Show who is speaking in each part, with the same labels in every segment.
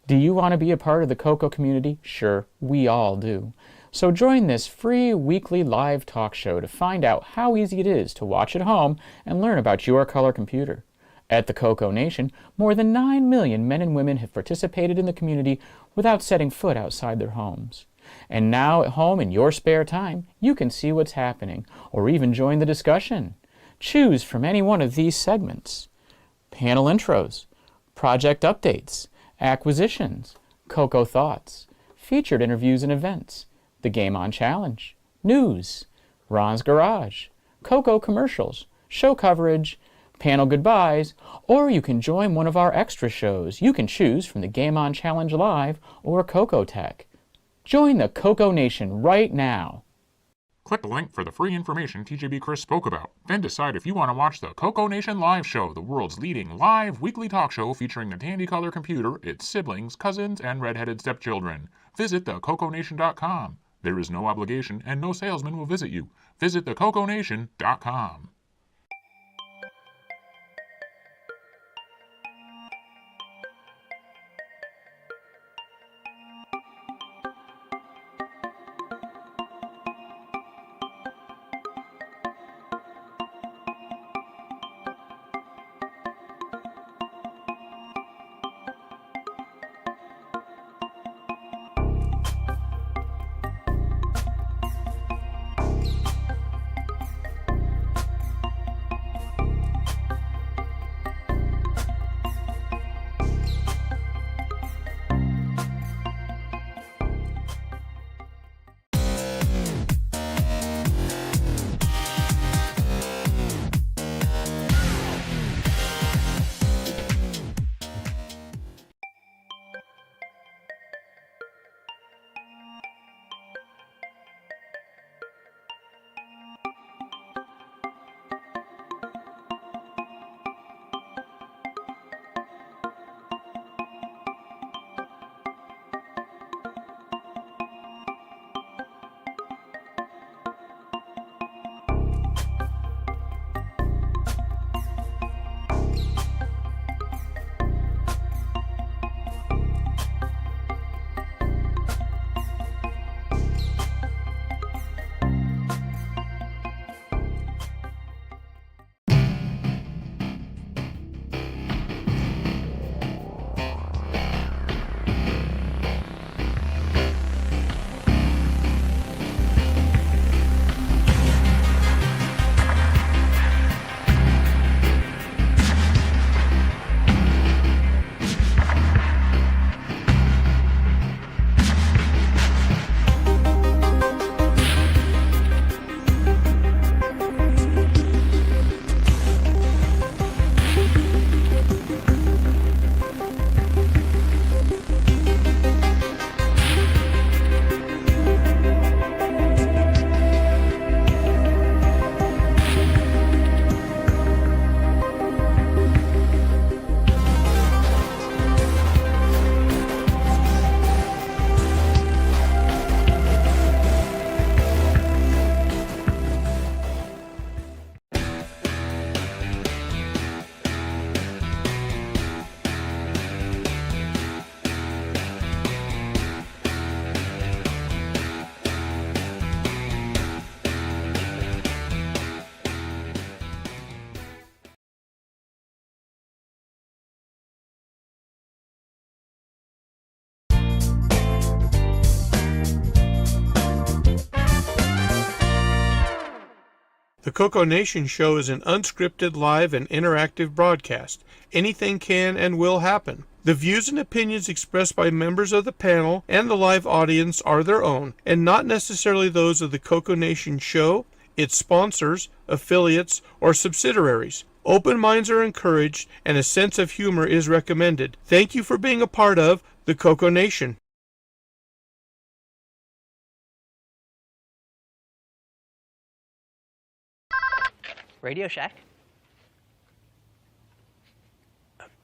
Speaker 1: Do you want to be a part of the CoCo community? Sure, we all do. So join this free weekly live talk show to find out how easy it is to watch at home and learn about your color computer. At the CoCoNation, more than 9 million men and women have participated in the community without setting foot outside their homes. And now at home in your spare time, you can see what's happening, or even join the discussion. Choose from any one of these segments: panel intros, project updates, acquisitions, CoCo thoughts, featured interviews and events, the Game On Challenge, news, Ron's Garage, CoCo commercials, show coverage, panel goodbyes, or you can join one of our extra shows. You can choose from the Game On Challenge Live or CoCo Tech. Join the CoCoNation right now.
Speaker 2: Click the link for the free information TJB Chris spoke about. Then decide if you want to watch the CoCoNation Live Show, the world's leading live weekly talk show featuring the Tandy color computer, its siblings, cousins, and red-headed stepchildren. Visit thecoconation.com. There is no obligation and no salesman will visit you. Visit thecoconation.com.
Speaker 3: The CoCoNation show is an unscripted, live, and interactive broadcast. Anything can and will happen. The views and opinions expressed by members of the panel and the live audience are their own, and not necessarily those of the CoCoNation show, its sponsors, affiliates, or subsidiaries. Open minds are encouraged, and a sense of humor is recommended. Thank you for being a part of the CoCoNation.
Speaker 4: Radio Shack?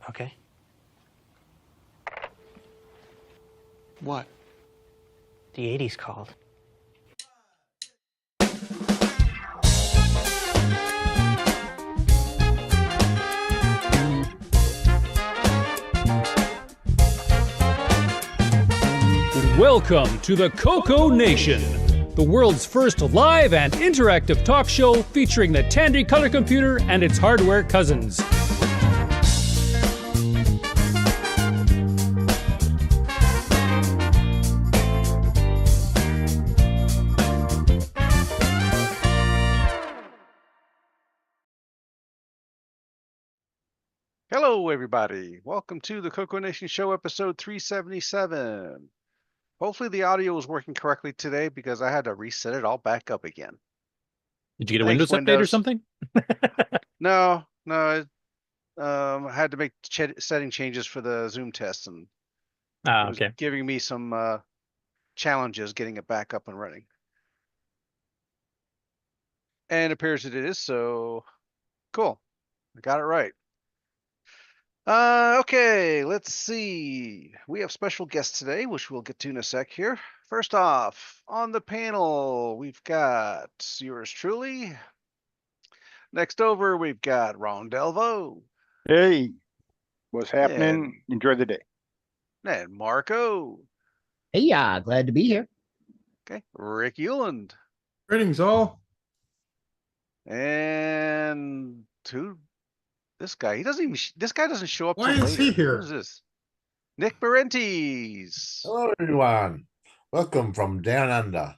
Speaker 4: Okay.
Speaker 5: What?
Speaker 4: The 80s called.
Speaker 6: Welcome to the CoCoNation, the world's first live and interactive talk show featuring the Tandy color computer and its hardware cousins.
Speaker 5: Hello, everybody. Welcome to the CoCoNation Show, episode 377. Hopefully the audio is working correctly today because I had to reset it all back up again.
Speaker 7: Did you get a
Speaker 5: Thanks,
Speaker 7: Windows update or something?
Speaker 5: No. I had to make setting changes for the Zoom test, and it was
Speaker 7: Okay.
Speaker 5: giving me some challenges getting it back up and running. And it appears it is, so cool. I got it right. Okay, let's see. We have special guests today, which we'll get to in a sec here. First off, on the panel, we've got yours truly. Next over, we've got Ron Delvo.
Speaker 8: Hey, what's happening? Enjoy the day.
Speaker 5: And Marco.
Speaker 9: Hey, glad to be here.
Speaker 5: Okay, Rick Euland.
Speaker 10: Greetings, all.
Speaker 5: And this guy, this guy doesn't show up.
Speaker 10: Why
Speaker 5: till
Speaker 10: is
Speaker 5: later.
Speaker 10: he here?
Speaker 5: What is this? Nick Parentes.
Speaker 11: Hello, everyone. Welcome from down under.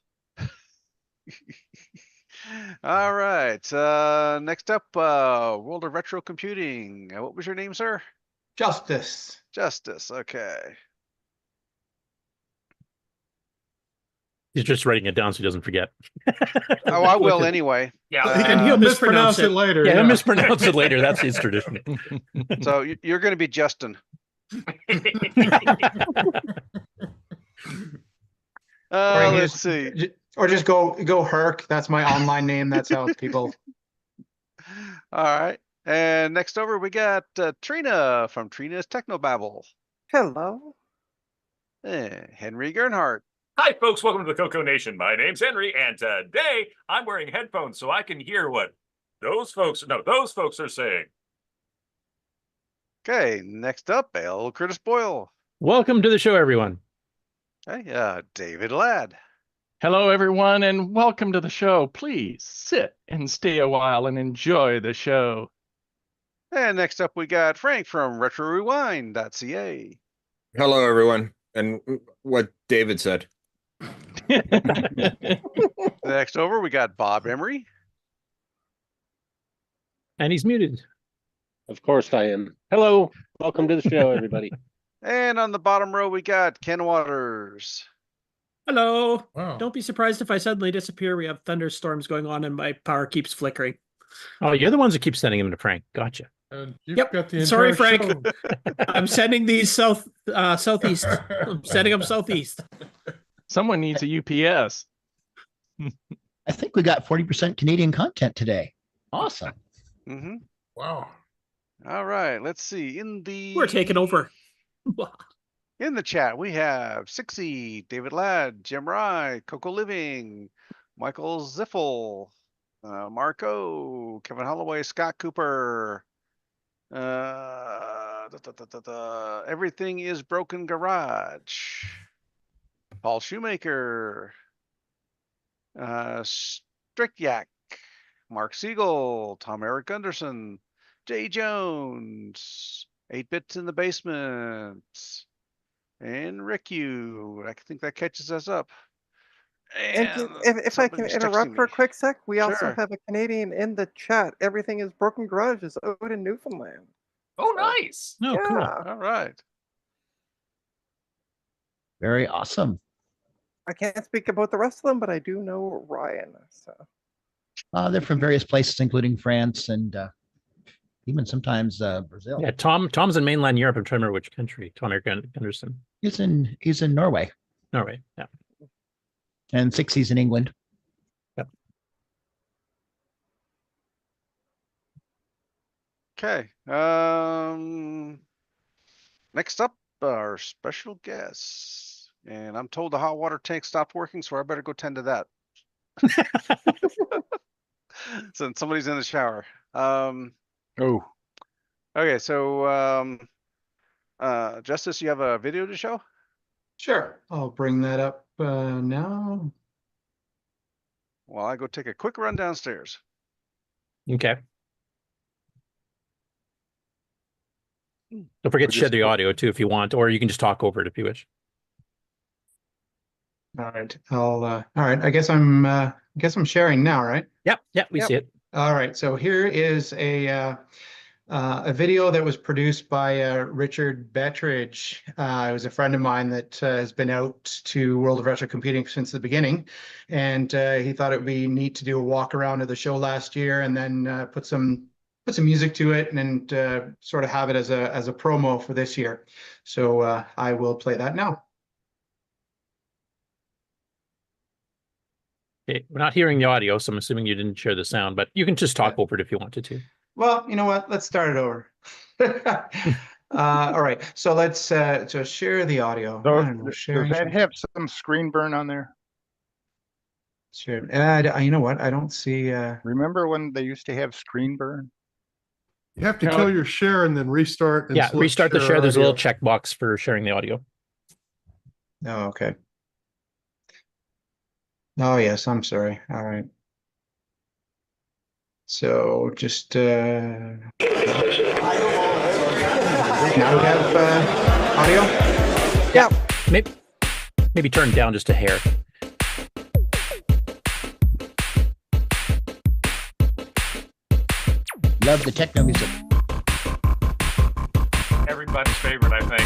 Speaker 5: All right. Next up, World of Retro Computing. What was your name, sir?
Speaker 10: Justice.
Speaker 5: Justice. Okay.
Speaker 7: He's just writing it down so he doesn't forget.
Speaker 5: Oh, I will anyway.
Speaker 10: Yeah, and he'll mispronounce it later.
Speaker 7: Yeah, he'll mispronounce it later. That's his tradition.
Speaker 5: So you're going to be Justin. Let's see.
Speaker 10: Or just go Herc. That's my online name. That's how people.
Speaker 5: All right. And next over, we got Trina from Trina's Technobabble.
Speaker 12: Hello.
Speaker 5: Henry Gernhardt.
Speaker 13: Hi, folks. Welcome to the CoCoNation. My name's Henry, and today I'm wearing headphones so I can hear what those folks are saying.
Speaker 5: Okay. Next up, L Curtis Boyle.
Speaker 7: Welcome to the show, everyone.
Speaker 5: Hey, David Ladd.
Speaker 14: Hello, everyone, and welcome to the show. Please sit and stay a while and enjoy the show.
Speaker 5: And next up, we got Frank from retrorewind.ca.
Speaker 15: Hello, everyone. And what David said.
Speaker 5: Next over, we got Bob Emery.
Speaker 7: And he's muted.
Speaker 16: Of course I am. Hello. Welcome to the show, everybody.
Speaker 5: And on the bottom row, we got Ken Waters.
Speaker 17: Hello.
Speaker 10: Wow.
Speaker 17: Don't be surprised if I suddenly disappear. We have thunderstorms going on and my power keeps flickering.
Speaker 7: Oh, you're the ones that keep sending him to Frank. Gotcha.
Speaker 10: You've got the
Speaker 17: Sorry,
Speaker 10: entire
Speaker 17: Frank.
Speaker 10: show.
Speaker 17: I'm sending these southeast. I'm sending them southeast.
Speaker 14: Someone needs a UPS.
Speaker 9: I think we got 40% Canadian content today. Awesome.
Speaker 5: Mm-hmm.
Speaker 10: Wow.
Speaker 5: All right. Let's see.
Speaker 17: We're taking over.
Speaker 5: In the chat, we have Sixy, David Ladd, Jim Rye, Coco Living, Michael Ziffel, Marco, Kevin Holloway, Scott Cooper. Everything is Broken Garage. Paul Shoemaker. Strict Yak. Mark Siegel, Tom Eric Gunderson, Jay Jones, 8-Bits in the Basement. And Rick, I think that catches us up.
Speaker 12: And if I can interrupt for a quick sec, we also have a Canadian in the chat. Everything is Broken Garage is out in Newfoundland.
Speaker 13: Oh, nice.
Speaker 7: Oh, cool.
Speaker 5: All right.
Speaker 9: Very awesome.
Speaker 12: I can't speak about the rest of them, but I do know Ryan. So
Speaker 9: They're from various places, including France and even sometimes Brazil.
Speaker 7: Yeah, Tom's in mainland Europe. I'm trying to remember which country. Tom Eric Anderson.
Speaker 9: He's in Norway.
Speaker 7: Norway, yeah.
Speaker 9: And Sixie's in England.
Speaker 7: Yep.
Speaker 5: Okay. Next up, our special guest. And I'm told the hot water tank stopped working, so I better go tend to that. Since somebody's in the shower. Okay, so Justice, you have a video to show?
Speaker 10: Sure, I'll bring that up now.
Speaker 5: While I go take a quick run downstairs.
Speaker 7: Okay. Don't forget to share the audio too if you want, or you can just talk over it if you wish.
Speaker 10: All right, all right. I guess I'm sharing now, right?
Speaker 7: Yep, we see it.
Speaker 10: All right, so here is a video that was produced by Richard Bettridge. He was a friend of mine that has been out to World of Retro Computing since the beginning, and he thought it would be neat to do a walk around of the show last year, and then put some music to it, and sort of have it as a promo for this year. So I will play that now.
Speaker 7: Okay, we're not hearing the audio, so I'm assuming you didn't share the sound, but you can just talk over it if you wanted to.
Speaker 10: Well, you know what? Let's start it over. All right, so let's just share the audio.
Speaker 8: Does that have some screen burn on there?
Speaker 10: Sure. You know what? I don't see.
Speaker 8: Remember when they used to have screen burn?
Speaker 3: You have to kill your share and then restart. And
Speaker 7: restart the share. There's a little checkbox for sharing the audio.
Speaker 10: Oh, okay. Oh, yes, I'm sorry. All right. So just now we have audio?
Speaker 7: Yeah. Maybe turn down just a hair.
Speaker 9: Love the techno music.
Speaker 13: Everybody's favorite, I think.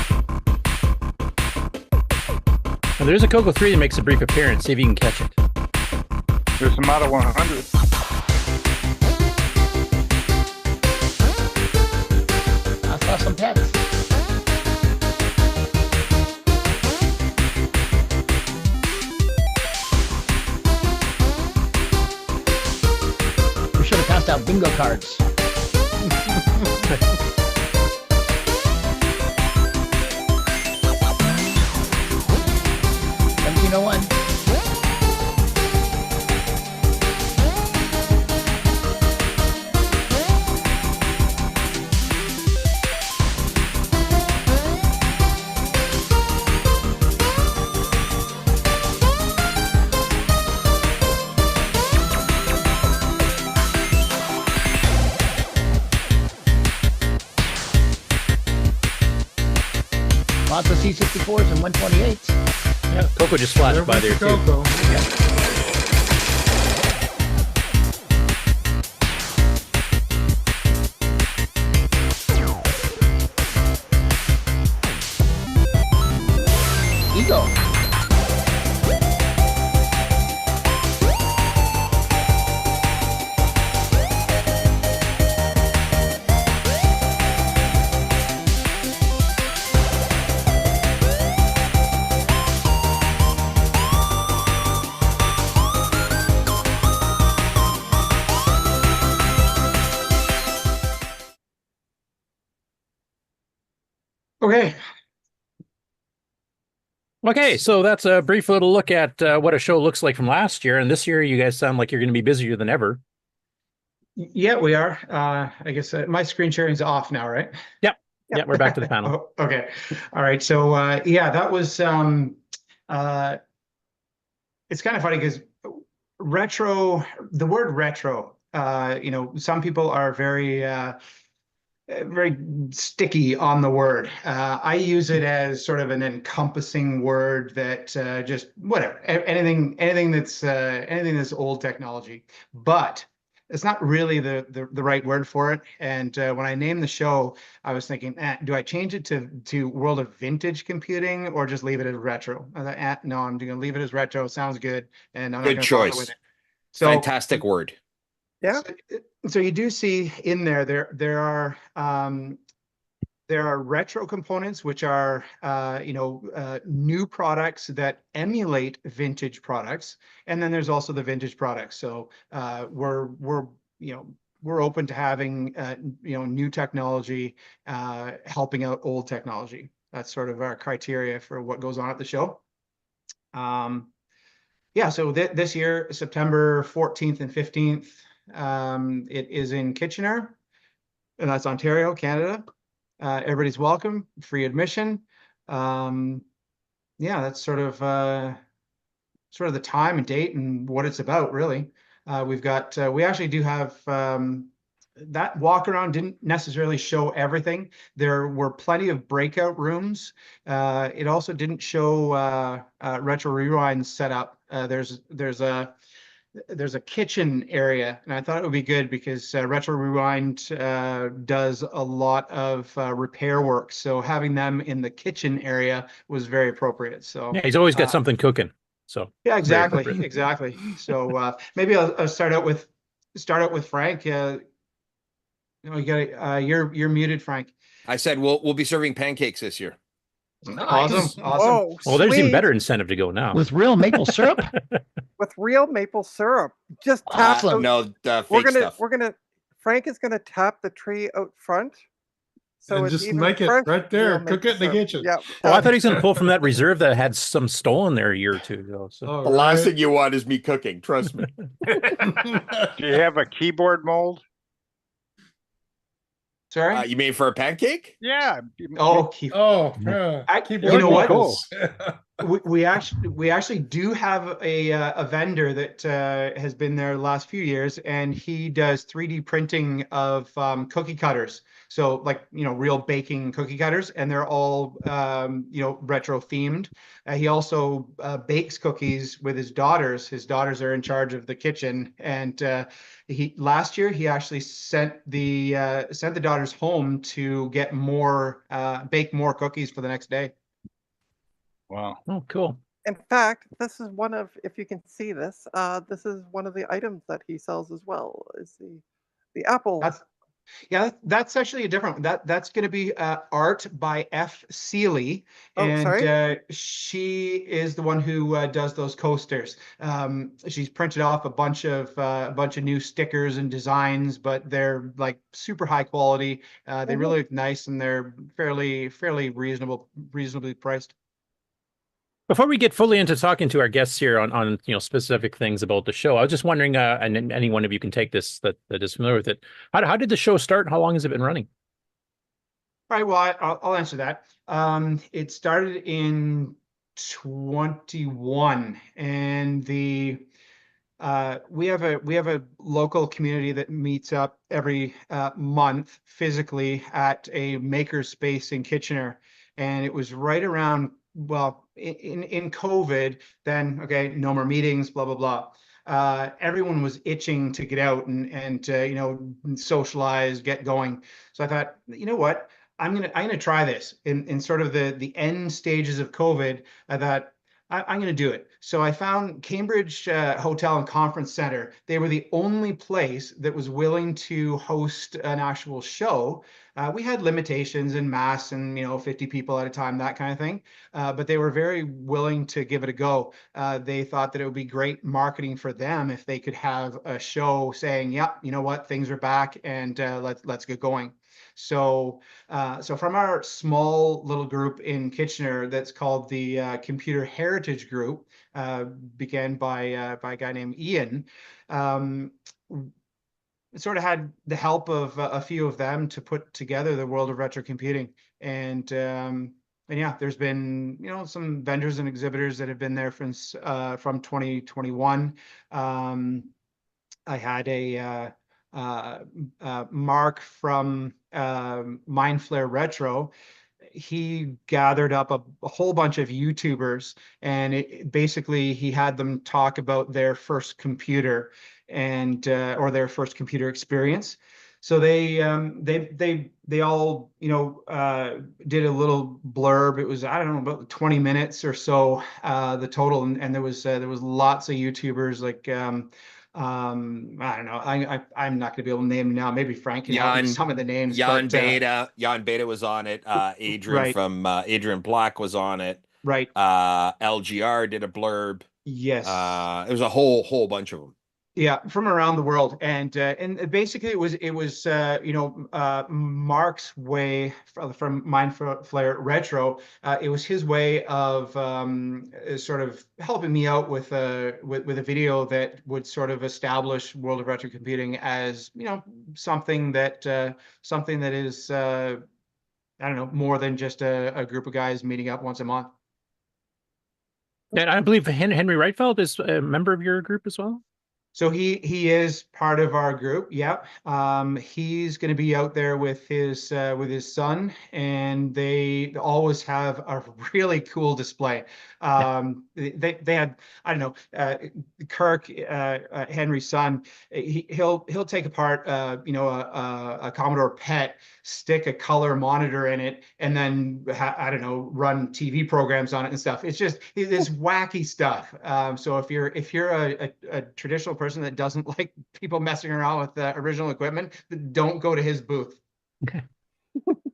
Speaker 7: Now, there's a CoCo 3 that makes a brief appearance. See if you can catch it.
Speaker 8: There's a Model 100.
Speaker 9: I saw some pets. We should have passed out bingo cards. 1701. Lots of C64s and 128s.
Speaker 7: Yeah, CoCo just flashed by there too.
Speaker 9: Ego.
Speaker 10: Okay.
Speaker 7: Okay, so that's a brief little look at what a show looks like from last year. And this year, you guys sound like you're going to be busier than ever.
Speaker 10: Yeah, we are. I guess my screen sharing is off now, right?
Speaker 7: Yep. Yeah, we're back to the panel.
Speaker 10: Oh, okay. All right. So yeah, that was it's kind of funny because the word retro, some people are very sticky on the word. I use it as sort of an encompassing word that just whatever, anything that's old technology, but it's not really the right word for it. And when I named the show, I was thinking, do I change it to World of Vintage Computing or just leave it as retro? I thought, no, I'm going to leave it as retro. Sounds good, and I'm not
Speaker 15: good choice.
Speaker 10: With it. So,
Speaker 15: fantastic word.
Speaker 12: Yeah.
Speaker 10: So you do see in there are retro components, which are new products that emulate vintage products, and then there's also the vintage products. So we're open to having new technology helping out old technology. That's sort of our criteria for what goes on at the show. Yeah. So this year, September 14th and 15th. It is in Kitchener, and that's Ontario, Canada. Everybody's welcome, free admission. yeah, that's sort of the time and date and what it's about, really. We've got we actually do have that walk around didn't necessarily show everything. There were plenty of breakout rooms. It also didn't show Retro Rewind setup. There's a kitchen area, and I thought it would be good because Retro Rewind does a lot of repair work. So having them in the kitchen area was very appropriate. So
Speaker 7: yeah, he's always got something cooking. So
Speaker 10: yeah, exactly. So maybe I'll start out with Frank. You got you're muted, Frank.
Speaker 15: I said we'll be serving pancakes this year.
Speaker 10: Awesome.
Speaker 12: Whoa,
Speaker 7: well, there's even
Speaker 12: sweet.
Speaker 7: better incentive to go now.
Speaker 9: With real maple syrup?
Speaker 12: With real maple syrup. Just tap
Speaker 15: No,
Speaker 12: we're
Speaker 15: fake
Speaker 12: gonna
Speaker 15: stuff.
Speaker 12: Frank is gonna tap the tree out front. So
Speaker 3: and
Speaker 12: it's
Speaker 3: just
Speaker 12: even
Speaker 3: make it
Speaker 12: fresh
Speaker 3: right there.
Speaker 12: real
Speaker 3: Cook
Speaker 12: maple
Speaker 3: it in the
Speaker 12: syrup.
Speaker 3: kitchen.
Speaker 12: Yeah.
Speaker 7: Oh, I thought he was going to pull from that reserve that had some stolen there a year or two ago. So.
Speaker 15: The last thing you want is me cooking. Trust me.
Speaker 8: Do you have a keyboard mold?
Speaker 10: Sorry?
Speaker 15: You mean for a pancake?
Speaker 8: Yeah.
Speaker 10: Oh,
Speaker 3: you
Speaker 10: know what? Cool. we actually do have a vendor that has been there the last few years, and he does 3D printing of cookie cutters. So like, real baking cookie cutters, and they're all, retro themed. He also bakes cookies with his daughters. His daughters are in charge of the kitchen. And last year he actually sent the daughters home to get bake more cookies for the next day.
Speaker 8: Wow.
Speaker 7: Oh, cool.
Speaker 12: In fact, this is one of, if you can see this, this is one of the items that he sells as well, is the apple.
Speaker 10: That's actually a different one. That's going to be art by F. Seeley, and
Speaker 12: sorry?
Speaker 10: She is the one who does those coasters. She's printed off a bunch of new stickers and designs, but they're like super high quality. They really look nice, and they're fairly reasonably priced.
Speaker 7: Before we get fully into talking to our guests here on specific things about the show, I was just wondering, and any one of you can take this that is familiar with it. How did the show start? How long has it been running?
Speaker 10: All right, well, I'll answer that. It started in 21, and we have a local community that meets up every month physically at a makerspace in Kitchener, and it was right around. Well, in COVID, then, okay, no more meetings, blah, blah, blah. Everyone was itching to get out and socialize, get going. So I thought, you know what, I'm gonna try this in sort of the end stages of COVID. I thought I'm gonna do it. So I found Cambridge Hotel and Conference Center. They were the only place that was willing to host an actual show. We had limitations in mass and 50 people at a time, that kind of thing, but they were very willing to give it a go. They thought that it would be great marketing for them if they could have a show saying, "Yeah, you know what, things are back, and let's get going." So from our small little group in Kitchener that's called the Computer Heritage Group, began by a guy named Ian. Sort of had the help of a few of them to put together the world of retro computing, and yeah, there's been some vendors and exhibitors that have been there from 2021. I had a Mark from Mindflare Retro. He gathered up a whole bunch of YouTubers, and basically he had them talk about their first computer and or their first computer experience. So they all did a little blurb. It was, I don't know, about 20 minutes or so, the total, and there was lots of YouTubers like I don't know. I'm not going to be able to name them now. Maybe Frank can help me with some of the names.
Speaker 15: Jan Beta was on it. Adrian from Adrian Black was on it.
Speaker 10: Right.
Speaker 15: LGR did a blurb.
Speaker 10: Yes.
Speaker 15: It was a whole bunch of them.
Speaker 10: Yeah, from around the world, and basically it was Mark's way from Mindflare Retro. It was his way of sort of helping me out with a video that would sort of establish World of Retro Computing as something that is I don't know, more than just a group of guys meeting up once a month.
Speaker 7: And I believe Henry Reitfeld is a member of your group as well.
Speaker 10: So he is part of our group. Yep. He's going to be out there with his son, and they always have a really cool display. They had, I don't know, Kirk, Henry's son. He'll take apart a Commodore PET, stick a color monitor in it, and then I don't know, run TV programs on it and stuff. It's just this wacky stuff. So if you're a traditional person that doesn't like people messing around with original equipment, don't go to his booth.
Speaker 7: Okay.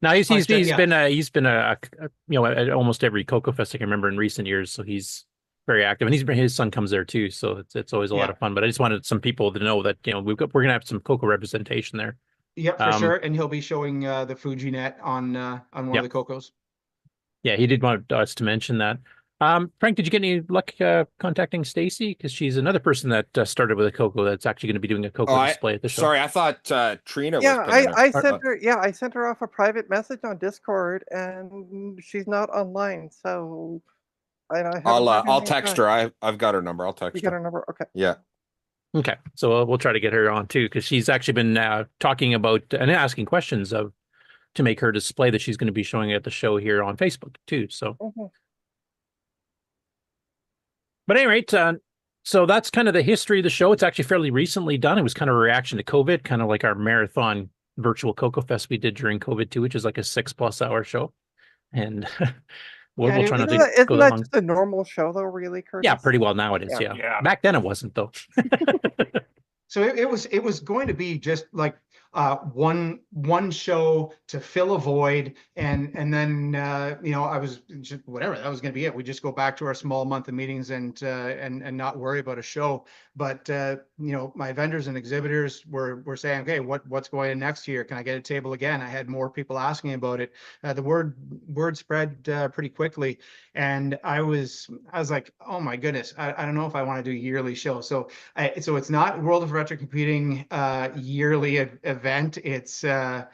Speaker 7: Now he's been at almost every CoCo Fest I can remember in recent years, so he's very active, and his son comes there too, so it's always a lot of fun. But I just wanted some people to know that we're gonna have some CoCo representation there.
Speaker 10: Yep, for sure, and he'll be showing the FujiNet on one of the CoCos.
Speaker 7: Yeah, he did want us to mention that. Frank, did you get any luck contacting Stacy? Because she's another person that started with a CoCo that's actually going to be doing a CoCo display at the show.
Speaker 15: Sorry, I thought Trina.
Speaker 12: Yeah,
Speaker 15: was
Speaker 12: I sent her. Yeah, I sent her off a private message on Discord, and she's not online. So
Speaker 15: I'll text her. I've got her number. I'll text her.
Speaker 12: You got her number? Okay.
Speaker 15: Yeah.
Speaker 7: Okay, so we'll try to get her on too, because she's actually been talking about and asking questions to make her display that she's going to be showing at the show here on Facebook too. So. But at any rate, so that's kind of the history of the show. It's actually fairly recently done. It was kind of a reaction to COVID, kind of like our marathon virtual CoCo Fest we did during COVID too, which is like a 6+ hour show. And we'll try not to go
Speaker 12: Isn't that
Speaker 7: long.
Speaker 12: just a normal show though, really, Curtis?
Speaker 7: Yeah, pretty well now it is. Yeah. Back then it wasn't though.
Speaker 10: So it was going to be just like one show to fill a void, and then I was just whatever, that was going to be it. We just go back to our small monthly meetings and not worry about a show. But my vendors and exhibitors were saying, okay, what's going in next year? Can I get a table again? I had more people asking about it. The word spread pretty quickly, and I was like, oh my goodness, I don't know if I want to do a yearly show. So it's not World of Retro Computing yearly event. It's I'll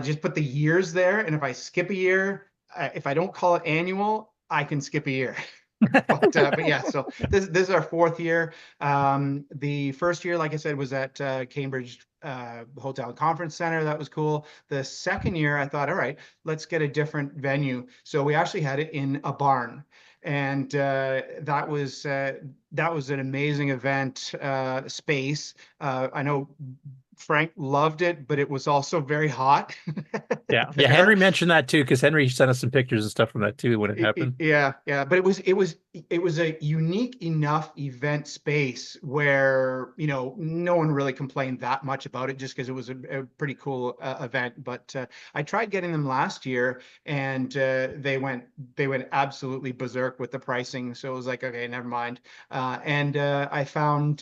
Speaker 10: just put the years there, and if I skip a year, if I don't call it annual, I can skip a year. but yeah, so this is our 4th year. The first year, like I said, was at Cambridge Hotel Conference Center. That was cool. The second year, I thought, all right, let's get a different venue. So we actually had it in a barn. And that was an amazing event space. I know Frank loved it, but it was also very hot.
Speaker 7: Yeah. Henry mentioned that too, because Henry sent us some pictures and stuff from that too when it happened.
Speaker 10: Yeah. But it was a unique enough event space where no one really complained that much about it, just because it was a pretty cool event. But I tried getting them last year, and they went absolutely berserk with the pricing. So it was like, okay, never mind. And I find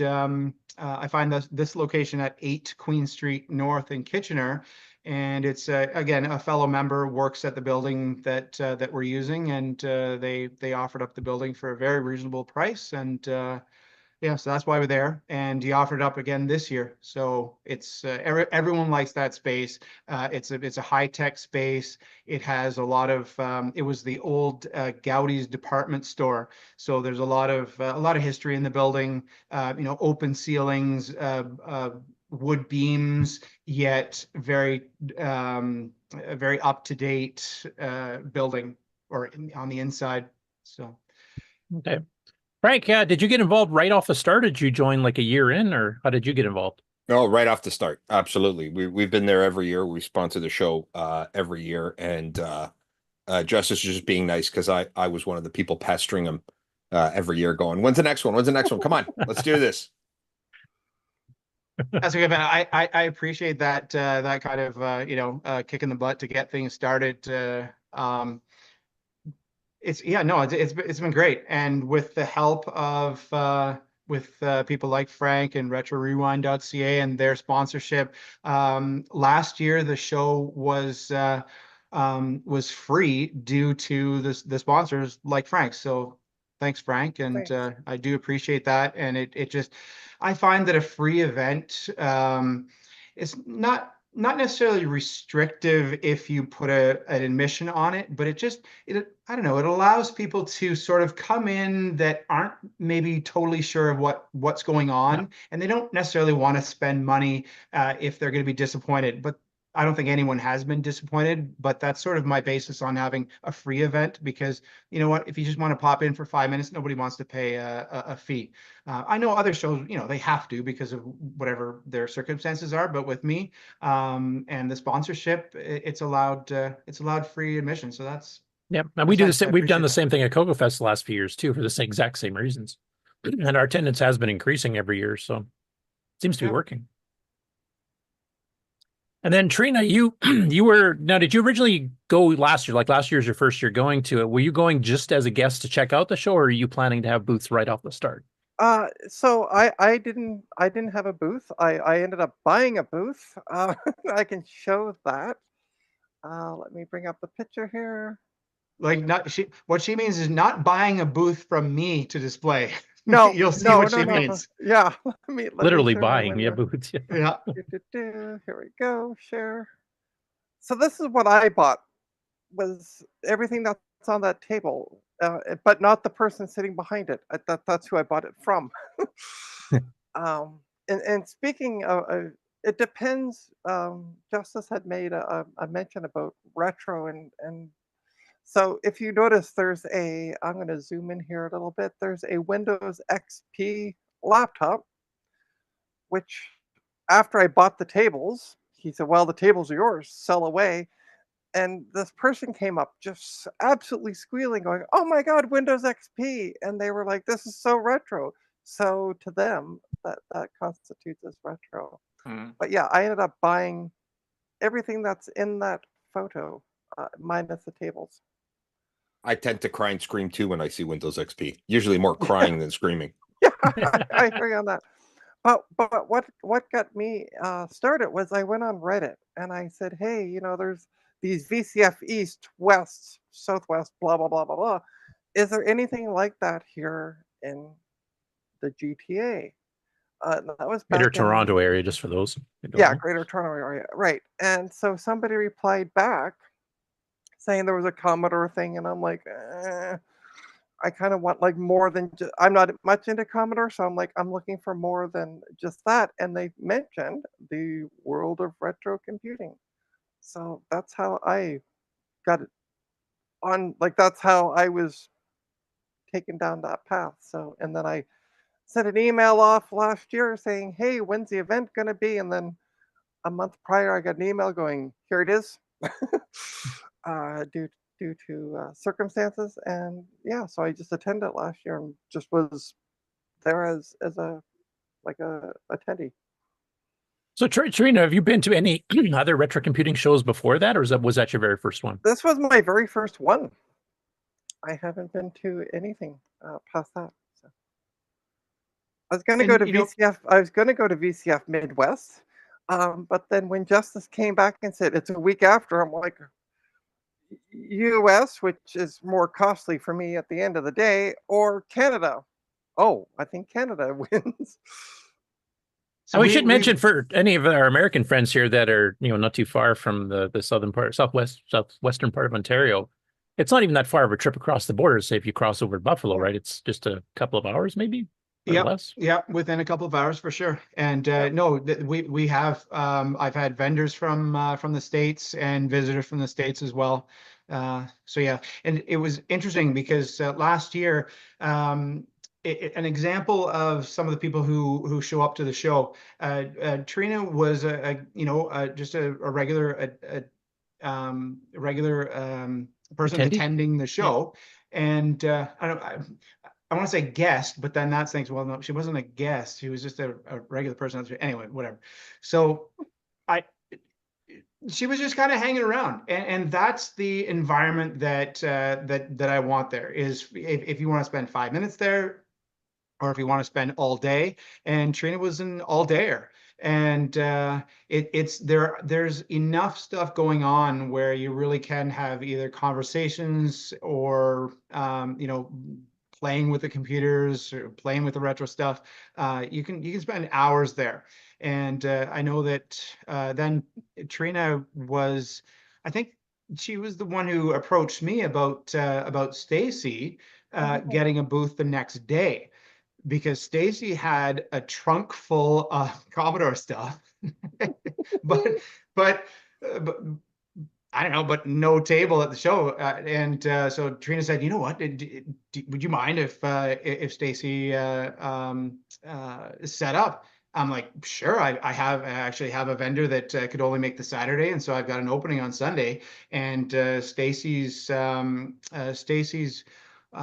Speaker 10: this location at 8 Queen Street North in Kitchener, and it's again, a fellow member works at the building that we're using, and they offered up the building for a very reasonable price, and so that's why we're there. And he offered up again this year, so it's everyone likes that space. It's a high-tech space. It has a lot of it was the old Gaudi's department store, so there's a lot of history in the building. Open ceilings, wood beams, yet very up-to-date building, or on the inside. So
Speaker 7: okay. Frank, did you get involved right off the start? Did you join like a year in, or how did you get involved?
Speaker 15: Oh, right off the start. Absolutely. We've been there every year. We sponsor the show every year. And Justice is just being nice, because I was one of the people pestering him every year going, when's the next one? When's the next one? Come on, let's do this.
Speaker 10: That's a good man. I appreciate that kind of kick in the butt to get things started. It's been great, and with the help of people like Frank and retrorewind.ca and their sponsorship, last year the show was free due to the sponsors like Frank. So thanks, Frank, and I do appreciate that. And it just, I find that a free event is not not necessarily restrictive if you put an admission on it, but it I don't know, it allows people to sort of come in that aren't maybe totally sure of what's going on, and they don't necessarily want to spend money if they're going to be disappointed. But I don't think anyone has been disappointed, but that's sort of my basis on having a free event, because you know what, if you just want to pop in for 5 minutes, nobody wants to pay a fee. I know other shows, you know, they have to because of whatever their circumstances are, but with me and the sponsorship, it's allowed free admission. So that's
Speaker 7: and we do the same. We've done the same thing at CoCo Fest the last few years too, for the exact same reasons, and our attendance has been increasing every year, so it seems to be working. And then Trina, you did you originally go last year? Like last year's your first year going to it. Were you going just as a guest to check out the show, or are you planning to have booths right off the start?
Speaker 12: So I didn't have a booth. I ended up buying a booth. I can show that. Let me bring up the picture here.
Speaker 10: Like what she means is not buying a booth from me to display.
Speaker 12: No,
Speaker 10: you'll see what she means.
Speaker 12: Yeah,
Speaker 7: Literally buying booths.
Speaker 10: Yeah.
Speaker 12: Here we go. Share. So this is what I bought. Was everything that's on that table, but not the person sitting behind it. That's who I bought it from. And speaking of, it depends. Justice had made a mention about retro and. So if you notice, there's I'm going to zoom in here a little bit. There's a Windows XP laptop, which after I bought the tables, he said, well, the tables are yours, sell away. And this person came up just absolutely squealing, going, oh my God, Windows XP. And they were like, this is so retro. So to them, that constitutes as retro. But yeah, I ended up buying everything that's in that photo, minus the tables.
Speaker 15: I tend to cry and scream too when I see Windows XP. Usually more crying than screaming.
Speaker 12: Yeah, I agree on that. But what got me started was I went on Reddit and I said, hey, you know, there's these VCF East, West, Southwest, blah, blah, blah, blah, blah. Is there anything like that here in the GTA? That was back
Speaker 7: Greater Toronto area, just for those.
Speaker 12: Yeah, Greater Toronto area, right. And so somebody replied back saying there was a Commodore thing, and I'm like, I kind of want like more than just, I'm not much into Commodore, so I'm like, I'm looking for more than just that. And they mentioned the world of retro computing. So that's how I got it on, like, that's how I was taken down that path. So, and then I sent an email off last year saying, hey, when's the event going to be? And then a month prior, I got an email going, here it is, due to circumstances. And yeah, so I just attended last year and just was there as a attendee.
Speaker 7: So Trina, have you been to any other retro computing shows before that, or was that your very first one?
Speaker 12: This was my very first one. I haven't been to anything past that. So. I was going to go to VCF. I was going to go to VCF Midwest, but then when Justice came back and said it's a week after, I'm like, US, which is more costly for me at the end of the day, or Canada. Oh, I think Canada wins.
Speaker 7: So we should mention for any of our American friends here that are, you know, not too far from the southern part, southwestern part of Ontario. It's not even that far of a trip across the border. Say if you cross over to Buffalo, right? It's just a couple of hours, maybe.
Speaker 10: Yeah, within a couple of hours for sure. And no, we have I've had vendors from the States and visitors from the States as well. So yeah, and it was interesting because last year, an example of some of the people who show up to the show, Trina was just a regular person attending the show, and I want to say guest, but then that's things. Well, no, she wasn't a guest. She was just a regular person. Anyway, whatever. So she was just kind of hanging around, and that's the environment that I want there. Is if you want to spend 5 minutes there, or if you want to spend all day. And Trina was an all-dayer. And there's enough stuff going on where you really can have either conversations or playing with the computers or playing with the retro stuff, you can spend hours there. And I know that then Trina was, I think she was the one who approached me about Stacy getting a booth the next day, because Stacy had a trunk full of Commodore stuff, but I don't know, but no table at the show. And so Trina said, you know what, would you mind if Stacy set up? I'm like, sure. I actually have a vendor that could only make the Saturday, and so I've got an opening on Sunday. And Stacy's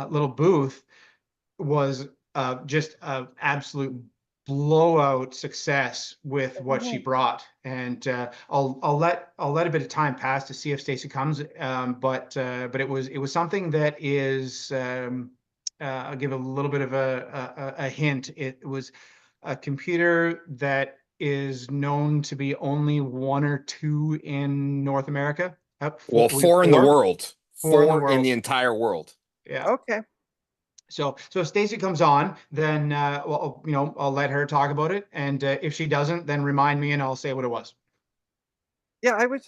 Speaker 10: little booth was just an absolute blowout success with what she brought. And I'll let a bit of time pass to see if Stacy comes. But it was something that is I'll give a little bit of a hint. It was a computer that is known to be only 1 or 2 in North America.
Speaker 15: Well, 4 in the world. 4 in the entire world.
Speaker 10: Yeah.
Speaker 12: Okay.
Speaker 10: So if Stacy comes on, then well, I'll let her talk about it, and if she doesn't, then remind me and I'll say what it was.
Speaker 12: Yeah, I was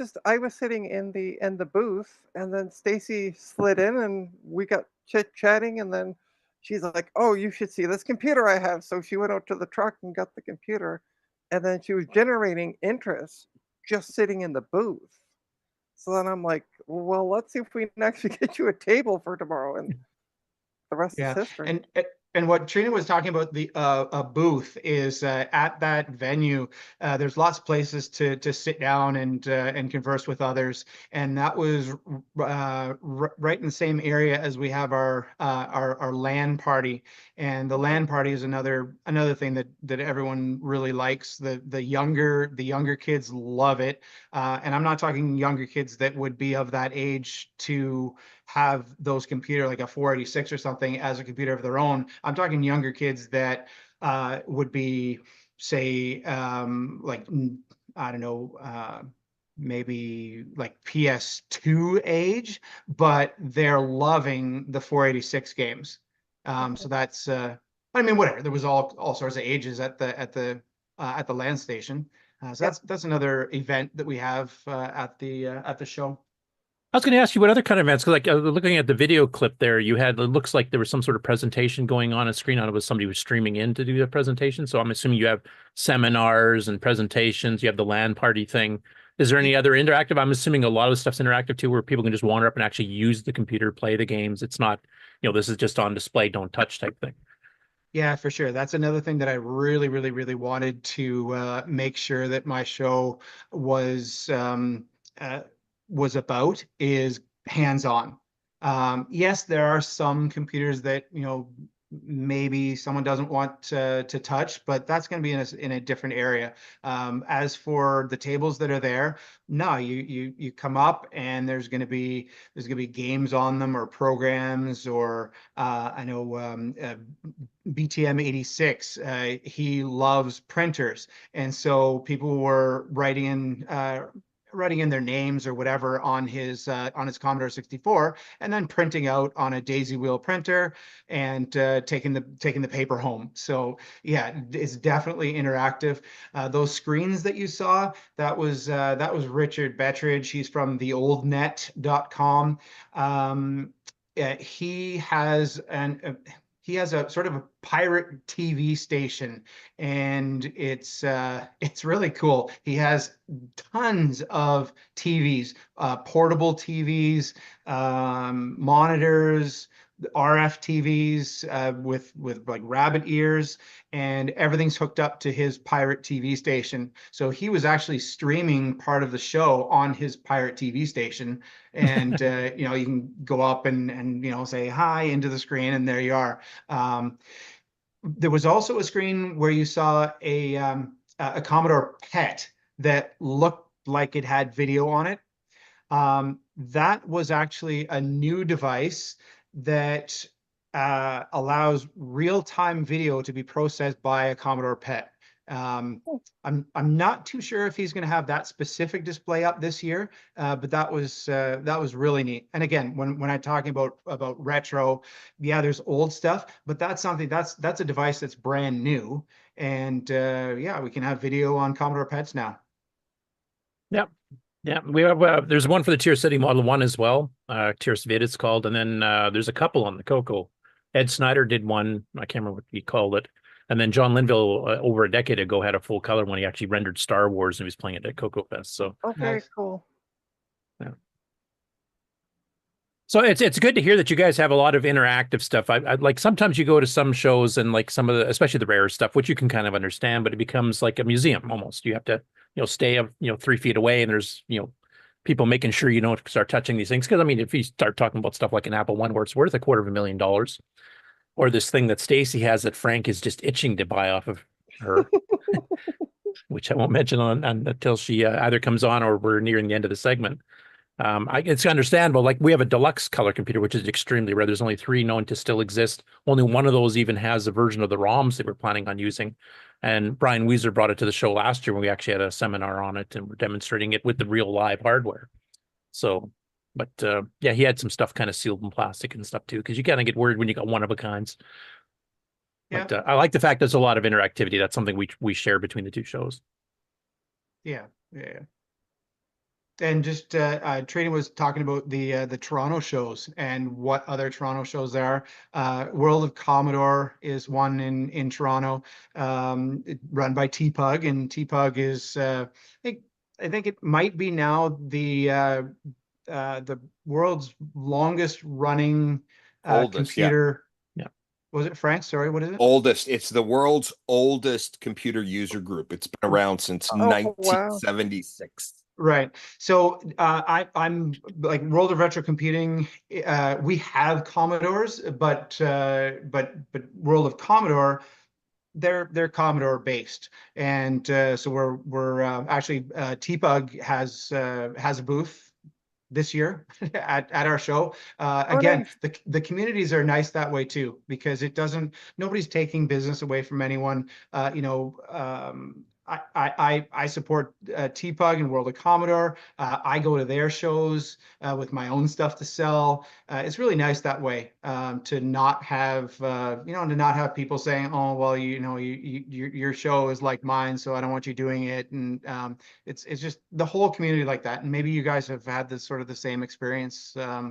Speaker 12: sitting in the booth, and then Stacy slid in, and we got chit-chatting, and then she's like, "Oh, you should see this computer I have." So she went out to the truck and got the computer, and then she was generating interest just sitting in the booth. So then I'm like, "Well, let's see if we can actually get you a table for tomorrow." And the rest is history.
Speaker 10: And what Trina was talking about, the a booth is at that venue. There's lots of places to sit down and converse with others, and that was right in the same area as we have our LAN party. And the LAN party is another thing that everyone really likes. The younger kids love it, and I'm not talking younger kids that would be of that age to have those computer like a 486 or something as a computer of their own. I'm talking younger kids that would be, say, like, I don't know, maybe like PS2 age, but they're loving the 486 games. So that's, I mean, whatever. There was all sorts of ages at the LAN station. So that's another event that we have at the show.
Speaker 7: I was going to ask you what other kind of events, because like looking at the video clip there, you had, it looks like there was some sort of presentation going on screen on it. Was somebody was streaming in to do the presentation. So I'm assuming you have seminars and presentations. You have the LAN party thing. Is there any other interactive? I'm assuming a lot of the stuff's interactive too, where people can just wander up and actually use the computer, play the games. It's not, this is just on display, don't touch type thing.
Speaker 10: Yeah, for sure. That's another thing that I really, really, really wanted to make sure that my show was about, is hands-on. Yes, there are some computers that maybe someone doesn't want to touch, but that's going to be in a different area. As for the tables that are there, no, you come up and there's going to be games on them, or programs, or I know BTM 86, he loves printers, and so people were writing in their names or whatever on his Commodore 64, and then printing out on a daisy wheel printer and taking the paper home. So yeah, it's definitely interactive. Those screens that you saw, that was Richard Bettridge. He's from theoldnet.com. He has a sort of a pirate TV station, and it's really cool. He has tons of TVs, portable TVs, monitors, RF TVs with like rabbit ears, and everything's hooked up to his pirate TV station. So he was actually streaming part of the show on his pirate TV station, and you can go up and say hi into the screen, and there you are. There was also a screen where you saw a Commodore PET that looked like it had video on it. That was actually a new device that allows real-time video to be processed by a Commodore PET. I'm not too sure if he's going to have that specific display up this year, but that was really neat. And again, when I'm talking about retro, yeah, there's old stuff, but that's something that's a device that's brand new, and yeah, we can have video on Commodore Pets now.
Speaker 7: Yep. Yeah, we have there's one for the Tier City Model 1 as well. Tier Vid it's called, and then there's a couple on the CoCo. Ed Snyder did one, I can't remember what he called it. And then John Linville over a decade ago had a full color when he actually rendered Star Wars and he was playing it at CoCo Fest. So
Speaker 12: Oh, very cool.
Speaker 7: yeah. So it's good to hear that you guys have a lot of interactive stuff. I like sometimes you go to some shows and like some of the, especially the rare stuff, which you can kind of understand, but it becomes like a museum almost. You have to, stay 3 feet away, and there's, people making sure you don't start touching these things. Because I mean, if you start talking about stuff like an Apple One where it's worth $250,000, or this thing that Stacy has that Frank is just itching to buy off of her, which I won't mention on until she either comes on or we're nearing the end of the segment. It's understandable. Like we have a deluxe color computer, which is extremely rare. There's only 3 known to still exist. Only one of those even has a version of the ROMs that we're planning on using. And Brian Weiser brought it to the show last year when we actually had a seminar on it and we're demonstrating it with the real live hardware. So, but yeah, he had some stuff kind of sealed in plastic and stuff too, because you kind of get worried when you got one of a kinds.
Speaker 10: Yeah.
Speaker 7: But I like the fact there's a lot of interactivity. That's something we share between the two shows.
Speaker 10: Yeah. And just Trina was talking about the Toronto shows and what other Toronto shows there are. World of Commodore is one in Toronto, run by T-Pug, and T-Pug is I think it might be now the world's longest running
Speaker 15: Oldest,
Speaker 10: computer.
Speaker 7: Yeah.
Speaker 10: Was it Frank? Sorry, what is it?
Speaker 15: Oldest. It's the world's oldest computer user group. It's been around since 1976.
Speaker 10: Right. So I'm like World of Retro Computing. We have Commodores, but World of Commodore, they're Commodore based, and so we're actually T-Pug has a booth this year at our show. Again,
Speaker 12: nice.
Speaker 10: the communities are nice that way too, because nobody's taking business away from anyone. I support T-Pug and World of Commodore. I go to their shows with my own stuff to sell. It's really nice that way, to not have people saying, "Oh, well, your show is like mine, so I don't want you doing it." And it's just the whole community like that. And maybe you guys have had this sort of the same experience.
Speaker 7: Yeah,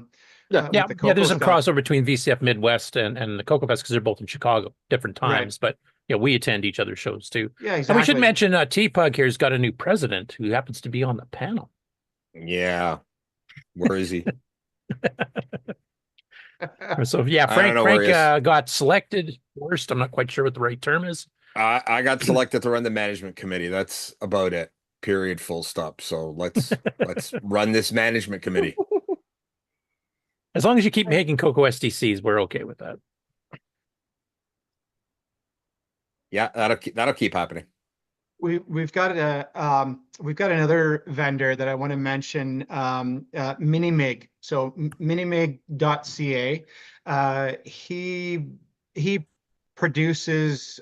Speaker 7: there's some crossover between VCF Midwest and the CoCo Fest because they're both in Chicago, different times, but. Yeah, we attend each other's shows too.
Speaker 10: Yeah, exactly.
Speaker 7: And we should mention T-Pug here's got a new president who happens to be on the panel.
Speaker 15: Yeah. Where is he?
Speaker 7: So yeah, Frank got selected first. I'm not quite sure what the right term is.
Speaker 15: I got selected to run the management committee. That's about it. Period. Full stop. So let's run this management committee.
Speaker 7: As long as you keep making CoCo SDCs, we're okay with that.
Speaker 15: Yeah, that'll keep happening.
Speaker 10: We've got another vendor that I want to mention, Minimig. So minimate.ca. He produces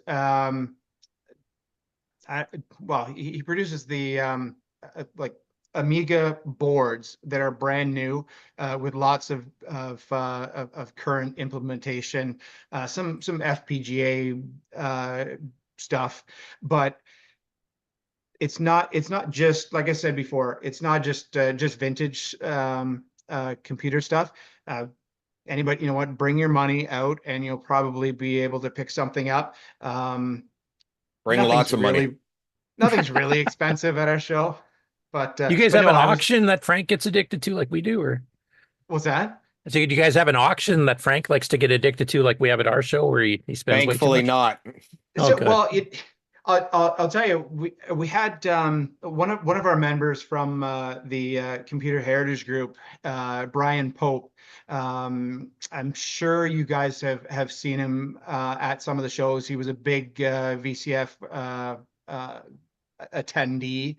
Speaker 10: he produces the like Amiga boards that are brand new, with lots of current implementation, some FPGA stuff, but it's not just, like I said before, it's not just vintage computer stuff. Anybody, you know what, bring your money out and you'll probably be able to pick something up.
Speaker 15: Bring lots of money.
Speaker 10: Nothing's really expensive at our show. But
Speaker 7: you guys have an auction that Frank gets addicted to like we do, or
Speaker 10: what's that?
Speaker 7: So do you guys have an auction that Frank likes to get addicted to like we have at our show where he spends
Speaker 15: Thankfully not.
Speaker 10: So,
Speaker 7: okay.
Speaker 10: well, I'll tell you, we had one of our members from the Computer Heritage Group, Brian Pope. I'm sure you guys have seen him at some of the shows. He was a big VCF attendee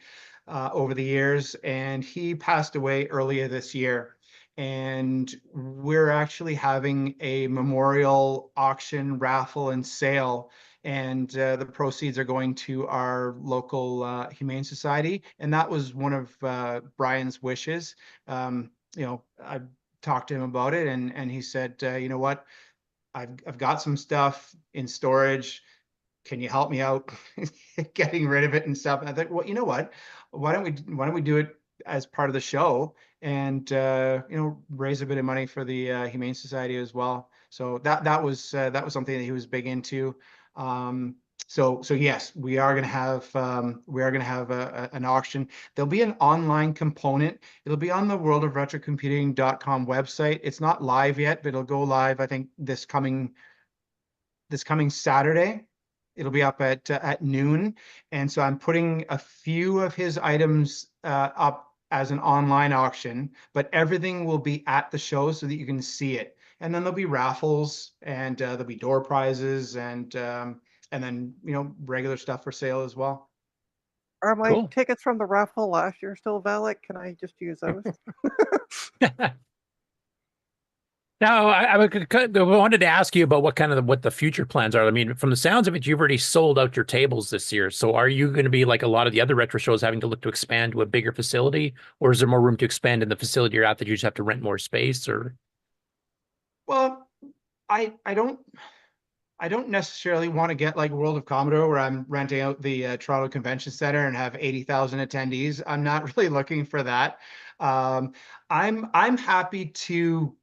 Speaker 10: over the years, and he passed away earlier this year. And we're actually having a memorial auction, raffle, and sale and the proceeds are going to our local Humane Society. And that was one of Brian's wishes. I talked to him about it, and he said, you know what, I've got some stuff in storage. Can you help me out getting rid of it and stuff? And I thought, well, you know what? Why don't we do it as part of the show and raise a bit of money for the Humane Society as well. So that was something that he was big into. So yes, we are going to have an auction. There'll be an online component. It'll be on the worldofretrocomputing.com website. It's not live yet, but it'll go live, I think, this coming Saturday. It'll be up at noon. And so I'm putting a few of his items up as an online auction, but everything will be at the show so that you can see it. And then there'll be raffles, and there'll be door prizes, and then regular stuff for sale as well.
Speaker 12: Are my tickets from the raffle last year still valid? Can I just use those?
Speaker 7: Now, I wanted to ask you about what the future plans are. I mean, from the sounds of it, you've already sold out your tables this year. So are you going to be like a lot of the other retro shows, having to look to expand to a bigger facility, or is there more room to expand in the facility you're at that you just have to rent more space? Or
Speaker 10: well, I don't necessarily want to get like World of Commodore, where I'm renting out the Toronto Convention Center and have 80,000 attendees. I'm not really looking for that. I'm happy to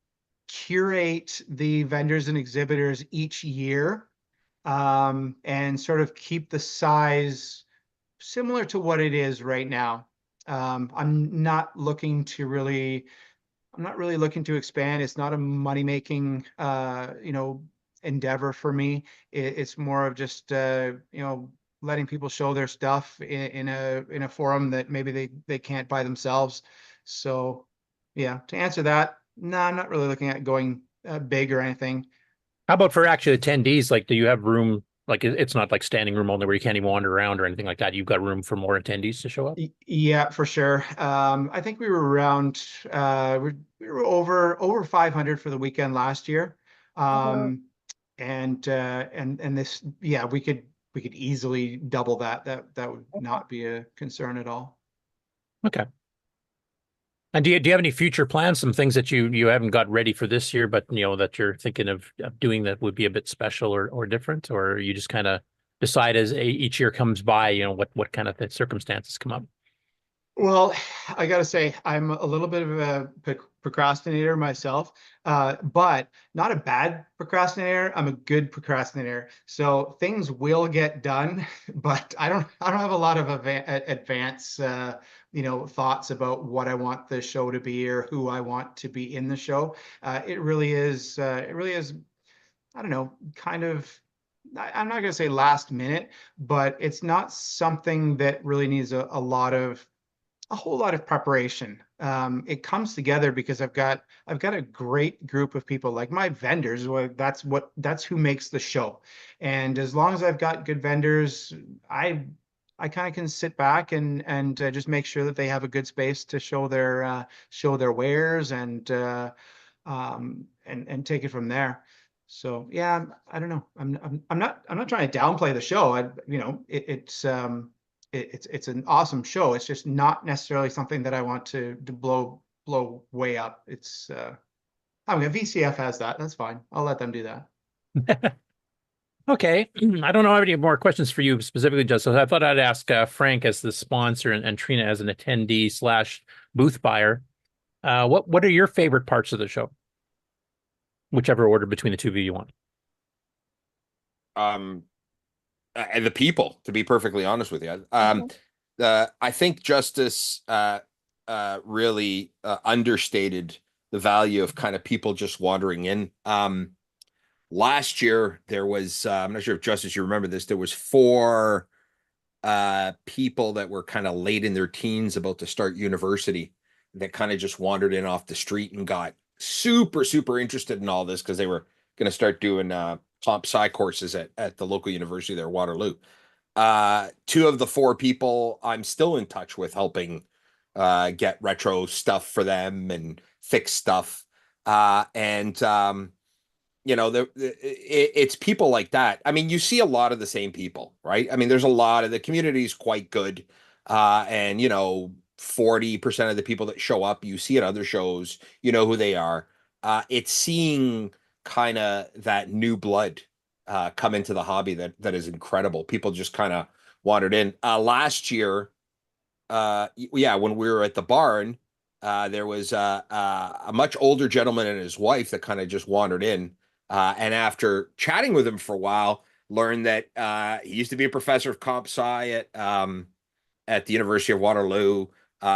Speaker 10: curate the vendors and exhibitors each year, and sort of keep the size similar to what it is right now. I'm not really looking to expand. It's not a money-making endeavor for me. It's more of just letting people show their stuff in a forum that maybe they can't by themselves. So yeah, to answer that, no, I'm not really looking at going big or anything.
Speaker 7: how about for actual attendees? Like, do you have room? Like, it's not like standing room only where you can't even wander around or anything like that. You've got room for more attendees to show up?
Speaker 10: Yeah, for sure. I think we were around we were over 500 for the weekend last year. And this, yeah, we could easily double that. That would not be a concern at all.
Speaker 7: Okay. And do you have any future plans, some things that you haven't got ready for this year, but that you're thinking of doing that would be a bit special or different, or you just kind of decide as each year comes by, what kind of circumstances come up?
Speaker 10: Well, I got to say, I'm a little bit of a procrastinator myself, but not a bad procrastinator. I'm a good procrastinator. So things will get done, but I don't have a lot of advance, thoughts about what I want the show to be or who I want to be in the show. It really is, I don't know, kind of, I'm not going to say last minute, but it's not something that really needs a whole lot of preparation. It comes together because I've got a great group of people, like my vendors. That's who makes the show. And as long as I've got good vendors, I kind of can sit back and just make sure that they have a good space to show their wares and take it from there. So yeah, I don't know. I'm not trying to downplay the show. It's an awesome show. It's just not necessarily something that I want to blow way up. It's VCF has that. That's fine. I'll let them do that.
Speaker 7: Okay. I don't know have any more questions for you specifically, Justin. I thought I'd ask Frank as the sponsor and Trina as an attendee / booth buyer. What are your favorite parts of the show? Whichever order between the two of you want.
Speaker 15: And the people, to be perfectly honest with you. I think Justice really understated the value of kind of people just wandering in. Last year, there was, I'm not sure if Justice, you remember this, there was 4 people that were kind of late in their teens about to start university that kind of just wandered in off the street and got super, super interested in all this because they were going to start doing comp sci courses at the local university there, Waterloo. 2 of the 4 people I'm still in touch with, helping get retro stuff for them and fix stuff. you know, it's people like that. I mean, you see a lot of the same people, right? I mean, there's a lot of the community is quite good. And, you know, 40% of the people that show up, you see at other shows, you know who they are. It's seeing kind of that new blood come into the hobby that is incredible. People just kind of wandered in. Last year, yeah, when we were at the barn, there was a much older gentleman and his wife that kind of just wandered in. And after chatting with him for a while, learned that he used to be a professor of comp sci at the University of Waterloo.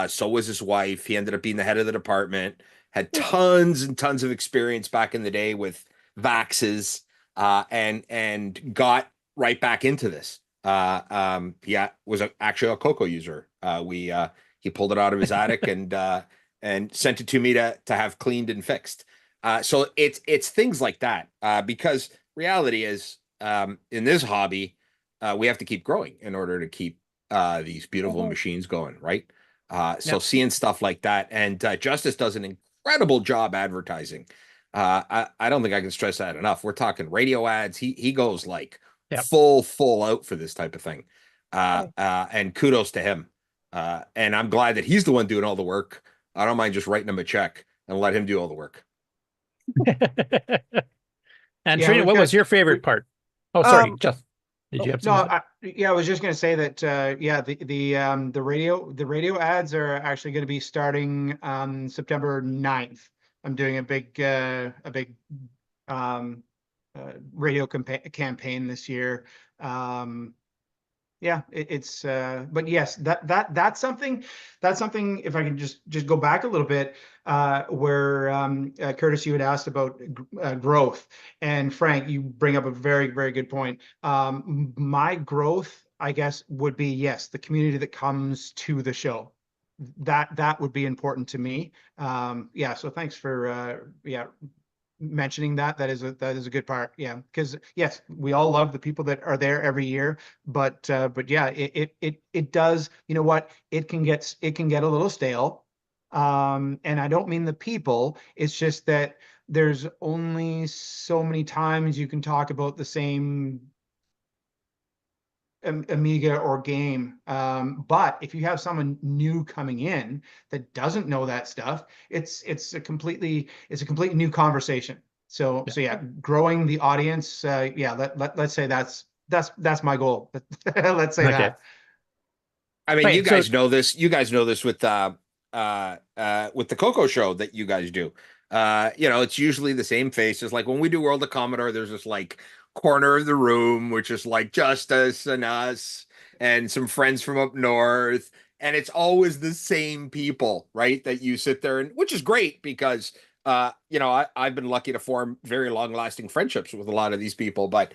Speaker 15: So was his wife. He ended up being the head of the department, had tons and tons of experience back in the day with Vaxes, and got right back into this. Yeah, was actually a CoCo user. He pulled it out of his attic and sent it to me to have cleaned and fixed. So it's things like that, because reality is, in this hobby, we have to keep growing in order to keep these beautiful machines going, right? So seeing stuff like that, and Justice does an incredible job advertising. I don't think I can stress that enough. We're talking radio ads. He goes like full out for this type of thing. And kudos to him. And I'm glad that he's the one doing all the work. I don't mind just writing him a check and let him do all the work.
Speaker 7: And Trina, what was your favorite part? Oh, sorry, just did you have something?
Speaker 10: I was just going to say that the radio ads are actually going to be starting September 9th. I'm doing a big radio campaign this year. Yeah, but yes, that's something if I can just go back a little bit, where Curtis, you had asked about growth, and Frank, you bring up a very, very good point. My growth, I guess, would be, yes, the community that comes to the show. That would be important to me. Yeah, so thanks for mentioning that. That is a good part. Yeah, because yes, we all love the people that are there every year, but yeah, it does, you know what, it can get a little stale. And I don't mean the people, it's just that there's only so many times you can talk about the same Amiga or game. But if you have someone new coming in that doesn't know that stuff, it's a completely new conversation. So yeah, growing the audience. Yeah, let's say that's my goal. Let's say that.
Speaker 15: I mean, you guys know this. You guys know this with the CoCo show that you guys do. You know, it's usually the same faces. Like when we do World of Commodore, there's this like corner of the room, which is like Justice and us and some friends from up north. And it's always the same people, right? That you sit there and, which is great because, you know, I've been lucky to form very long lasting friendships with a lot of these people, but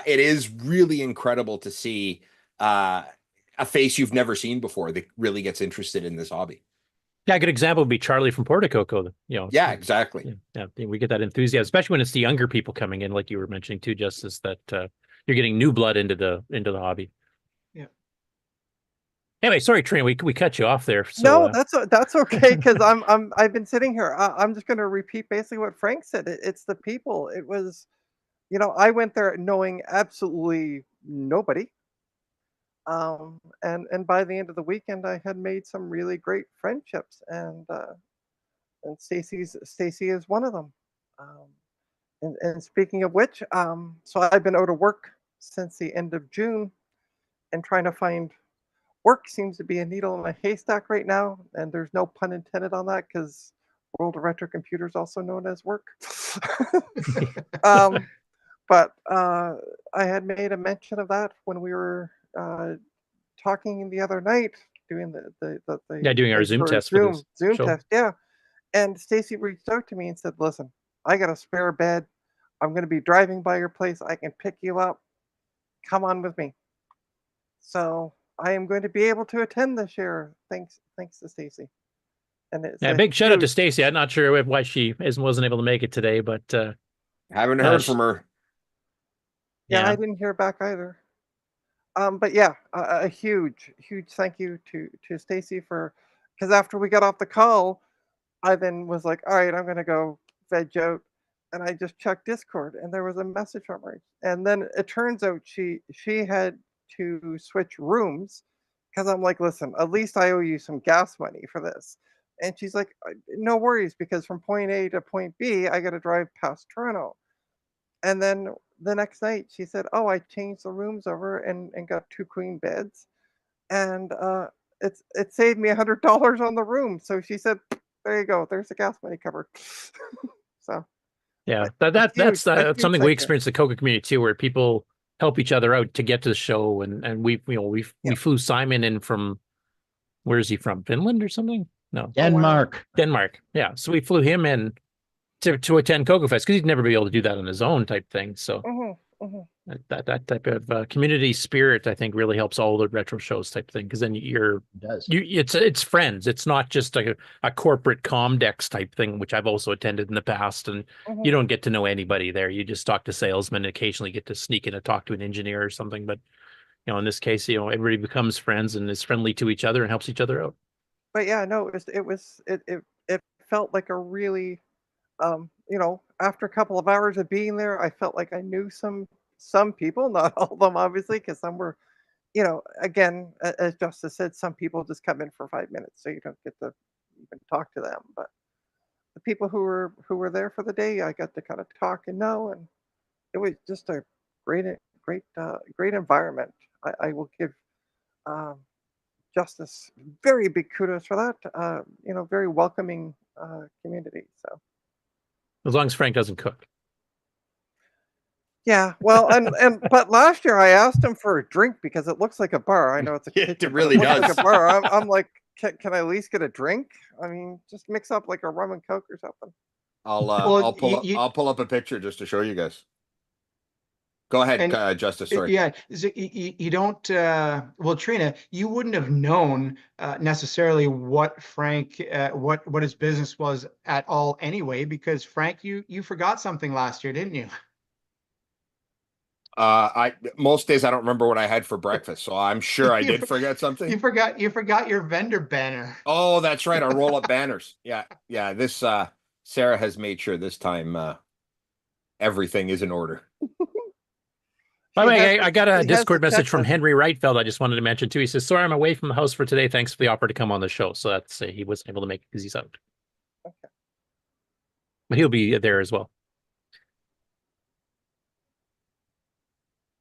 Speaker 15: it is really incredible to see a face you've never seen before that really gets interested in this hobby.
Speaker 7: Yeah, a good example would be Charlie from Porticoco. You know,
Speaker 15: yeah, exactly.
Speaker 7: Yeah, we get that enthusiasm, especially when it's the younger people coming in, like you were mentioning too, Justice. That you're getting new blood into the hobby.
Speaker 10: Yeah.
Speaker 7: Anyway, sorry, Trina, we cut you off there. So,
Speaker 12: no, that's okay, because I've been sitting here. I'm just going to repeat basically what Frank said. It's the people. It was, you know, I went there knowing absolutely nobody. And by the end of the weekend, I had made some really great friendships, and Stacy is one of them. And speaking of which, so I've been out of work since the end of June, and trying to find work seems to be a needle in a haystack right now, and there's no pun intended on that because World of Retro Computer is also known as work. But I had made a mention of that when we were talking the other night, doing
Speaker 7: doing our Zoom test.
Speaker 12: Zoom test, yeah. And Stacy reached out to me and said, "Listen, I got a spare bed. I'm going to be driving by your place. I can pick you up. Come on with me." So I am going to be able to attend this year, thanks to Stacy. And it's
Speaker 7: big shout out to Stacy. I'm not sure why she wasn't able to make it today, but
Speaker 15: haven't heard from her.
Speaker 12: Yeah, I didn't hear back either. But yeah, a huge thank you to Stacy because after we got off the call, I then was like, all right, I'm gonna go veg out, and I just checked Discord, and there was a message from her. And then it turns out she had to switch rooms because I'm like, listen, at least I owe you some gas money for this. And she's like, no worries, because from point A to point B, I got to drive past Toronto. And then the next night, she said, oh, I changed the rooms over and got 2 queen beds, and it saved me $100 on the room. So she said, there you go, there's the gas money covered. So
Speaker 7: Yeah,
Speaker 12: huge,
Speaker 7: that's
Speaker 12: a huge
Speaker 7: something we
Speaker 12: thank you.
Speaker 7: experienced in the CoCo community too, where people help each other out to get to the show, and we flew Simon in from, where is he from? Finland or something? No,
Speaker 9: Denmark.
Speaker 7: Denmark. Yeah, so we flew him in to attend CoCo Fest because he'd never be able to do that on his own type thing. So that type of community spirit, I think, really helps all the retro shows type thing, because then it's friends. It's not just a corporate Comdex type thing, which I've also attended in the past, and you don't get to know anybody there. You just talk to salesmen and occasionally get to sneak in and talk to an engineer or something. But in this case, everybody becomes friends and is friendly to each other and helps each other out.
Speaker 12: But yeah, no, it felt like a really, after a couple of hours of being there, I felt like I knew some people, not all of them, obviously, because some were, again, as Justice said, some people just come in for 5 minutes, so you don't get to even talk to them. But the people who were there for the day, I got to kind of talk and know, and it was just a great environment. I will give Justice very big kudos for that. Very welcoming community. So
Speaker 7: as long as Frank doesn't cook.
Speaker 12: Yeah, well, but last year I asked him for a drink because it looks like a bar. I know it's a kitchen,
Speaker 15: it really
Speaker 12: but it looks
Speaker 15: does.
Speaker 12: like a bar. I'm like, can I at least get a drink? I mean, just mix up like a rum and coke or something.
Speaker 15: I'll pull up a picture just to show you guys. Go ahead, Justice. Sorry.
Speaker 10: Yeah, you don't. Well, Trina, you wouldn't have known necessarily what Frank, what his business was at all anyway, because Frank, you forgot something last year, didn't you?
Speaker 15: Most days I don't remember what I had for breakfast, so I'm sure I did forget something.
Speaker 10: You forgot your vendor banner.
Speaker 15: Oh, that's right, our roll-up banners. Yeah. This Sarah has made sure this time everything is in order.
Speaker 7: By the way, I got a Discord message from Henry Wrightfeld I just wanted to mention too. He says, sorry, I'm away from the house for today. Thanks for the offer to come on the show. So that's he wasn't able to make it because he's out.
Speaker 12: Okay.
Speaker 7: But he'll be there as well.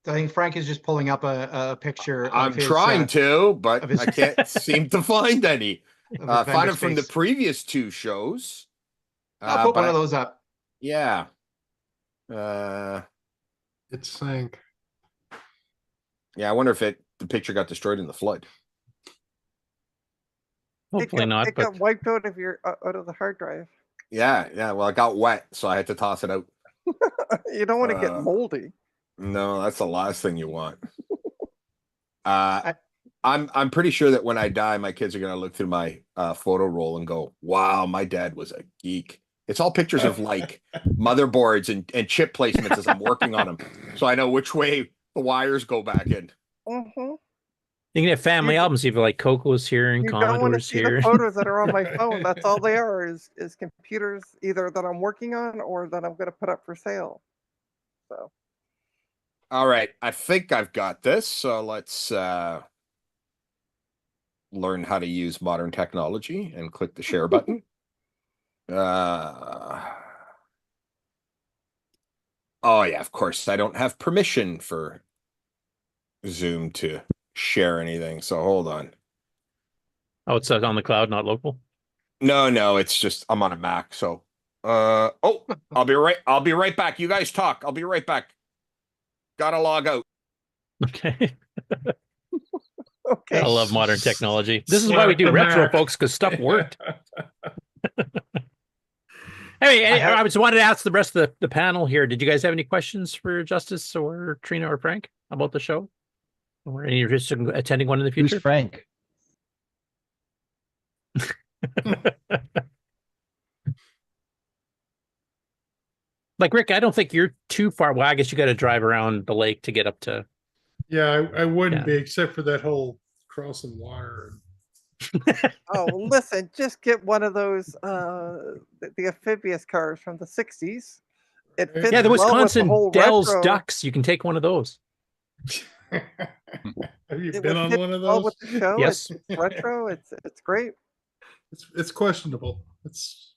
Speaker 10: I think Frank is just pulling up a picture.
Speaker 15: I'm trying to, but I can't seem to find any. Find them from the previous 2 shows.
Speaker 10: I'll put one of those up.
Speaker 15: Yeah.
Speaker 3: It sank.
Speaker 15: Yeah, I wonder if the picture got destroyed in the flood.
Speaker 7: Hopefully not.
Speaker 12: It got wiped out of the hard drive.
Speaker 15: Yeah. Well, it got wet, so I had to toss it out.
Speaker 12: You don't want to get moldy.
Speaker 15: No, that's the last thing you want. I'm pretty sure that when I die, my kids are gonna look through my photo roll and go, "Wow, my dad was a geek." It's all pictures of like motherboards and chip placements as I'm working on them, so I know which way the wires go back in.
Speaker 12: Mm-hmm.
Speaker 7: You can have family albums if you like CoCo's here and Commodore's here.
Speaker 12: The photos that are on my phone, that's all they are, is computers either that I'm working on or that I'm going to put up for sale. So.
Speaker 15: All right, I think I've got this. So let's learn how to use modern technology and click the share button. Oh yeah, of course. I don't have permission for Zoom to share anything. So hold on.
Speaker 7: Oh, it's on the cloud, not local?
Speaker 15: No, it's just I'm on a Mac. So I'll be right back. You guys talk. I'll be right back. Gotta log out.
Speaker 7: Okay.
Speaker 12: Okay.
Speaker 7: I love modern technology. This is why we do retro, folks, because stuff worked. Hey, I just wanted to ask the rest of the panel here. Did you guys have any questions for Justice or Trina or Frank about the show? Or any interest in attending one in the future?
Speaker 9: Who's Frank?
Speaker 7: Like, Rick, I don't think you're too far. Well, I guess you got to drive around the lake to get up to.
Speaker 3: Yeah, I wouldn't be, except for that whole crossing water.
Speaker 12: Oh, listen, just get one of those the amphibious cars from the 60s It fits
Speaker 7: Yeah, the
Speaker 12: well with the
Speaker 7: Wisconsin
Speaker 12: whole
Speaker 7: Dells
Speaker 12: retro.
Speaker 7: Ducks. You can take one of those.
Speaker 18: Have you
Speaker 12: It
Speaker 18: been
Speaker 12: would
Speaker 18: on
Speaker 12: fit
Speaker 18: one of
Speaker 12: well
Speaker 18: those?
Speaker 12: with the show.
Speaker 7: Yes.
Speaker 12: It's retro. It's great.
Speaker 18: It's questionable. It's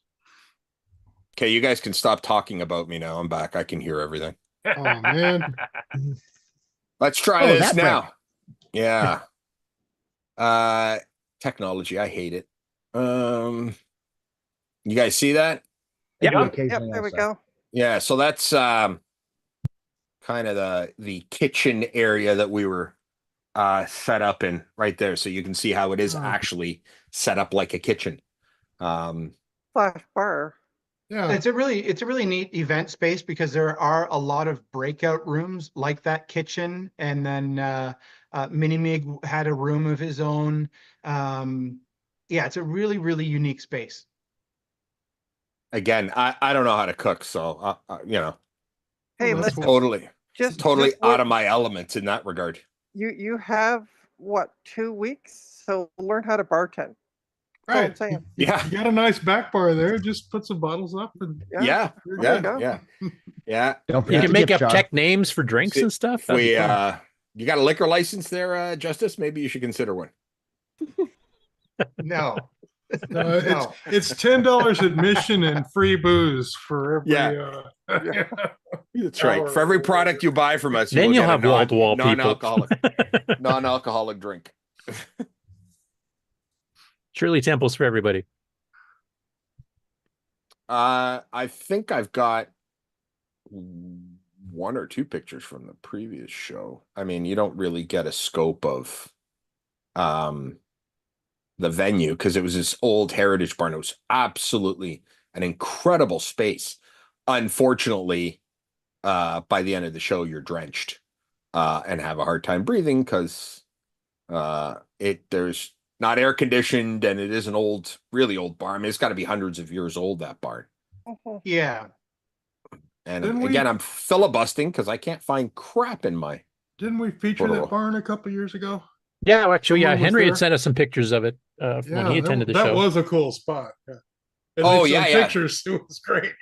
Speaker 15: Okay, you guys can stop talking about me now. I'm back. I can hear everything.
Speaker 18: oh man.
Speaker 15: Let's try
Speaker 9: Oh,
Speaker 15: this
Speaker 9: that break.
Speaker 15: now. Yeah. Technology, I hate it. You guys see that?
Speaker 9: I do
Speaker 12: Yep,
Speaker 9: occasionally
Speaker 12: there we
Speaker 9: also.
Speaker 12: go.
Speaker 15: Yeah, so that's kind of the kitchen area that we were set up in right there. So you can see how it is actually set up like a kitchen.
Speaker 12: Slash bar.
Speaker 18: Yeah.
Speaker 10: It's a really neat event space because there are a lot of breakout rooms like that kitchen, and then Minimig had a room of his own. Yeah, it's a really unique space.
Speaker 15: Again, I don't know how to cook, so you know,
Speaker 12: Hey,
Speaker 18: Well, that's
Speaker 12: listen,
Speaker 15: totally
Speaker 12: just
Speaker 15: out of my element in that regard.
Speaker 12: You have what, 2 weeks? So learn how to bartend. That's all I'm
Speaker 18: Right.
Speaker 12: saying.
Speaker 15: Yeah.
Speaker 18: You got a nice back bar there. Just put some bottles up and
Speaker 15: Yeah.
Speaker 18: you're
Speaker 12: There you
Speaker 18: good.
Speaker 12: go.
Speaker 15: Yeah.
Speaker 9: Don't
Speaker 7: You
Speaker 9: forget
Speaker 7: can
Speaker 9: the
Speaker 7: make
Speaker 9: gift
Speaker 7: up
Speaker 9: jar.
Speaker 7: tech names for drinks and stuff.
Speaker 15: If
Speaker 7: That'd be
Speaker 15: we
Speaker 7: fun.
Speaker 15: you got a liquor license there, Justice? Maybe you should consider one.
Speaker 10: No.
Speaker 18: No,
Speaker 10: No.
Speaker 18: it's $10 admission and free booze for every
Speaker 15: That's right. For every product you buy from us,
Speaker 7: Then
Speaker 15: will
Speaker 7: you'll
Speaker 15: get a
Speaker 7: have wall-to-wall people.
Speaker 15: non-alcoholic drink.
Speaker 7: Shirley Temples for everybody.
Speaker 15: I think I've got 1 or 2 pictures from the previous show. I mean, you don't really get a scope of the venue because it was this old heritage barn. It was absolutely an incredible space. Unfortunately, by the end of the show, you're drenched and have a hard time breathing because there's not air conditioned, and it is an old, really old barn. I mean, it's got to be hundreds of years old, that barn.
Speaker 10: Yeah.
Speaker 15: And again, I'm filibustering because I can't find crap in my.
Speaker 18: Didn't we feature
Speaker 15: photo.
Speaker 18: that barn a couple years ago?
Speaker 7: Yeah, actually,
Speaker 18: Someone was
Speaker 7: Henry
Speaker 18: there?
Speaker 7: had sent us some pictures of it when he attended the
Speaker 18: that
Speaker 7: show.
Speaker 18: was a cool spot. Yeah. At
Speaker 15: Oh,
Speaker 18: least
Speaker 15: yeah,
Speaker 18: on
Speaker 15: yeah.
Speaker 18: pictures, it was great.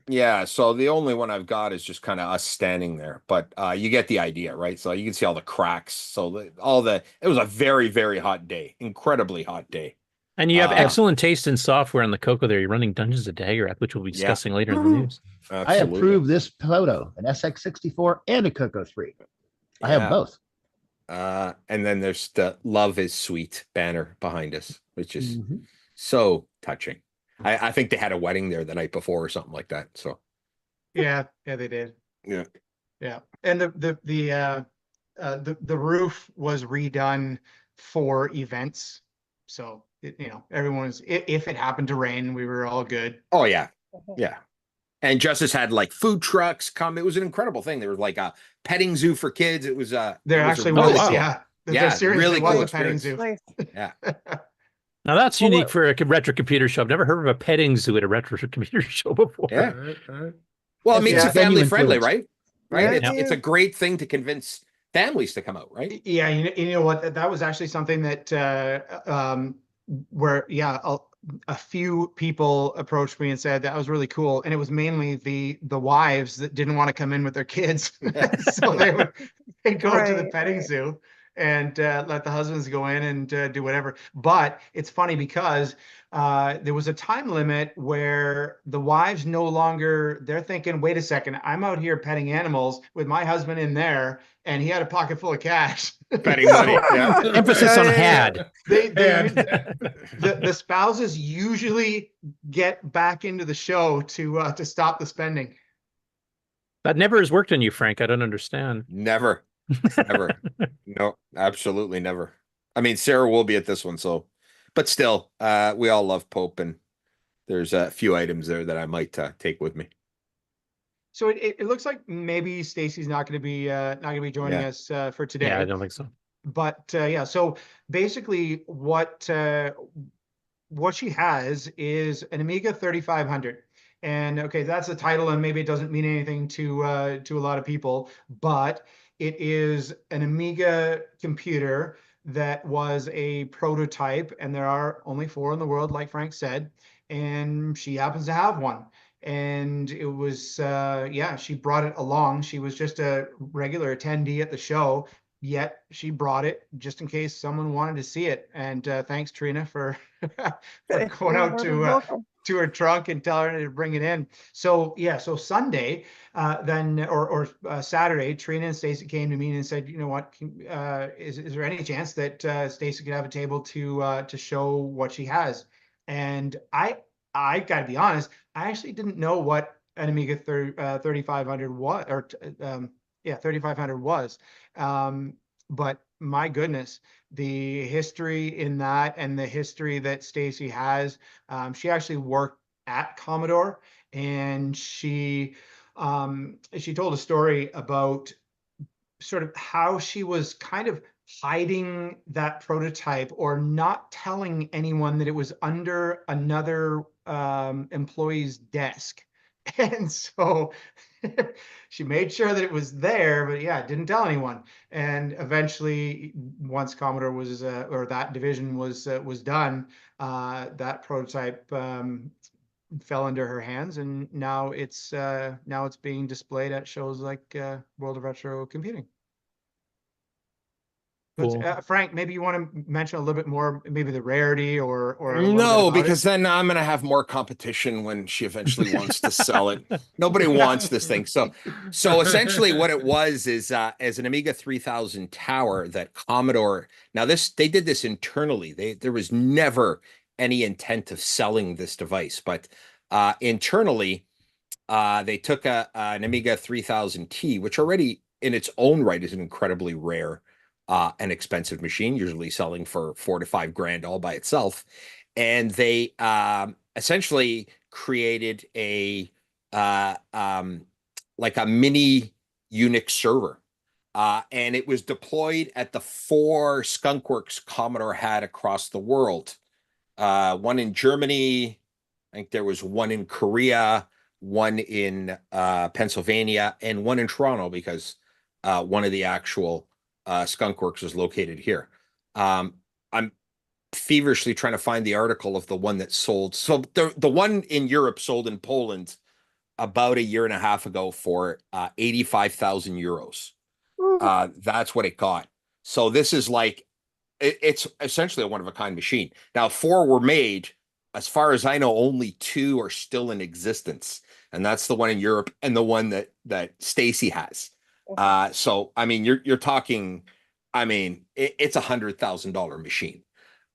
Speaker 15: Yeah, so the only one I've got is just kind of us standing there, but you get the idea, right? So you can see all the cracks. So it was a very, very hot day, incredibly hot day.
Speaker 7: And you have excellent taste in software on the CoCo there. You're running Dungeons of Dagerath, which we'll be discussing later in the news.
Speaker 9: I approve this photo, an SX64 and a CoCo 3. I have both.
Speaker 15: And then there's the Love is Sweet banner behind us, which is so touching. I think they had a wedding there the night before or something like that. So
Speaker 10: Yeah, they did.
Speaker 15: Yeah.
Speaker 10: And the roof was redone for events, so everyone was. If it happened to rain, we were all good.
Speaker 15: Oh yeah. And Justice had like food trucks come. It was an incredible thing. There was like a petting zoo for kids. It was
Speaker 10: There actually was, yeah. There seriously
Speaker 15: really
Speaker 10: was
Speaker 15: cool
Speaker 10: a petting zoo.
Speaker 12: Nice.
Speaker 15: Yeah.
Speaker 7: Now that's unique for a retro computer show. I've never heard of a petting zoo at a retro computer show before.
Speaker 15: Yeah. Well, it makes it family friendly, right? Right.
Speaker 10: Yeah.
Speaker 15: It's a great thing to convince families to come out, right?
Speaker 10: Yeah, you know what? That was actually something that where a few people approached me and said that was really cool, and it was mainly the wives that didn't want to come in with their kids, so they'd go to the petting zoo and let the husbands go in and do whatever. But it's funny because there was a time limit where the wives no longer, they're thinking, wait a second, I'm out here petting animals with my husband in there, and he had a pocket full of cash.
Speaker 15: Petting money. Yeah.
Speaker 7: Emphasis on had.
Speaker 10: The spouses usually get back into the show to stop the spending.
Speaker 7: That never has worked on you, Frank. I don't understand.
Speaker 15: Never. No, absolutely never. I mean, Sarah will be at this one, so, but still, we all love Pope, and there's a few items there that I might take with me.
Speaker 10: So it looks like maybe Stacy's not going to be joining us for today.
Speaker 7: Yeah, I don't think so.
Speaker 10: But yeah, so basically, what she has is an Amiga 3500. And okay, that's the title, and maybe it doesn't mean anything to a lot of people, but it is an Amiga computer that was a prototype, and there are only 4 in the world, like Frank said, and she happens to have one. and it was yeah, she brought it along. She was just a regular attendee at the show, yet she brought it just in case someone wanted to see it. And thanks, Trina, for for going
Speaker 12: You're
Speaker 10: out
Speaker 12: more than welcome.
Speaker 10: to her trunk and telling her to bring it in. So yeah, so Sunday, then or Saturday, Trina and Stacy came to me and said, you know what, is there any chance that Stacy could have a table to show what she has? And I got to be honest, I actually didn't know what an Amiga 3500 was, or yeah, 3500 was. But my goodness, the history in that and the history that Stacy has, she actually worked at Commodore, and she told a story about sort of how she was kind of hiding that prototype or not telling anyone that it was under another employee's desk. And so she made sure that it was there, but yeah, didn't tell anyone. And eventually, once Commodore was or that division was done, that prototype fell into her hands, and now it's being displayed at shows like World of Retro Computing.
Speaker 15: Cool.
Speaker 10: Frank, maybe you want to mention a little bit more, maybe the rarity or a little bit
Speaker 15: No,
Speaker 10: about
Speaker 15: because
Speaker 10: it?
Speaker 15: then I'm going to have more competition when she eventually wants to sell it. Nobody wants this thing. So essentially what it was is as an Amiga 3000 tower that Commodore, now they did this internally. There was never any intent of selling this device, but internally they took an Amiga 3000T, which already in its own right is an incredibly rare an expensive machine, usually selling for $4,000 to $5,000 all by itself. And they essentially created a like a mini Unix server. And it was deployed at the 4 skunkworks Commodore had across the world. One in Germany, I think there was one in Korea, one in Pennsylvania, and one in Toronto, because one of the actual skunkworks is located here. I'm feverishly trying to find the article of the one that sold. So the one in Europe sold in Poland about 1.5 years ago for 85,000 euros. That's what it got. So this is like, it's essentially a one-of-a-kind machine. Now 4 were made. As far as I know, only 2 are still in existence, and that's the one in Europe and the one that Stacy has. So I mean, you're talking, I mean, it's $100,000 machine,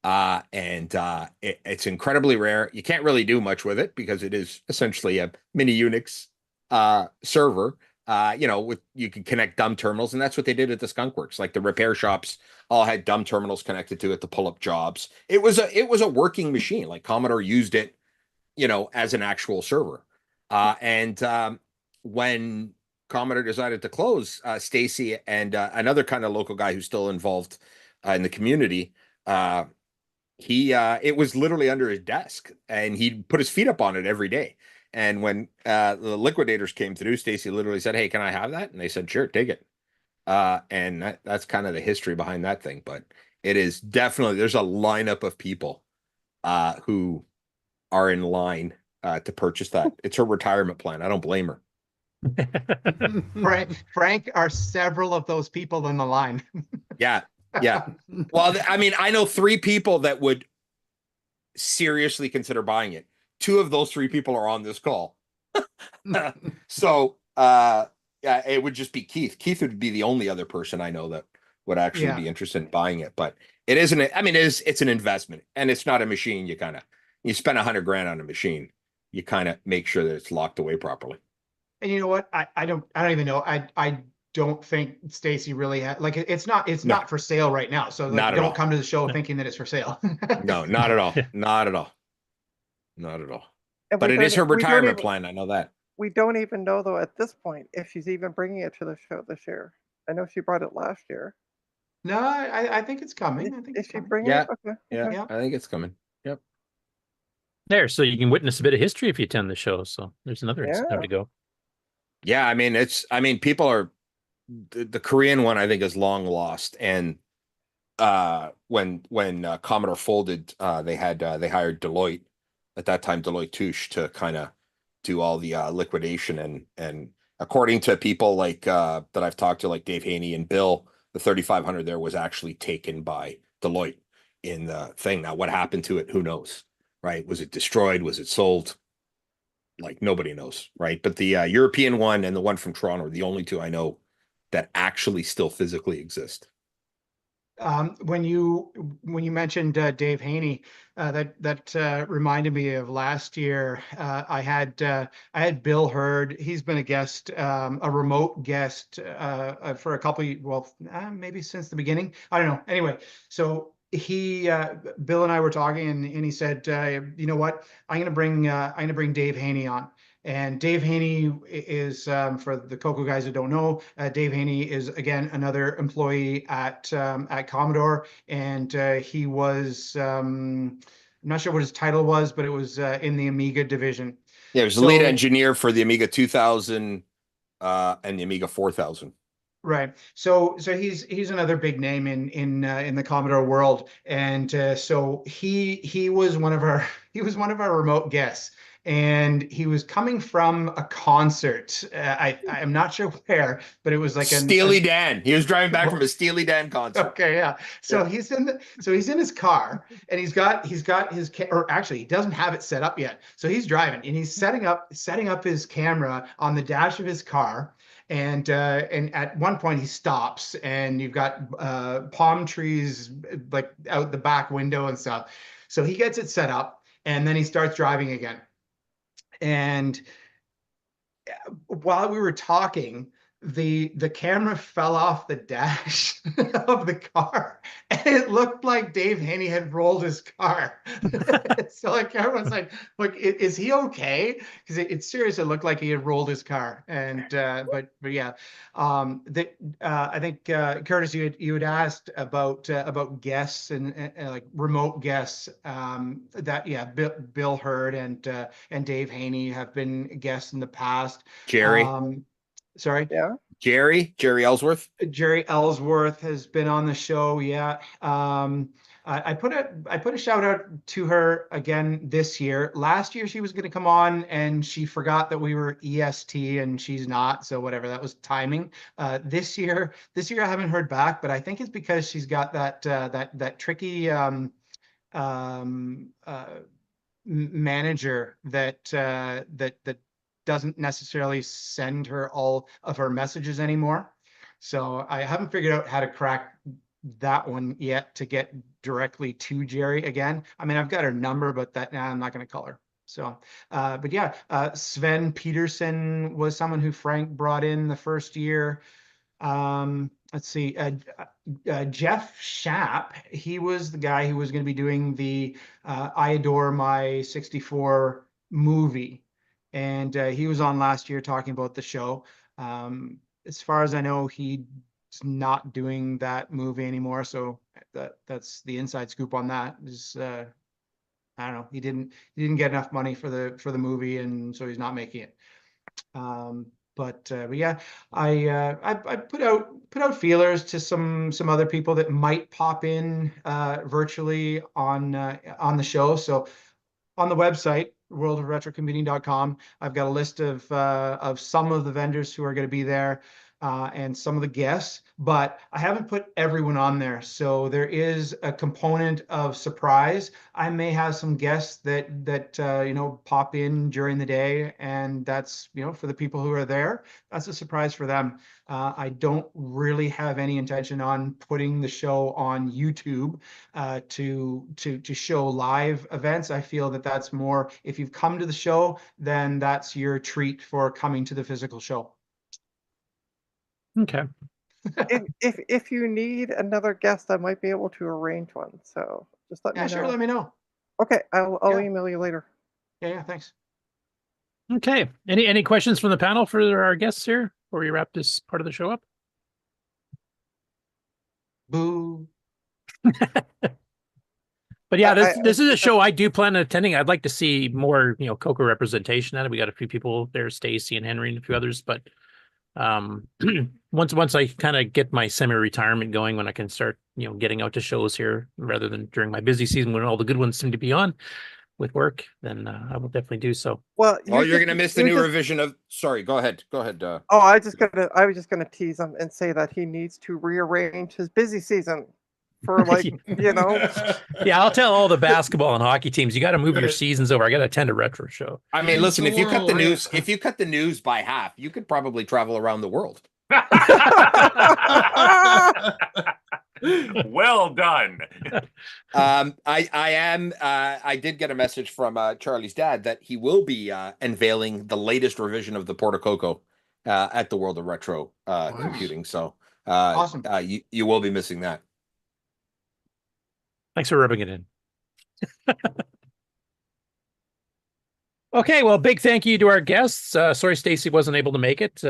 Speaker 15: and it's incredibly rare. You can't really do much with it because it is essentially a mini Unix server. You know, you can connect dumb terminals, and that's what they did at the skunkworks. Like the repair shops all had dumb terminals connected to it to pull up jobs. It was a working machine. Like Commodore used it, you know, as an actual server. And when Commodore decided to close, Stacy and another kind of local guy who's still involved in the community, it was literally under his desk, and he'd put his feet up on it every day. And when the liquidators came through, Stacy literally said, "Hey, can I have that?" And they said, "Sure, take it." And that's kind of the history behind that thing. But it is definitely, there's a lineup of people who are in line to purchase that. It's her retirement plan. I don't blame her.
Speaker 10: Frank, are several of those people in the line?
Speaker 15: Yeah. Well, I mean, I know 3 people that would seriously consider buying it. 2 of those 3 people are on this call. So, yeah, it would just be Keith. Keith would be the only other person I know that would actually be interested in buying it. But it isn't, I mean, it's an investment, and it's not a machine. You spend $100,000 on a machine, you kind of make sure that it's locked away properly.
Speaker 10: And you know what? I don't even know. I don't think Stacy really had, like, it's not for sale right now. So like, don't come to the show thinking that it's for sale.
Speaker 15: No, not at all. Not at all. Not at all. But it is her retirement plan. I know that.
Speaker 12: We don't even know, though, at this point, if she's even bringing it to the show this year. I know she brought it last year.
Speaker 10: No, I think it's coming. I think
Speaker 12: is she bringing it? Okay.
Speaker 15: Yeah, I think it's coming. Yep.
Speaker 7: There, so you can witness a bit of history if you attend the show. So there's another incentive to go.
Speaker 15: Yeah, I mean, people are, the Korean one I think is long lost. And when Commodore folded, they hired Deloitte at that time, Deloitte Touche, to kind of to all the liquidation, and according to people like that I've talked to, like Dave Haney and Bill, the 3500 there was actually taken by Deloitte in the thing. Now, what happened to it? Who knows, right? Was it destroyed? Was it sold? Like, nobody knows, right? But the European one and the one from Toronto are the only two I know that actually still physically exist.
Speaker 10: When you mentioned Dave Haney, that reminded me of last year. I had Bill Hurd. He's been a guest, a remote guest for a couple maybe since the beginning. I don't know. Anyway, so Bill and I were talking, and he said, you know what? I'm gonna bring Dave Haney on. And Dave Haney is, for the CoCo guys that don't know, Dave Haney is, again, another employee at Commodore, and he was, I'm not sure what his title was, but it was in the Amiga division.
Speaker 15: Yeah, he was the lead engineer for the Amiga 2000 and the Amiga 4000.
Speaker 10: Right. So he's another big name in the Commodore world, and so he was one of our remote guests. And he was coming from a concert. I'm not sure where, but it was like
Speaker 15: Steely Dan. He was driving back from a Steely Dan concert.
Speaker 10: Okay, yeah. So he's in his car, and he's got his or actually he doesn't have it set up yet. So he's driving, and he's setting up his camera on the dash of his car. And at one point he stops, and you've got palm trees like out the back window and stuff. So he gets it set up, and then he starts driving again. And while we were talking, the camera fell off the dash of the car, and it looked like Dave Haney had rolled his car. So the camera was like, "Look, is he okay?" Because it's serious. It looked like he had rolled his car. And but yeah, I think Curtis, you had asked about guests and like remote guests. Bill Hurd and Dave Haney have been guests in the past.
Speaker 15: Jerry.
Speaker 10: Sorry.
Speaker 12: Yeah.
Speaker 15: Jerry Ellsworth.
Speaker 10: Jerry Ellsworth has been on the show. Yeah. I put a shout out to her again this year. Last year she was going to come on, and she forgot that we were EST, and she's not. So whatever, that was timing. This year I haven't heard back, but I think it's because she's got that tricky manager that doesn't necessarily send her all of her messages anymore. So I haven't figured out how to crack that one yet to get directly to Jerry again. I mean, I've got her number, but I'm not going to call her. So, but yeah, Sven Peterson was someone who Frank brought in the first year. Let's see, Jeff Schapp, he was the guy who was going to be doing the I Adore My 64 movie. And he was on last year talking about the show. As far as I know, he's not doing that movie anymore. So that's the inside scoop on that. Is I don't know. He didn't get enough money for the movie, and so he's not making it. But yeah, I put out feelers to some other people that might pop in virtually on the show. So on the website, worldofretrocomputing.com, I've got a list of some of the vendors who are going to be there and some of the guests, but I haven't put everyone on there. So there is a component of surprise. I may have some guests that pop in during the day, and that's, for the people who are there, that's a surprise for them. I don't really have any intention on putting the show on YouTube to show live events. I feel that that's more, if you've come to the show, then that's your treat for coming to the physical show.
Speaker 7: Okay.
Speaker 12: if you need another guest, I might be able to arrange one. So just let me know.
Speaker 10: Sure, let me know.
Speaker 12: Okay, I'll email you later.
Speaker 10: Yeah, thanks.
Speaker 7: Okay. Any questions from the panel for our guests here before we wrap this part of the show up?
Speaker 10: Boo.
Speaker 7: But yeah, this is a show I do plan on attending. I'd like to see more, CoCo representation at it. We got a few people there, Stacy and Henry and a few others, but once I kind of get my semi-retirement going, when I can start, getting out to shows here rather than during my busy season when all the good ones seem to be on, with work, then I will definitely do so.
Speaker 12: Well,
Speaker 15: You're going to miss the new revision of. Sorry, go ahead. Go ahead.
Speaker 12: Oh, I was just gonna tease him and say that he needs to rearrange his busy season for
Speaker 7: Yeah, I'll tell all the basketball and hockey teams, you got to move your seasons over. I got to attend a retro show.
Speaker 15: I mean, listen, if you cut the news by half, you could probably travel around the world.
Speaker 13: Well done.
Speaker 15: I did get a message from Charlie's dad that he will be unveiling the latest revision of the Port of CoCo at the World of Retro Computing. So
Speaker 10: awesome.
Speaker 15: You will be missing that.
Speaker 7: Thanks for rubbing it in. Okay, well, big thank you to our guests. Sorry Stacy wasn't able to make it.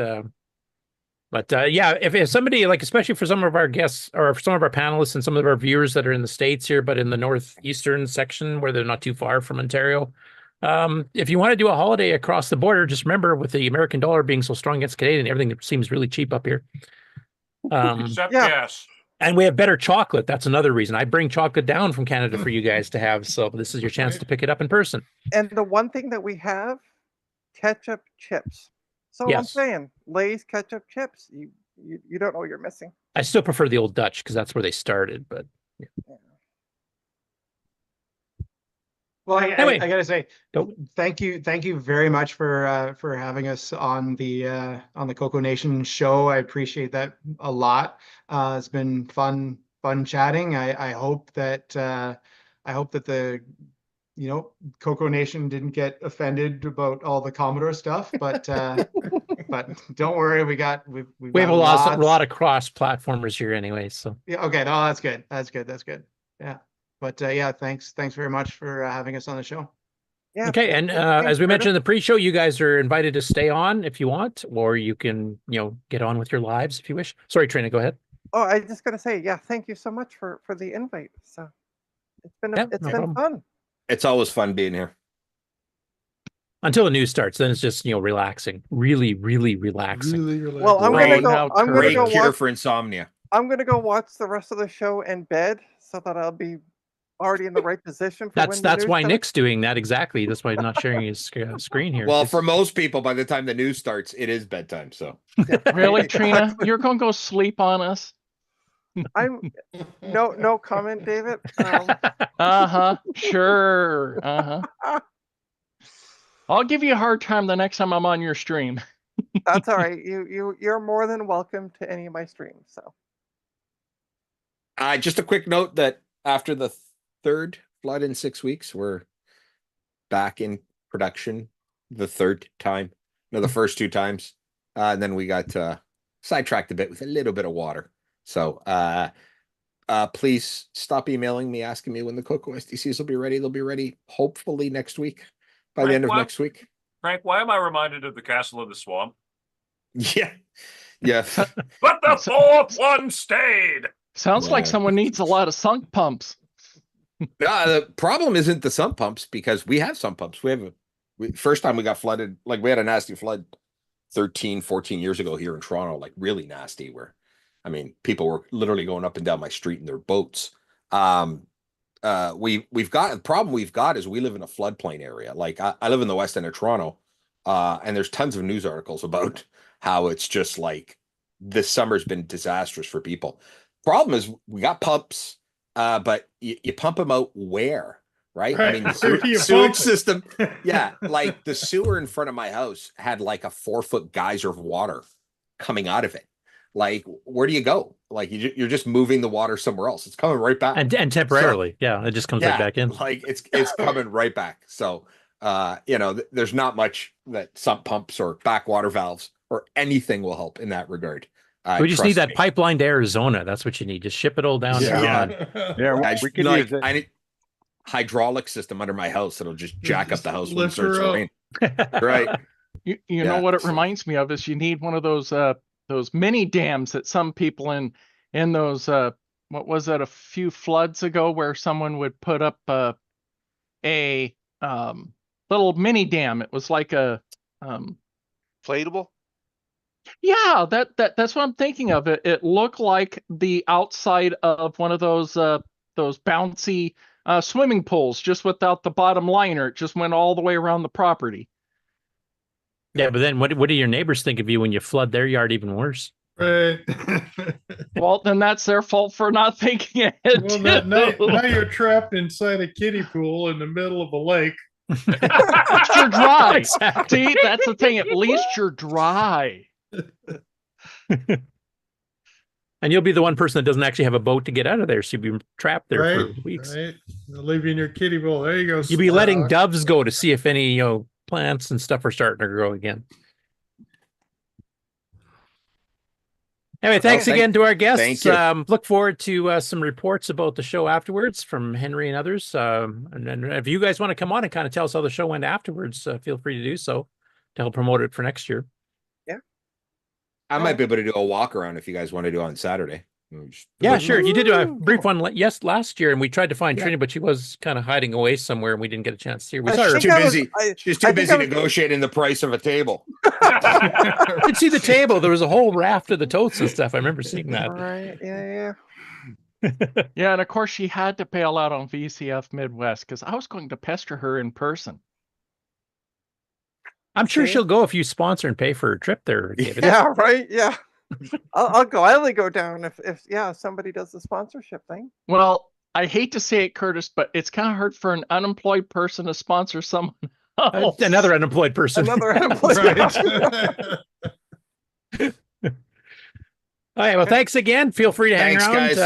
Speaker 7: But yeah, if somebody, like, especially for some of our guests or some of our panelists and some of our viewers that are in the States here, but in the northeastern section where they're not too far from Ontario, if you want to do a holiday across the border, just remember, with the American dollar being so strong against Canadian, everything seems really cheap up here.
Speaker 13: Except gas.
Speaker 7: And we have better chocolate. That's another reason. I bring chocolate down from Canada for you guys to have. So this is your chance to pick it up in person.
Speaker 12: And the one thing that we have, ketchup chips. So I'm saying, Lay's ketchup chips. You don't know what you're missing.
Speaker 7: I still prefer the old Dutch because that's where they started. But yeah.
Speaker 10: Well,
Speaker 7: Anyway.
Speaker 10: I gotta say, thank you very much for having us on the CoCoNation show. I appreciate that a lot. It's been fun chatting. I hope that the CoCoNation didn't get offended about all the Commodore stuff, but don't worry, we have
Speaker 7: a lot of cross platformers here anyway. So
Speaker 10: yeah, okay, no, that's good. Yeah. But yeah, thanks very much for having us on the show.
Speaker 12: Yeah.
Speaker 7: Okay, and as we mentioned in the pre-show, you guys are invited to stay on if you want, or you can, get on with your lives if you wish. Sorry, Trina, go ahead.
Speaker 12: Oh, I just gotta say, yeah, thank you so much for the invite. So it's been fun.
Speaker 15: It's always fun being here.
Speaker 7: Until the news starts, then it's just
Speaker 12: relaxing.
Speaker 7: relaxing, really relaxing.
Speaker 12: Well, I'm gonna go
Speaker 15: cure
Speaker 12: watch,
Speaker 15: for insomnia.
Speaker 12: I'm gonna go watch the rest of the show in bed so that I'll be already in the right position. For
Speaker 7: That's why Nick's doing that exactly. That's why he's not sharing his screen here.
Speaker 15: Well, for most people, by the time the news starts, it is bedtime. So
Speaker 14: really, Trina, you're gonna go sleep on us?
Speaker 12: I'm no comment, David.
Speaker 14: Sure. I'll give you a hard time the next time I'm on your stream.
Speaker 12: That's all right. You're more than welcome to any of my streams. So
Speaker 15: just a quick note that after the third flood in 6 weeks, we're back in production the third time. No, the first two times. And then we got sidetracked a bit with a little bit of water. So please stop emailing me, asking me when the CoCo SDCs will be ready. They'll be ready hopefully next week, by the end of next week.
Speaker 13: Frank, why am I reminded of the Castle of the Swamp?
Speaker 15: Yeah. Yeah.
Speaker 13: But the fourth one stayed.
Speaker 14: Sounds like someone needs a lot of sump pumps.
Speaker 15: The problem isn't the sump pumps, because we have sump pumps. First time we got flooded, like we had a nasty flood 13, 14 years ago here in Toronto, like really nasty, where, I mean, people were literally going up and down my street in their boats. The problem we've got is we live in a floodplain area. Like I live in the west end of Toronto, and there's tons of news articles about how it's just like this summer's been disastrous for people. Problem is we got pumps, but you pump them out where, right? I mean, the sewage system. Yeah, like the sewer in front of my house had like a 4-foot geyser of water coming out of it. Like, where do you go? Like, you're just moving the water somewhere else. It's coming right back.
Speaker 7: And temporarily, it just comes right back in.
Speaker 15: Like it's coming right back. So, there's not much that sump pumps or backwater valves or anything will help in that regard.
Speaker 7: We just need that pipeline to Arizona. That's what you need. Just ship it all down.
Speaker 15: We could use it. I need hydraulic system under my house that'll just jack up the house when it starts to rain. Right.
Speaker 14: You know what it reminds me of is you need one of those mini dams that some people in those what was it, a few floods ago, where someone would put up a little mini dam. It was like a
Speaker 5: inflatable.
Speaker 14: Yeah, that's what I'm thinking of. It looked like the outside of one of those bouncy swimming pools just without the bottom liner. It just went all the way around the property.
Speaker 7: Yeah, but then what do your neighbors think of you when you flood their yard even worse?
Speaker 18: Right.
Speaker 14: Well, then that's their fault for not thinking ahead.
Speaker 18: Well, now you're trapped inside a kiddie pool in the middle of a lake.
Speaker 14: At least you're dry. Exactly. See, that's the thing. At least you're dry.
Speaker 7: And you'll be the one person that doesn't actually have a boat to get out of there, so you'll be trapped there for weeks.
Speaker 18: Right. They'll leave you in your kiddie pool. There you go.
Speaker 7: You'll be letting doves go to see if any plants and stuff are starting to grow again. Anyway, thanks again to our guests.
Speaker 15: Thank you.
Speaker 7: Look forward to some reports about the show afterwards from Henry and others. And then if you guys want to come on and kind of tell us how the show went afterwards, feel free to do so to help promote it for next year.
Speaker 12: Yeah.
Speaker 15: I might be able to do a walk around if you guys want to do on Saturday.
Speaker 7: Yeah, sure. You did a brief one last year, and we tried to find Trina, but she was kind of hiding away somewhere, and we didn't get a chance to see her. We saw her.
Speaker 15: She's too busy negotiating the price of a table.
Speaker 7: I did see the table. There was a whole raft of the totes and stuff. I remember seeing that.
Speaker 12: Right. Yeah.
Speaker 14: Yeah, and of course she had to bail out on VCF Midwest because I was going to pester her in person.
Speaker 7: I'm sure she'll go if you sponsor and pay for her trip there, David.
Speaker 12: Yeah, right. Yeah. I'll gladly go down if somebody does the sponsorship thing.
Speaker 14: Well, I hate to say it, Curtis, but it's kind of hard for an unemployed person to sponsor someone else.
Speaker 7: Another unemployed person.
Speaker 12: Another unemployed person.
Speaker 7: All right. Well, thanks again. Feel free to hang around.
Speaker 15: Guys.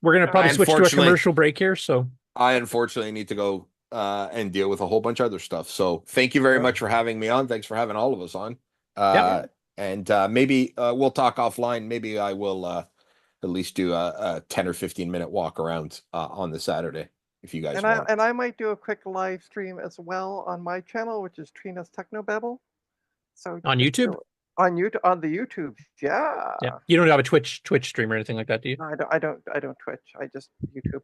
Speaker 7: We're going to probably switch to a commercial break here. So
Speaker 15: I unfortunately need to go and deal with a whole bunch of other stuff. So thank you very much for having me on. Thanks for having all of us on. And maybe we'll talk offline. Maybe I will at least do a 10 or 15-minute walk around on the Saturday if you guys want.
Speaker 12: And I might do a quick live stream as well on my channel, which is Trina's Technobabble. So
Speaker 7: on YouTube?
Speaker 12: On the YouTube. Yeah.
Speaker 7: You don't have a Twitch stream or anything like that, do you?
Speaker 12: No, I don't Twitch. I just YouTube.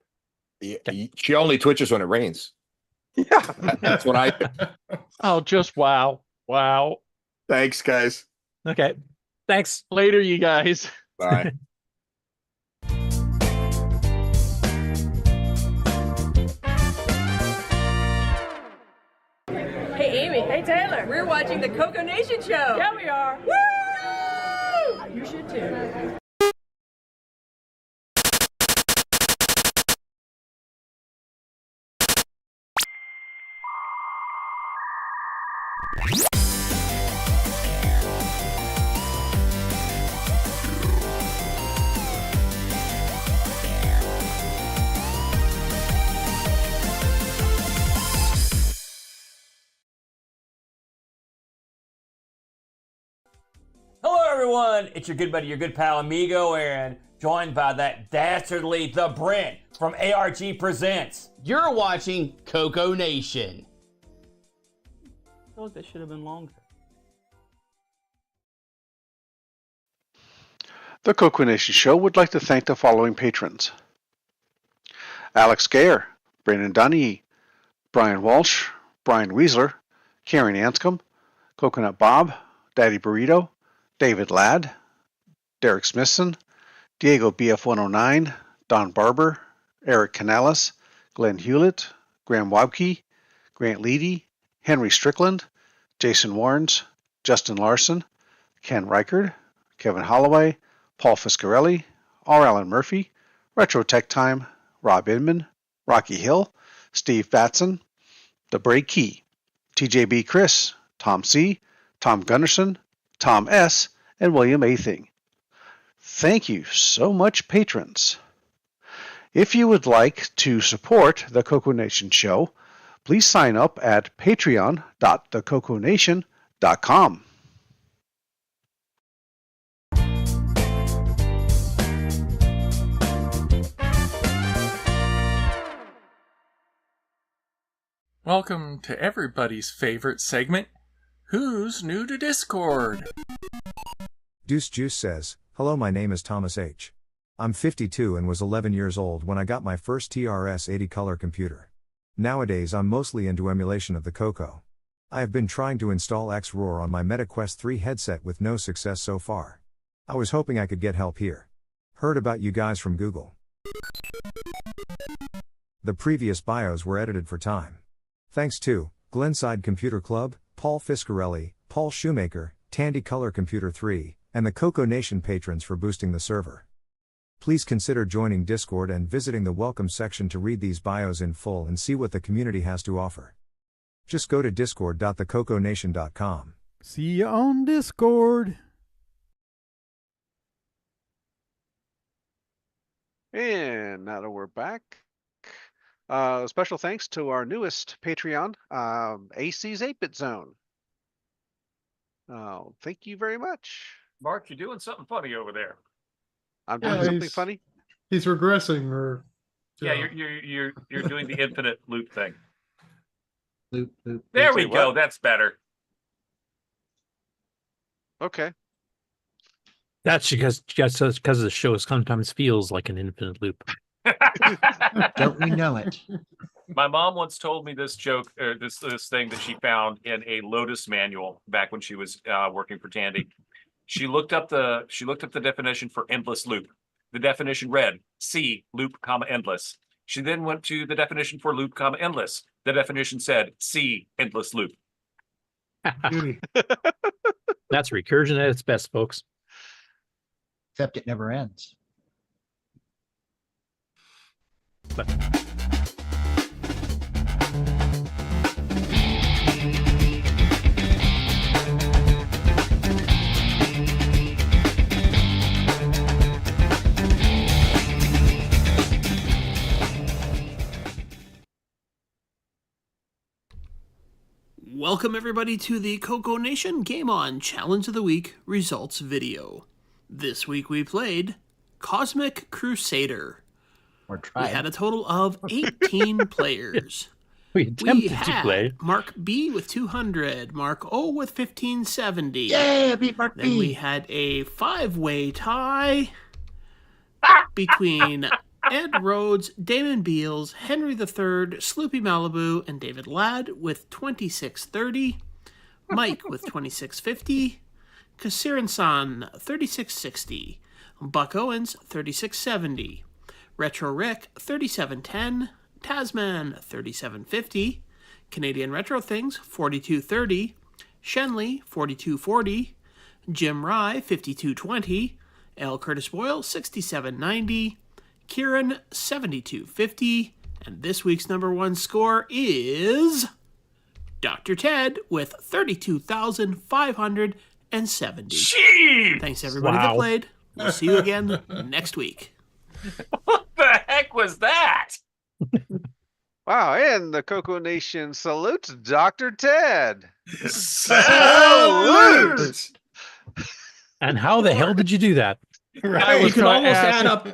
Speaker 15: Yeah, she only twitches when it rains.
Speaker 12: Yeah.
Speaker 15: That's what I do.
Speaker 14: Oh, just wow.
Speaker 15: Thanks, guys.
Speaker 7: Okay. Thanks.
Speaker 14: Later, you guys.
Speaker 15: Bye.
Speaker 19: Hey, Amy. Hey, Taylor. We're watching the CoCoNation show. Yeah, we are. Woo! You should too.
Speaker 20: Hello everyone, it's your good buddy, your good pal Amigo, and joined by that dastardly The Brent from ARG Presents.
Speaker 21: You're watching CoCoNation.
Speaker 20: I feel like that should have been longer.
Speaker 5: The CoCoNation show would like to thank the following patrons: Alex Gayer, Brandon Dunny, Brian Walsh, Brian Weasler, Karen Anscombe, Coconut Bob, Daddy Burrito, David Ladd, Derek Smithson, Diego BF109, Don Barber, Eric Canales, Glen Hewlett, Graham Wabke, Grant Leedy, Henry Strickland, Jason Warrens, Justin Larson, Ken Reichard, Kevin Holloway, Paul Fiscarelli, R. Allen Murphy, Retro Tech Time, Rob Inman, Rocky Hill, Steve Batson, The Break Key, TJB Chris, Tom C., Tom Gunderson, Tom S., and William A. Thing. Thank you so much, patrons. If you would like to support the CoCoNation show, please sign up at patreon.thecoconation.com.
Speaker 18: Welcome to everybody's favorite segment, Who's New to Discord?
Speaker 22: Deuce Juice says, hello, my name is Thomas H. I'm 52 and was 11 years old when I got my first TRS-80 color computer. Nowadays I'm mostly into emulation of the CoCo. I have been trying to install XRoar on my MetaQuest 3 headset with no success so far. I was hoping I could get help here. Heard about you guys from Google. The previous bios were edited for time. Thanks to Glenside Computer Club, Paul Fiscarelli, Paul Shoemaker, Tandy Color Computer 3, and the CoCoNation patrons for boosting the server. Please consider joining Discord and visiting the welcome section to read these bios in full and see what the community has to offer. Just go to discord.thecoconation.com.
Speaker 1: See you on Discord.
Speaker 5: And now that we're back, special thanks to our newest Patreon, AC's 8-Bit Zone. Thank you very much.
Speaker 13: Mark, you're doing something funny over there.
Speaker 5: I'm doing something funny.
Speaker 2: He's regressing, or
Speaker 13: Yeah, you're doing the infinite loop thing.
Speaker 9: Loop, loop.
Speaker 13: There we
Speaker 5: Say
Speaker 13: go.
Speaker 5: what?
Speaker 13: That's better.
Speaker 5: Okay.
Speaker 7: That's because the show sometimes feels like an infinite loop.
Speaker 9: Don't we know it?
Speaker 13: My mom once told me this joke, or this thing that she found in a Lotus manual back when she was working for Tandy. She looked up the definition for endless loop. The definition read C loop comma endless. She then went to the definition for loop comma endless. The definition said C endless loop.
Speaker 7: That's recursion at its best, folks.
Speaker 9: Except it never ends.
Speaker 17: Welcome everybody to the CoCoNation Game On Challenge of the Week results video. This week we played Cosmic Crusader.
Speaker 9: Or
Speaker 17: We had a total of 18 players.
Speaker 7: We attempted to play.
Speaker 17: Mark B with 200, Mark O with 1570.
Speaker 9: Yay, I beat Mark
Speaker 17: Then
Speaker 9: B.
Speaker 17: we had a 5-way tie between Ed Rhodes, Damon Beals, Henry III, Sloopy Malibu, and David Ladd with 2630, Mike with 2650, Kasiran-san 3660, Buck Owens 3670, Retro Rick 3710, Tasman 3750, Canadian Retro Things 4230, Shenley 4240, Jim Rye 5220, L Curtis Boyle 6790, Kieran 7250, and this week's number one score is Dr. Ted with 32,570.
Speaker 13: Jeez!
Speaker 17: Thanks everybody that played. We'll see you again next week.
Speaker 13: What the heck was that?
Speaker 5: Wow, and the CoCoNation salutes Dr. Ted.
Speaker 13: Salute!
Speaker 7: And how the hell did you do that?
Speaker 17: Right. You can almost add up.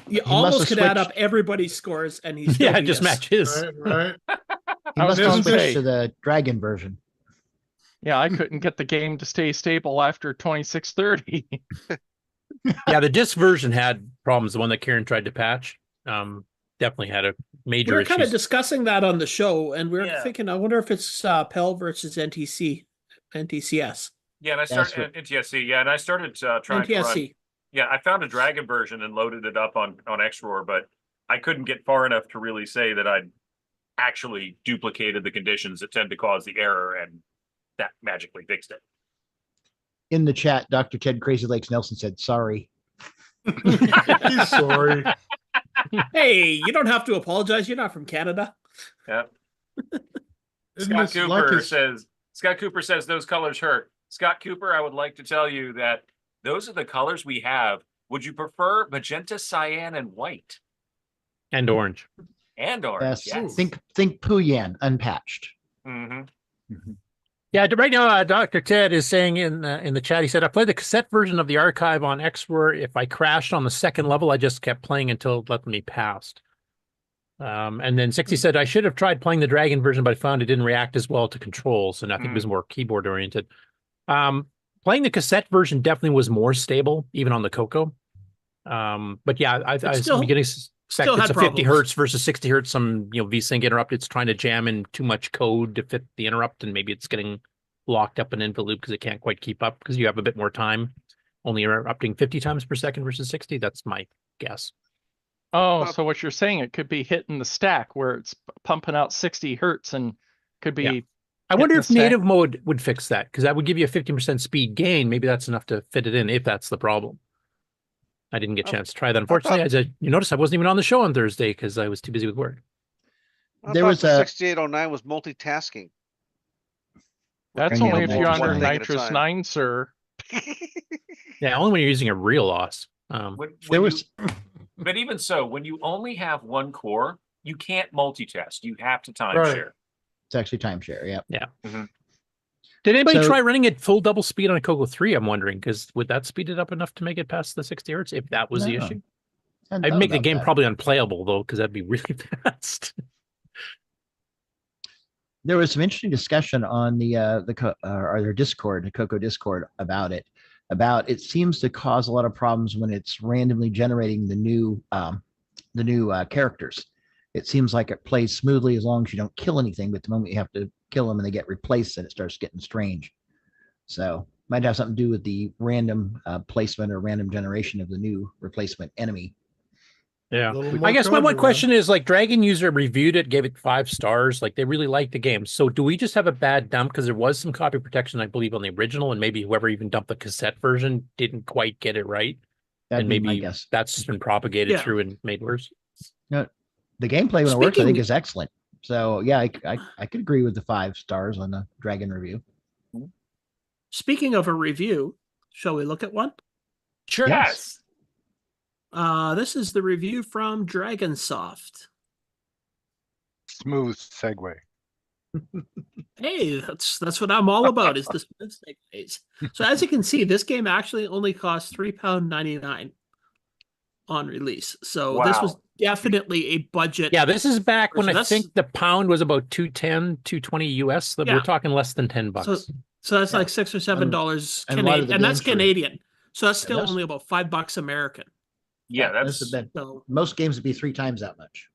Speaker 17: You almost could add up
Speaker 9: switched.
Speaker 17: everybody's scores, and he's
Speaker 7: Yeah, just match his.
Speaker 2: right.
Speaker 9: He must have
Speaker 14: gonna
Speaker 9: switched
Speaker 14: say-
Speaker 9: to the Dragon version.
Speaker 14: Yeah, I couldn't get the game to stay stable after 2630.
Speaker 7: Yeah, the disc version had problems. The one that Kieran tried to patch definitely had a major
Speaker 17: We were
Speaker 7: issue.
Speaker 17: kind of discussing that on the show, and we were
Speaker 13: Yeah.
Speaker 17: thinking, I wonder if it's PEL versus NTCS.
Speaker 13: Yeah, and I
Speaker 9: That's
Speaker 13: started NTSC. Yeah, and I started trying to run.
Speaker 17: NTSC.
Speaker 13: Yeah, I found a Dragon version and loaded it up on XRoar, but I couldn't get far enough to really say that I'd actually duplicated the conditions that tend to cause the error, and that magically fixed it.
Speaker 9: In the chat, Dr. Ted Crazy Lakes Nelson said, sorry.
Speaker 2: He's sorry.
Speaker 17: Hey, you don't have to apologize. You're not from Canada.
Speaker 13: Yeah.
Speaker 2: Isn't
Speaker 13: Scott
Speaker 2: this like
Speaker 13: Cooper
Speaker 2: his-
Speaker 13: says those colors hurt. Scott Cooper, I would like to tell you that those are the colors we have. Would you prefer magenta, cyan, and white?
Speaker 7: And orange.
Speaker 13: And orange. Yes.
Speaker 9: Think Puyan unpatched.
Speaker 13: Mm-hmm.
Speaker 7: Yeah, right now, Dr. Ted is saying in the chat, he said, I played the cassette version of the archive on XRoar. If I crashed on the second level, I just kept playing until it let me past. And then 60 said, I should have tried playing the Dragon version, but I found it didn't react as well to controls, and I think it was more keyboard oriented. Playing the cassette version definitely was more stable, even on the CoCo. But yeah, I was getting it's a 50 hertz versus 60 hertz. Some VSync interrupt. It's trying to jam in too much code to fit the interrupt, and maybe it's getting locked up in input loop because it can't quite keep up because you have a bit more time, only interrupting 50 times per second versus 60. That's my guess.
Speaker 14: Oh, so what you're saying, it could be hitting the stack where it's pumping out 60 hertz and could be.
Speaker 7: Yeah. I wonder if native mode would fix that, because that would give you a 15% speed gain. Maybe that's enough to fit it in if that's the problem. I didn't get a chance to try that. Unfortunately, as you noticed, I wasn't even on the show on Thursday because I was too busy with work.
Speaker 5: There was a 6809 was multitasking.
Speaker 14: That's only if you're under Nitrous 9, sir.
Speaker 7: Yeah, only when you're using a real OS.
Speaker 13: But even so, when you only have one core, you can't multitask. You have to timeshare.
Speaker 9: It's actually timeshare. Yeah.
Speaker 7: Yeah.
Speaker 13: Mm-hmm.
Speaker 7: Did anybody try running it full double speed on a CoCo 3? I'm wondering, because would that speed it up enough to make it past the 60 hertz if that was the issue? I'd make the game probably unplayable though, because that'd be really fast.
Speaker 9: There was some interesting discussion on their Discord, the CoCo Discord, about it. It seems to cause a lot of problems when it's randomly generating the new characters. It seems like it plays smoothly as long as you don't kill anything, but the moment you have to kill them and they get replaced, then it starts getting strange. So might have something to do with the random placement or random generation of the new replacement enemy.
Speaker 7: Yeah, I guess my one question is, like, Dragon user reviewed it, gave it 5 stars. Like, they really liked the game. So do we just have a bad dump because there was some copy protection, I believe, on the original, and maybe whoever even dumped the cassette version didn't quite get it right, and maybe that's just been propagated through and made worse.
Speaker 9: No, the gameplay when it works, I think, is excellent. So yeah, I could agree with the 5 stars on the Dragon review.
Speaker 17: Speaking of a review, shall we look at one?
Speaker 7: Sure.
Speaker 17: Yes. This is the review from DragonSoft.
Speaker 8: Smooth segue.
Speaker 17: Hey, that's what I'm all about, is the smooth segues. So as you can see, this game actually only cost £3.99 on release. So this was definitely a budget.
Speaker 7: Yeah, this is back when I think the pound was about $2.10, $2.20 US. We're talking less than $10.
Speaker 17: So that's like $6 or $7 Canadian, and that's Canadian. So that's still only about $5 American.
Speaker 13: Yeah, that's
Speaker 9: most games would be 3 times that much.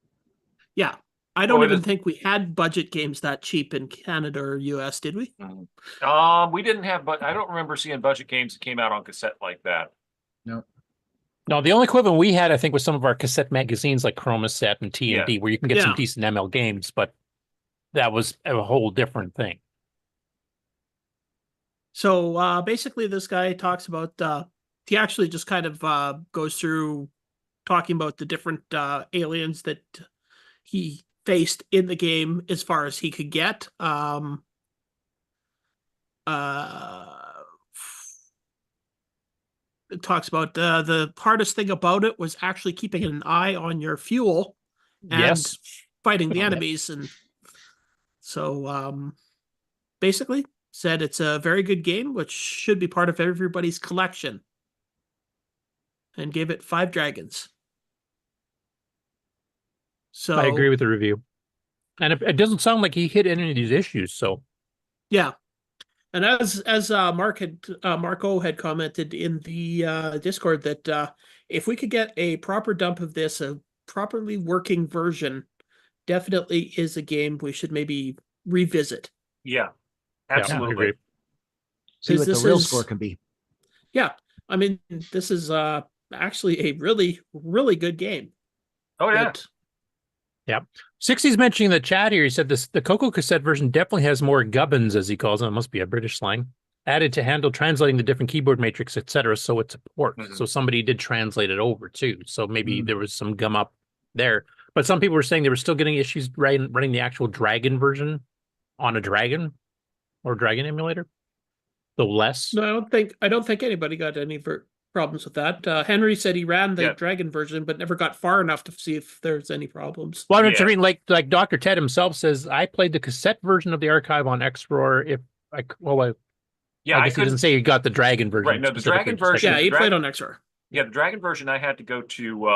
Speaker 17: Yeah, I don't even think we had budget games that cheap in Canada or US, did we?
Speaker 13: We didn't have, but I don't remember seeing budget games that came out on cassette like that.
Speaker 7: No, the only equivalent we had, I think, was some of our cassette magazines like Chromaset and T&D, where you can get some decent ML games, but that was a whole different thing.
Speaker 17: So basically, this guy talks about, he actually just kind of goes through talking about the different aliens that he faced in the game as far as he could get. It talks about the hardest thing about it was actually keeping an eye on your fuel and fighting the enemies. And so basically said it's a very good game, which should be part of everybody's collection, and gave it 5 dragons. So
Speaker 7: I agree with the review. And it doesn't sound like he hit any of these issues. So
Speaker 17: yeah. And as Marco had commented in the Discord that if we could get a proper dump of this, a properly working version, definitely is a game we should maybe revisit.
Speaker 13: Yeah, absolutely.
Speaker 9: See what the real score can be.
Speaker 17: Yeah, I mean, this is actually a really, really good game.
Speaker 13: Oh yeah.
Speaker 7: Yeah. 60's mentioning in the chat here, he said the CoCo cassette version definitely has more gubbins, as he calls them. It must be a British slang. Added to handle translating the different keyboard matrix, etc. So it's a port. So somebody did translate it over too. So maybe there was some gum up there. But some people were saying they were still getting issues running the actual Dragon version on a Dragon or Dragon emulator. Though less.
Speaker 17: No, I don't think anybody got any problems with that. Henry said he ran the Dragon version, but never got far enough to see if there's any problems.
Speaker 7: Well, I mean, like Dr. Ted himself says, I played the cassette version of the archive on XROAR. I guess he doesn't say he got the Dragon version.
Speaker 13: Right, no, the Dragon version.
Speaker 17: Yeah, he played on XROAR.
Speaker 13: Yeah, the Dragon version, I had to go to,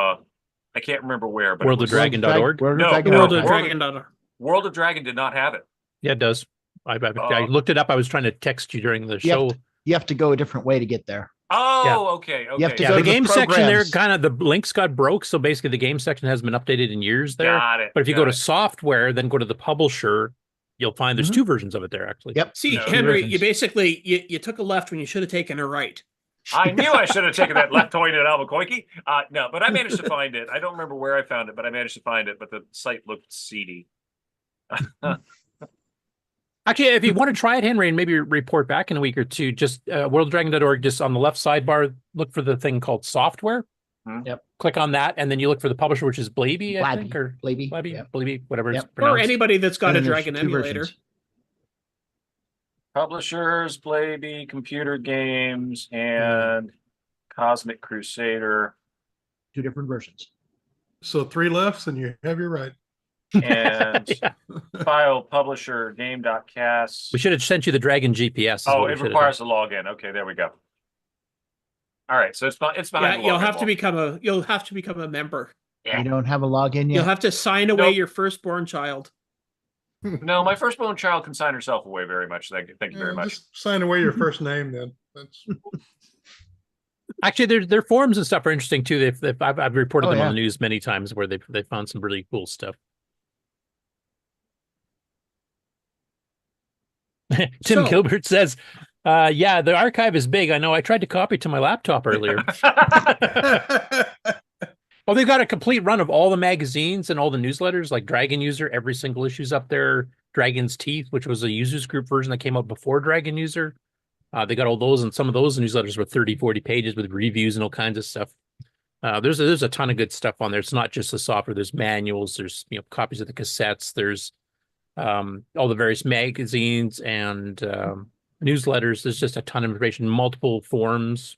Speaker 13: I can't remember where, but
Speaker 7: worldofdragon.org?
Speaker 17: Worldofdragon.org.
Speaker 13: World of Dragon did not have it.
Speaker 7: Yeah, it does. I looked it up. I was trying to text you during the show.
Speaker 9: You have to go a different way to get there.
Speaker 13: Oh, okay.
Speaker 9: You have to go
Speaker 7: the
Speaker 9: to
Speaker 7: game
Speaker 9: the
Speaker 7: section there,
Speaker 9: programs.
Speaker 7: kind of the links got broke. So basically, the game section hasn't been updated in years there.
Speaker 13: Got it.
Speaker 7: But if you go to software, then go to the publisher, you'll find there's 2 versions of it there, actually.
Speaker 9: Yep.
Speaker 17: See, Henry, you basically you took a left when you should have taken a right.
Speaker 13: I knew I should have taken that left point at Albuquerque. No, but I managed to find it. I don't remember where I found it, but I managed to find it. But the site looked seedy.
Speaker 7: Actually, if you want to try it, Henry, and maybe report back in a week or two, just worlddragon.org, just on the left sidebar, look for the thing called software.
Speaker 9: Yep.
Speaker 7: Click on that, and then you look for the publisher, which is Blaby, I think, or
Speaker 9: Blaby,
Speaker 7: Blaby, whatever it's
Speaker 10: Or
Speaker 7: pronounced.
Speaker 10: anybody that's got
Speaker 9: And
Speaker 10: a
Speaker 9: then there's
Speaker 10: Dragon
Speaker 9: two
Speaker 10: emulator.
Speaker 9: versions.
Speaker 13: Publishers, Blaby, Computer Games, and Cosmic Crusader.
Speaker 9: 2 different versions.
Speaker 2: So 3 lefts and you have your right.
Speaker 13: And file publisher game.cas.
Speaker 7: We should have sent you the Dragon GPS. is
Speaker 13: Oh,
Speaker 7: what we
Speaker 13: it
Speaker 7: should have
Speaker 13: requires a login. Okay, there we go. All right, so it's behind the
Speaker 10: You'll
Speaker 13: login
Speaker 10: have to
Speaker 13: wall.
Speaker 10: become a member.
Speaker 9: You don't have a login yet?
Speaker 10: You'll have to sign away
Speaker 13: Nope.
Speaker 10: your firstborn child.
Speaker 13: No, my firstborn child can sign herself away very much. Thank you very much.
Speaker 2: Just sign away your first name then. That's
Speaker 7: Actually, their forums and stuff are interesting too. I've reported
Speaker 9: Oh,
Speaker 7: them
Speaker 9: yeah.
Speaker 7: on the news many times where they found some really cool stuff. Tim
Speaker 10: So-
Speaker 7: Gilbert says, yeah, the archive is big. I know. I tried to copy to my laptop earlier. Well, they've got a complete run of all the magazines and all the newsletters, like Dragon User. Every single issue's up there. Dragon's Teeth, which was a users group version that came out before Dragon User. They got all those, and some of those newsletters were 30, 40 pages with reviews and all kinds of stuff. There's a ton of good stuff on there. It's not just the software. There's manuals. There's copies of the cassettes. There's all the various magazines and newsletters. There's just a ton of information. Multiple forums.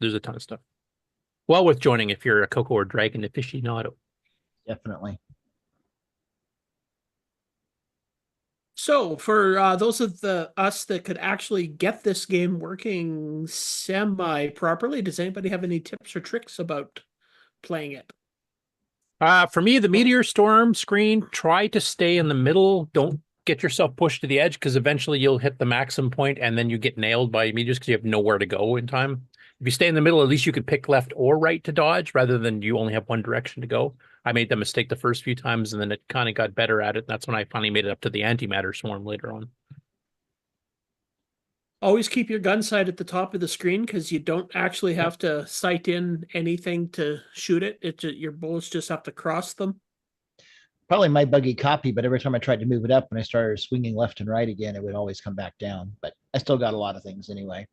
Speaker 7: There's a ton of stuff. Well worth joining if you're a CoCo or Dragon aficionado.
Speaker 9: Definitely.
Speaker 17: So for those of us that could actually get this game working semi-properly, does anybody have any tips or tricks about playing it?
Speaker 7: For me, the meteor storm screen, try to stay in the middle. Don't get yourself pushed to the edge, because eventually you'll hit the maximum point and then you get nailed by meteors because you have nowhere to go in time. If you stay in the middle, at least you could pick left or right to dodge rather than you only have one direction to go. I made that mistake the first few times, and then it kind of got better at it. And that's when I finally made it up to the antimatter swarm later on.
Speaker 17: Always keep your gun sight at the top of the screen, because you don't actually have to sight in anything to shoot it. Your bullets just have to cross them.
Speaker 9: Probably my buggy copy, but every time I tried to move it up, when I started swinging left and right again, it would always come back down. But I still got a lot of things anyway.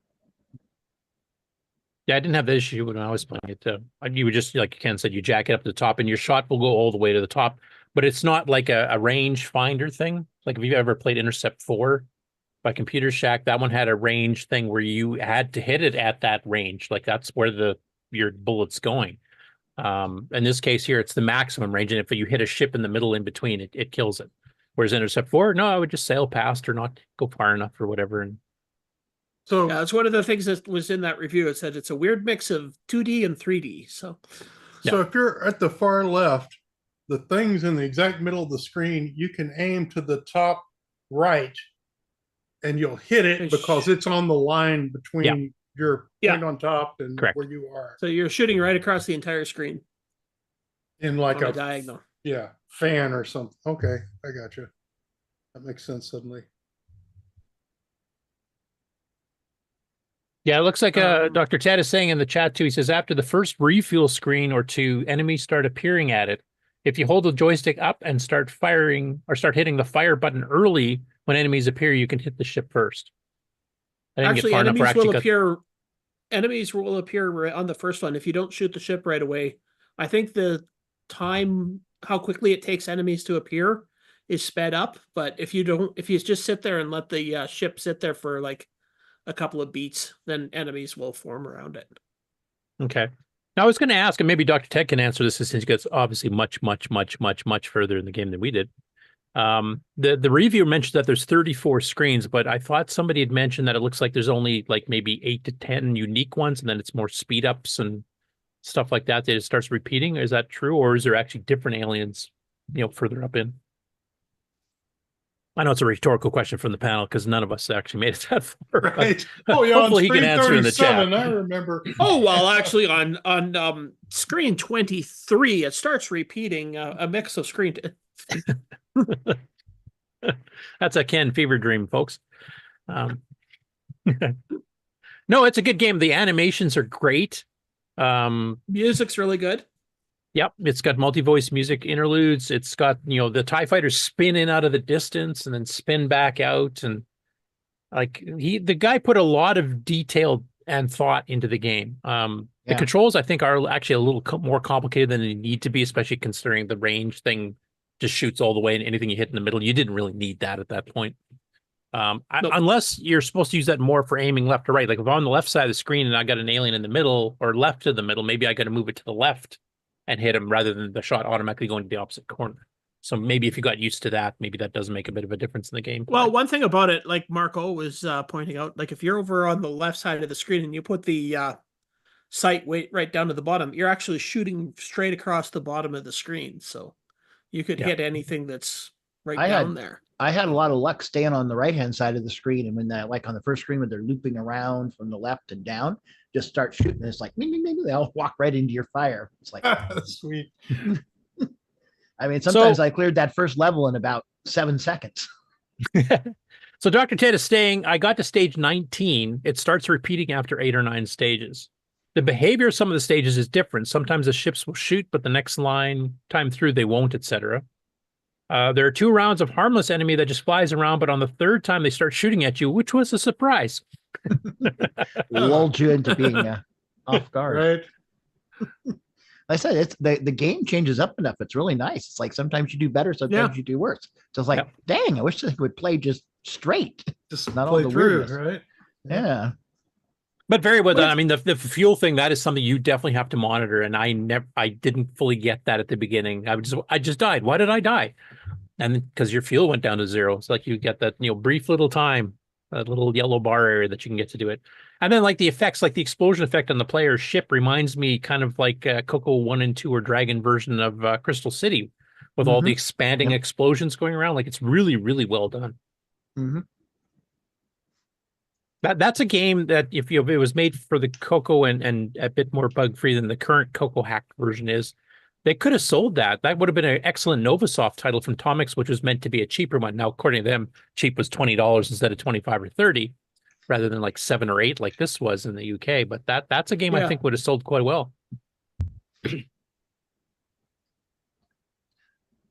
Speaker 7: Yeah, I didn't have the issue when I was playing it. You would just, like Ken said, you jack it up to the top and your shot will go all the way to the top. But it's not like a range finder thing. Like if you've ever played Intercept 4 by Computer Shack, that one had a range thing where you had to hit it at that range. Like that's where your bullet's going. In this case here, it's the maximum range. And if you hit a ship in the middle in between, it kills it. Whereas Intercept 4, no, I would just sail past or not go far enough or whatever. And
Speaker 2: so
Speaker 17: yeah, it's one of the things that was in that review. It said it's a weird mix of 2D and 3D. So
Speaker 2: if you're at the far left, the things in the exact middle of the screen, you can aim to the top right and you'll hit it because it's on the line between your point on top and where you are.
Speaker 17: So you're shooting right across the entire screen.
Speaker 2: In like a
Speaker 17: diagonal.
Speaker 2: Yeah, fan or something. Okay, I got you. That makes sense suddenly.
Speaker 7: yeah, it looks like Dr. Ted is saying in the chat too. He says after the first refuel screen or two, enemies start appearing at it. If you hold the joystick up and start firing or start hitting the fire button early when enemies appear, you can hit the ship first. I didn't
Speaker 17: Actually,
Speaker 7: get far enough where
Speaker 17: enemies will
Speaker 7: actually
Speaker 17: appear. Enemies will appear on the first one if you don't shoot the ship right away. I think the time, how quickly it takes enemies to appear, is sped up. But if you just sit there and let the ship sit there for like a couple of beats, then enemies will form around it.
Speaker 7: Okay. Now I was going to ask, and maybe Dr. Ted can answer this since he gets obviously much further in the game than we did. The reviewer mentioned that there's 34 screens, but I thought somebody had mentioned that it looks like there's only like maybe 8 to 10 unique ones, and then it's more speed ups and stuff like that it starts repeating. Is that true, or is there actually different aliens, further up in? I know it's a rhetorical question from the panel because none of us actually made it that far.
Speaker 2: Right. Oh yeah,
Speaker 7: hopefully
Speaker 2: on
Speaker 7: he can
Speaker 2: screen
Speaker 7: answer in the chat.
Speaker 2: 37, I remember.
Speaker 17: Oh well, actually on screen 23, it starts repeating a mix of screen.
Speaker 7: That's a Ken fever dream, folks. No, it's a good game. The animations are great.
Speaker 17: Music's really good.
Speaker 7: Yep, it's got multi-voice music interludes. It's got, the TIE fighters spin in out of the distance and then spin back out. And like the guy put a lot of detail and thought into the game. The controls, I think, are actually a little more complicated than they need to be, especially considering the range thing just shoots all the way and anything you hit in the middle. You didn't really need that at that point. Unless you're supposed to use that more for aiming left or right. Like if I'm on the left side of the screen and I got an alien in the middle or left to the middle, maybe I got to move it to the left and hit him rather than the shot automatically going to the opposite corner. So maybe if you got used to that, maybe that does make a bit of a difference in the game.
Speaker 17: Well, one thing about it, like Marco was pointing out, like if you're over on the left side of the screen and you put the sight weight right down to the bottom, you're actually shooting straight across the bottom of the screen. So you could hit anything that's down there.
Speaker 9: I had a lot of luck staying on the right-hand side of the screen. And when that, like on the first screen, when they're looping around from the left and down, just start shooting. It's like, maybe they'll walk right into your fire. It's like,
Speaker 2: sweet.
Speaker 9: I mean, sometimes I cleared that first level in about 7 seconds.
Speaker 7: So Dr. Ted is saying, I got to stage 19. It starts repeating after 8 or 9 stages. The behavior of some of the stages is different. Sometimes the ships will shoot, but the next time through, they won't, etc. There are 2 rounds of harmless enemy that just flies around, but on the 3rd time, they start shooting at you, which was a surprise.
Speaker 9: Lulled you into being off guard.
Speaker 2: Right.
Speaker 9: I said, it's the game changes up enough. It's really nice. It's like sometimes you do better, sometimes you do worse. So it's like, dang, I wish this would play just straight.
Speaker 2: Just
Speaker 9: not
Speaker 2: play
Speaker 9: all the
Speaker 2: through,
Speaker 9: weirdness.
Speaker 2: right?
Speaker 9: Yeah.
Speaker 7: But very well done. I mean, the fuel thing, that is something you definitely have to monitor. And I didn't fully get that at the beginning. I just died. Why did I die? And because your fuel went down to 0. It's like you get that, brief little time, that little yellow bar area that you can get to do it. And then like the effects, like the explosion effect on the player's ship reminds me kind of like CoCo 1 and 2 or Dragon version of Crystal City with all the expanding explosions going around. Like it's really, really well done.
Speaker 9: Mm-hmm.
Speaker 7: That's a game that if it was made for the CoCo and a bit more bug-free than the current CoCo hacked version is, they could have sold that. That would have been an excellent NovaSoft title from Tomix, which was meant to be a cheaper one. Now, according to them, cheap was $20 instead of $25 or $30, rather than like 7 or 8 like this was in the UK. But that's a game I think would have sold quite well.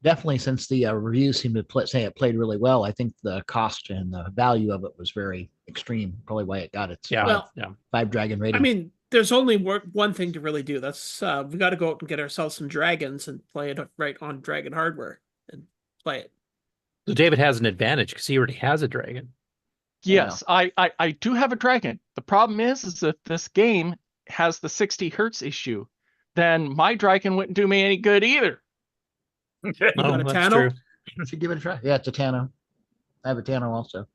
Speaker 9: Definitely, since the reviews seem to say it played really well, I think the cost and the value of it was very extreme. Probably why it got its 5 dragon rating.
Speaker 17: I mean, there's only one thing to really do. That's we got to go out and get ourselves some dragons and play it right on Dragon hardware and play it.
Speaker 7: So David has an advantage because he already has a dragon.
Speaker 14: Yes, I do have a dragon. The problem is if this game has the 60 hertz issue, then my dragon wouldn't do me any good either.
Speaker 17: You got a Tano?
Speaker 9: Should give it a try. Yeah, it's a Tano. I have a Tano also.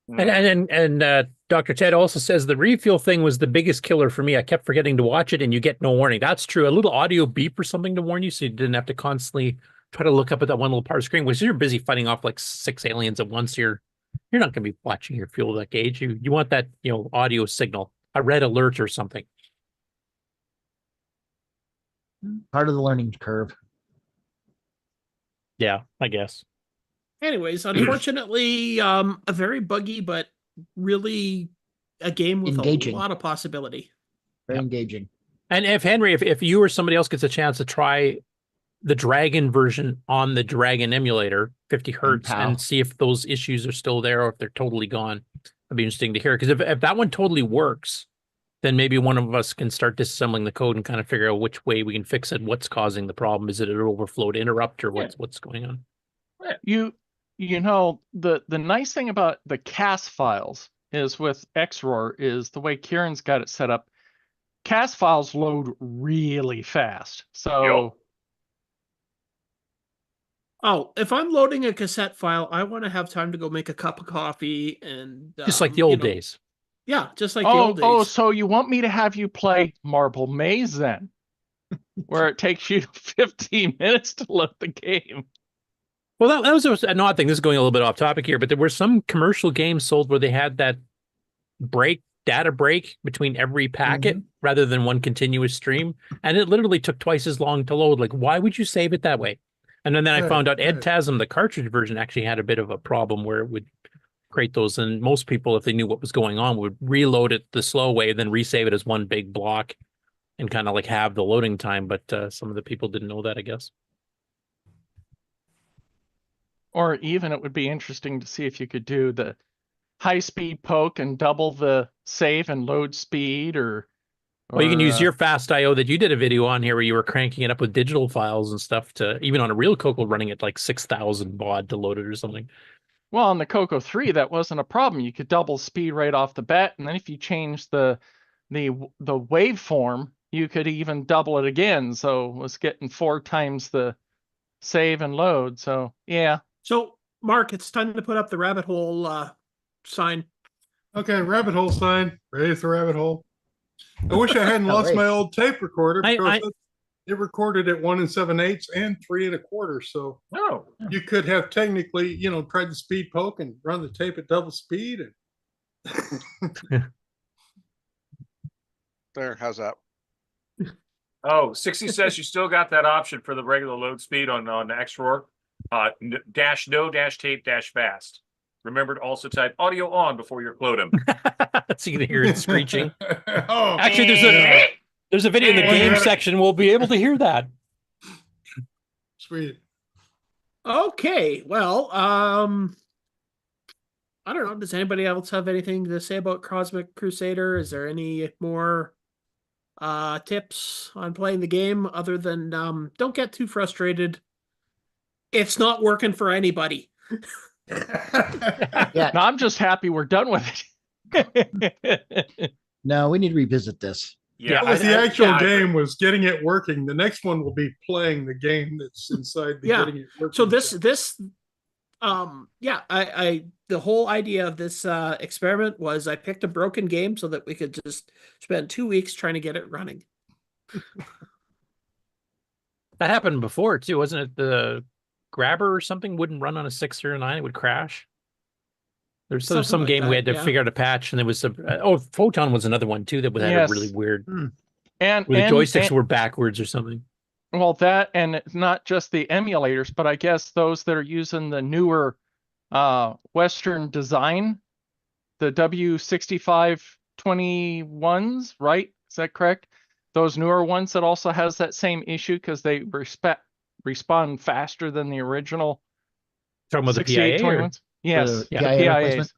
Speaker 7: And Dr. Ted also says the refuel thing was the biggest killer for me. I kept forgetting to watch it, and you get no warning. That's true. A little audio beep or something to warn you, so you didn't have to constantly try to look up at that one little part of the screen. Which you're busy fighting off like 6 aliens at once. You're not going to be watching your fuel that gauge. You want that audio signal, a red alert or something.
Speaker 9: Part of the learning curve.
Speaker 7: Yeah, I guess.
Speaker 17: Anyways, unfortunately, a very buggy, but really a game with a lot of possibility.
Speaker 9: Very engaging.
Speaker 7: And if Henry, if you or somebody else gets a chance to try the Dragon version on the Dragon emulator, 50 hertz, and see if those issues are still there or if they're totally gone, it'd be interesting to hear. Because if that one totally works, then maybe one of us can start disassembling the code and kind of figure out which way we can fix it. What's causing the problem? Is it an overflowed interrupt or what's going on?
Speaker 14: You know, the nice thing about the CAS files is with XROR is the way Kieran's got it set up. CAS files load really fast. So,
Speaker 17: if I'm loading a cassette file, I want to have time to go make a cup of coffee and
Speaker 7: just like the old days.
Speaker 17: Yeah, just like the old days.
Speaker 14: Oh, so you want me to have you play Marble Maze then, where it takes you 15 minutes to load the game?
Speaker 7: Well, that was an odd thing. This is going a little bit off topic here, but there were some commercial games sold where they had that data break between every packet rather than one continuous stream. And it literally took twice as long to load. Like, why would you save it that way? And then I found out Ed Tasm, the cartridge version, actually had a bit of a problem where it would create those. And most people, if they knew what was going on, would reload it the slow way, then resave it as one big block and kind of like have the loading time. But some of the people didn't know that, I guess.
Speaker 14: Or even it would be interesting to see if you could do the high-speed poke and double the save and load speed, or
Speaker 7: well, you can use your fast IO that you did a video on here where you were cranking it up with digital files and stuff to even on a real CoCo running at like 6,000 baud to load it or something.
Speaker 14: Well, on the CoCo 3, that wasn't a problem. You could double speed right off the bat, and then if you change the waveform, you could even double it again. So it was getting 4 times the save and load. So yeah.
Speaker 17: So Mark, it's time to put up the rabbit hole sign.
Speaker 2: Okay, rabbit hole sign. Raise the rabbit hole. I wish I hadn't lost my old tape recorder because it recorded at 1 7/8 and 3 1/4. So you could have technically, tried the speed poke and run the tape at double speed. And
Speaker 5: there, how's that?
Speaker 13: Oh, 60 says you still got that option for the regular load speed on XROR. -no-tape -fast. Remember to also type audio on before you upload them.
Speaker 7: So you can hear it screeching. Actually, there's a video in the game section. We'll be able to hear that.
Speaker 2: Sweet.
Speaker 17: Okay, well, I don't know. Does anybody else have anything to say about Cosmic Crusader? Is there any more tips on playing the game other than don't get too frustrated? It's not working for anybody.
Speaker 14: Yeah. No, I'm just happy we're done with
Speaker 9: it. No, we need to revisit this.
Speaker 2: Yeah, the actual game was getting it working. The next one will be playing the game that's inside the getting it working.
Speaker 17: So the whole idea of this experiment was I picked a broken game so that we could just spend 2 weeks trying to get it running.
Speaker 7: That happened before too, wasn't it? The grabber or something wouldn't run on a 6 or a 9; it would crash. There's some like game we had to figure out a patch, and there was some. Photon was another one too that had a really weird.
Speaker 14: And
Speaker 7: where the joysticks were backwards or something.
Speaker 14: Well, that and not just the emulators, but I guess those that are using the newer Western design, the W6521s, right? Is that correct? Those newer ones that also has that same issue because they respond faster than the original.
Speaker 7: Talking about the PIA?
Speaker 14: Yes,
Speaker 9: the
Speaker 14: PIAs.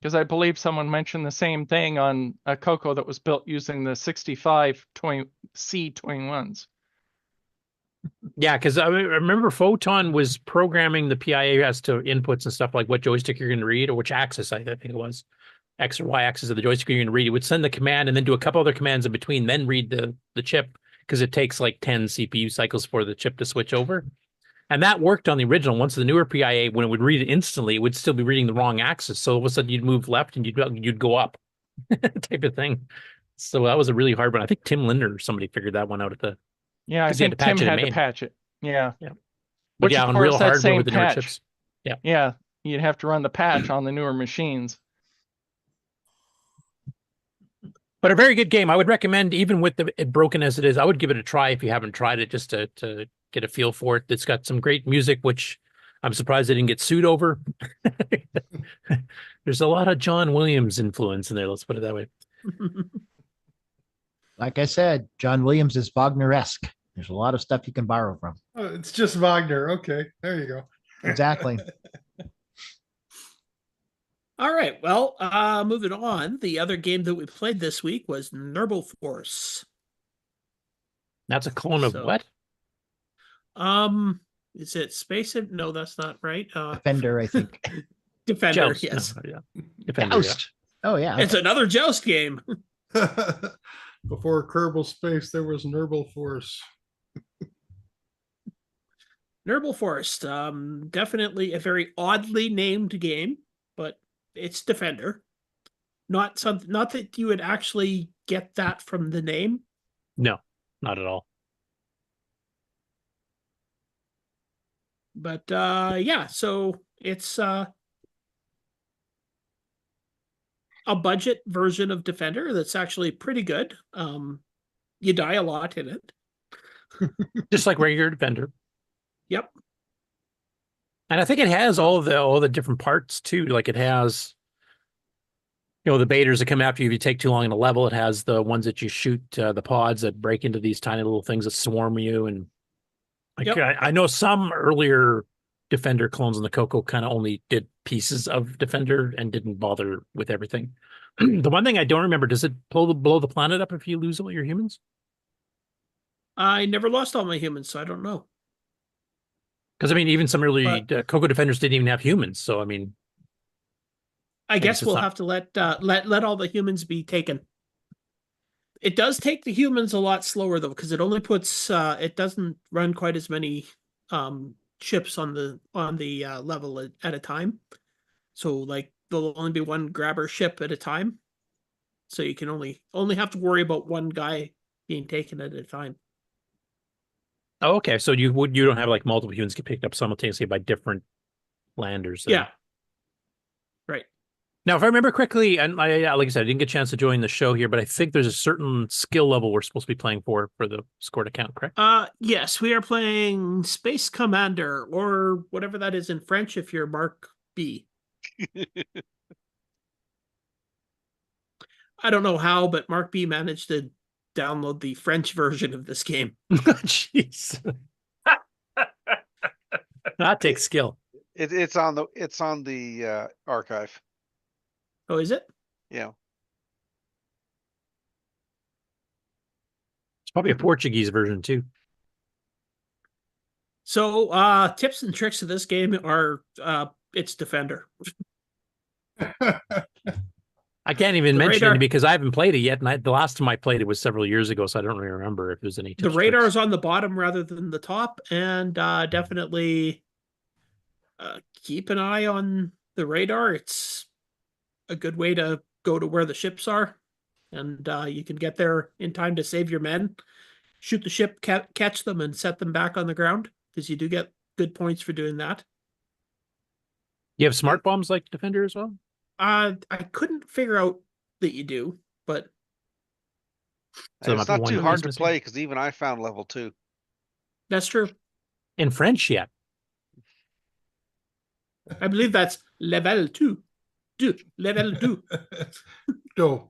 Speaker 14: Because I believe someone mentioned the same thing on a CoCo that was built using the 65C21s.
Speaker 7: Yeah, because I remember Photon was programming the PIA as to inputs and stuff like what joystick you're going to read or which axis, I think it was. X or Y axis of the joystick you're going to read. It would send the command and then do a couple other commands in between, then read the chip because it takes like 10 CPU cycles for the chip to switch over. And that worked on the original. Once the newer PIA, when it would read it instantly, it would still be reading the wrong axis. So all of a sudden you'd move left and you'd go up type of thing. So that was a really hard one. I think Tim Linder or somebody figured that one out at the.
Speaker 14: Yeah, I think Tim had to patch it. Yeah.
Speaker 7: Yeah.
Speaker 14: Which
Speaker 7: on real hardware with the newer chips. Yeah.
Speaker 14: Yeah. You'd have to run the patch on the newer machines.
Speaker 7: But a very good game. I would recommend, even with it broken as it is, I would give it a try if you haven't tried it, just to get a feel for it. It's got some great music, which I'm surprised they didn't get sued over. There's a lot of John Williams influence in there. Let's put it that way.
Speaker 9: Like I said, John Williams is Wagner-esque. There's a lot of stuff you can borrow from.
Speaker 2: Oh, it's just Wagner. Okay, there you go.
Speaker 9: Exactly.
Speaker 17: All right. Well, moving on. The other game that we played this week was Nerble Force.
Speaker 7: That's a clone of what?
Speaker 17: Is it Space? No, that's not right.
Speaker 9: Defender, I think.
Speaker 17: Defender,
Speaker 7: Joust.
Speaker 17: yes.
Speaker 7: No, yeah. Defender,
Speaker 9: Joust. Yeah. Oh, yeah.
Speaker 17: It's another Joust game.
Speaker 2: Before Kerbal Space, there was Nerble Force.
Speaker 17: Nerble Force, definitely a very oddly named game, but it's Defender. Not that you would actually get that from the name.
Speaker 7: No, not at all.
Speaker 17: But yeah, so it's a budget version of Defender that's actually pretty good. You die a lot in it.
Speaker 7: Just like regular Defender.
Speaker 17: Yep.
Speaker 7: And I think it has all the different parts too. Like it has, the baiters that come after you if you take too long in a level. It has the ones that you shoot, the pods that break into these tiny little things that swarm you. And like I know some earlier Defender clones in the CoCo kind of only did pieces of Defender and didn't bother with everything. The one thing I don't remember, does it blow the planet up if you lose all your humans?
Speaker 17: I never lost all my humans, so I don't know.
Speaker 7: Because I mean, even some early CoCo Defenders didn't even have humans. So I mean,
Speaker 17: I guess we'll have to let all the humans be taken. It does take the humans a lot slower though, because it only puts it doesn't run quite as many ships on the level at a time. So like there'll only be one grabber ship at a time. So you can only have to worry about one guy being taken at a time.
Speaker 7: Oh, okay. So you don't have like multiple humans get picked up simultaneously by different landers. Then.
Speaker 17: Yeah. Right.
Speaker 7: Now, if I remember correctly, and like I said, I didn't get a chance to join the show here, but I think there's a certain skill level we're supposed to be playing for the scored account, correct?
Speaker 17: Yes, we are playing Space Commander, or whatever that is in French if you're Marc B. I don't know how, but Marc B managed to download the French version of this game.
Speaker 7: Jeez. That takes skill.
Speaker 5: It's on the archive.
Speaker 17: Oh, is it?
Speaker 5: Yeah.
Speaker 7: It's probably a Portuguese version too.
Speaker 17: So tips and tricks of this game are it's Defender.
Speaker 7: I can't even mention it because I haven't played it yet, and the last time I played it was several years ago, so I don't really remember if there's any tips.
Speaker 17: The radar is on the bottom rather than the top, and definitely keep an eye on the radar. It's a good way to go to where the ships are, and you can get there in time to save your men, shoot the ship, catch them, and set them back on the ground, because you do get good points for doing that.
Speaker 7: You have smart bombs like Defender as well?
Speaker 17: I couldn't figure out that you do, but
Speaker 5: so it's not too hard to play because even I found level 2.
Speaker 17: That's true.
Speaker 7: In French, yeah.
Speaker 17: I believe that's level 2. Level 2.
Speaker 2: Do.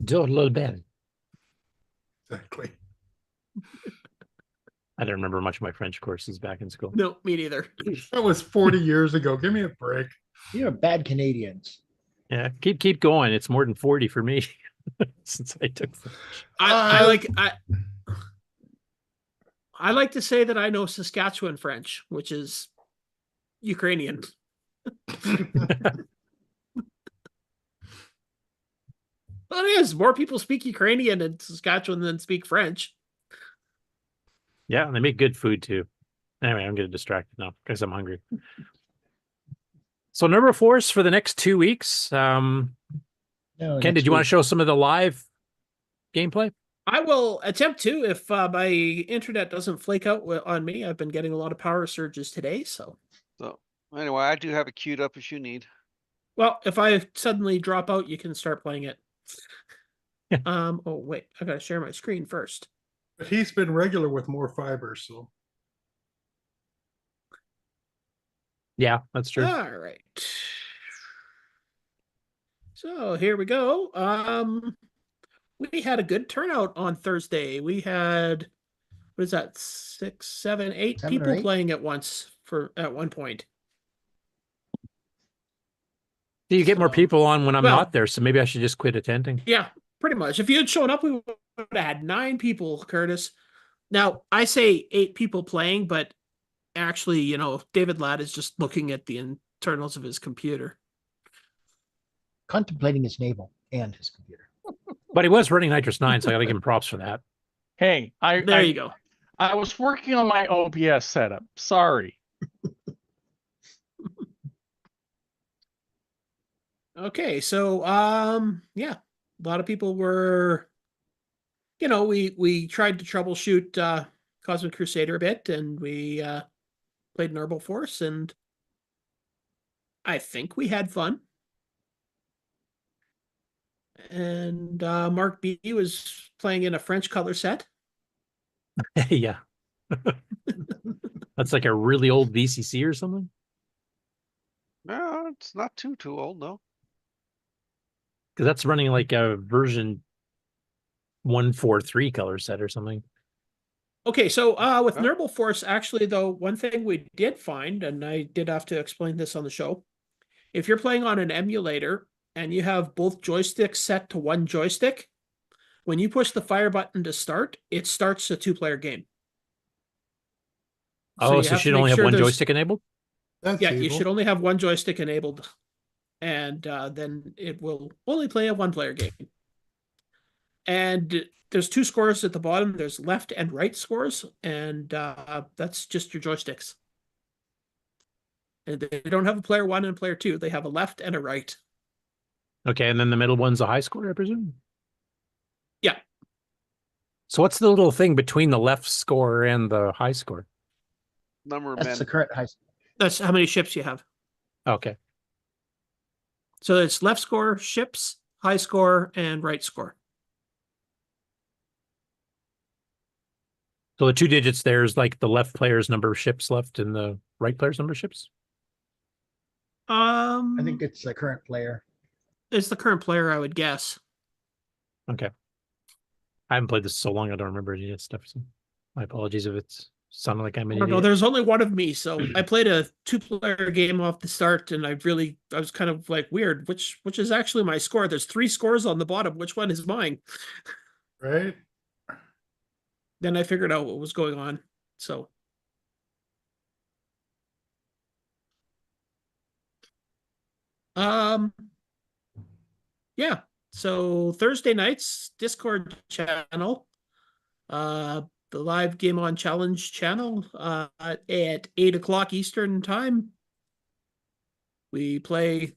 Speaker 7: Do little bit.
Speaker 2: Exactly.
Speaker 7: I don't remember much of my French courses back in school.
Speaker 17: No, me neither.
Speaker 2: That was 40 years ago. Give me a break.
Speaker 9: You're bad Canadians.
Speaker 7: Yeah, keep going. It's more than 40 for me since I took French.
Speaker 17: I like to say that I know Saskatchewan French, which is Ukrainian. Well, it is. More people speak Ukrainian in Saskatchewan than speak French.
Speaker 7: Yeah, and they make good food too. Anyway, I'm getting distracted now because I'm hungry. So Nerble Force for the next 2 weeks. Ken, did you want to show some of the live gameplay?
Speaker 17: I will attempt to if my internet doesn't flake out on me. I've been getting a lot of power surges today, so
Speaker 5: anyway, I do have it queued up if you need.
Speaker 17: Well, if I suddenly drop out, you can start playing it. Oh wait, I gotta share my screen first.
Speaker 2: But he's been regular with more fibers, so.
Speaker 7: Yeah, that's true.
Speaker 17: All right. So here we go. We had a good turnout on Thursday. We had, what is that, 6, 7, 8 people playing at once at one point.
Speaker 7: You get more people on when I'm not there, so maybe I should just quit attending.
Speaker 17: Yeah, pretty much. If you had shown up, we would have had 9 people, Curtis. Now, I say 8 people playing, but actually, David Ladd is just looking at the internals of his computer.
Speaker 9: Contemplating his navel and his computer.
Speaker 7: But he was running Nitrous 9, so I got to give him props for that.
Speaker 14: Hey,
Speaker 17: there you go.
Speaker 14: I was working on my OBS setup. Sorry.
Speaker 17: Okay, so yeah, a lot of people were, we tried to troubleshoot Cosmic Crusader a bit, and we played Nerble Force, and I think we had fun. And Marc B was playing in a French color set.
Speaker 7: Yeah. That's like a really old VCC or something?
Speaker 5: No, it's not too old, no.
Speaker 7: Because that's running like a version 143 color set or something.
Speaker 17: Okay, so with Nerble Force, actually, though, one thing we did find, and I did have to explain this on the show, if you're playing on an emulator and you have both joysticks set to one joystick, when you push the fire button to start, it starts a 2-player game.
Speaker 7: So you should only have one joystick enabled?
Speaker 2: That's
Speaker 17: yeah, you
Speaker 2: evil.
Speaker 17: should only have one joystick enabled, and then it will only play a 1-player game. And there's 2 scores at the bottom. There's left and right scores, and that's just your joysticks. And they don't have a player 1 and player 2. They have a left and a right.
Speaker 7: Okay, and then the middle one's a high score, I presume?
Speaker 17: Yeah.
Speaker 7: So what's the little thing between the left score and the high score?
Speaker 5: Number of
Speaker 9: That's
Speaker 5: men.
Speaker 9: the current high score.
Speaker 17: That's how many ships you have.
Speaker 7: Okay.
Speaker 17: So it's left score, ships, high score, and right score.
Speaker 7: So the 2 digits there is like the left player's number of ships left and the right player's number of ships?
Speaker 9: I think it's the current player.
Speaker 17: It's the current player, I would guess.
Speaker 7: Okay. I haven't played this so long, I don't remember any of that stuff. So my apologies if it's sounding like I'm an
Speaker 17: I don't know.
Speaker 7: idiot.
Speaker 17: There's only one of me, so I played a 2-player game off the start, and I was kind of like weird. Which is actually my score? There's 3 scores on the bottom. Which one is mine?
Speaker 2: Right.
Speaker 17: Then I figured out what was going on. So. Yeah. So Thursday nights, Discord channel, the live Game On Challenge channel, at 8 o'clock Eastern time. We play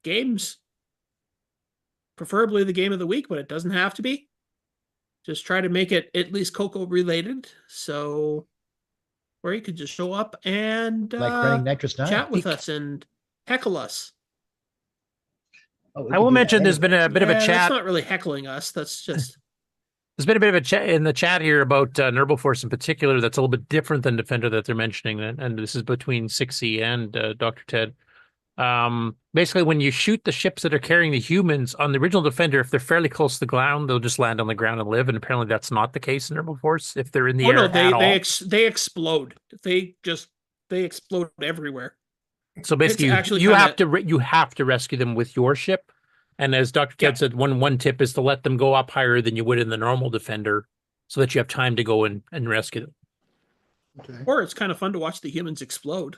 Speaker 17: games, preferably the game of the week, but it doesn't have to be. Just try to make it at least CoCo related. So, where you could just show up and
Speaker 9: Like running Nitrous 9.
Speaker 17: chat with us and heckle us.
Speaker 9: Oh,
Speaker 7: I will mention there's been a bit of a
Speaker 17: That's
Speaker 7: chat.
Speaker 17: not really heckling us. That's just.
Speaker 7: There's been a bit of a chat in the chat here about Nerble Force in particular that's a little bit different than Defender that they're mentioning, and this is between 6E and Dr. Ted. Basically, when you shoot the ships that are carrying the humans on the original Defender, if they're fairly close to the ground, they'll just land on the ground and live. And apparently, that's not the case in Nerble Force. If they're in the air
Speaker 17: no,
Speaker 7: at all,
Speaker 17: they explode. They explode everywhere.
Speaker 7: So basically, you have to rescue them with your ship. And as Dr. Ted said, one tip is to let them go up higher than you would in the normal Defender, so that you have time to go and rescue them.
Speaker 2: Okay.
Speaker 17: Or it's kind of fun to watch the humans explode.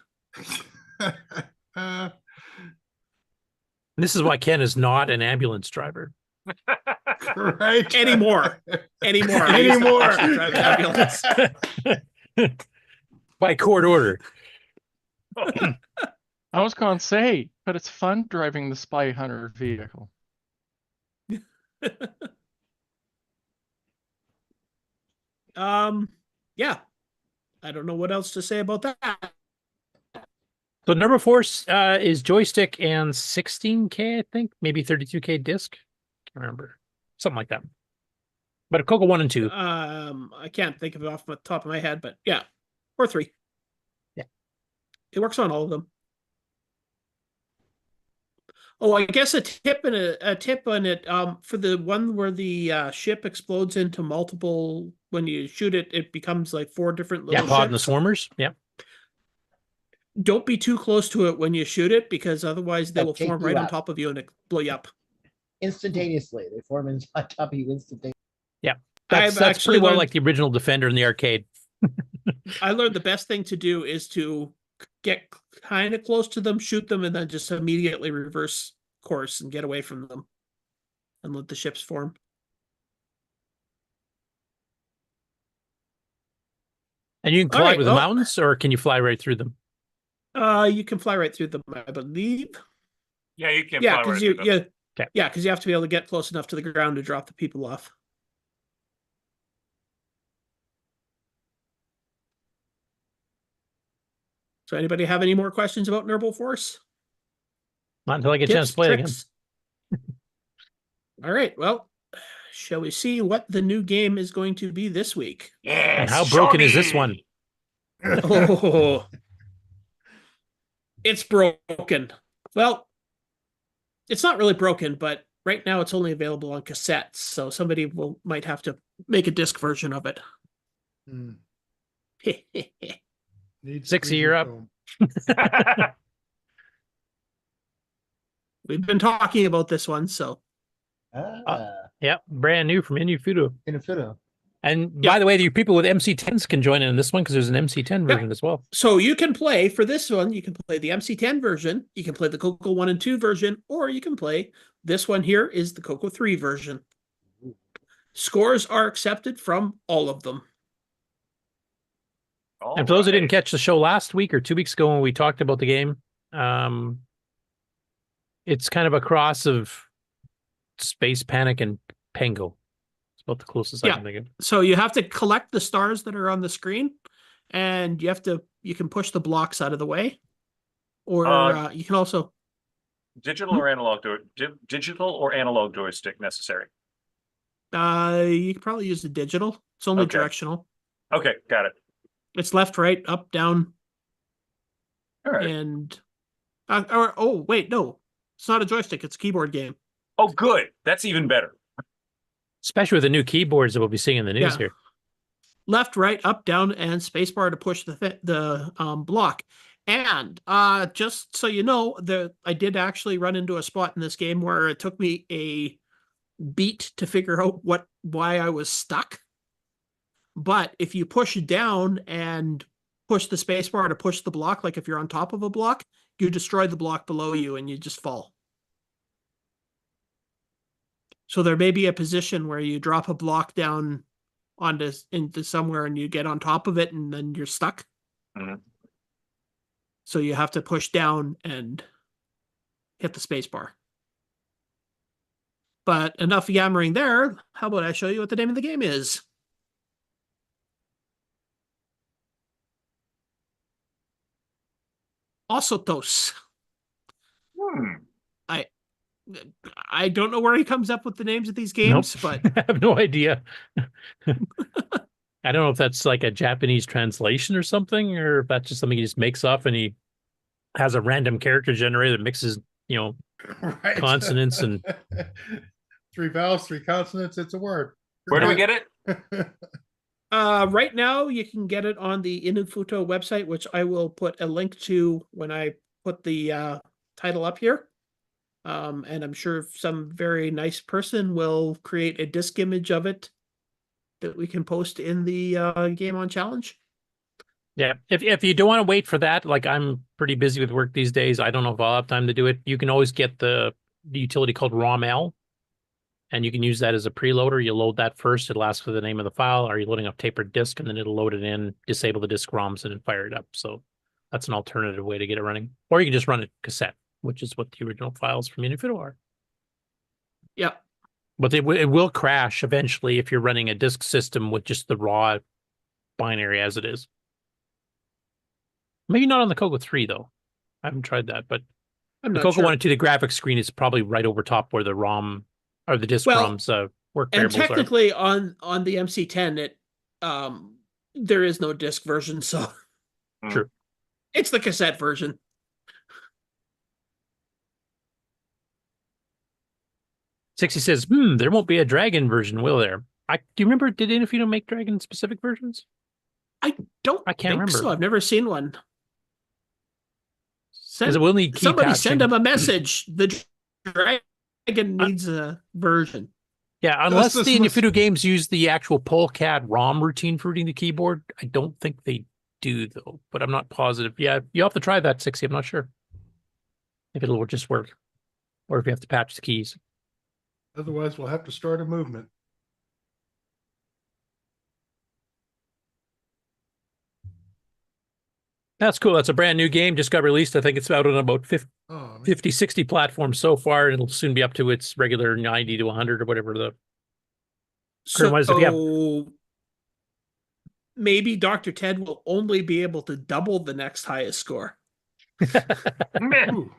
Speaker 7: This is why Ken is not an ambulance driver.
Speaker 2: Right.
Speaker 17: Anymore. Ambulance.
Speaker 7: By court order.
Speaker 14: I was going to say, but it's fun driving the Spy Hunter vehicle.
Speaker 17: Yeah. I don't know what else to say about that.
Speaker 7: So Nerble Force is joystick and 16K, I think, maybe 32K disc. Can't remember, something like that. But a CoCo 1 and 2.
Speaker 17: I can't think of it off the top of my head, but yeah, or 3.
Speaker 7: Yeah,
Speaker 17: it works on all of them. Oh, I guess a tip on it. For the one where the ship explodes into multiple. When you shoot it, it becomes like 4 different little.
Speaker 7: Yeah, pod
Speaker 17: ships.
Speaker 7: and the swarmers. Yeah.
Speaker 17: Don't be too close to it when you shoot it, because otherwise they will form right on top of you and blow you up
Speaker 9: Instantaneously. They form on top of you instantaneously.
Speaker 7: Yeah. That's pretty well like the original Defender in the arcade.
Speaker 17: I learned the best thing to do is to get kind of close to them, shoot them, and then just immediately reverse course and get away from them and let the ships form.
Speaker 7: And you can collide with the mountains, or can you fly right through them?
Speaker 17: You can fly right through them, I believe.
Speaker 13: Yeah, you can fly right through them.
Speaker 17: Yeah, because you have to be able to get close enough to the ground to drop the people off. So anybody have any more questions about Nerble Force?
Speaker 7: Not until I get a chance to play it again.
Speaker 17: All right, well, shall we see what the new game is going to be this week?
Speaker 7: And how broken is this one?
Speaker 17: Oh, it's broken. Well, it's not really broken, but right now it's only available on cassettes, so somebody might have to make a disc version of it.
Speaker 7: Sixy, you're up.
Speaker 17: We've been talking about this one, so.
Speaker 7: Yeah, brand new from inufuto.
Speaker 9: Inufuto.
Speaker 7: And by the way, you people with MC10s can join in this one because there's an MC10 version as well.
Speaker 17: So you can play, for this one, you can play the MC10 version, you can play the CoCo 1 and 2 version, or you can play this one here is the CoCo 3 version. Scores are accepted from all of them.
Speaker 7: And for those who didn't catch the show last week or 2 weeks ago when we talked about the game, it's kind of a cross of Space Panic and Pengo. It's about the closest I can think of.
Speaker 17: So you have to collect the stars that are on the screen, and you can push the blocks out of the way, or you can also
Speaker 13: digital or analog joystick necessary.
Speaker 17: You can probably use the digital. It's only directional.
Speaker 13: Okay, got it.
Speaker 17: It's left, right, up, down.
Speaker 13: All right.
Speaker 17: And wait, no, it's not a joystick. It's a keyboard game.
Speaker 13: Oh, good. That's even better.
Speaker 7: Especially with the new keyboards that we'll be seeing in the news here.
Speaker 17: Left, right, up, down, and spacebar to push the block. And just so you know, I did actually run into a spot in this game where it took me a beat to figure out why I was stuck. But if you push down and push the spacebar to push the block, like if you're on top of a block, you destroy the block below you and you just fall. So there may be a position where you drop a block down into somewhere and you get on top of it and then you're stuck.
Speaker 13: Mm-hmm.
Speaker 17: So you have to push down and hit the space bar. But enough yammering there. How about I show you what the name of the game is? Osotos. I don't know where he comes up with the names of these games, but
Speaker 7: I have no idea. I don't know if that's like a Japanese translation or something, or if that's just something he just makes up and he has a random character generator that mixes, consonants and
Speaker 2: 3 vowels, 3 consonants. It's a word.
Speaker 13: Where do we get it?
Speaker 17: Right now, you can get it on the inufuto website, which I will put a link to when I put the title up here. And I'm sure some very nice person will create a disk image of it that we can post in the Game On Challenge.
Speaker 7: Yeah, if you don't want to wait for that, like I'm pretty busy with work these days, I don't know if I'll have time to do it. You can always get the utility called ROML, and you can use that as a preloader. You load that first, it'll ask for the name of the file. Are you loading up tapered disk? And then it'll load it in, disable the disk ROMs, and then fire it up. So that's an alternative way to get it running. Or you can just run it cassette, which is what the original files from inufuto are.
Speaker 17: Yeah.
Speaker 7: But it will crash eventually if you're running a disk system with just the raw binary as it is. Maybe not on the CoCo 3, though. I haven't tried that, but the CoCo 1 and 2, the graphics screen is probably right over top where the ROM or the disk ROMs work variables
Speaker 17: and technically on the MC10, there is no disk version, so
Speaker 7: true.
Speaker 17: It's the cassette version.
Speaker 7: Sixty says, there won't be a Dragon version, will there? Do you remember, did inufuto make Dragon specific versions?
Speaker 17: I can't
Speaker 7: remember.
Speaker 17: So. I've never seen one.
Speaker 7: Somebody
Speaker 17: send him a message. The Dragon needs a version.
Speaker 7: Yeah, unless the inufuto games use the actual PolCAD ROM routine for reading the keyboard. I don't think they do, though, but I'm not positive. Yeah, you have to try that, Sixty. I'm not sure if it'll just work or if you have to patch the keys.
Speaker 2: Otherwise, we'll have to start a movement.
Speaker 7: That's cool. That's a brand new game. Just got released. I think it's out on about 50, 60 platforms so far. It'll soon be up to its regular 90 to 100 or whatever the current was.
Speaker 17: So maybe Dr. Ted will only be able to double the next highest score.
Speaker 2: Ooh,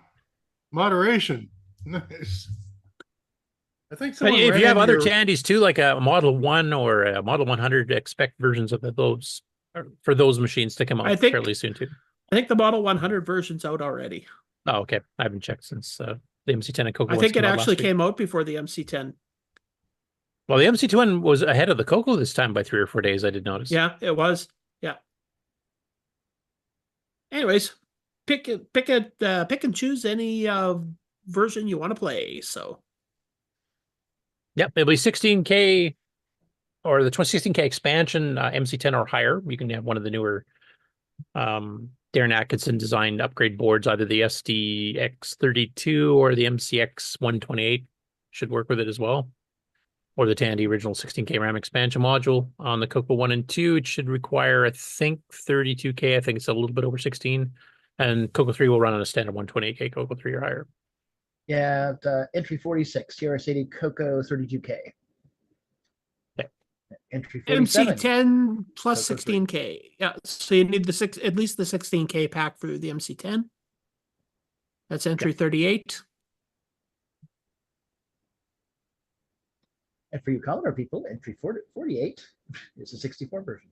Speaker 2: moderation. Nice. I think
Speaker 7: so. If you have other Tandys too, like a Model 1 or a Model 100, expect versions of those for those machines to come out
Speaker 17: I think-
Speaker 7: fairly soon too.
Speaker 17: I think the Model 100 version's out already.
Speaker 7: Oh, okay. I haven't checked since the MC10 and CoCo.
Speaker 17: I think it actually came out before the MC10.
Speaker 7: Well, the MC2 was ahead of the CoCo this time by 3 or 4 days. I did notice.
Speaker 17: Yeah, it was. Yeah. Anyways, pick and choose any version you want to play. So.
Speaker 7: Yep, it'll be 16K or the 2016K expansion, MC10 or higher. You can have one of the newer Darren Atkinson designed upgrade boards, either the SDX32 or the MCX 128 should work with it as well. Or the Tandy original 16K RAM expansion module. On the CoCo 1 and 2, it should require, I think, 32K. I think it's a little bit over 16. And CoCo 3 will run on a standard 128K CoCo 3 or higher.
Speaker 9: Yeah, entry 46, TRS-80 CoCo 32K.
Speaker 7: Okay.
Speaker 9: Entry 47.
Speaker 17: MC10 plus
Speaker 9: CoCo 3.
Speaker 17: 16K. Yeah, so you need at least the 16K pack for the MC10. That's entry 38.
Speaker 9: And for you Commodore people, entry 48 is the 64 version.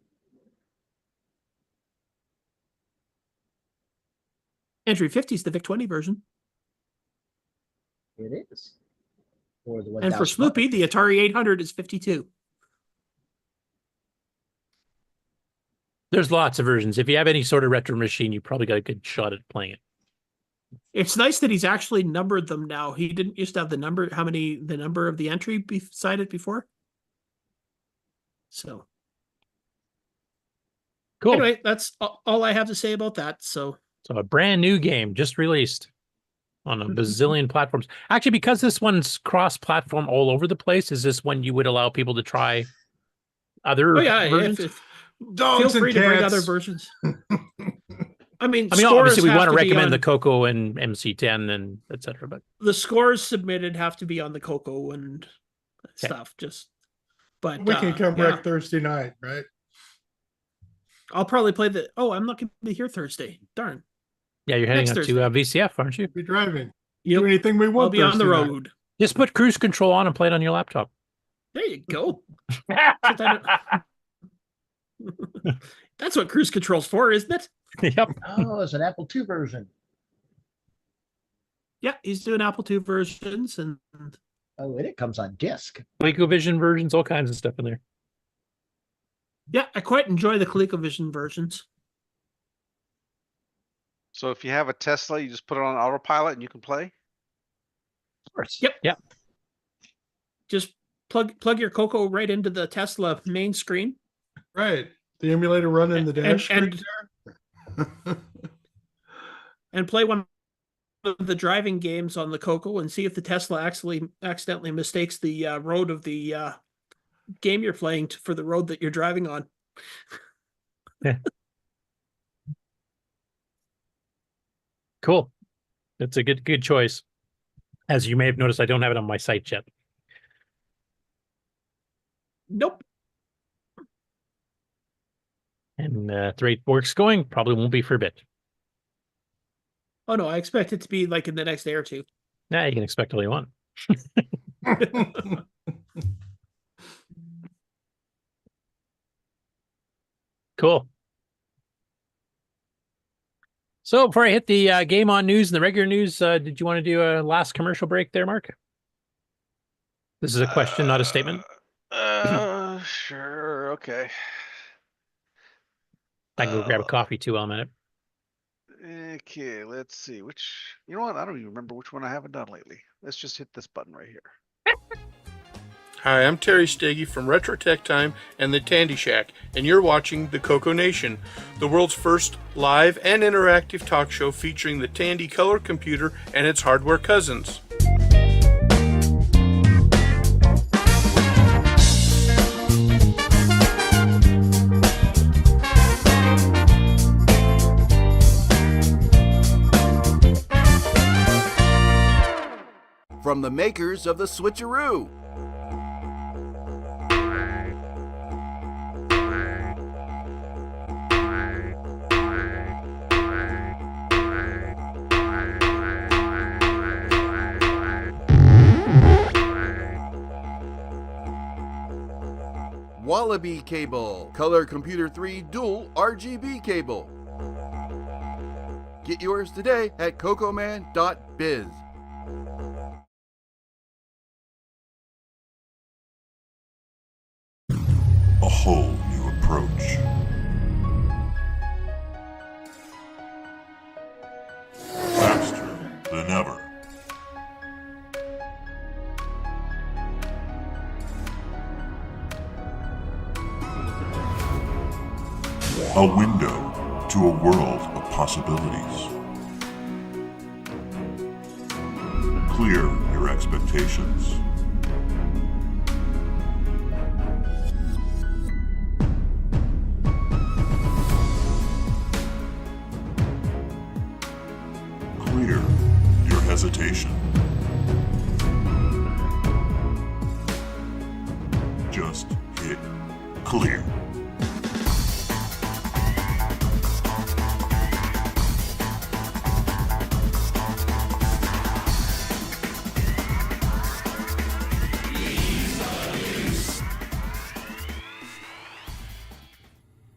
Speaker 17: Entry 50 is the VIC-20 version.
Speaker 9: It is. Or the
Speaker 17: And for
Speaker 9: 1000.
Speaker 17: Sloopy, the Atari 800 is 52.
Speaker 7: There's lots of versions. If you have any sort of retro machine, you probably got a good shot at playing it.
Speaker 17: It's nice that he's actually numbered them now. He didn't used to have the number of the entry beside it before. So
Speaker 7: cool.
Speaker 17: Anyway, that's all I have to say about that. So
Speaker 7: a brand new game just released on a bazillion platforms. Actually, because this one's cross-platform all over the place, is this one you would allow people to try other versions?
Speaker 2: Dogs
Speaker 17: feel free
Speaker 2: and
Speaker 17: to bring
Speaker 2: cats.
Speaker 17: other versions. I mean,
Speaker 7: obviously, we want to
Speaker 17: be
Speaker 7: recommend
Speaker 17: on-
Speaker 7: the CoCo and MC10 and etc. But
Speaker 17: the scores submitted have to be on the CoCo and stuff. But
Speaker 2: We can come back Thursday night, right?
Speaker 17: I'll probably play the. Oh, I'm not going to be here Thursday. Darn.
Speaker 7: yeah, you're heading
Speaker 17: Next
Speaker 7: up to VCF, aren't you?
Speaker 2: Be driving. Do anything we want.
Speaker 17: I'll be on the
Speaker 2: Thursday night.
Speaker 17: road.
Speaker 7: Just put cruise control on and play it on your laptop.
Speaker 17: There you go. That's what cruise control's for, isn't it?
Speaker 7: Yep.
Speaker 9: Oh, it's an Apple II version.
Speaker 17: Yeah, he's doing Apple II versions and
Speaker 9: Oh, and it comes on disc.
Speaker 7: ColecoVision versions, all kinds of stuff in there.
Speaker 17: yeah, I quite enjoy the ColecoVision versions.
Speaker 5: So if you have a Tesla, you just put it on autopilot and you can play.
Speaker 9: Of course.
Speaker 17: Yep.
Speaker 7: Yep.
Speaker 17: Just plug your CoCo right into the Tesla main screen.
Speaker 2: Right. The emulator running the dash screen
Speaker 17: and play one of the driving games on the CoCo and see if the Tesla actually accidentally mistakes the road of the game you're playing for the road that you're driving on.
Speaker 7: Yeah. Cool. That's a good choice. As you may have noticed, I don't have it on my site yet.
Speaker 17: Nope.
Speaker 7: And at the rate work's going, probably won't be for a bit.
Speaker 17: Oh no, I expect it to be like in the next day or two.
Speaker 7: Yeah, you can expect all you want. Cool. So before I hit the game on news and the regular news, did you want to do a last commercial break there, Mark? This is a question, not a statement.
Speaker 5: Sure. Okay.
Speaker 7: I can go grab a coffee too while I'm at it.
Speaker 5: Okay, let's see you know what? I don't even remember which one I haven't done lately. Let's just hit this button right here.
Speaker 3: Hi, I'm Terry Steggy from Retro Tech Time and the Tandy Shack, and you're watching the CoCoNation, the world's first live and interactive talk show featuring the Tandy color computer and its hardware cousins.
Speaker 4: From the makers of the Switcheroo. Wallaby cable, Color Computer 3 dual RGB cable. Get yours today at cocoman.biz.
Speaker 6: A whole new approach. Faster than ever. A window to a world of possibilities. Clear your expectations. Clear your hesitation. Just hit clear.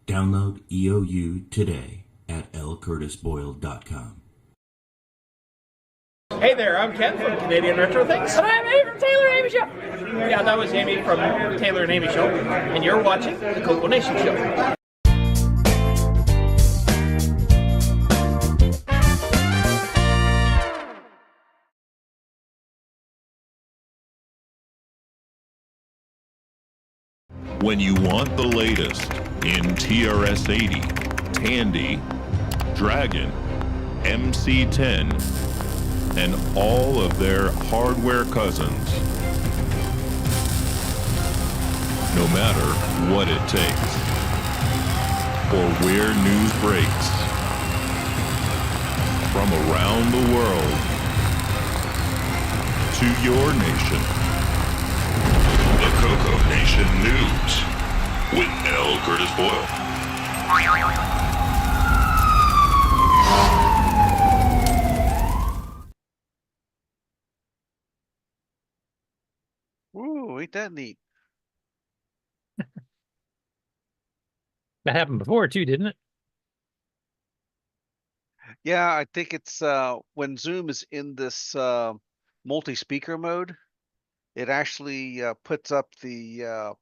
Speaker 11: Download EOU today at lcurtisboyle.com.
Speaker 23: Hey there, I'm Ken from Canadian Retro Things.
Speaker 19: And I'm Amy from Taylor and Amy Show.
Speaker 23: Yeah, that was Amy from Taylor and Amy Show. And you're watching the CoCoNation Show.
Speaker 6: When you want the latest in TRS-80, Tandy, Dragon, MC-10, and all of their hardware cousins, no matter what it takes, or where news breaks, from around the world to your nation. The CoCoNation News with L Curtis Boyle.
Speaker 5: Ooh, ain't that neat?
Speaker 7: That happened before too, didn't it?
Speaker 5: Yeah, I think it's when Zoom is in this multi-speaker mode, it actually puts up the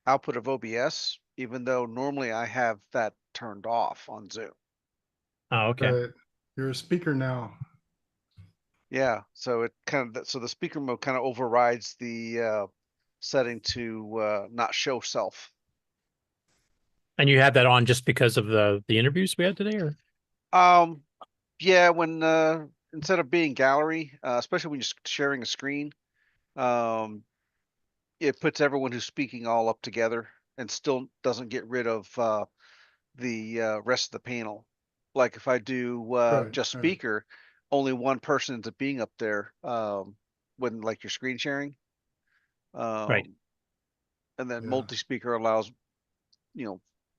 Speaker 5: output of OBS, even though normally I have that turned off on Zoom.
Speaker 7: Oh, okay.
Speaker 2: But you're a speaker now.
Speaker 5: Yeah, so it so the speaker mode kind of overrides the setting to not show self.
Speaker 7: And you had that on just because of the interviews we had today, or?
Speaker 5: Yeah, when instead of being gallery, especially when you're sharing a screen, it puts everyone who's speaking all up together and still doesn't get rid of the rest of the panel. Like if I do just speaker, only one person ends up being up there when like your screen sharing.
Speaker 7: Right.
Speaker 5: And then multi-speaker allows,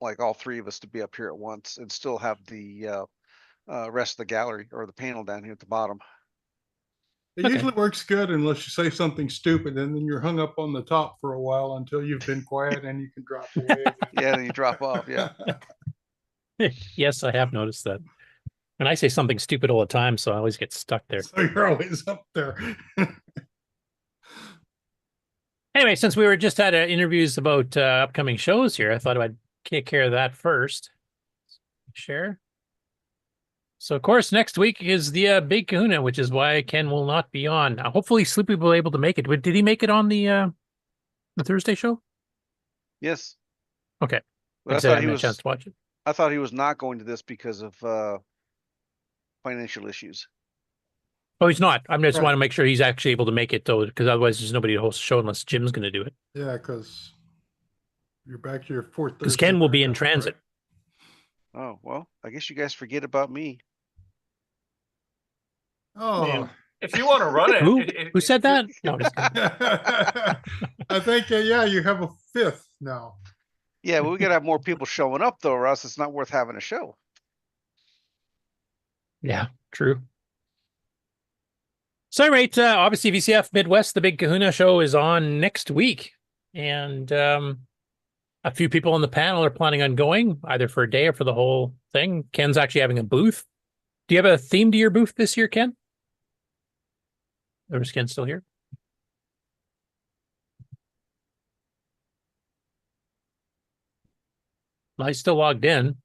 Speaker 5: like all three of us to be up here at once and still have the rest of the gallery or the panel down here at the bottom.
Speaker 2: It usually works good unless you say something stupid and then you're hung up on the top for a while until you've been quiet and you can drop away.
Speaker 5: Yeah, then you drop off. Yeah.
Speaker 7: Yes, I have noticed that. And I say something stupid all the time, so I always get stuck there.
Speaker 2: So you're always up there.
Speaker 7: Anyway, since we were just had interviews about upcoming shows here, I thought I'd take care of that first. Share. So, of course, next week is the Big Kahuna, which is why Ken will not be on. Hopefully, Sloopy will be able to make it. Did he make it on the Thursday show?
Speaker 5: Yes.
Speaker 7: Okay.
Speaker 5: Well,
Speaker 7: I haven't had a chance to watch it.
Speaker 5: I thought he was not going to this because of financial issues.
Speaker 7: Oh, he's not. I just want to make sure he's actually able to make it, though, because otherwise there's nobody to host the show unless Jim's going to do it.
Speaker 2: Yeah, because you're back to your fourth.
Speaker 7: Because Ken will be in transit.
Speaker 5: Right? Oh, well, I guess you guys forget about me.
Speaker 2: Oh,
Speaker 13: man. If you want to run it.
Speaker 7: Who said that? No, just
Speaker 2: I think, yeah, you have a fifth now.
Speaker 5: Yeah, well, we got to have more people showing up, though, or else it's not worth having a show.
Speaker 7: Yeah, true. So, right, obviously, VCF Midwest, the Big Kahuna show is on next week. And A few people on the panel are planning on going either for a day or for the whole thing. Ken's actually having a booth. Do you have a theme to your booth this year, Ken? Or is Ken still here? Well, he's still logged in.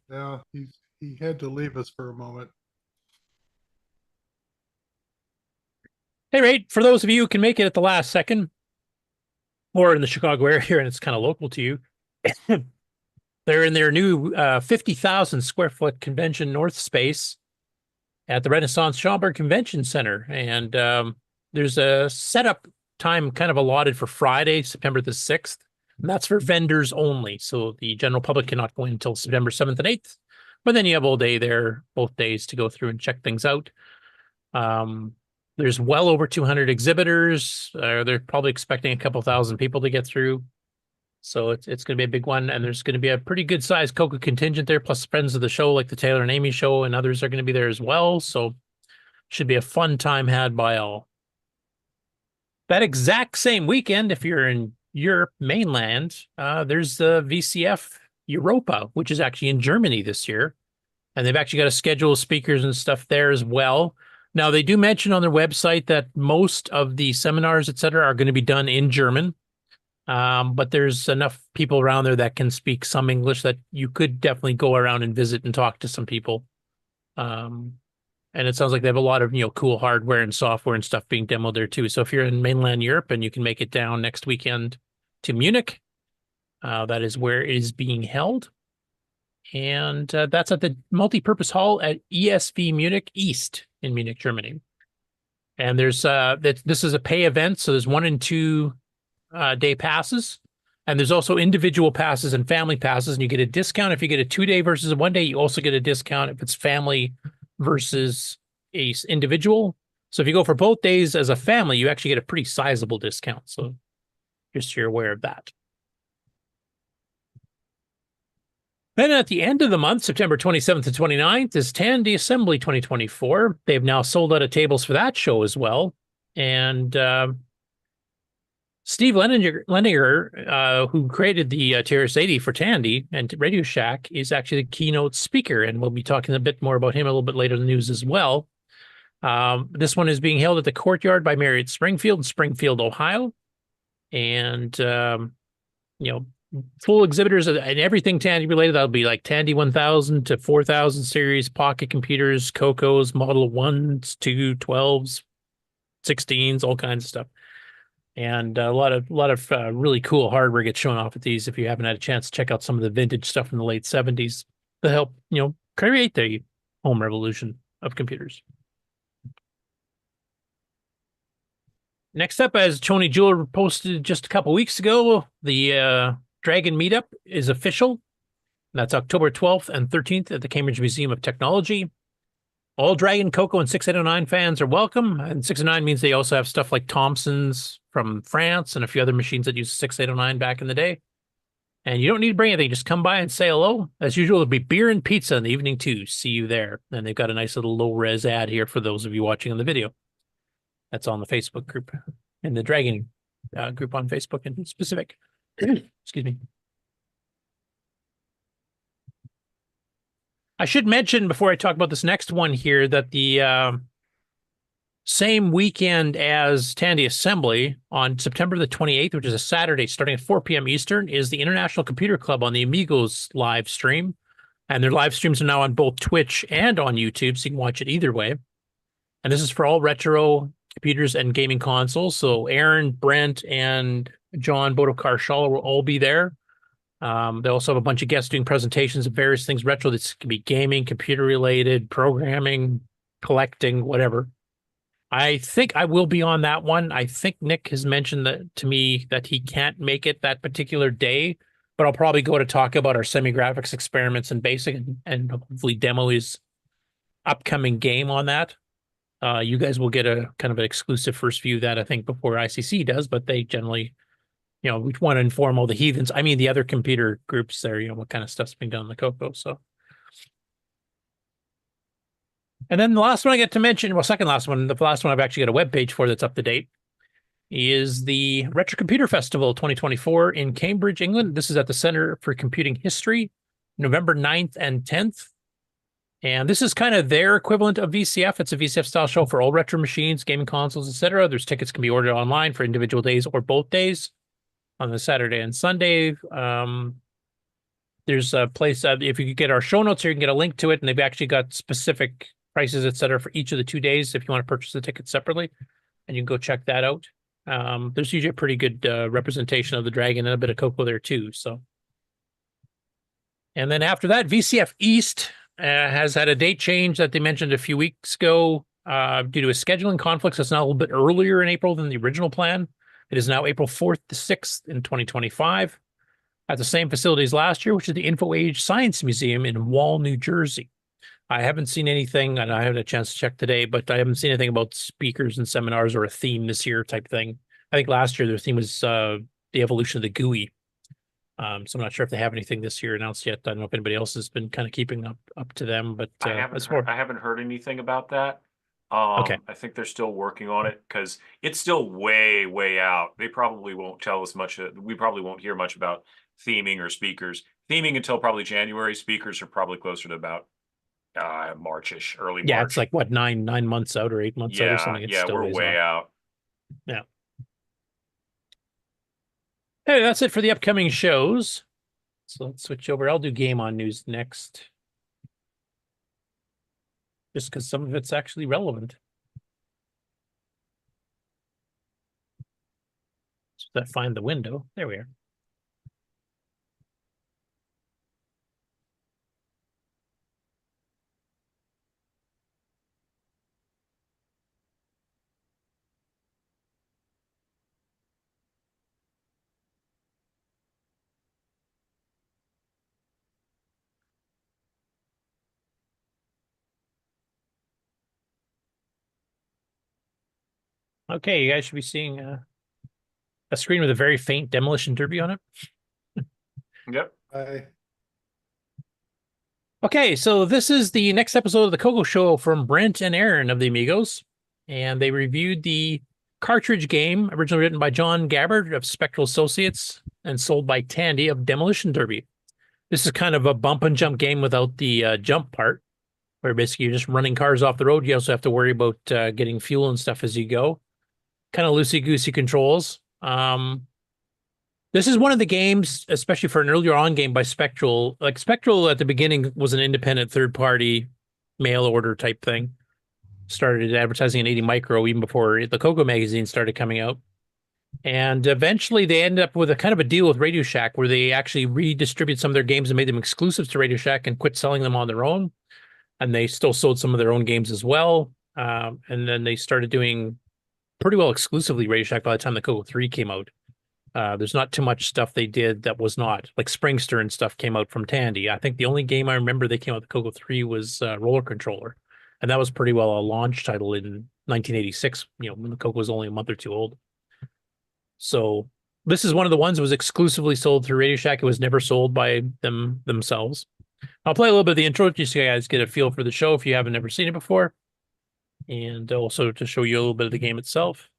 Speaker 2: Yeah, he had to leave us for a moment.
Speaker 7: Hey, right, for those of you who can make it at the last second, or in the Chicago area here, and it's kind of local to you, they're in their new 50,000 square foot convention north space at the Renaissance Schaumburg Convention Center. And there's a setup time kind of allotted for Friday, September the 6th. And that's for vendors only. So the general public cannot go in until September 7th and 8th. But then you have all day there, both days, to go through and check things out. There's well over 200 exhibitors. They're probably expecting a couple thousand people to get through. So it's going to be a big one. And there's going to be a pretty good sized CoCo contingent there, plus friends of the show like the Taylor and Amy show, and others are going to be there as well. So should be a fun time had by all. That exact same weekend, if you're in Europe mainland, there's the VCF Europa, which is actually in Germany this year. And they've actually got a schedule of speakers and stuff there as well. Now, they do mention on their website that most of the seminars, et cetera, are going to be done in German. But there's enough people around there that can speak some English that you could definitely go around and visit and talk to some people. And it sounds like they have a lot of, cool hardware and software and stuff being demoed there too. So if you're in mainland Europe and you can make it down next weekend to Munich, that is where it is being held. And that's at the multi-purpose hall at ESV Munich East in Munich, Germany. And there's this is a pay event, so there's 1 and 2 day passes, and there's also individual passes and family passes, and you get a discount if you get a 2-day versus a 1-day. You also get a discount if it's family versus a individual. So if you go for both days as a family, you actually get a pretty sizable discount. So just so you're aware of that. Then at the end of the month, September 27th to 29th, is Tandy Assembly 2024. They've now sold out of tables for that show as well. And Steve Leninger, who created the TRS-80 for Tandy and Radio Shack, is actually the keynote speaker. And we'll be talking a bit more about him a little bit later in the news as well. This one is being held at the Courtyard by Marriott Springfield in Springfield, Ohio. And, full exhibitors and everything Tandy related. That'll be like Tandy 1000 to 4000 series, pocket computers, CoCos, Model 1s, 2, 12s, 16s, all kinds of stuff. And a lot of really cool hardware gets shown off at these. If you haven't had a chance to check out some of the vintage stuff from the late 70s to help, create the home revolution of computers. Next up, as Tony Jeweler posted just a couple weeks ago, the Dragon Meetup is official. That's October 12th and 13th at the Cambridge Museum of Technology. All Dragon, CoCo, and 6809 fans are welcome. And 609 means they also have stuff like Thompson's from France and a few other machines that used 6809 back in the day. And you don't need to bring anything. Just come by and say hello. As usual, there'll be beer and pizza in the evening too. See you there. And they've got a nice little low-res ad here for those of you watching on the video. That's on the Facebook group, in the Dragon group on Facebook in specific. Excuse me. I should mention before I talk about this next one here that the same weekend as Tandy Assembly on September the 28th, which is a Saturday starting at 4 p.m. Eastern, is the International Computer Club on the Amigos live stream. And their live streams are now on both Twitch and on YouTube, so you can watch it either way. And this is for all retro computers and gaming consoles. So Aaron, Brent, and John Bodokar Schaller will all be there. They also have a bunch of guests doing presentations of various things retro. This can be gaming, computer related, programming, collecting, whatever. I think I will be on that one. I think Nick has mentioned that to me that he can't make it that particular day, but I'll probably go to talk about our semi-graphics experiments and basic and hopefully demo his upcoming game on that. You guys will get a kind of an exclusive first view of that, I think, before ICC does, but they generally, we want to inform all the heathens. I mean, the other computer groups there, what kind of stuff's being done in the CoCo. So, and then the last one I get to mention, well, second last one, the last one I've actually got a web page for that's up to date, is the Retro Computer Festival 2024 in Cambridge, England. This is at the Center for Computing History, November 9th and 10th. And this is kind of their equivalent of VCF. It's a VCF-style show for all retro machines, gaming consoles, etc. There's tickets can be ordered online for individual days or both days on the Saturday and Sunday. There's a place, if you could get our show notes here, you can get a link to it, and they've actually got specific prices, etc. for each of the 2 days if you want to purchase the ticket separately, and you can go check that out. There's usually a pretty good representation of the Dragon and a bit of CoCo there too. So, and then after that, VCF East has had a date change that they mentioned a few weeks ago due to a scheduling conflict. So it's now a little bit earlier in April than the original plan. It is now April 4th to 6th in 2025 at the same facilities last year, which is the Info Age Science Museum in Wall, New Jersey. I haven't seen anything, and I had a chance to check today, but I haven't seen anything about speakers and seminars or a theme this year type thing. I think last year their theme was the evolution of the GUI. So I'm not sure if they have anything this year announced yet. I don't know if anybody else has been kind of keeping up to them, but
Speaker 13: I haven't heard anything about that.
Speaker 7: Okay.
Speaker 13: I think they're still working on it because it's still way out. They probably won't tell us much. We probably won't hear much about theming or speakers. Theming until probably January. Speakers are probably closer to about Marchish, early March.
Speaker 7: Yeah, it's like what, 9 months out or 8 months out or something. It's still
Speaker 13: we're way out.
Speaker 7: Yeah. Hey, that's it for the upcoming shows. So let's switch over. I'll do Game On News next, just because some of it's actually relevant. So that find the window. There we are. Okay, you guys should be seeing a screen with a very faint demolition derby on it.
Speaker 13: Yep.
Speaker 7: Okay, so this is the next episode of the CoCo Show from Brent and Aaron of the Amigos, and they reviewed the cartridge game originally written by John Gabbard of Spectral Associates and sold by Tandy of Demolition Derby. This is kind of a bump and jump game without the jump part, where basically you're just running cars off the road. You also have to worry about getting fuel and stuff as you go. Kind of loosey-goosey controls. This is one of the games, especially for an earlier on game by Spectral. Like Spectral at the beginning was an independent third-party mail order type thing. Started advertising in 80 Micro even before the CoCo magazine started coming out. And eventually they ended up with a kind of a deal with Radio Shack where they actually redistributed some of their games and made them exclusives to Radio Shack and quit selling them on their own. And they still sold some of their own games as well. And then they started doing pretty well exclusively Radio Shack by the time the CoCo 3 came out. There's not too much stuff they did that was not. Like Springster and stuff came out from Tandy. I think the only game I remember they came out with the CoCo 3 was Roller Controller. And that was pretty well a launch title in 1986, when the CoCo was only a month or two old. So this is one of the ones that was exclusively sold through Radio Shack. It was never sold by themselves. I'll play a little bit of the intro just so you guys get a feel for the show if you haven't ever seen it before. And also to show you a little bit of the game itself.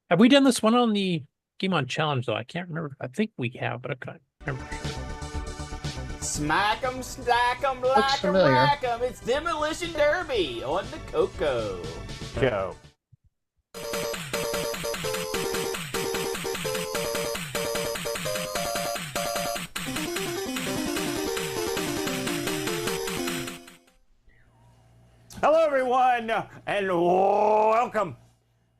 Speaker 7: Have we done this one on the Game On Challenge, though? I can't remember. I think we have, but I can't remember.
Speaker 21: Smack 'em, stack 'em, like 'em, rack 'em. It's Demolition Derby on the CoCo Show. Hello, everyone, and welcome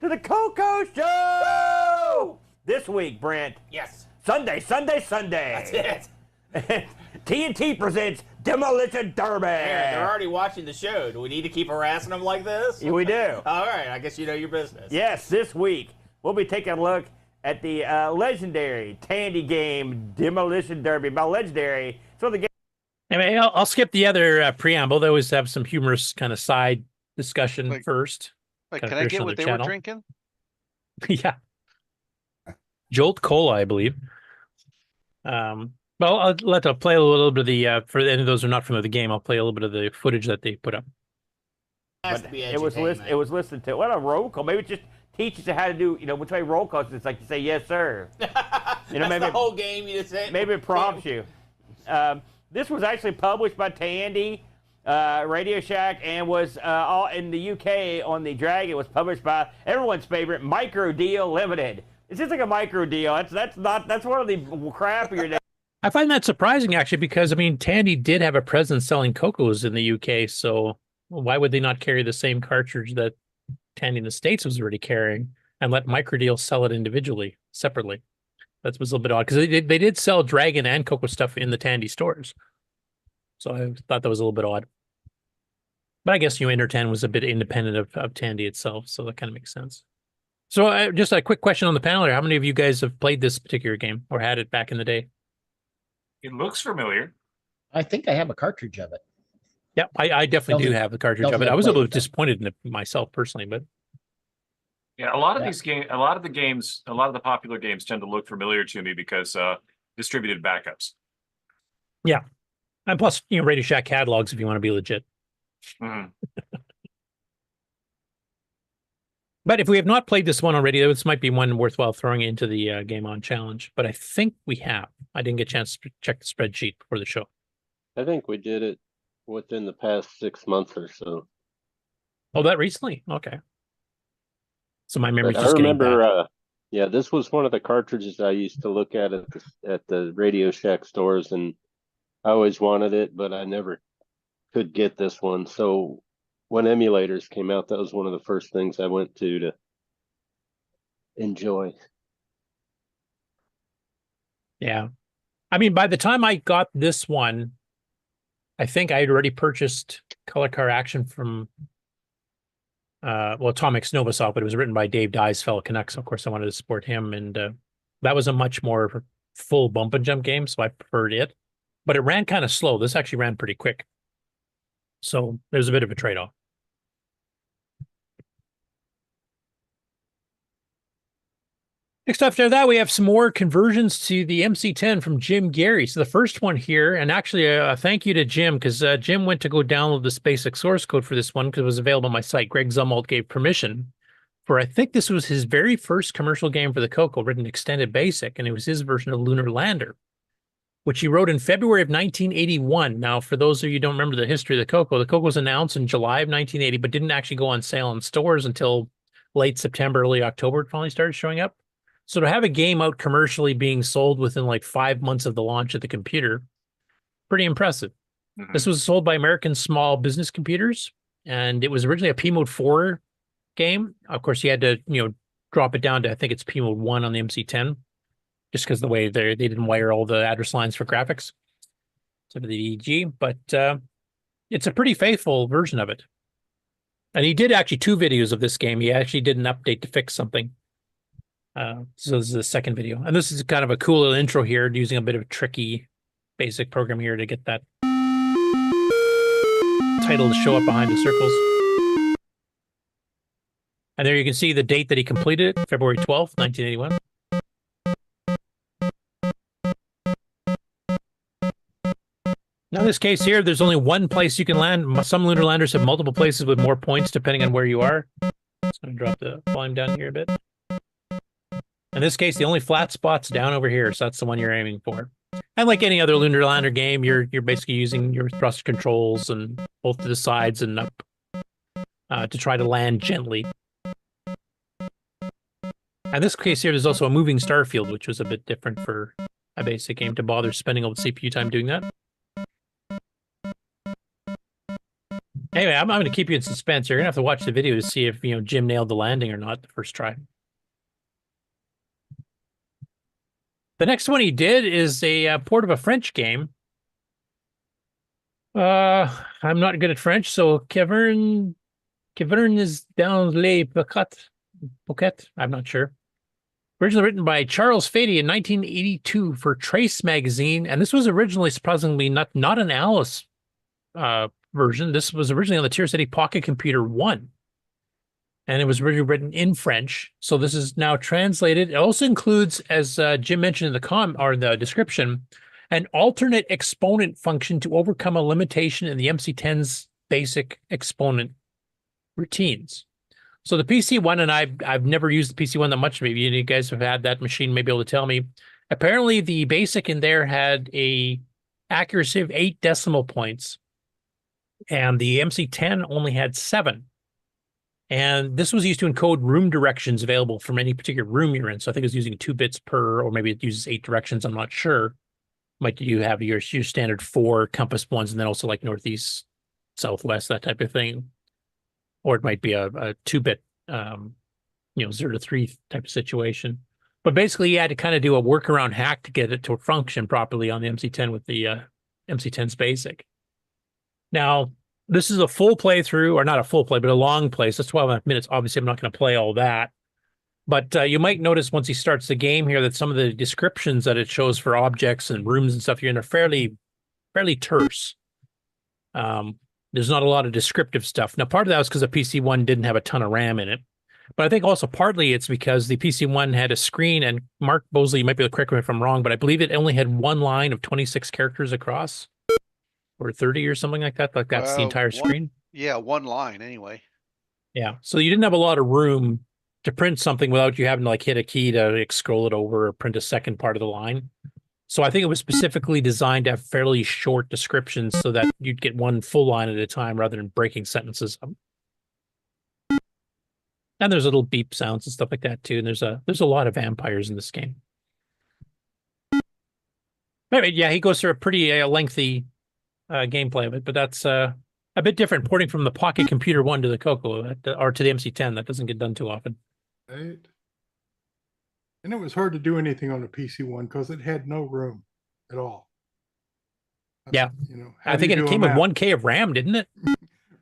Speaker 21: to the CoCo Show! This week, Brent. Yes. Sunday. That's it. TNT presents Demolition Derby.
Speaker 20: Yeah, they're already watching the show. Do we need to keep harassing them like this?
Speaker 21: Yeah, we do.
Speaker 20: All right, I guess you know your business.
Speaker 21: Yes, this week we'll be taking a look at the legendary Tandy game Demolition Derby. By legendary, so the game.
Speaker 7: Anyway, I'll skip the other preamble. They always have some humorous kind of side discussion first.
Speaker 5: Wait, can I get what they were drinking?
Speaker 7: Yeah. Jolt Cola, I believe. Well, I'll play a little bit of the, for any of those who are not familiar with the game, I'll play a little bit of the footage that they put up.
Speaker 21: It was listed to, what a roll call. Maybe it's just teaches you how to do, which way roll calls. It's like you say, yes, sir.
Speaker 20: That's
Speaker 21: maybe
Speaker 20: the whole game. You just say.
Speaker 21: Maybe it prompts you. This was actually published by Tandy, Radio Shack, and was all in the UK on the Dragon. It was published by everyone's favorite Micro Deal Limited. It's just like a micro deal. That's one of the crappier days.
Speaker 7: I find that surprising, actually, because, I mean, Tandy did have a presence selling CoCos in the UK, so why would they not carry the same cartridge that Tandy in the States was already carrying and let Microdeal sell it individually, separately? That was a little bit odd, because they did sell Dragon and CoCo stuff in the Tandy stores. So I thought that was a little bit odd. But I guess, Intertan was a bit independent of Tandy itself, so that kind of makes sense. So just a quick question on the panel here. How many of you guys have played this particular game or had it back in the day?
Speaker 13: It looks familiar.
Speaker 9: I think I have a cartridge of it.
Speaker 7: Yeah, I definitely do have the cartridge of it. I was a little disappointed in it myself personally, but
Speaker 13: yeah, a lot of these games, a lot of the popular games tend to look familiar to me because distributed backups.
Speaker 7: Yeah, and plus, Radio Shack catalogs if you want to be legit.
Speaker 13: Mm-hmm.
Speaker 7: But if we have not played this one already, this might be one worthwhile throwing into the Game On Challenge. But I think we have. I didn't get a chance to check the spreadsheet before the show.
Speaker 12: I think we did it within the past 6 months or so.
Speaker 7: Oh, that recently? Okay. So my memory's
Speaker 12: But
Speaker 7: just
Speaker 12: I remember,
Speaker 7: getting
Speaker 12: this was one of the cartridges I used to look at the Radio Shack stores, and I always wanted it, but I never could get this one. So when emulators came out, that was one of the first things I went to enjoy.
Speaker 7: Yeah. I mean, by the time I got this one, I think I had already purchased Color Car Action from, Atomics Novasoft, but it was written by Dave Dye's fellow Canucks. So of course, I wanted to support him. And that was a much more full bump and jump game, so I preferred it. But it ran kind of slow. This actually ran pretty quick. So there's a bit of a trade-off. Next after that, we have some more conversions to the MC10 from Jim Gary. So the first one here, and actually a thank you to Jim, because Jim went to go download this basic source code for this one because it was available on my site. Greg Zumwalt gave permission for, I think this was his very first commercial game for the CoCo, written extended basic, and it was his version of Lunar Lander, which he wrote in February of 1981. Now, for those of you who don't remember the history of the CoCo was announced in July of 1980, but didn't actually go on sale in stores until late September, early October, it finally started showing up. So to have a game out commercially being sold within like 5 months of the launch of the computer, pretty impressive. Mm-hmm. This was sold by American Small Business Computers, and it was originally a P-Mode 4 game. Of course, you had to, drop it down to, I think it's P-Mode 1 on the MC10, just because the way they didn't wire all the address lines for graphics to the EEG. But it's a pretty faithful version of it. And he did actually 2 videos of this game. He actually did an update to fix something. So this is the second video. And this is kind of a cool little intro here, using a bit of a tricky basic program here to get that title to show up behind the circles. And there you can see the date that he completed it, February 12th, 1981. Now in this case here, there's only one place you can land. Some Lunar Landers have multiple places with more points depending on where you are. Just going to drop the volume down here a bit. In this case, the only flat spot's down over here, so that's the one you're aiming for. And like any other Lunar Lander game, you're basically using your thrust controls and both to the sides and up to try to land gently. In this case here, there's also a moving star field, which was a bit different for a basic game to bother spending all the CPU time doing that. Anyway, I'm going to keep you in suspense. You're going to have to watch the video to see if Jim nailed the landing or not the first try. The next one he did is a port of a French game. I'm not good at French, so Caverne is dans les Pocket. I'm not sure. Originally written by Charles Fady in 1982 for Trace magazine, and this was originally surprisingly not an Alice version. This was originally on the Tier City Pocket Computer 1. And it was originally written in French, so this is now translated. It also includes, as Jim mentioned in the description, an alternate exponent function to overcome a limitation in the MC10's basic exponent routines. So the PC one, and I've never used the PC one that much. Maybe you guys have had that machine, may be able to tell me. Apparently, the basic in there had a accuracy of 8 decimal points, and the MC10 only had 7. And this was used to encode room directions available from any particular room you're in. So I think it was using 2 bits per, or maybe it uses 8 directions. I'm not sure. Might you have your standard 4 compass ones, and then also like northeast, southwest, that type of thing. Or it might be a 2-bit, 0 to 3 type of situation. But basically, you had to kind of do a workaround hack to get it to function properly on the MC10 with the MC10's basic. Now, this is a full playthrough, or not a full play, but a long play. So it's 12 minutes. Obviously, I'm not going to play all that. But you might notice once he starts the game here that some of the descriptions that it shows for objects and rooms and stuff you're in are fairly terse. There's not a lot of descriptive stuff. Now, part of that was because the PC1 didn't have a ton of RAM in it. But I think also partly it's because the PC1 had a screen, and Mark Bosley, you might be able to correct me if I'm wrong, but I believe it only had one line of 26 characters across, or 30 or something like that. Like that's the entire screen.
Speaker 5: Yeah, one line anyway.
Speaker 7: Yeah, so you didn't have a lot of room to print something without you having to like hit a key to like, scroll it over or print a second part of the line. So I think it was specifically designed to have fairly short descriptions so that you'd get one full line at a time rather than breaking sentences up. And there's little beep sounds and stuff like that too. And there's a lot of vampires in this game. Maybe, yeah, he goes through a pretty lengthy gameplay of it, but that's a bit different porting from the Pocket Computer 1 to the CoCo or to the MC10. That doesn't get done too often.
Speaker 2: Right. And it was hard to do anything on a PC1 because it had no room at all.
Speaker 7: Yeah. I think it came with 1K of RAM, didn't it?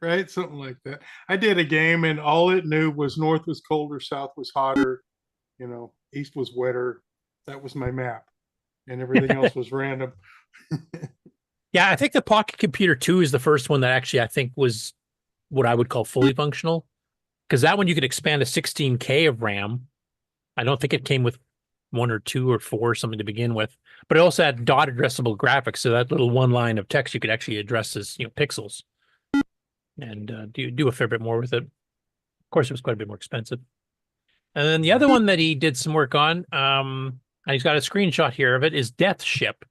Speaker 2: Right, something like that. I did a game and all it knew was north was colder, south was hotter, east was wetter. That was my map, and everything else was random.
Speaker 7: Yeah, I think the Pocket Computer 2 is the first one that actually I think was what I would call fully functional, because that one you could expand to 16K of RAM. I don't think it came with 1 or 2 or 4 or something to begin with, but it also had dot addressable graphics, so that little one line of text you could actually address as pixels. And do a fair bit more with it. Of course, it was quite a bit more expensive. And then the other one that he did some work on, and he's got a screenshot here of it, is Death Ship.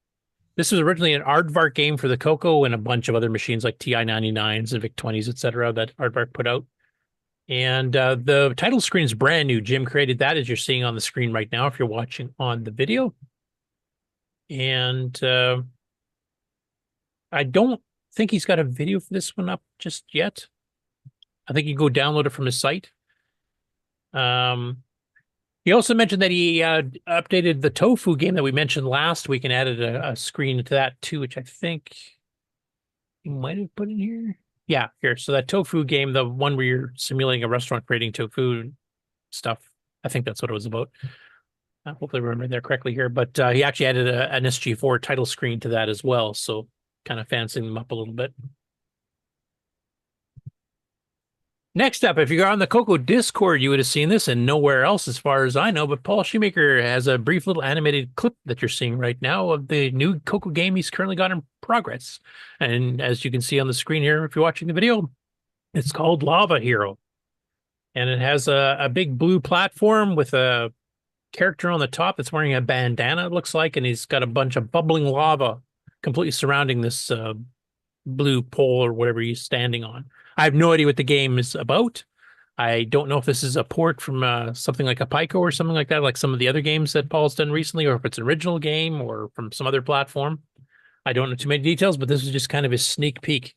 Speaker 7: This was originally an Aardvark game for the CoCo and a bunch of other machines like TI-99s and VIC-20s, etc. that Aardvark put out. And the title screen is brand new. Jim created that, as you're seeing on the screen right now if you're watching on the video. And I don't think he's got a video for this one up just yet. I think you can go download it from his site. He also mentioned that he updated the Tofu game that we mentioned last week and added a screen to that too, which I think he might have put in here. Yeah, here. So that Tofu game, the one where you're simulating a restaurant creating tofu stuff, I think that's what it was about. Hopefully I remember there correctly here. But he actually added an SG4 title screen to that as well. So kind of fancying them up a little bit. Next up, if you're on the CoCo Discord, you would have seen this and nowhere else as far as I know, but Paul Shoemaker has a brief little animated clip that you're seeing right now of the new CoCo game he's currently got in progress. And as you can see on the screen here, if you're watching the video, it's called Lava Hero. And it has a big blue platform with a character on the top that's wearing a bandana, it looks like, and he's got a bunch of bubbling lava completely surrounding this blue pole or whatever he's standing on. I have no idea what the game is about. I don't know if this is a port from something like a Pico or something like that, like some of the other games that Paul's done recently, or if it's an original game or from some other platform. I don't know too many details, but this is just kind of his sneak peek.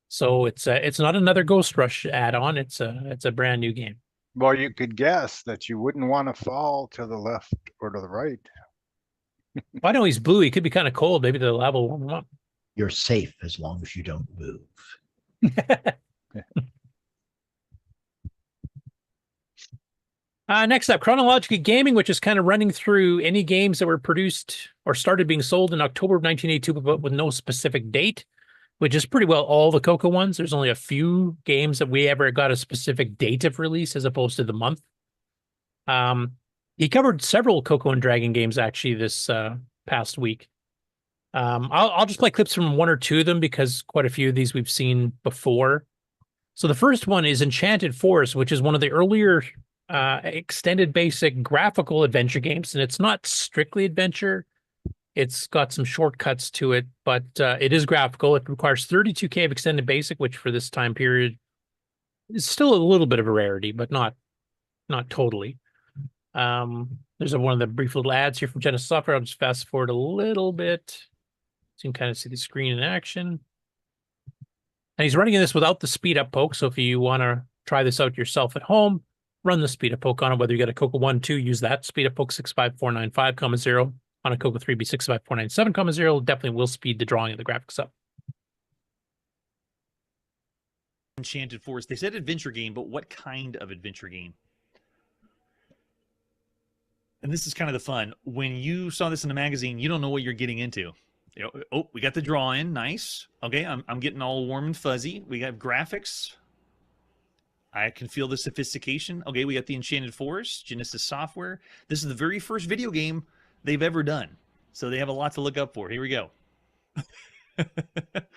Speaker 7: So it's not another Ghost Rush add-on. It's a brand new game.
Speaker 8: Well, you could guess that you wouldn't want to fall to the left or to the right.
Speaker 7: Well, I know he's blue. He could be kind of cold. Maybe the lava will warm him up.
Speaker 9: You're safe as long as you don't move.
Speaker 7: Next up, Chronologically Gaming, which is kind of running through any games that were produced or started being sold in October of 1982, but with no specific date, which is pretty well all the CoCo ones. There's only a few games that we ever got a specific date of release as opposed to the month. He covered several CoCo and Dragon games actually this past week. I'll just play clips from one or two of them because quite a few of these we've seen before. So the first one is Enchanted Forest, which is one of the earlier extended basic graphical adventure games, and it's not strictly adventure. It's got some shortcuts to it, but it is graphical. It requires 32K of extended basic, which for this time period is still a little bit of a rarity, but not totally. There's one of the brief little ads here from Genesis Software. I'll just fast forward a little bit so you can kind of see the screen in action. And he's running this without the speed up poke. So if you want to try this out yourself at home, run the speed up poke on it. Whether you get a CoCo 1, 2, use that speed up poke 65495, on a CoCo 3, be 65497, definitely will speed the drawing of the graphics up.
Speaker 15: Enchanted Forest. They said adventure game, but what kind of adventure game? And this is kind of the fun. When you saw this in the magazine, you don't know what you're getting into. You know, oh, we got the draw in. Nice. Okay, I'm getting all warm and fuzzy. We got graphics. I can feel the sophistication. Okay, we got the Enchanted Forest, Genesis Software. This is the very first video game they've ever done. So they have a lot to look up for. Here we go.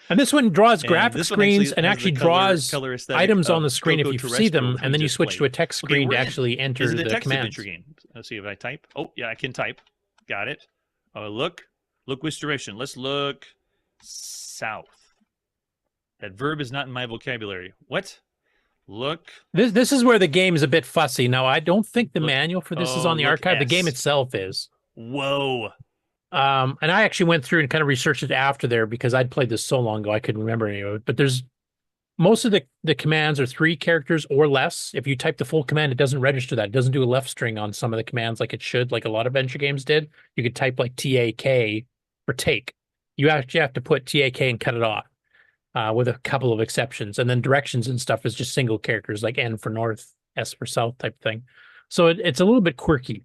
Speaker 7: And this one draws graphic screens and actually draws items on the screen if you see them, and then you switch to a text screen to actually enter the commands.
Speaker 15: Adventure game? Let's see if I type. Oh, yeah, I can type. Got it. Look which direction. Let's look south. That verb is not in my vocabulary. What? Look.
Speaker 7: This is where the game is a bit fussy. Now, I don't think the manual for this is on the archive. The game itself is.
Speaker 15: Whoa.
Speaker 7: And I actually went through and kind of researched it after there because I'd played this so long ago I couldn't remember any of it. But there's most of the commands are 3 characters or less. If you type the full command, it doesn't register that. It doesn't do a left string on some of the commands like it should, like a lot of adventure games did. You could type like TAK for take. You actually have to put TAK and cut it off with a couple of exceptions. And then directions and stuff is just single characters like N for north, S for south type thing. So it's a little bit quirky.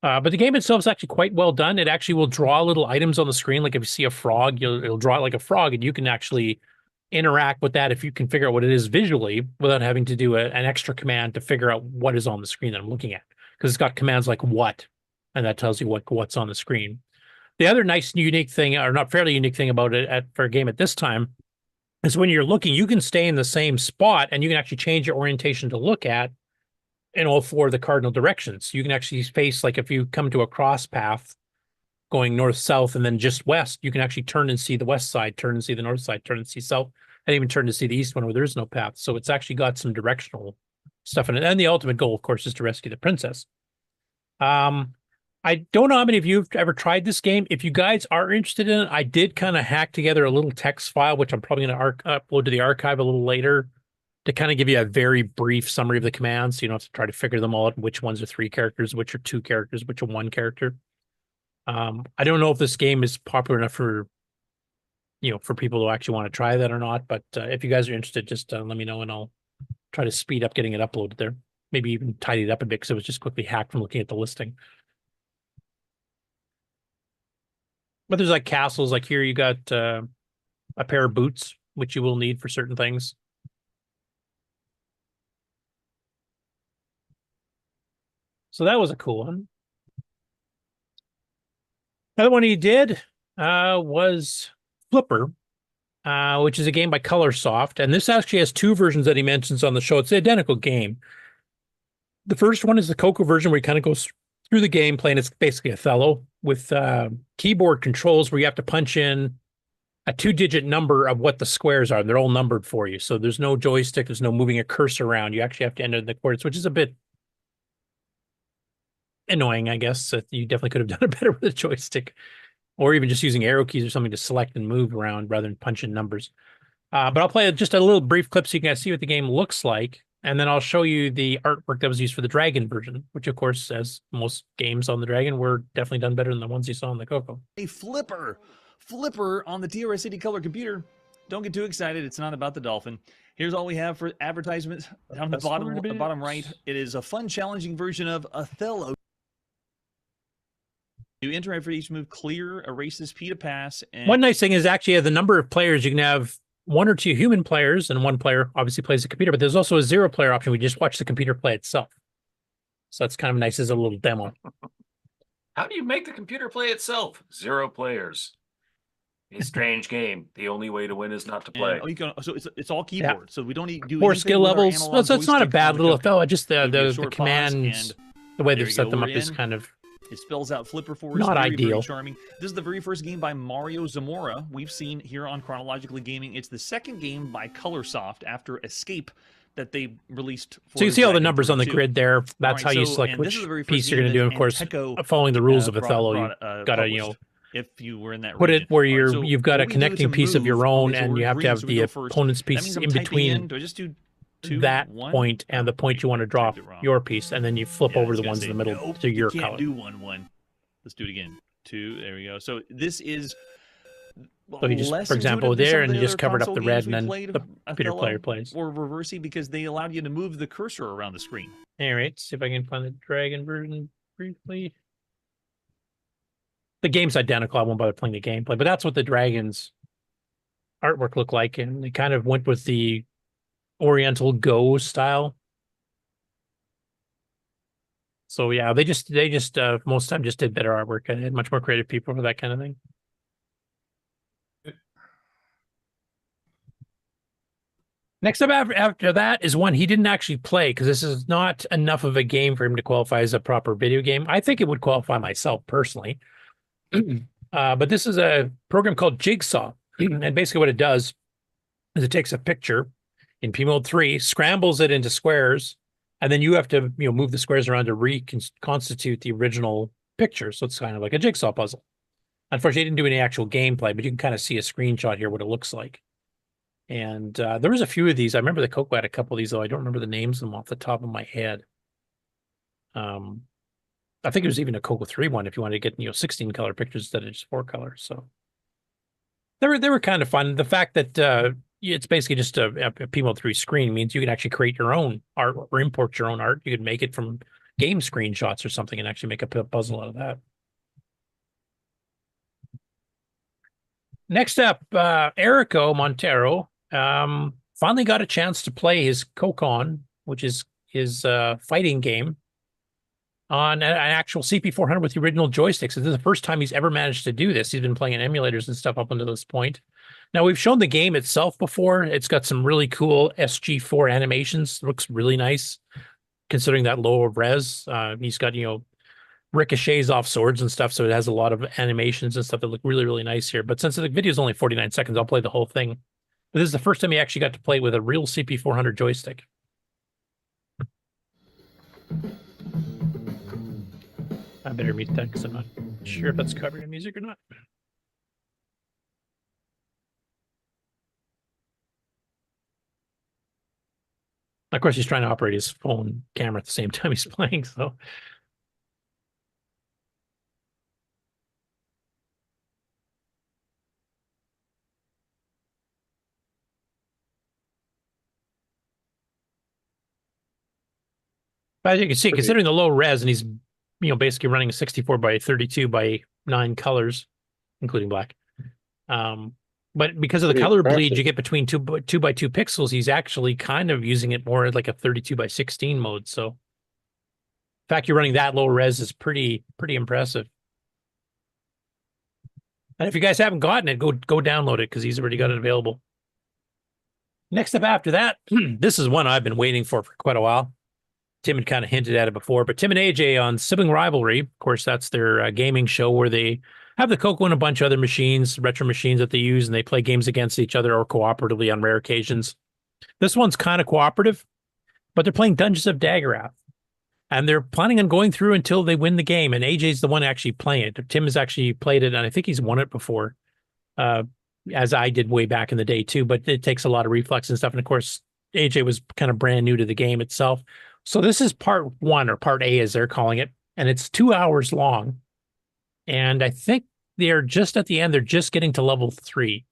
Speaker 7: But the game itself is actually quite well done. It actually will draw little items on the screen. Like if you see a frog, it'll draw it like a frog, and you can actually interact with that if you can figure out what it is visually without having to do an extra command to figure out what is on the screen that I'm looking at. Because it's got commands like what, and that tells you what's on the screen. The other nice unique thing, or not fairly unique thing about it for a game at this time, is when you're looking, you can stay in the same spot and you can actually change your orientation to look at in all 4 of the cardinal directions. You can actually face, like if you come to a cross path going north-south and then just west, you can actually turn and see the west side, turn and see the north side, turn and see south, and even turn to see the east one where there is no path. So it's actually got some directional stuff in it. And the ultimate goal, of course, is to rescue the princess. I don't know how many of you have ever tried this game. If you guys are interested in it, I did kind of hack together a little text file, which I'm probably going to upload to the archive a little later, to kind of give you a very brief summary of the commands. So you don't have to try to figure them all out, which ones are 3 characters, which are 2 characters, which are 1 character. I don't know if this game is popular enough for people who actually want to try that or not. But if you guys are interested, just let me know and I'll try to speed up getting it uploaded there. Maybe even tidy it up a bit because it was just quickly hacked from looking at the listing. But there's like castles, like here you got a pair of boots, which you will need for certain things. So that was a cool one. Another one he did was Flipper, which is a game by Colorsoft. And this actually has 2 versions that he mentions on the show. It's the identical game. The first one is the CoCo version where he kind of goes through the gameplay, and it's basically Othello with keyboard controls where you have to punch in a 2-digit number of what the squares are. They're all numbered for you. So there's no joystick. There's no moving a cursor around. You actually have to enter the coordinates, which is a bit annoying, I guess. You definitely could have done it better with a joystick, or even just using arrow keys or something to select and move around rather than punch in numbers. But I'll play just a little brief clip so you can see what the game looks like. And then I'll show you the artwork that was used for the Dragon version, which, of course, as most games on the Dragon, were definitely done better than the ones you saw on the CoCo.
Speaker 15: A flipper on the TRS-80 color computer. Don't get too excited. It's not about the dolphin. Here's all we have for advertisements down the bottom right. It is a fun, challenging version of Othello. You interact for each move, clear, erases P to pass. And
Speaker 7: one nice thing is actually the number of players. You can have 1 or 2 human players, and 1 player obviously plays the computer, but there's also a 0-player option. We just watch the computer play itself. So that's kind of nice as a little demo.
Speaker 13: How do you make the computer play itself? 0 players. A strange game. The only way to win is not to play.
Speaker 15: And, you can, so it's all keyboard. So we don't need to do
Speaker 7: More
Speaker 15: anything
Speaker 7: skill
Speaker 15: with our
Speaker 7: levels.
Speaker 15: analog
Speaker 7: So it's not a
Speaker 15: joystick
Speaker 7: bad
Speaker 15: on the
Speaker 7: little
Speaker 15: CoCo.
Speaker 7: fellow. Just
Speaker 15: It'll be a
Speaker 7: the
Speaker 15: short pause,
Speaker 7: commands,
Speaker 15: and
Speaker 7: the way
Speaker 15: there
Speaker 7: they've
Speaker 15: you
Speaker 7: set
Speaker 15: go,
Speaker 7: them
Speaker 15: we're
Speaker 7: up is
Speaker 15: in.
Speaker 7: kind of
Speaker 15: It spells out Flipper Force.
Speaker 7: not
Speaker 15: very,
Speaker 7: ideal.
Speaker 15: Very charming. This is the very first game by Mario Zamora we've seen here on Chronologically Gaming. It's the second game by Colorsoft after Escape that they released.
Speaker 7: So you see all the
Speaker 15: Dragon
Speaker 7: numbers on the
Speaker 15: 32.
Speaker 7: grid there. That's
Speaker 15: Right,
Speaker 7: how you
Speaker 15: so-
Speaker 7: select
Speaker 15: and this
Speaker 7: which
Speaker 15: is the very first
Speaker 7: piece you're
Speaker 15: game
Speaker 7: going to do.
Speaker 15: that
Speaker 7: And of course,
Speaker 15: Anteco,
Speaker 7: following the rules of
Speaker 15: brought-
Speaker 7: Othello, you
Speaker 15: brought,
Speaker 7: got to
Speaker 15: published, if you were in that
Speaker 7: put
Speaker 15: region.
Speaker 7: it where
Speaker 15: All right,
Speaker 7: you're
Speaker 15: so
Speaker 7: you've got
Speaker 15: what
Speaker 7: a
Speaker 15: we do
Speaker 7: connecting
Speaker 15: to
Speaker 7: piece of your
Speaker 15: move
Speaker 7: own,
Speaker 15: is
Speaker 7: and
Speaker 15: we're
Speaker 7: you have
Speaker 15: green,
Speaker 7: to have
Speaker 15: so we
Speaker 7: the
Speaker 15: go first.
Speaker 7: opponent's
Speaker 15: That
Speaker 7: piece
Speaker 15: means I'm
Speaker 7: in
Speaker 15: typing
Speaker 7: between
Speaker 15: do I just do two,
Speaker 7: that
Speaker 15: one?
Speaker 7: point and the point you want to draw your piece, and then you flip over
Speaker 15: It's
Speaker 7: the
Speaker 15: gonna
Speaker 7: ones
Speaker 15: say,
Speaker 7: in the middle
Speaker 15: nope,
Speaker 7: to your
Speaker 15: you can't
Speaker 7: color.
Speaker 15: do 1-1. Let's do it again. 2. There we go. So this is.
Speaker 7: So you just,
Speaker 15: less
Speaker 7: for example,
Speaker 15: intuitive than
Speaker 7: there,
Speaker 15: some of
Speaker 7: and
Speaker 15: the
Speaker 7: you just
Speaker 15: other
Speaker 7: covered up
Speaker 15: console
Speaker 7: the red,
Speaker 15: games
Speaker 7: and
Speaker 15: we
Speaker 7: then
Speaker 15: played,
Speaker 7: the computer
Speaker 15: Othello
Speaker 7: player plays.
Speaker 15: Or reversing because they allowed you to move the cursor around the screen.
Speaker 7: All right, see if I can find the dragon version briefly. The game's identical. I won't bother playing the gameplay, but that's what the dragon's artwork looked like, and they kind of went with the Oriental Go style. So yeah, they just most of the time just did better artwork and had much more creative people for that kind of thing. Next up after that is one he didn't actually play, because this is not enough of a game for him to qualify as a proper video game. I think it would qualify myself personally. But this is a program called Jigsaw. And basically what it does is it takes a picture in P mode 3, scrambles it into squares, and then you have to move the squares around to reconstitute the original picture. So it's kind of like a jigsaw puzzle. Unfortunately, I didn't do any actual gameplay, but you can kind of see a screenshot here what it looks like. And there was a few of these. I remember the CoCo had a couple of these, though I don't remember the names of them off the top of my head. I think it was even a CoCo 3 one if you wanted to get 16 color pictures instead of just 4 color. So they were kind of fun. The fact that it's basically just a P mode 3 screen means you can actually create your own art or import your own art. You could make it from game screenshots or something and actually make a puzzle out of that. Next up, Erico Montero finally got a chance to play his CoCon, which is his fighting game, on an actual CP400 with the original joysticks. This is the first time he's ever managed to do this. He's been playing in emulators and stuff up until this point. Now, we've shown the game itself before. It's got some really cool SG4 animations. It looks really nice, considering that lower res. He's got, ricochets off swords and stuff, so it has a lot of animations and stuff that look really, really nice here. But since the video is only 49 seconds, I'll play the whole thing. But this is the first time he actually got to play with a real CP400 joystick. I better mute that because I'm not sure if that's covered in music or not. Of course, he's trying to operate his phone camera at the same time he's playing, so. But as you can see, considering the low res, and he's basically running a 64 by 32 by 9 colors, including black. But because of the color bleed you get between 2 by 2 pixels, he's actually kind of using it more like a 32 by 16 mode. So, in fact, you're running that low res is pretty impressive. And if you guys haven't gotten it, go download it because he's already got it available. Next up after that, this is one I've been waiting for quite a while. Tim had kind of hinted at it before, but Tim and AJ on Sibling Rivalry, of course, that's their gaming show where they have the CoCo and a bunch of other machines, retro machines that they use, and they play games against each other or cooperatively on rare occasions. This one's kind of cooperative, but they're playing Dungeons of Daggerath, and they're planning on going through until they win the game, and AJ's the one actually playing it. Tim has actually played it, and I think he's won it before, as I did way back in the day too, but it takes a lot of reflex and stuff, and of course, AJ was kind of brand new to the game itself. So this is part 1, or part A as they're calling it, and it's 2 hours long. And I think they're just at the end, they're just getting to level 3.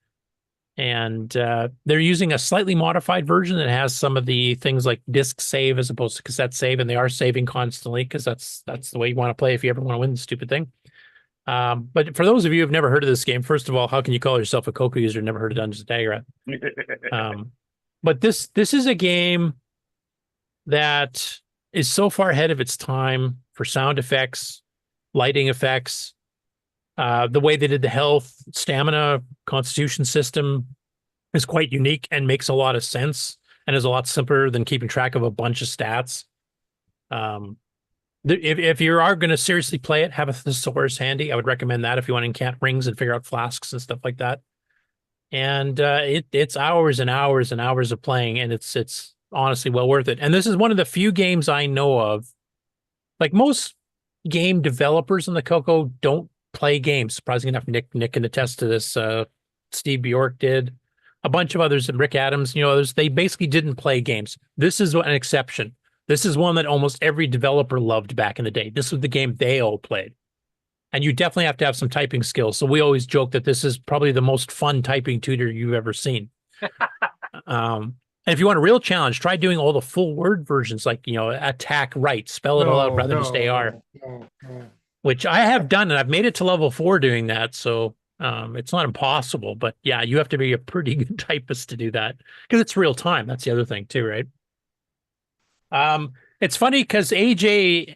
Speaker 7: And they're using a slightly modified version that has some of the things like disc save as opposed to cassette save, and they are saving constantly because that's the way you want to play if you ever want to win the stupid thing. But for those of you who have never heard of this game, first of all, how can you call yourself a CoCo user and never heard of Dungeons & Daggerath? But this is a game that is so far ahead of its time for sound effects, lighting effects, The way they did the health, stamina, constitution system is quite unique and makes a lot of sense and is a lot simpler than keeping track of a bunch of stats. If you are going to seriously play it, have a thesaurus handy. I would recommend that if you want to encant rings and figure out flasks and stuff like that. And it's hours and hours and hours of playing, and it's honestly well worth it. And this is one of the few games I know of. Like most game developers in the CoCo don't play games. Surprisingly enough, Nick can attest to this. Steve Bjork did. A bunch of others, Rick Adams, others, they basically didn't play games. This is an exception. This is one that almost every developer loved back in the day. This was the game they all played. And you definitely have to have some typing skills. So we always joke that this is probably the most fun typing tutor you've ever seen. And if you want a real challenge, try doing all the full word versions, like, attack right, spell it all out rather than just AR. Which I have done, and I've made it to level 4 doing that. So it's not impossible, but yeah, you have to be a pretty good typist to do that because it's real time. That's the other thing too, right? It's funny because AJ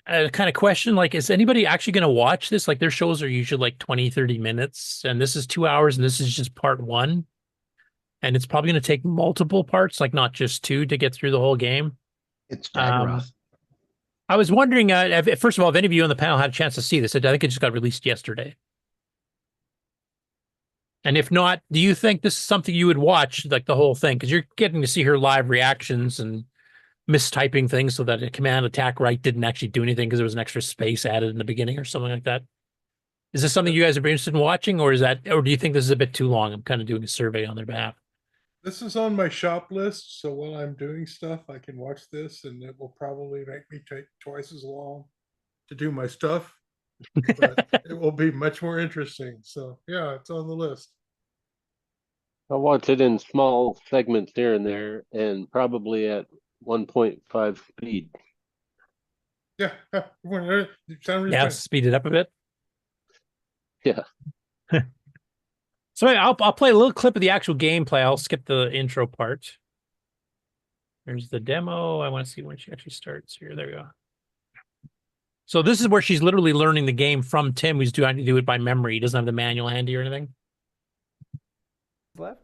Speaker 7: kind of question, like, is anybody actually going to watch this? Like, their shows are usually like 20, 30 minutes, and this is 2 hours, and this is just part 1. And it's probably going to take multiple parts, like not just 2, to get through the whole game.
Speaker 9: It's Daggerath.
Speaker 7: I was wondering, first of all, if any of you on the panel had a chance to see this. I think it just got released yesterday. And if not, do you think this is something you would watch, like the whole thing? Because you're getting to see her live reactions and mistyping things so that a command attack right didn't actually do anything because there was an extra space added in the beginning or something like that. Is this something you guys are interested in watching, or do you think this is a bit too long? I'm kind of doing a survey on their behalf.
Speaker 2: This is on my shop list, so while I'm doing stuff, I can watch this, and it will probably make me take twice as long to do my stuff. But it will be much more interesting. So yeah, it's on the list.
Speaker 12: I'll watch it in small segments here and there, and probably at 1.5 speed.
Speaker 2: Yeah,
Speaker 7: yeah, speed it up a bit.
Speaker 12: Yeah.
Speaker 7: So I'll play a little clip of the actual gameplay. I'll skip the intro part. There's the demo. I want to see when she actually starts here. There we go. So this is where she's literally learning the game from Tim, who's trying to do it by memory. He doesn't have the manual handy or anything.
Speaker 16: Left.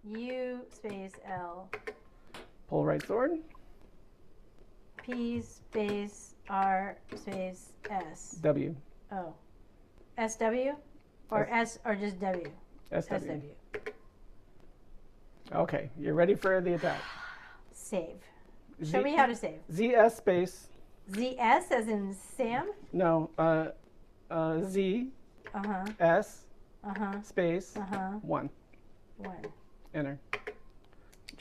Speaker 18: U space L.
Speaker 16: Pull right sword.
Speaker 18: P space R space S.
Speaker 16: W.
Speaker 18: Oh. SW? Or S or just W?
Speaker 16: SW. Okay, you're ready for the attack.
Speaker 18: Save. Show me how to save.
Speaker 16: ZS space.
Speaker 18: ZS as in Sam?
Speaker 16: No, Z. S. Space. 1.
Speaker 18: 1.
Speaker 16: Enter.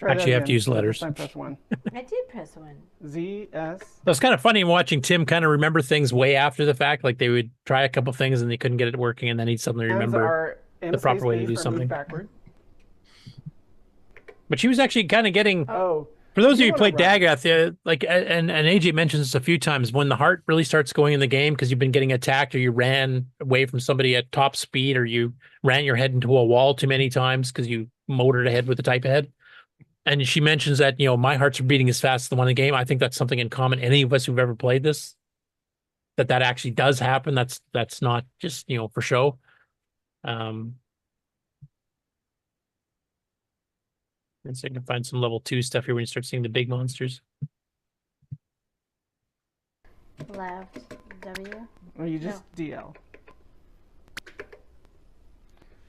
Speaker 7: Actually, you have to use letters.
Speaker 16: I press 1.
Speaker 18: I did press 1.
Speaker 16: ZS.
Speaker 7: That's kind of funny watching Tim kind of remember things way after the fact. Like they would try a couple things and they couldn't get it working, and then he'd suddenly remember the proper way to do something.
Speaker 16: Backward.
Speaker 7: But she was actually kind of getting.
Speaker 16: Oh.
Speaker 7: For those of you who played Daggerath, like, and AJ mentions this a few times, when the heart really starts going in the game because you've been getting attacked or you ran away from somebody at top speed or you ran your head into a wall too many times because you motored ahead with the type ahead. And she mentions that, my hearts are beating as fast as the one in the game. I think that's something in common. Any of us who've ever played this, that actually does happen. That's not just, for show. And so I can find some level 2 stuff here when you start seeing the big monsters.
Speaker 18: Left, W.
Speaker 16: Or you just DL.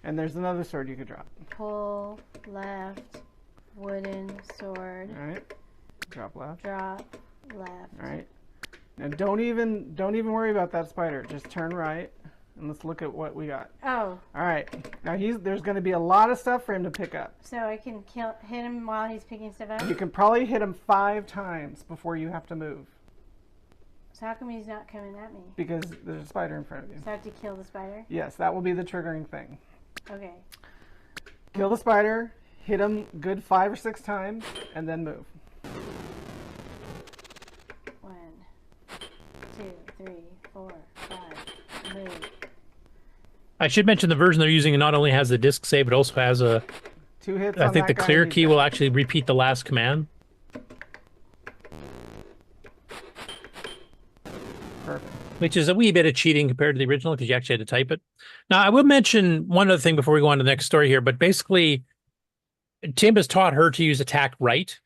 Speaker 16: And there's another sword you could drop.
Speaker 18: Pull, left, wooden sword.
Speaker 16: All right. Drop left.
Speaker 18: Drop left.
Speaker 16: All right. Now don't even worry about that spider. Just turn right. And let's look at what we got.
Speaker 18: Oh.
Speaker 16: All right. Now there's going to be a lot of stuff for him to pick up.
Speaker 18: So I can hit him while he's picking stuff up?
Speaker 16: You can probably hit him 5 times before you have to move.
Speaker 18: So how come he's not coming at me?
Speaker 16: Because there's a spider in front of you.
Speaker 18: So I have to kill the spider?
Speaker 16: Yes, that will be the triggering thing.
Speaker 18: Okay.
Speaker 16: Kill the spider, hit him good 5 or 6 times, and then move.
Speaker 18: 1, 2, 3, 4, 5. Move.
Speaker 7: I should mention the version they're using not only has the disk save, but also has a
Speaker 16: 2 hits.
Speaker 7: I think the clear key will actually repeat the last command.
Speaker 16: Perfect.
Speaker 7: which is a wee bit of cheating compared to the original because you actually had to type it. Now, I will mention one other thing before we go on to the next story here, but basically, Tim has taught her to use attack right.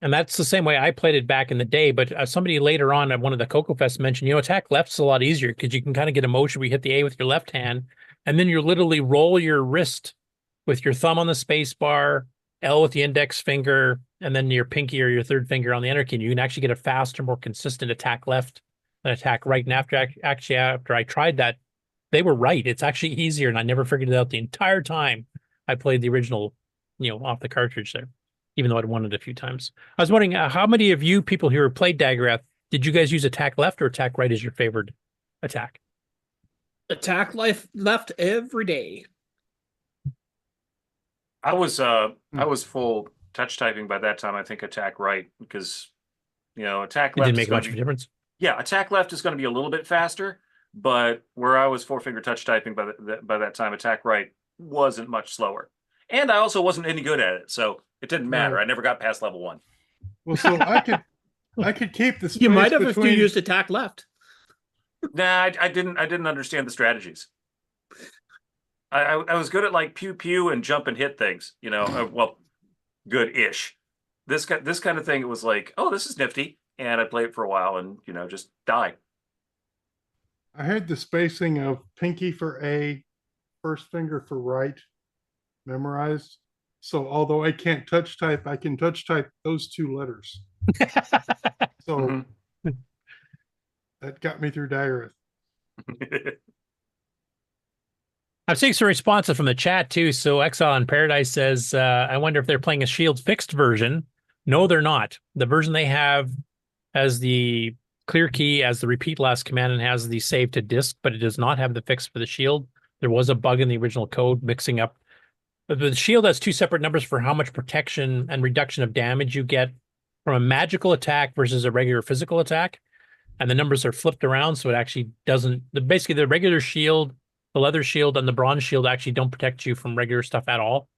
Speaker 7: And that's the same way I played it back in the day. But somebody later on at one of the CoCo Fest mentioned, attack left's a lot easier because you can kind of get a motion where you hit the A with your left hand, and then you literally roll your wrist with your thumb on the space bar, L with the index finger, and then your pinky or your third finger on the enter key. And you can actually get a faster, more consistent attack left than attack right. And after I tried that, they were right. It's actually easier, and I never figured it out the entire time I played the original, off the cartridge there, even though I'd won it a few times. I was wondering, how many of you people who played Daggerath, did you guys use attack left or attack right as your favored attack?
Speaker 17: Attack left every day.
Speaker 13: I was full touch typing by that time. I think attack right because attack left
Speaker 7: didn't make much of a difference.
Speaker 13: Yeah, attack left is going to be a little bit faster, but where I was 4-finger touch typing by that time, attack right wasn't much slower, and I also wasn't any good at it, so it didn't matter.
Speaker 2: Right.
Speaker 13: I never got past level 1.
Speaker 2: Well, so I could keep the space
Speaker 17: You might have
Speaker 2: between...
Speaker 17: if you used attack left.
Speaker 13: Nah, I didn't understand the strategies. I was good at like pew pew and jump and hit things, well, good-ish. This kind of thing, it was like, oh, this is nifty, and I play it for a while and just die.
Speaker 2: I had the spacing of pinky for A, first finger for right memorized. So although I can't touch type, I can touch type those 2 letters. So that got me through Daggerath.
Speaker 7: I'm seeing some responses from the chat too. So Exile in Paradise says, I wonder if they're playing a Shield fixed version. No, they're not. The version they have has the clear key as the repeat last command and has the save to disk, but it does not have the fix for the Shield. There was a bug in the original code mixing up. But the Shield has 2 separate numbers for how much protection and reduction of damage you get from a magical attack versus a regular physical attack. And the numbers are flipped around, so it actually doesn't. Basically, the regular shield, the leather shield, and the bronze shield actually don't protect you from regular stuff at all.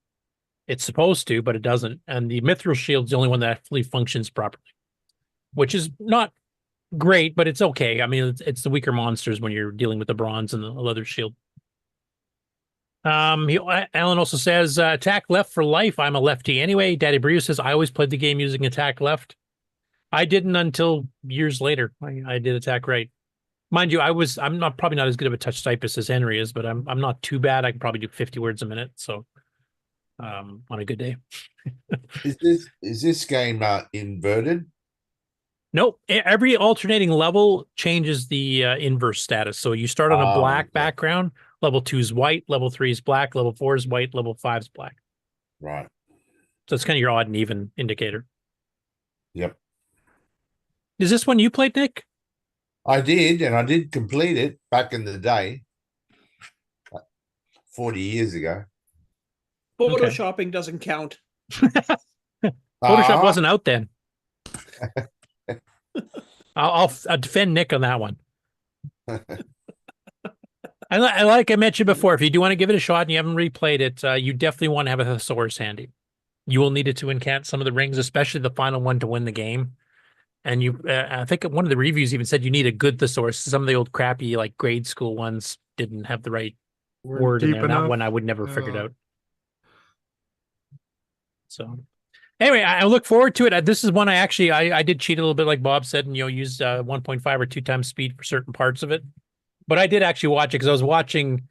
Speaker 7: It's supposed to, but it doesn't. And the mithril shield is the only one that actually functions properly, which is not great, but it's okay. I mean, it's the weaker monsters when you're dealing with the bronze and the leather shield. Alan also says, attack left for life. I'm a lefty anyway. Daddy Brio says, I always played the game using attack left. I didn't until years later. I did attack right. Mind you, I'm probably not as good of a touch typist as Henry is, but I'm not too bad. I can probably do 50 words a minute. So on a good day.
Speaker 1: Is this game inverted?
Speaker 7: Nope. Every alternating level changes the inverse status. So you start on a black background. Level 2 is white. Level 3 is black. Level 4 is white. Level 5 is black.
Speaker 1: Right.
Speaker 7: So it's kind of your odd and even indicator.
Speaker 1: Yep.
Speaker 7: Is this one you played, Nick?
Speaker 1: I did, and I did complete it back in the day, 40 years ago.
Speaker 17: Photoshopping doesn't count.
Speaker 7: Photoshop wasn't out then. I'll defend Nick on that one. Like I mentioned before, if you do want to give it a shot and you haven't replayed it, you definitely want to have a thesaurus handy. You will need it to incant some of the rings, especially the final one to win the game. And I think one of the reviews even said you need a good thesaurus. Some of the old crappy, like grade school ones, didn't have the right word in there. That one I would never figured out. So anyway, I look forward to it. This is one I did cheat a little bit, like Bob said, and use 1.5 or 2 times speed for certain parts of it. But I did actually watch it because I was watching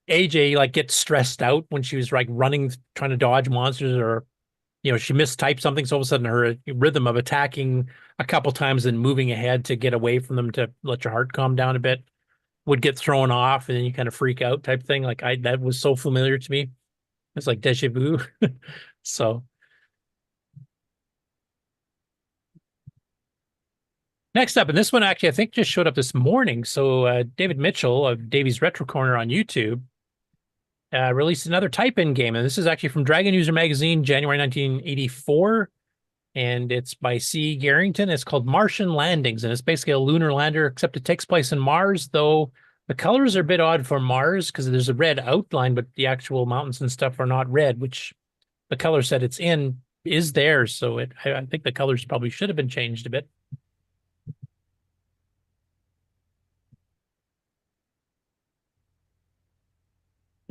Speaker 7: AJ get stressed out when she was running, trying to dodge monsters, or she mistyped something. So all of a sudden her rhythm of attacking a couple times and moving ahead to get away from them to let your heart calm down a bit would get thrown off, and then you kind of freak out type thing. That was so familiar to me. It's like deja vu. So next up, and this one actually I think just showed up this morning. So David Mitchell of Davy's Retro Corner on YouTube released another type-in game, and this is actually from Dragon User Magazine, January 1984, and it's by C. Garrington. It's called Martian Landings, and it's basically a lunar lander, except it takes place in Mars, though the colors are a bit odd for Mars because there's a red outline, but the actual mountains and stuff are not red, which the color set it's in is there, so I think the colors probably should have been changed a bit.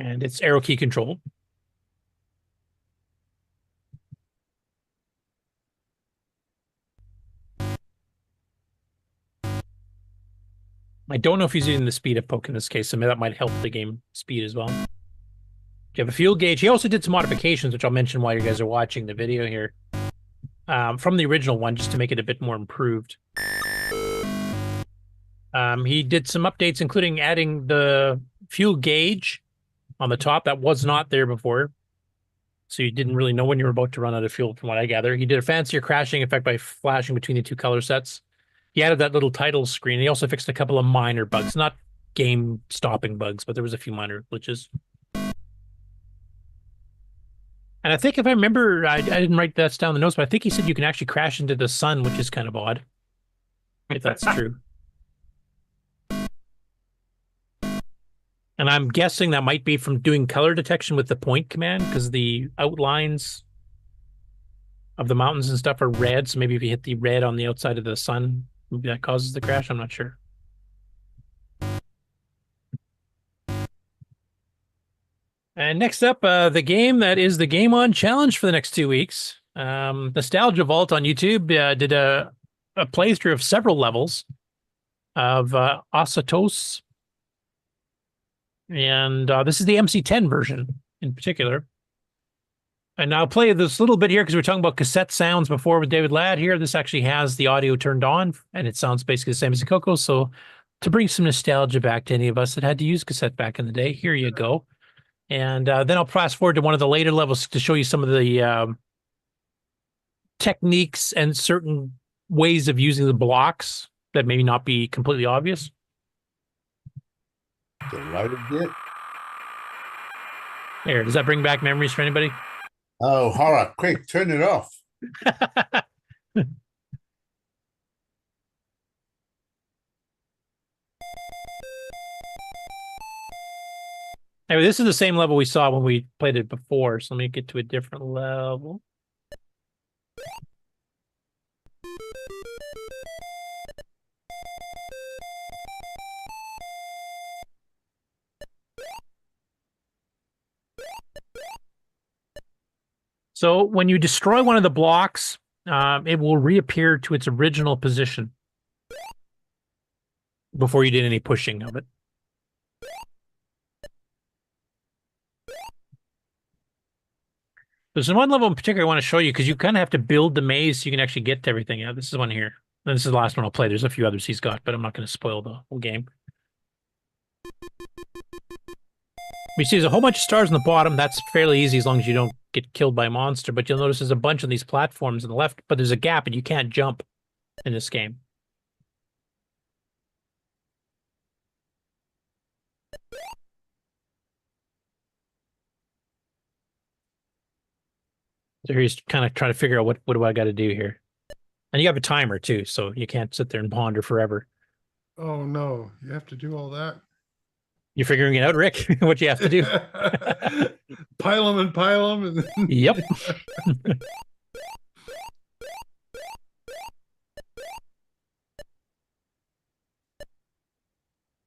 Speaker 7: And it's arrow key controlled. I don't know if he's using the speed of poke in this case, so maybe that might help the game speed as well. You have a fuel gauge. He also did some modifications, which I'll mention while you guys are watching the video here, from the original one, just to make it a bit more improved. He did some updates, including adding the fuel gauge on the top that was not there before. So you didn't really know when you were about to run out of fuel, from what I gather. He did a fancier crashing effect by flashing between the two color sets. He added that little title screen. He also fixed a couple of minor bugs, not game-stopping bugs, but there was a few minor glitches. And I think if I remember, I didn't write that down in the notes, but I think he said you can actually crash into the sun, which is kind of odd, if that's true. And I'm guessing that might be from doing color detection with the point command, because the outlines of the mountains and stuff are red. So maybe if you hit the red on the outside of the sun, maybe that causes the crash. I'm not sure. And next up, the game that is the Game On Challenge for the next 2 weeks. Nostalgivault on YouTube did a playthrough of several levels of Osotos. And this is the MC10 version in particular. And I'll play this little bit here because we were talking about cassette sounds before with David Ladd here. This actually has the audio turned on, and it sounds basically the same as the CoCo. So to bring some nostalgia back to any of us that had to use cassette back in the day, here you go. And then I'll fast forward to one of the later levels to show you some of the techniques and certain ways of using the blocks that maybe not be completely obvious.
Speaker 1: Delighted it.
Speaker 7: There, does that bring back memories for anybody?
Speaker 1: Oh, horror, quick, turn it off.
Speaker 7: Anyway, this is the same level we saw when we played it before, so let me get to a different level. So when you destroy one of the blocks, it will reappear to its original position before you did any pushing of it. There's one level in particular I want to show you because you kind of have to build the maze so you can actually get to everything. Yeah, this is one here. And this is the last one I'll play. There's a few others he's got, but I'm not going to spoil the whole game. You see there's a whole bunch of stars on the bottom. That's fairly easy as long as you don't get killed by a monster. But you'll notice there's a bunch of these platforms on the left, but there's a gap and you can't jump in this game. So he's kind of trying to figure out what do I got to do here. And you have a timer too, so you can't sit there and ponder forever.
Speaker 2: Oh no, you have to do all that.
Speaker 7: You're figuring it out, Rick, what you have to do.
Speaker 2: Pile them and pile them. And then...
Speaker 7: Yep.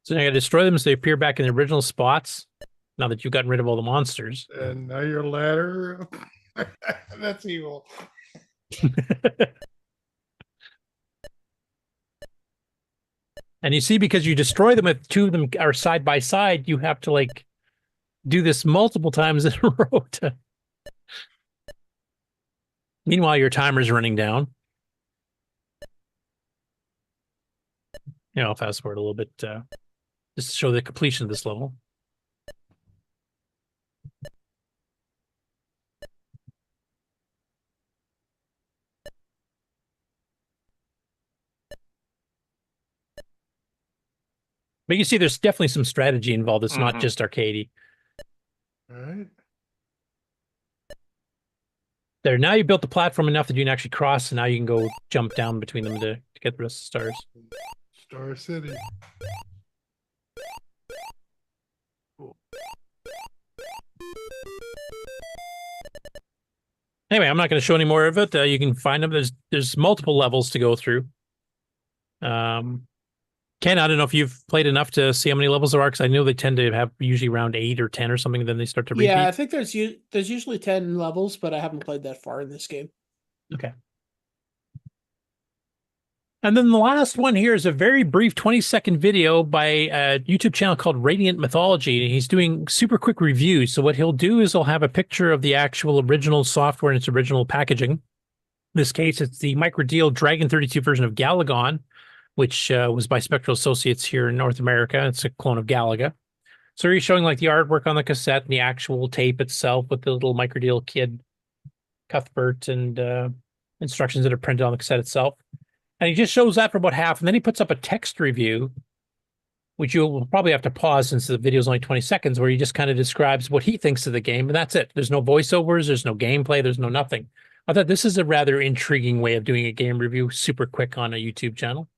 Speaker 7: So now I got to destroy them so they appear back in the original spots now that you've gotten rid of all the monsters.
Speaker 2: And now your ladder. That's evil.
Speaker 7: And you see, because you destroy them, if two of them are side by side, you have to like do this multiple times in a row. Meanwhile, your timer's running down. Yeah, I'll fast forward a little bit just to show the completion of this level. But you see, there's definitely some strategy involved. It's not just arcadey.
Speaker 2: All right.
Speaker 7: There, now you built the platform enough that you can actually cross, and now you can go jump down between them to get the rest of the stars.
Speaker 2: Star City.
Speaker 7: Anyway, I'm not going to show any more of it. You can find them. There's multiple levels to go through. Ken, I don't know if you've played enough to see how many levels there are, because I know they tend to have usually around 8 or 10 or something, and then they start to repeat.
Speaker 17: Yeah, I think there's usually 10 levels, but I haven't played that far in this game.
Speaker 7: Okay. And then the last one here is a very brief 20-second video by a YouTube channel called Radiant Mythology. And he's doing super quick reviews. So what he'll do is he'll have a picture of the actual original software in its original packaging. In this case, it's the microdeal Dragon 32 version of Galagon, which was by Spectral Associates here in North America. It's a clone of Galaga. So he's showing like the artwork on the cassette and the actual tape itself with the little microdeal kid, Cuthbert, and instructions that are printed on the cassette itself. And he just shows that for about half, and then he puts up a text review, which you'll probably have to pause since the video is only 20 seconds, where he just kind of describes what he thinks of the game, and that's it. There's no voiceovers, there's no gameplay, there's no nothing. I thought this is a rather intriguing way of doing a game review super quick on a YouTube channel.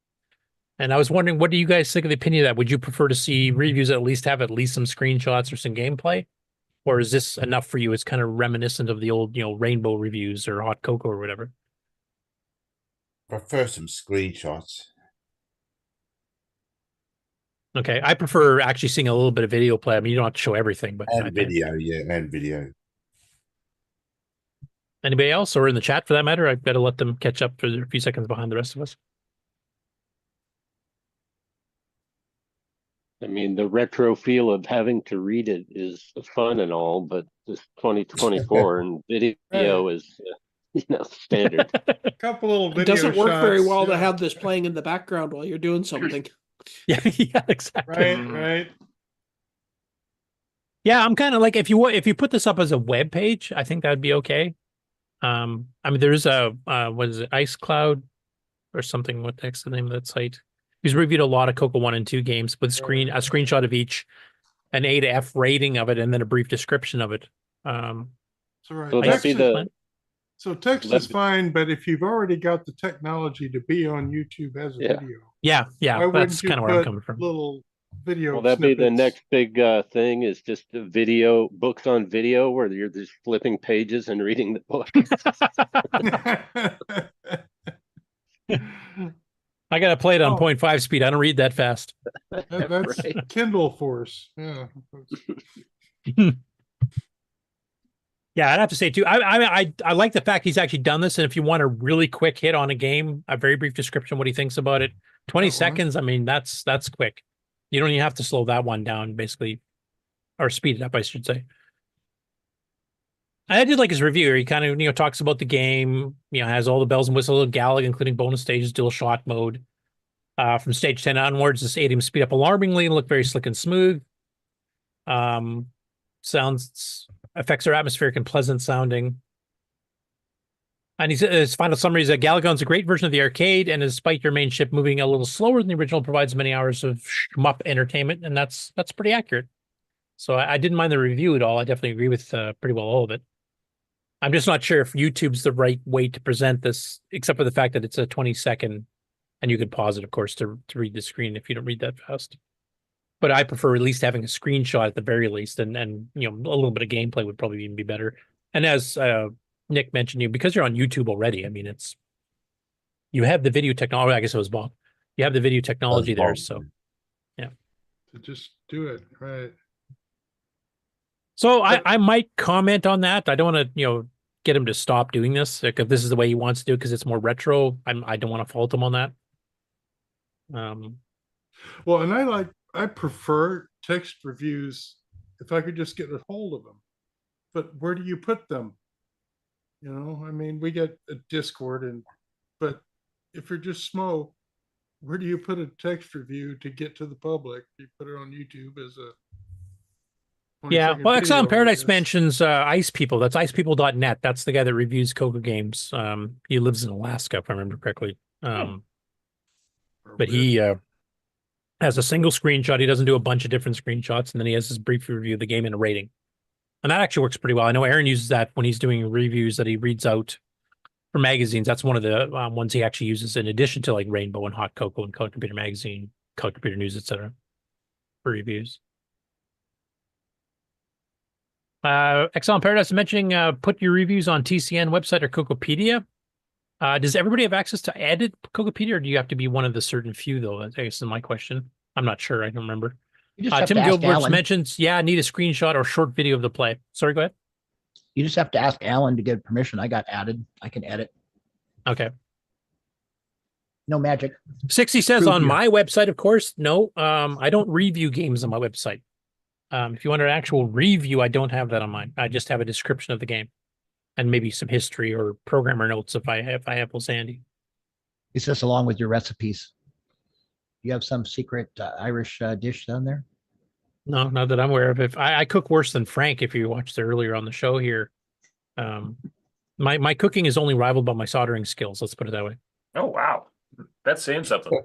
Speaker 7: And I was wondering, what do you guys think of the opinion of that? Would you prefer to see reviews that at least have some screenshots or some gameplay? Or is this enough for you? It's kind of reminiscent of the old, Rainbow reviews or Hot Cocoa or whatever.
Speaker 1: Prefer some screenshots.
Speaker 7: Okay, I prefer actually seeing a little bit of video play. I mean, you don't have to show everything, but
Speaker 1: and video, and video.
Speaker 7: Anybody else, or in the chat for that matter? I've got to let them catch up for a few seconds behind the rest of us.
Speaker 12: I mean, the retro feel of having to read it is fun and all, but this 2024 and video is, standard.
Speaker 2: A couple little video
Speaker 17: It doesn't work
Speaker 2: shots,
Speaker 17: very well to have this playing in the background while you're doing something.
Speaker 7: Yeah, exactly.
Speaker 2: Right.
Speaker 7: Yeah, I'm kind of like, if you put this up as a web page, I think that'd be okay. I mean, there's a what is it, Ice Cloud or something? What the heck's the name of that site? He's reviewed a lot of CoCo 1 and 2 games with a screenshot of each, an A to F rating of it, and then a brief description of it.
Speaker 2: So text is fine, but if you've already got the technology to be on YouTube as a video,
Speaker 7: yeah, that's kind of where I'm coming from.
Speaker 2: Little video.
Speaker 12: Will that be the next big thing? Is just the video books on video where you're just flipping pages and reading the book?
Speaker 7: I gotta play it on 0.5 speed. I don't read that fast.
Speaker 2: That's Kindle Force. Yeah.
Speaker 7: Yeah, I'd have to say too. I like the fact he's actually done this, and if you want a really quick hit on a game, a very brief description of what he thinks about it, 20 seconds. I mean, that's quick. You don't even have to slow that one down, basically, or speed it up, I should say. I did like his review. He kind of talks about the game. Has all the bells and whistles of Galaga, including bonus stages, dual shot mode. From stage 10 onwards, this aid him speed up alarmingly and look very slick and smooth. Effects are atmospheric and pleasant sounding. And his final summary is that Galagon's a great version of the arcade, and despite your main ship moving a little slower than the original, provides many hours of shmup entertainment, and that's pretty accurate. So I didn't mind the review at all. I definitely agree with pretty well all of it. I'm just not sure if YouTube's the right way to present this, except for the fact that it's a 20-second, and you can pause it, of course, to read the screen if you don't read that fast. But I prefer at least having a screenshot at the very least, and a little bit of gameplay would probably even be better. And as Nick mentioned, because you're on YouTube already, I mean, you have the video technology. I guess it was Bob. You have the video technology there, so yeah.
Speaker 2: To just do it, right?
Speaker 7: So I might comment on that. I don't want to get him to stop doing this. Like, if this is the way he wants to do it because it's more retro, I don't want to fault him on that.
Speaker 2: Well, and I prefer text reviews if I could just get a hold of them. But where do you put them? I mean, we get a Discord, but if you're just Smo, where do you put a text review to get to the public? You put it on YouTube as a
Speaker 7: well, Exile in Paradise mentions Ice People. That's icepeople.net. That's the guy that reviews CoCo games. He lives in Alaska, if I remember correctly. But he has a single screenshot. He doesn't do a bunch of different screenshots, and then he has his brief review of the game and a rating. And that actually works pretty well. I know Aaron uses that when he's doing reviews that he reads out for magazines. That's one of the ones he actually uses in addition to like Rainbow and Hot Cocoa and Color Computer Magazine, Color Computer News, etc. for reviews. Exile in Paradise is mentioning put your reviews on TCN website or Cocopedia. Does everybody have access to edit Cocopedia, or do you have to be one of the certain few, though? I guess is my question. I'm not sure. I don't remember.
Speaker 9: You just have
Speaker 7: Tim
Speaker 9: to ask
Speaker 7: Gilbert
Speaker 9: Alan.
Speaker 7: mentions, I need a screenshot or short video of the play. Sorry, go ahead.
Speaker 9: You just have to ask Alan to get permission. I got added. I can edit.
Speaker 7: Okay.
Speaker 9: No magic.
Speaker 7: 60 says
Speaker 9: Prove
Speaker 7: on
Speaker 9: you.
Speaker 7: my website, of course, no, I don't review games on my website. If you want an actual review, I don't have that on mine. I just have a description of the game and maybe some history or programmer notes if I have those handy.
Speaker 9: It's just along with your recipes. You have some secret Irish dish down there?
Speaker 7: No, not that I'm aware of. If I cook worse than Frank, if you watched earlier on the show here. My cooking is only rivaled by my soldering skills. Let's put it that way.
Speaker 13: Oh, wow. That's saying something.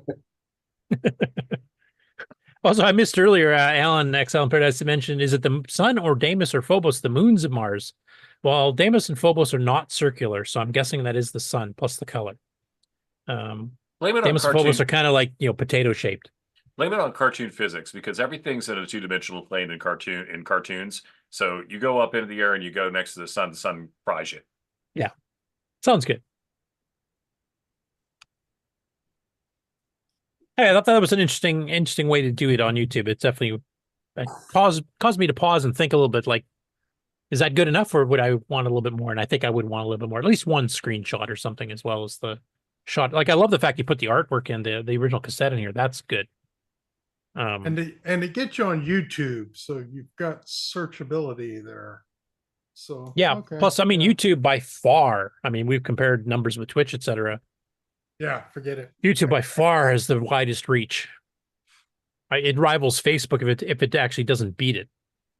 Speaker 7: Also, I missed earlier, Alan, Alan Paradise mentioned, is it the sun or Deimos or Phobos, the moons of Mars? Well, Deimos and Phobos are not circular, so I'm guessing that is the sun plus the color.
Speaker 13: Blame it on
Speaker 7: Deimos and
Speaker 13: cartoon.
Speaker 7: Phobos are kind of like, potato shaped.
Speaker 13: Blame it on cartoon physics, because everything's in a two-dimensional plane in cartoons. So you go up into the air and you go next to the sun fries you.
Speaker 7: Yeah. Sounds good. Hey, I thought that was an interesting way to do it on YouTube. It's definitely caused me to pause and think a little bit, like, is that good enough, or would I want a little bit more? And I think I would want a little bit more, at least one screenshot or something, as well as the shot. Like, I love the fact you put the artwork in the original cassette in here. That's good.
Speaker 2: And it gets you on YouTube, so you've got searchability there. So
Speaker 7: yeah.
Speaker 2: okay.
Speaker 7: Plus, I mean, YouTube by far. I mean, we've compared numbers with Twitch, etc.
Speaker 2: Yeah, forget it.
Speaker 7: YouTube by far has the widest reach. It rivals Facebook if it actually doesn't beat it.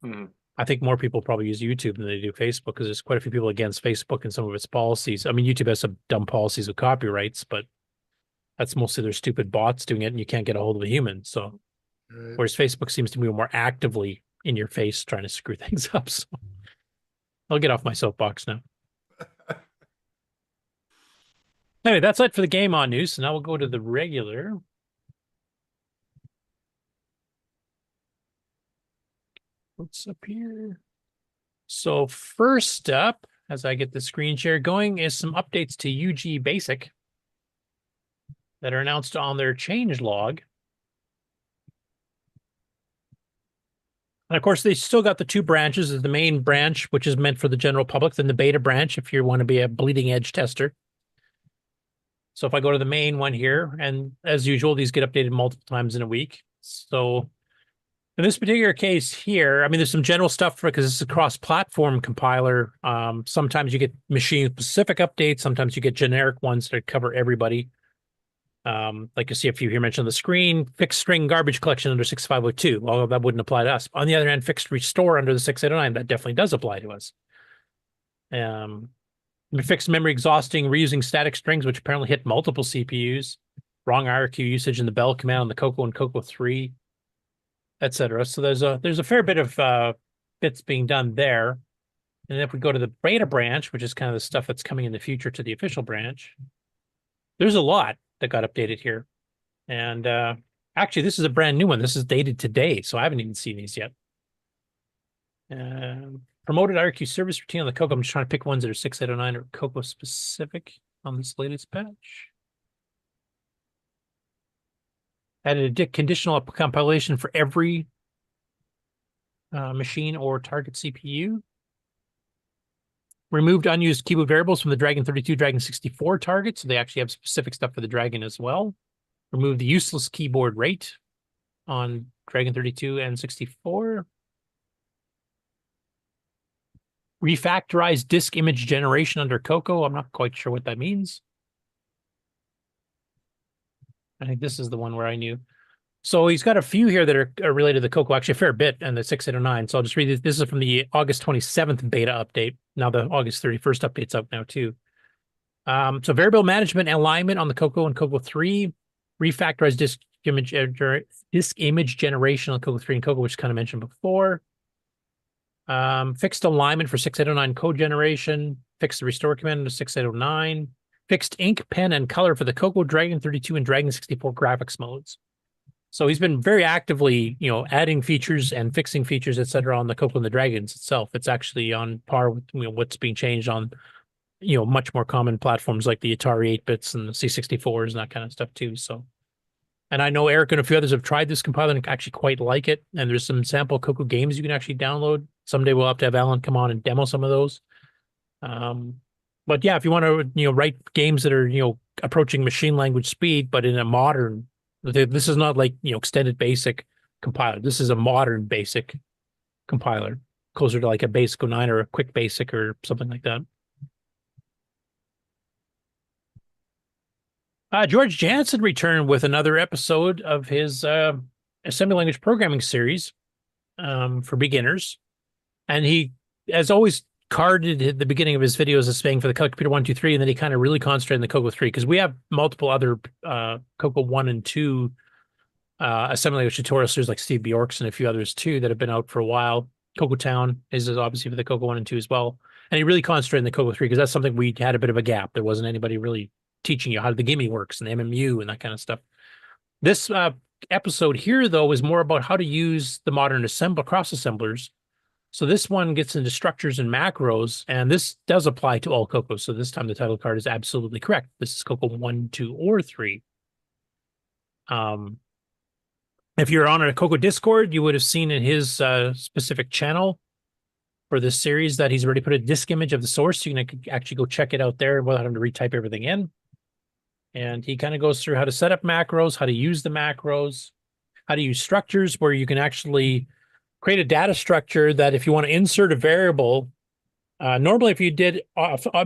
Speaker 13: Mm-hmm.
Speaker 7: I think more people probably use YouTube than they do Facebook, because there's quite a few people against Facebook and some of its policies. I mean, YouTube has some dumb policies with copyrights, but that's mostly their stupid bots doing it, and you can't get a hold of a human. So, whereas Facebook seems to be more actively in your face trying to screw things up. So, I'll get off my soapbox now. Anyway, that's it for the game on news. So now we'll go to the regular. What's up here? So first up, as I get the screen share going, is some updates to UG Basic that are announced on their change log. And of course, they still got the two branches. There's the main branch, which is meant for the general public, then the beta branch, if you want to be a bleeding edge tester. So if I go to the main one here, and as usual, these get updated multiple times in a week. So in this particular case here, I mean, there's some general stuff because it's a cross-platform compiler. Sometimes you get machine-specific updates. Sometimes you get generic ones that cover everybody. Like you see a few here mentioned on the screen, fixed string garbage collection under 6502. Although that wouldn't apply to us. On the other hand, fixed restore under the 6809, that definitely does apply to us. Fixed memory exhausting, reusing static strings, which apparently hit multiple CPUs. Wrong IRQ usage in the bell command on the CoCo and CoCo 3, etc. So there's a fair bit of bits being done there. And if we go to the beta branch, which is kind of the stuff that's coming in the future to the official branch, there's a lot that got updated here. And actually, this is a brand new one. This is dated today, so I haven't even seen these yet. Promoted IRQ service routine on the CoCo. I'm just trying to pick ones that are 6809 or CoCo specific on this latest patch. Added a conditional compilation for every machine or target CPU. Removed unused keyboard variables from the Dragon 32, Dragon 64 targets, so they actually have specific stuff for the Dragon as well. Removed the useless keyboard rate on Dragon 32 and 64. Refactorized disk image generation under CoCo. I'm not quite sure what that means. I think this is the one where I knew. So he's got a few here that are related to the CoCo, actually a fair bit, and the 6809. So I'll just read this. This is from the August 27th beta update. Now the August 31st update's up now too. So variable management and alignment on the CoCo and CoCo 3. Refactorized disk image generation on CoCo 3 and CoCo, which kind of mentioned before. Fixed alignment for 6809 code generation. Fixed the restore command into 6809. Fixed ink, pen, and color for the CoCo, Dragon 32, and Dragon 64 graphics modes. So he's been very actively, adding features and fixing features, etc., on the CoCo and the Dragons itself. It's actually on par with what's being changed on much more common platforms like the Atari 8-bits and the C64s and that kind of stuff too. So, and I know Eric and a few others have tried this compiler and actually quite like it. And there's some sample CoCo games you can actually download. Someday we'll have to have Alan come on and demo some of those. But yeah, if you want to, write games that are, approaching machine language speed, but in a modern, this is not like, extended basic compiler. This is a modern basic compiler, closer to like a basic 09 or a quick basic or something like that. George Jansen returned with another episode of his assembly language programming series for beginners. And he, as always, carded at the beginning of his videos as saying for the Computer 1, 2, 3, and then he kind of really concentrated on the CoCo 3, because we have multiple other CoCo 1 and 2 assembly language tutorial series like Steve Bjork's and a few others too that have been out for a while. CoCo Town is obviously for the CoCo 1 and 2 as well. And he really concentrated on the CoCo 3 because that's something we had a bit of a gap. There wasn't anybody really teaching you how the gimme works and the MMU and that kind of stuff. This episode here, though, is more about how to use the modern cross assemblers. So this one gets into structures and macros, and this does apply to all CoCo. So this time the title card is absolutely correct. This is CoCo 1, 2, or 3. If you're on a CoCo Discord, you would have seen in his specific channel for this series that he's already put a disk image of the source. You can actually go check it out there without having to retype everything in. And he kind of goes through how to set up macros, how to use the macros, how to use structures where you can actually create a data structure that if you want to insert a variable, normally if you did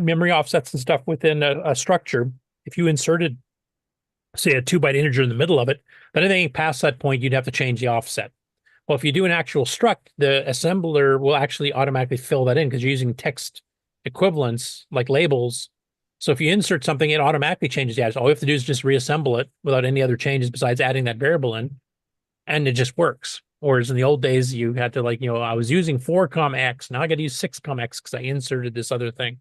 Speaker 7: memory offsets and stuff within a structure, if you inserted, say, a 2-byte integer in the middle of it, then anything past that point, you'd have to change the offset. Well, if you do an actual struct, the assembler will actually automatically fill that in because you're using text equivalents like labels. So if you insert something, it automatically changes the address. All you have to do is just reassemble it without any other changes besides adding that variable in, and it just works. Whereas in the old days, you had to I was using 4,x. Now I got to use 6,x because I inserted this other thing.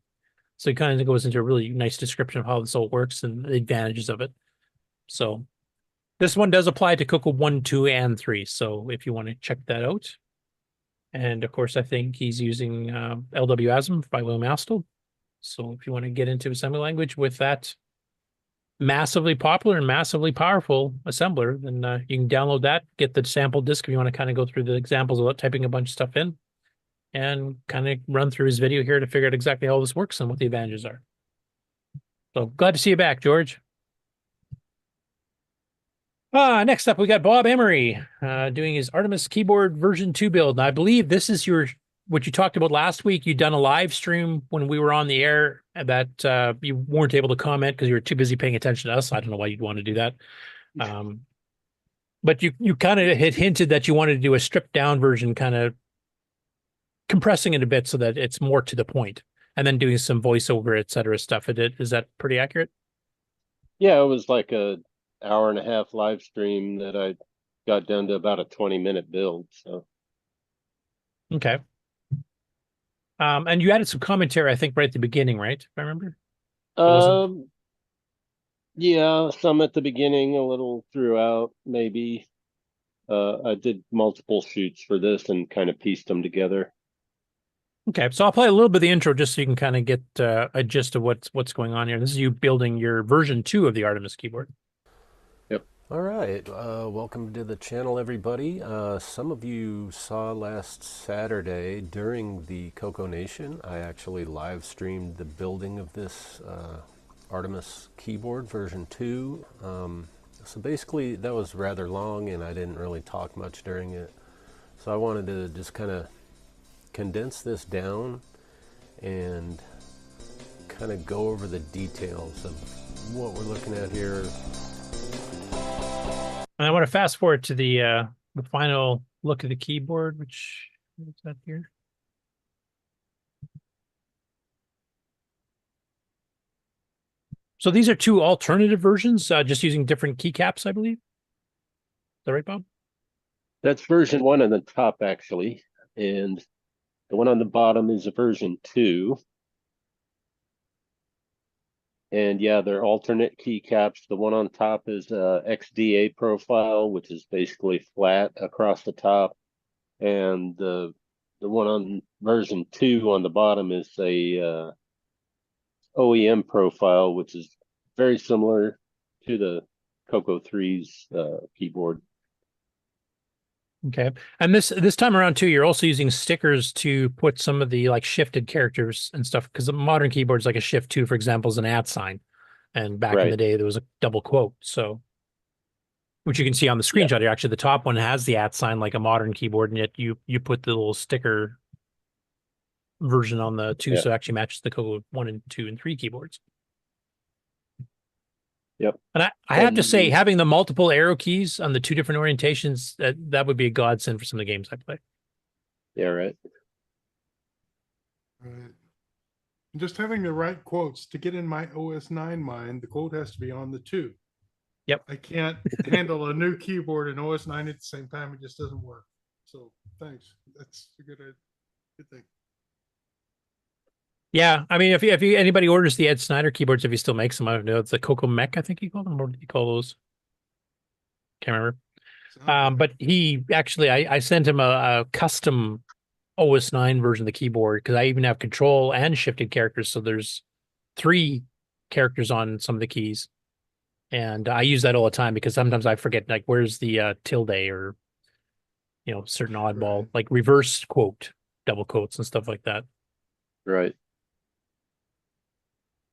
Speaker 7: So it kind of goes into a really nice description of how this all works and the advantages of it. So this one does apply to CoCo 1, 2, and 3. So if you want to check that out. And of course, I think he's using LWASM by William Astle. So if you want to get into assembly language with that massively popular and massively powerful assembler, then you can download that, get the sample disk if you want to kind of go through the examples without typing a bunch of stuff in, and kind of run through his video here to figure out exactly how this works and what the advantages are. So glad to see you back, George. Next up, we got Bob Emery doing his Artemis keyboard version 2 build. And I believe this is what you talked about last week. You'd done a live stream when we were on the air that you weren't able to comment because you were too busy paying attention to us. I don't know why you'd want to do that. But you kind of had hinted that you wanted to do a stripped down version, kind of compressing it a bit so that it's more to the point, and then doing some voiceover, et cetera stuff. Is that pretty accurate?
Speaker 12: Yeah, it was like a hour-and-a-half live stream that I got down to about a 20-minute build. So
Speaker 7: okay. And you added some commentary, I think, right at the beginning, right? If I remember.
Speaker 12: Yeah, some at the beginning, a little throughout, maybe. I did multiple shoots for this and kind of pieced them together.
Speaker 7: Okay, so I'll play a little bit of the intro just so you can kind of get a gist of what's going on here. This is you building your version 2 of the Artemis keyboard.
Speaker 10: All right, welcome to the channel, everybody. Some of you saw last Saturday during the CoCoNation, I actually live streamed the building of this Artemis keyboard version 2. So basically that was rather long and I didn't really talk much during it. So I wanted to just kind of condense this down and kind of go over the details of what we're looking at here.
Speaker 7: And I want to fast forward to the final look at the keyboard, which is that here. So these are 2 alternative versions, just using different keycaps, I believe. Is that right, Bob?
Speaker 12: That's version 1 on the top, actually, and the one on the bottom is a version 2. And yeah, they're alternate keycaps. The one on top is a XDA profile, which is basically flat across the top. And the one on version 2 on the bottom is a OEM profile, which is very similar to the CoCo 3's keyboard.
Speaker 7: Okay. And this time around too, you're also using stickers to put some of the like shifted characters and stuff, because the modern keyboards, like a shift 2, for example, is an @ sign. And back in the day, there was a double quote. So, which you can see on the screenshot here. Actually, the top one has the @ sign like a modern keyboard, and yet you put the little sticker version on the 2, so it actually matches the CoCo 1 and 2 and 3 keyboards.
Speaker 12: Yep.
Speaker 7: And I have to say, having the multiple arrow keys on the 2 different orientations, that would be a godsend for some of the games I play.
Speaker 12: Yeah, right.
Speaker 2: Right. And just having the right quotes to get in my OS 9 mind, the quote has to be on the 2.
Speaker 7: Yep.
Speaker 2: I can't handle a new keyboard and OS 9 at the same time. It just doesn't work. So thanks. That's a good thing.
Speaker 7: Yeah, I mean, if anybody orders the Ed Snyder keyboards, if he still makes them, I don't know. It's the CoCo Mech, I think he called them. What did he call those? Can't remember. But he actually, I sent him a custom OS 9 version of the keyboard, because I even have control and shifted characters. So there's 3 characters on some of the keys, and I use that all the time because sometimes I forget, like, where's the tilde, or certain oddball, like reverse quote, double quotes, and stuff like that.
Speaker 12: Right.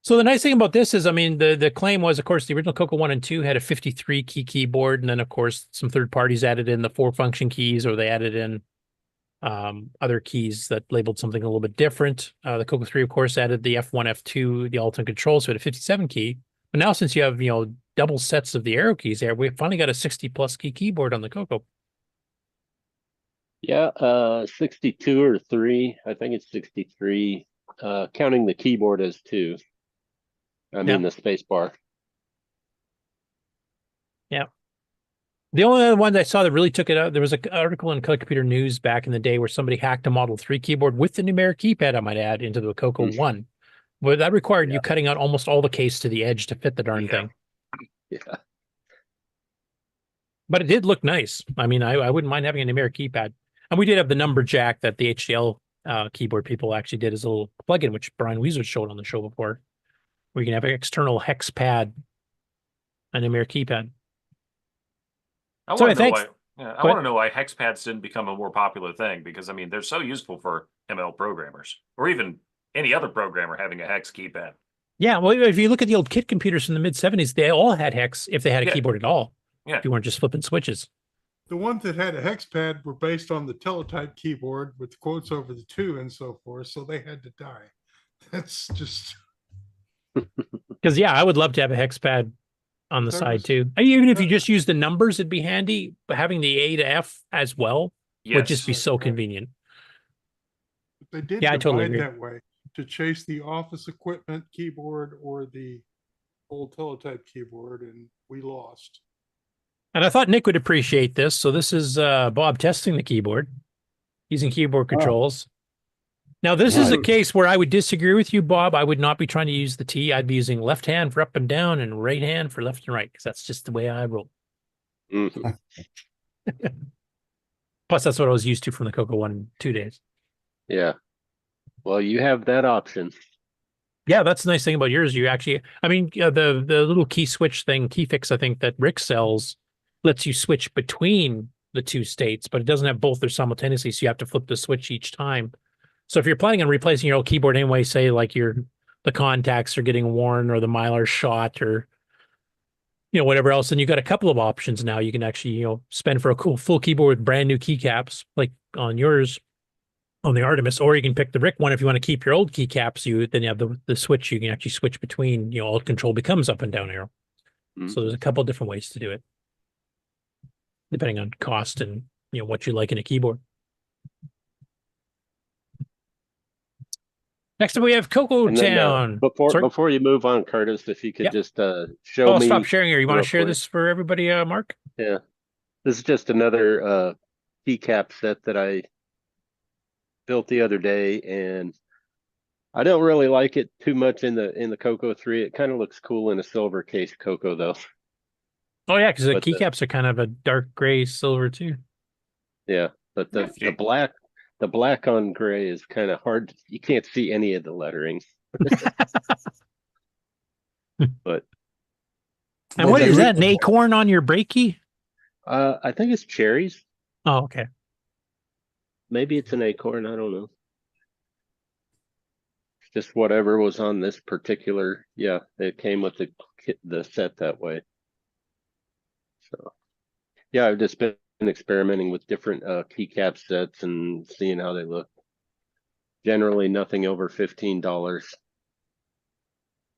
Speaker 7: So the nice thing about this is, I mean, the claim was, of course, the original CoCo 1 and 2 had a 53 key keyboard, and then, of course, some third parties added in the 4 function keys, or they added in other keys that labeled something a little bit different. The CoCo 3, of course, added the F1, F2, the alternate control, so it had a 57 key. But now, since you have double sets of the arrow keys there, we finally got a 60+ key keyboard on the CoCo.
Speaker 12: Yeah, 62 or 3. I think it's 63, counting the keyboard as 2. I mean, the space bar.
Speaker 7: Yeah. The only other one that I saw that really took it out, there was an article in Color Computer News back in the day where somebody hacked a Model 3 keyboard with the numeric keypad, I might add, into the CoCo 1. Well, that required you cutting out almost all the case to the edge to fit the darn thing.
Speaker 12: Yeah.
Speaker 7: But it did look nice. I mean, I wouldn't mind having a numeric keypad. And we did have the number jack that the HDL keyboard people actually did as a little plugin, which Brian Weezer showed on the show before, where you can have an external hex pad and a numeric keypad.
Speaker 13: I want to know why hex pads didn't become a more popular thing, because I mean, they're so useful for ML programmers, or even any other programmer having a hex keypad.
Speaker 7: Yeah, well, if you look at the old kit computers from the mid-70s, they all had hex if they had a keyboard at all.
Speaker 13: Yeah.
Speaker 7: If you weren't just flipping switches.
Speaker 2: The ones that had a hex pad were based on the teletype keyboard with quotes over the 2 and so forth, so they had to die. That's just...
Speaker 7: Because, yeah, I would love to have a hex pad on the side, too. Even if you just use the numbers, it'd be handy. But having the A to F as well would just be so convenient.
Speaker 2: They did
Speaker 7: I totally agree.
Speaker 2: that way to chase the office equipment keyboard or the old teletype keyboard, and we lost.
Speaker 7: And I thought Nick would appreciate this. So this is Bob testing the keyboard using keyboard controls. Now, this is a case where I would disagree with you, Bob. I would not be trying to use the T. I'd be using left hand for up and down and right hand for left and right, because that's just the way I roll.
Speaker 12: Mm-hmm.
Speaker 7: Plus, that's what I was used to from the CoCo 1 and 2 days.
Speaker 12: Yeah. Well, you have that option.
Speaker 7: Yeah, that's the nice thing about yours. You actually, I mean, the little key switch thing, key fix, I think that Rick sells lets you switch between the 2 states, but it doesn't have both there simultaneously, so you have to flip the switch each time. So if you're planning on replacing your old keyboard anyway, say like the contacts are getting worn or the Mylar shot or whatever else, then you got a couple of options now. You can actually spend for a cool full keyboard with brand new keycaps like on yours on the Artemis, or you can pick the Rick one if you want to keep your old keycaps. Then you have the switch. You can actually switch between. Alt control becomes up and down arrow. So there's a couple of different ways to do it, depending on cost and what you like in a keyboard. Next up, we have CoCo Town.
Speaker 12: Before you move on, Curtis, if you could just show me.
Speaker 7: I'll stop sharing here. You want to share this for everybody, Mark?
Speaker 12: Yeah, this is just another keycap set that I built the other day, and I don't really like it too much in the CoCo 3. It kind of looks cool in a silver case CoCo though.
Speaker 7: Oh yeah, because the keycaps are kind of a dark gray silver too.
Speaker 12: Yeah, but the black on gray is kind of hard. You can't see any of the lettering. But
Speaker 7: And what is that? An acorn on your brake key?
Speaker 12: I think it's cherries.
Speaker 7: Oh, okay.
Speaker 12: Maybe it's an acorn. I don't know. Just whatever was on this particular. Yeah, it came with the set that way. So, yeah, I've just been experimenting with different keycap sets and seeing how they look. Generally, nothing over $15.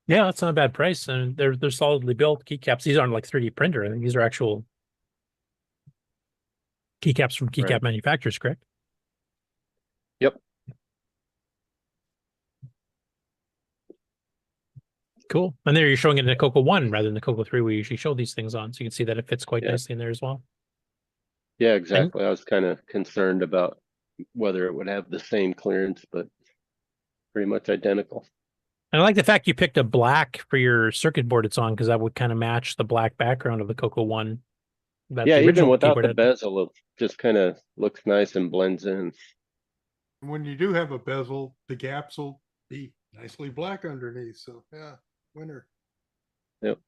Speaker 7: Yeah, that's not a bad price, and they're solidly built keycaps. These aren't like 3D printer. I think these are actual keycaps from keycap manufacturers, correct?
Speaker 12: Yep.
Speaker 7: Cool. And there you're showing it in the CoCo 1 rather than the CoCo 3 we usually show these things on. So you can see that it fits quite nicely in there as well.
Speaker 12: Yeah, exactly. I was kind of concerned about whether it would have the same clearance, but pretty much identical.
Speaker 7: And I like the fact you picked a black for your circuit board it's on, because that would kind of match the black background of the CoCo 1.
Speaker 12: Yeah, even without the bezel, it just kind of looks nice and blends in.
Speaker 2: When you do have a bezel, the gaps will be nicely black underneath. So yeah, winner.
Speaker 12: Yep.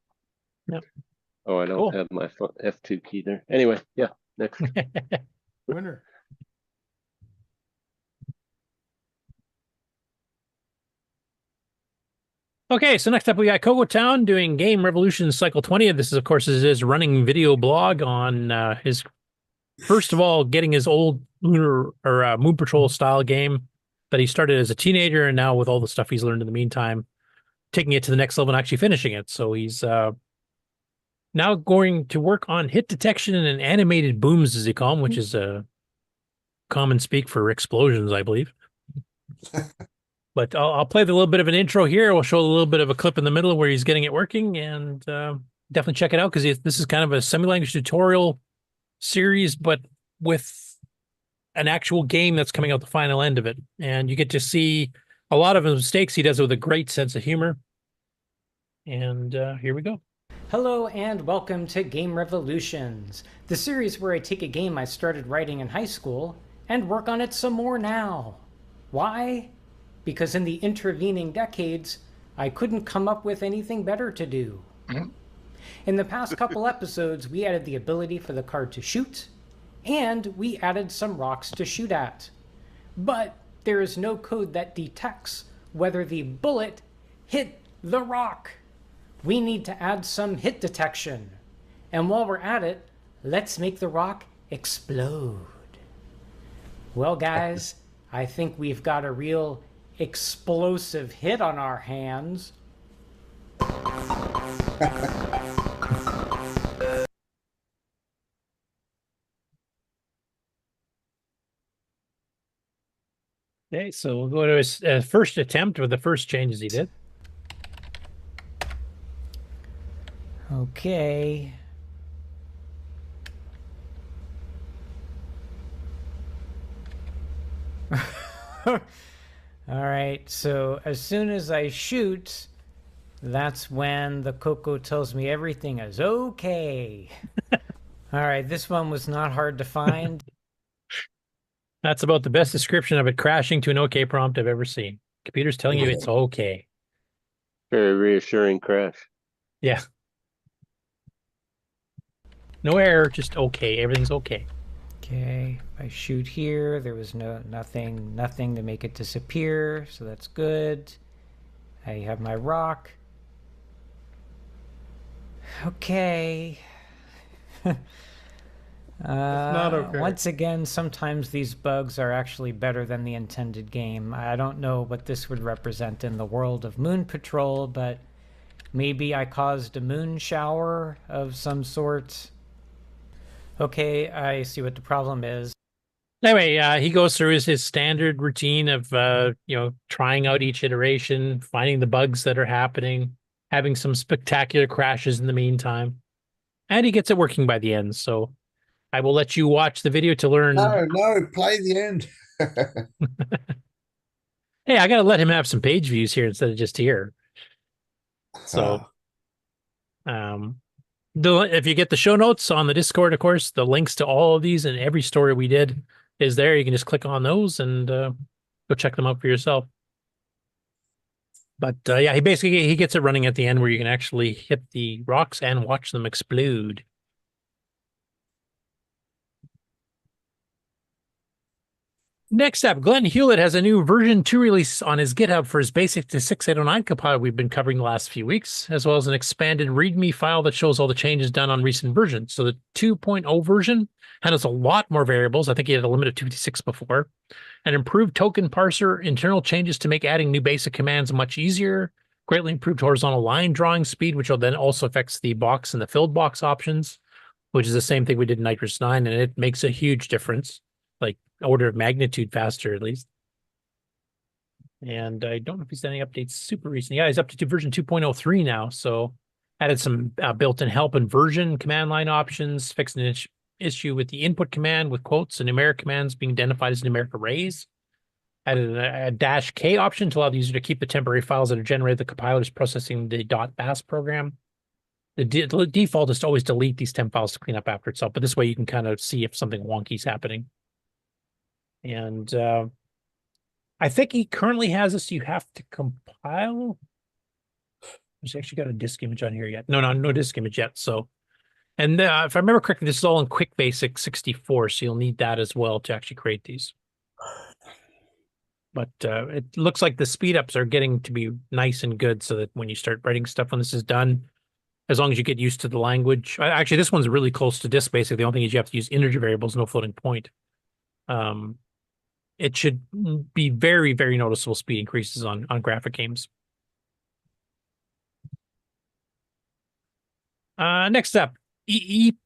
Speaker 7: Yep.
Speaker 12: Oh, I don't have my F2 key there. Anyway, yeah, next.
Speaker 2: Winner.
Speaker 7: Okay, so next up we got CoCo Town doing Game Revolution Cycle 20. This is, of course, his running video blog on his, first of all, getting his old Lunar or Moon Patrol style game that he started as a teenager, and now with all the stuff he's learned in the meantime, taking it to the next level and actually finishing it. So he's now going to work on hit detection and animated booms, as they call them, which is a common speak for explosions, I believe. But I'll play the little bit of an intro here. We'll show a little bit of a clip in the middle where he's getting it working, and definitely check it out, because this is kind of a semi-language tutorial series, but with an actual game that's coming out the final end of it. And you get to see a lot of the mistakes he does with a great sense of humor. And here we go.
Speaker 3: Hello and welcome to Game Revolutions, the series where I take a game I started writing in high school and work on it some more now. Why? Because in the intervening decades, I couldn't come up with anything better to do. In the past couple episodes, we added the ability for the card to shoot, and we added some rocks to shoot at. But there is no code that detects whether the bullet hit the rock. We need to add some hit detection. And while we're at it, let's make the rock explode. Well, guys, I think we've got a real explosive hit on our hands.
Speaker 7: Okay, so we'll go to his first attempt with the first changes he did.
Speaker 3: Okay. All right, so as soon as I shoot, that's when the CoCo tells me everything is okay. All right, this one was not hard to find.
Speaker 7: That's about the best description of it crashing to an okay prompt I've ever seen. Computer's telling you it's okay.
Speaker 12: Very reassuring crash.
Speaker 7: Yeah. No error, just okay. Everything's okay.
Speaker 3: Okay, if I shoot here, there was nothing to make it disappear, so that's good. I have my rock. Okay.
Speaker 2: not okay.
Speaker 3: Once again, sometimes these bugs are actually better than the intended game. I don't know what this would represent in the world of Moon Patrol, but maybe I caused a moon shower of some sort. Okay, I see what the problem is.
Speaker 7: Anyway, he goes through his standard routine of, trying out each iteration, finding the bugs that are happening, having some spectacular crashes in the meantime. And he gets it working by the end. So I will let you watch the video to learn.
Speaker 1: No, play the end.
Speaker 7: Hey, I got to let him have some page views here instead of just here. So, if you get the show notes on the Discord, of course, the links to all of these and every story we did is there. You can just click on those and go check them out for yourself. But yeah, he gets it running at the end where you can actually hit the rocks and watch them explode. Next up, Glen Hewlett has a new version 2 release on his GitHub for his basic to 6.809 compiler we've been covering the last few weeks, as well as an expanded README file that shows all the changes done on recent versions. So the 2.0 version handles a lot more variables. I think he had a limit of 256 before. An improved token parser, internal changes to make adding new basic commands much easier, greatly improved horizontal line drawing speed, which will then also affects the box and the filled box options, which is the same thing we did in Nitrous 9, and it makes a huge difference, like order of magnitude faster at least. And I don't know if he's done any updates super recent. Yeah, he's up to version 2.03 now, so added some built-in help and version command line options, fixed an issue with the input command with quotes and numeric commands being identified as numeric arrays. Added a -K option to allow the user to keep the temporary files that are generated. The compiler is processing the .bas program. The default is to always delete these temp files to clean up after itself, but this way you can kind of see if something wonky is happening. And I think he currently has this. You have to compile. He's actually got a disk image on here yet. No disk image yet. So, and if I remember correctly, this is all in Quick Basic 64, so you'll need that as well to actually create these. But it looks like the speed ups are getting to be nice and good, so that when you start writing stuff when this is done, as long as you get used to the language. Actually, this one's really close to disk basic. The only thing is you have to use integer variables, no floating point. It should be very, very noticeable speed increases on graphic games. Next up,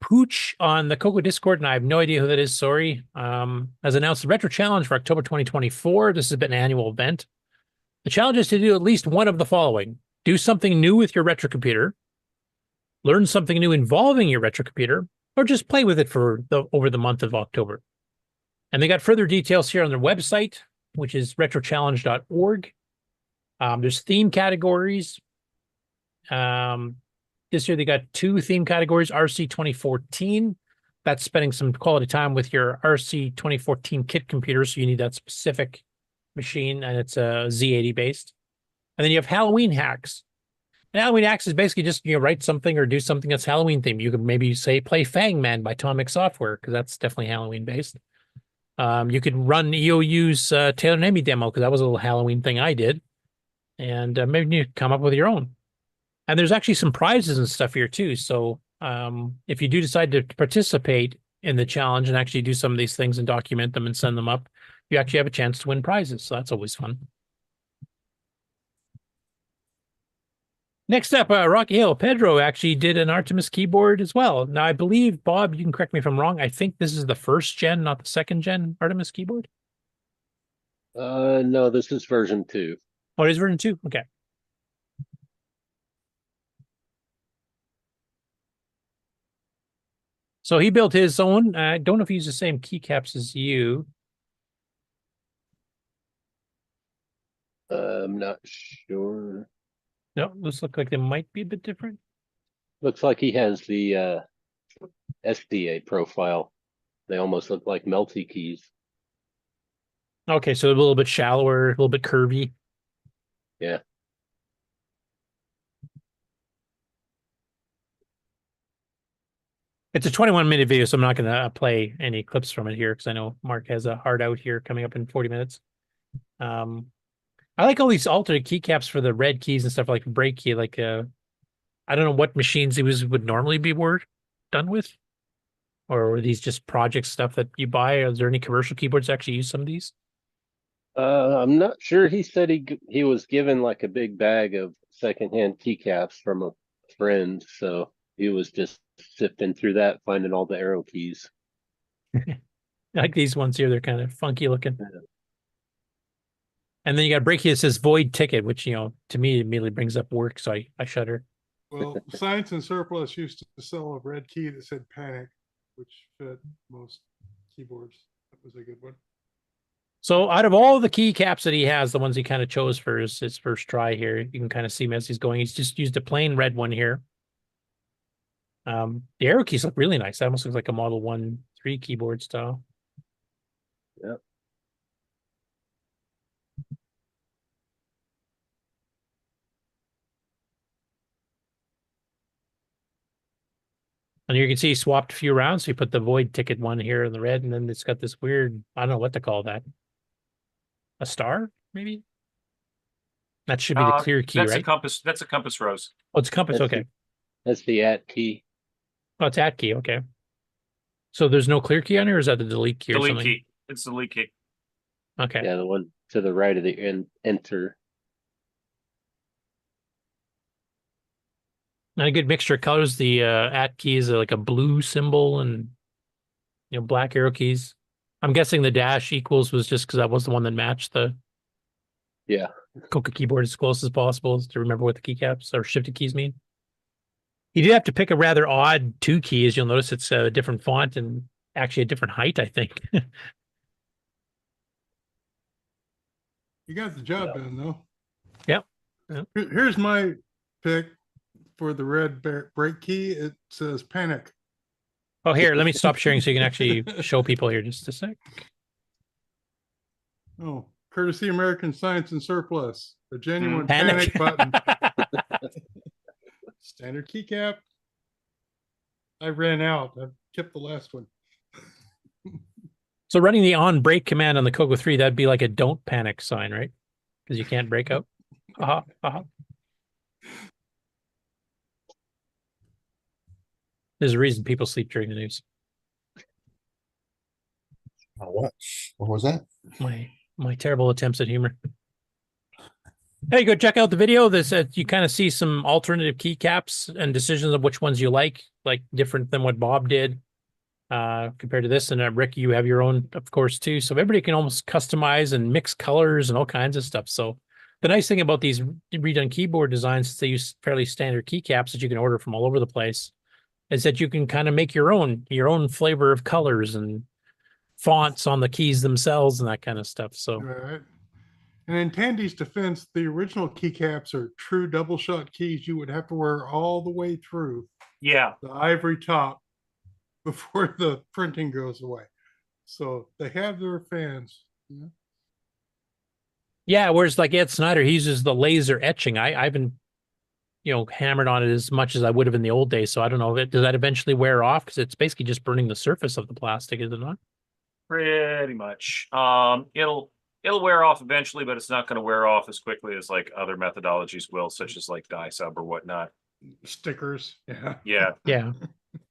Speaker 7: Pooch on the CoCo Discord, and I have no idea who that is, sorry, has announced the Retro Challenge for October 2024. This has been an annual event. The challenge is to do at least one of the following. Do something new with your retro computer, learn something new involving your retro computer, or just play with it for over the month of October. And they got further details here on their website, which is retrochallenge.org. There's theme categories. This year they got 2 theme categories, RC 2014. That's spending some quality time with your RC 2014 kit computer, so you need that specific machine, and it's a Z80 based. And then you have Halloween hacks. And Halloween hacks is basically just, write something or do something that's Halloween themed. You could maybe say play Fangman by Atomic Software, because that's definitely Halloween based. You could run EOU's Taylor and Amy demo, because that was a little Halloween thing I did. And maybe you come up with your own. And there's actually some prizes and stuff here too. So if you do decide to participate in the challenge and actually do some of these things and document them and send them up, you actually have a chance to win prizes. So that's always fun. Next up, Rocky Hill. Pedro actually did an Artemis keyboard as well. Now, I believe, Bob, you can correct me if I'm wrong, I think this is the 1st gen, not the 2nd gen Artemis keyboard?
Speaker 12: No, this is version 2.
Speaker 7: Oh, it is version 2? Okay. So he built his own. I don't know if he used the same keycaps as you.
Speaker 12: I'm not sure.
Speaker 7: No, those look like they might be a bit different.
Speaker 12: Looks like he has the SDA profile. They almost look like melty keys.
Speaker 7: Okay, so a little bit shallower, a little bit curvy.
Speaker 12: Yeah.
Speaker 7: It's a 21-minute video, so I'm not going to play any clips from it here because I know Mark has a hard out here coming up in 40 minutes. I like all these alternate keycaps for the red keys and stuff, like break key. Like, I don't know what machines these would normally be done with, or were these just project stuff that you buy? Is there any commercial keyboards that actually use some of these?
Speaker 12: I'm not sure. He said he was given like a big bag of secondhand keycaps from a friend, so he was just sifting through that, finding all the arrow keys.
Speaker 7: Like these ones here, they're kind of funky looking. Yeah. And then you got a break here that says void ticket, which, to me immediately brings up work, so I shudder.
Speaker 2: Well, Science and Surplus used to sell a red key that said panic, which fit most keyboards. That was a good one.
Speaker 7: So out of all the keycaps that he has, the ones he kind of chose for his first try here, you can kind of see him as he's going. He's just used a plain red one here. The arrow keys look really nice. That almost looks like a Model 1.3 keyboard style.
Speaker 12: Yep.
Speaker 7: And you can see he swapped a few rounds. So you put the void ticket one here in the red, and then it's got this weird, I don't know what to call that. A star, maybe? That should be the clear key,
Speaker 13: that's
Speaker 7: right?
Speaker 13: a compass. That's a compass rose.
Speaker 7: Oh, it's a compass. Okay.
Speaker 12: That's the at key.
Speaker 7: Oh, it's at key. Okay. So there's no clear key on here, or is that the delete key or
Speaker 13: Delete
Speaker 7: something?
Speaker 13: key. It's the delete key.
Speaker 7: Okay.
Speaker 12: Yeah, the one to the right of the enter.
Speaker 7: Not a good mixture of colors. The at key is like a blue symbol and black arrow keys. I'm guessing the dash equals was just because that was the one that matched the CoCo keyboard as close as possible to remember what the keycaps or shifted keys mean. You did have to pick a rather odd 2 key, as you'll notice it's a different font and actually a different height, I think.
Speaker 2: You got the job done, though.
Speaker 7: Yep.
Speaker 2: Here's my pick for the red break key. It says panic.
Speaker 7: Oh, here, let me stop sharing so you can actually show people here just a sec.
Speaker 2: Oh, courtesy American Science and Surplus, the genuine
Speaker 7: Panic.
Speaker 2: panic button. Standard keycap. I ran out. I kept the last one.
Speaker 7: So running the on break command on the CoCo 3, that'd be like a don't panic sign, right? Because you can't break out. There's a reason people sleep during the news.
Speaker 1: What? What was that?
Speaker 7: My terrible attempts at humor. Hey, go check out the video. This you kind of see some alternative keycaps and decisions of which ones you like different than what Bob did compared to this. And Rick, you have your own, of course, too. So everybody can almost customize and mix colors and all kinds of stuff. So the nice thing about these redone keyboard designs is they use fairly standard keycaps that you can order from all over the place, is that you can kind of make your own flavor of colors and fonts on the keys themselves and that kind of stuff. So.
Speaker 2: Right. And in Tandy's defense, the original keycaps are true double shot keys you would have to wear all the way through.
Speaker 13: Yeah.
Speaker 2: The ivory top before the printing goes away. So they have their fans.
Speaker 7: Yeah, whereas like Ed Snyder, he uses the laser etching. I haven't, hammered on it as much as I would have in the old days. So I don't know, does that eventually wear off? Because it's basically just burning the surface of the plastic, is it not?
Speaker 13: Pretty much. It'll wear off eventually, but it's not going to wear off as quickly as like other methodologies will, such as like dye sub or whatnot.
Speaker 2: Stickers. Yeah.
Speaker 13: Yeah.
Speaker 7: Yeah.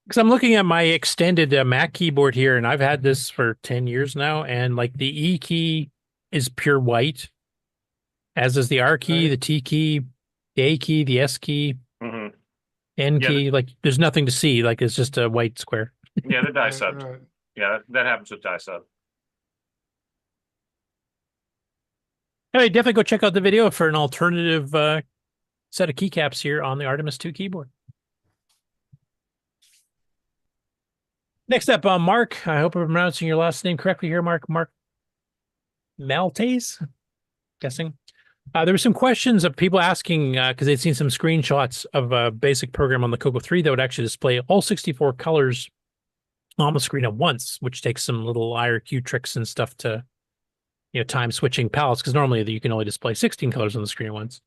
Speaker 7: Because I'm looking at my extended Mac keyboard here, and I've had this for 10 years now, and like the E key is pure white, as is the R key, the T key, the A key, the S key, N key. Like there's nothing to see. Like it's just a white square.
Speaker 13: Yeah, they're dye subbed. Right. Yeah, that happens with dye sub.
Speaker 7: Anyway, definitely go check out the video for an alternative set of keycaps here on the Artemis 2 keyboard. Next up, Marc. I hope I'm pronouncing your last name correctly here, Marc Maltais, guessing. There were some questions of people asking, because they'd seen some screenshots of a basic program on the CoCo 3 that would actually display all 64 colors on the screen at once, which takes some little IRQ tricks and stuff to, time switching palettes, because normally you can only display 16 colors on the screen at once.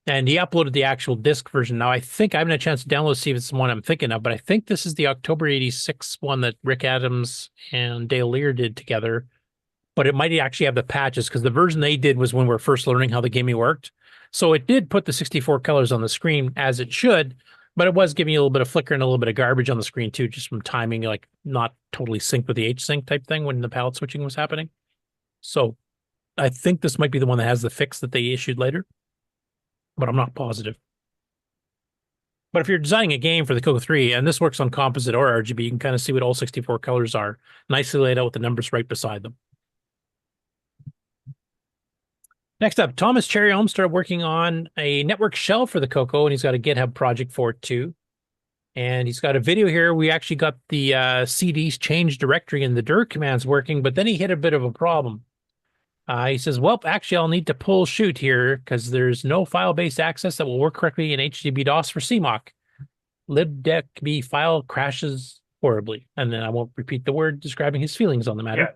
Speaker 7: And he uploaded the actual disc version. Now, I think I haven't had a chance to download to see if it's the one I'm thinking of, but I think this is the October 86 one that Rick Adams and Dale Lear did together. But it might actually have the patches, because the version they did was when we were first learning how the gaming worked. So it did put the 64 colors on the screen as it should, but it was giving you a little bit of flicker and a little bit of garbage on the screen too, just from timing, like not totally synced with the H-sync type thing when the palette switching was happening. So I think this might be the one that has the fix that they issued later, but I'm not positive. But if you're designing a game for the CoCo 3, and this works on composite or RGB, you can kind of see what all 64 colors are, nicely laid out with the numbers right beside them. Next up, Thomas Cherryholm started working on a network shell for the CoCo, and he's got a GitHub project for it too. And he's got a video here. We actually got the CD's change directory and the dir commands working, but then he hit a bit of a problem. He says, well, actually, I'll need to pull shoot here because there's no file-based access that will work correctly in HDB-DOS for CMOC. libdecb file crashes horribly. And then I won't repeat the word describing his feelings on the matter.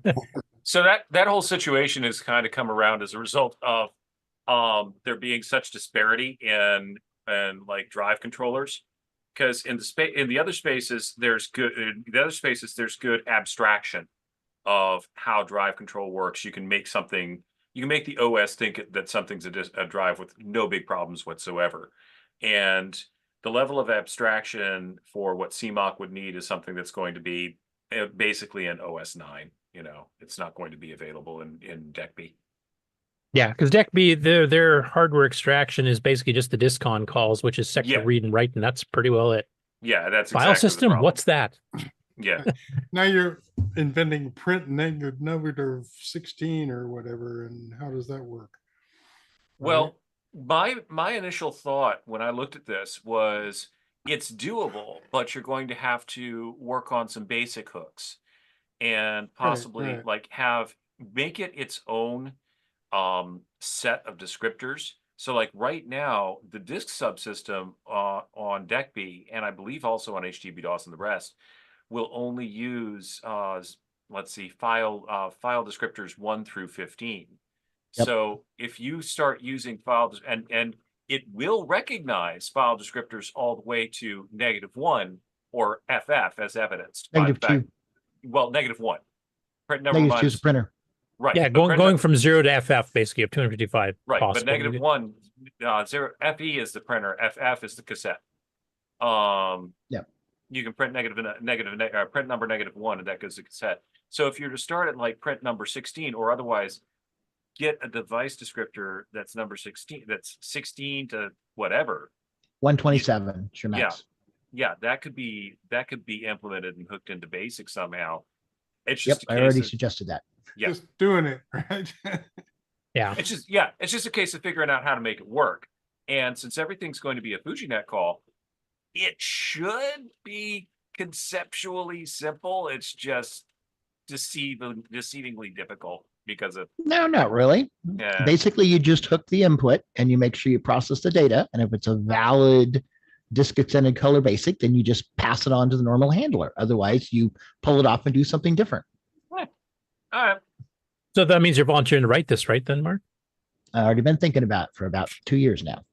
Speaker 13: Yeah. So that whole situation has kind of come around as a result of there being such disparity in like drive controllers. because in the other spaces there's good abstraction of how drive control works. You can make the OS think that something's a drive with no big problems whatsoever. And the level of abstraction for what CMOC would need is something that's going to be basically in OS 9. It's not going to be available in Deck B.
Speaker 7: Yeah, because Deck B, their hardware extraction is basically just the discon calls, which is sector read and write, and that's pretty well it.
Speaker 13: Yeah, that's
Speaker 7: file
Speaker 13: exactly
Speaker 7: system.
Speaker 13: the problem.
Speaker 7: What's that?
Speaker 13: Yeah.
Speaker 2: Now you're inventing print negative 16 or whatever, and how does that work?
Speaker 13: Well, my initial thought when I looked at this was it's doable, but you're going to have to work on some basic hooks and possibly make it its own set of descriptors. So like right now, the disk subsystem on Deck B, and I believe also on HTB-DOS and the rest, will only use file descriptors 1 through 15. Yep. So if you start using and it will recognize file descriptors all the way to -1 or FF as evidenced.
Speaker 9: -2.
Speaker 13: Well, -1. Print number
Speaker 9: -2 is a printer.
Speaker 13: Right.
Speaker 7: Yeah, going from 0 to FF basically of 255.
Speaker 13: Right,
Speaker 7: possible.
Speaker 13: but -1, 0 FE is the printer, FF is the cassette.
Speaker 9: Yeah.
Speaker 13: You can print print number -1, and that goes to cassette. So if you're to start at like print number 16, or otherwise get a device descriptor that's number 16, that's 16 to whatever.
Speaker 9: 127, sure max.
Speaker 13: Yeah, that could be implemented and hooked into BASIC somehow. It's
Speaker 9: Yep,
Speaker 13: just
Speaker 9: I already suggested that.
Speaker 13: Yeah.
Speaker 2: Just doing it, right?
Speaker 7: Yeah.
Speaker 13: It's just a case of figuring out how to make it work. And since everything's going to be a FujiNet call, it should be conceptually simple. It's just deceivingly difficult because of
Speaker 9: No, not really.
Speaker 13: Yeah.
Speaker 9: Basically, you just hook the input and you make sure you process the data. And if it's a valid disk extended color basic, then you just pass it on to the normal handler. Otherwise, you pull it off and do something different.
Speaker 13: All right.
Speaker 7: So that means you're volunteering to write this, right, then, Mark?
Speaker 9: I've already been thinking about it for about 2 years now.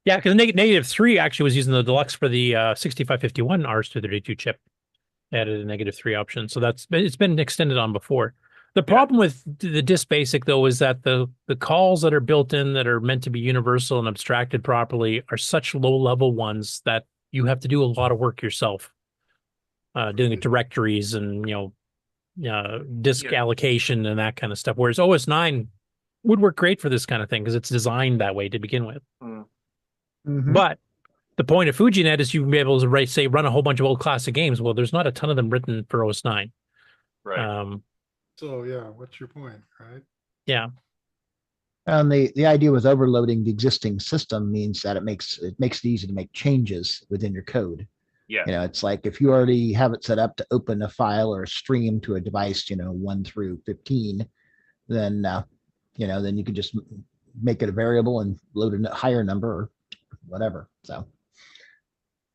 Speaker 7: Yeah, because -3 actually was using the deluxe for the 6551 RS-232 chip. Added a -3 option, so it's been extended on before. The problem with the disk basic though is that the calls that are built in that are meant to be universal and abstracted properly are such low level ones that you have to do a lot of work yourself, doing the directories and disk allocation and that kind of stuff. Whereas OS 9 would work great for this kind of thing because it's designed that way to begin with. But the point of FujiNet is you'd be able to run a whole bunch of old classic games. Well, there's not a ton of them written for OS 9.
Speaker 13: Right.
Speaker 2: So yeah, what's your point, right?
Speaker 7: Yeah.
Speaker 9: And the idea with overloading the existing system means that it makes it easy to make changes within your code.
Speaker 13: Yeah.
Speaker 9: It's like if you already have it set up to open a file or a stream to a device, 1 through 15, then then you can just make it a variable and load a higher number or whatever. So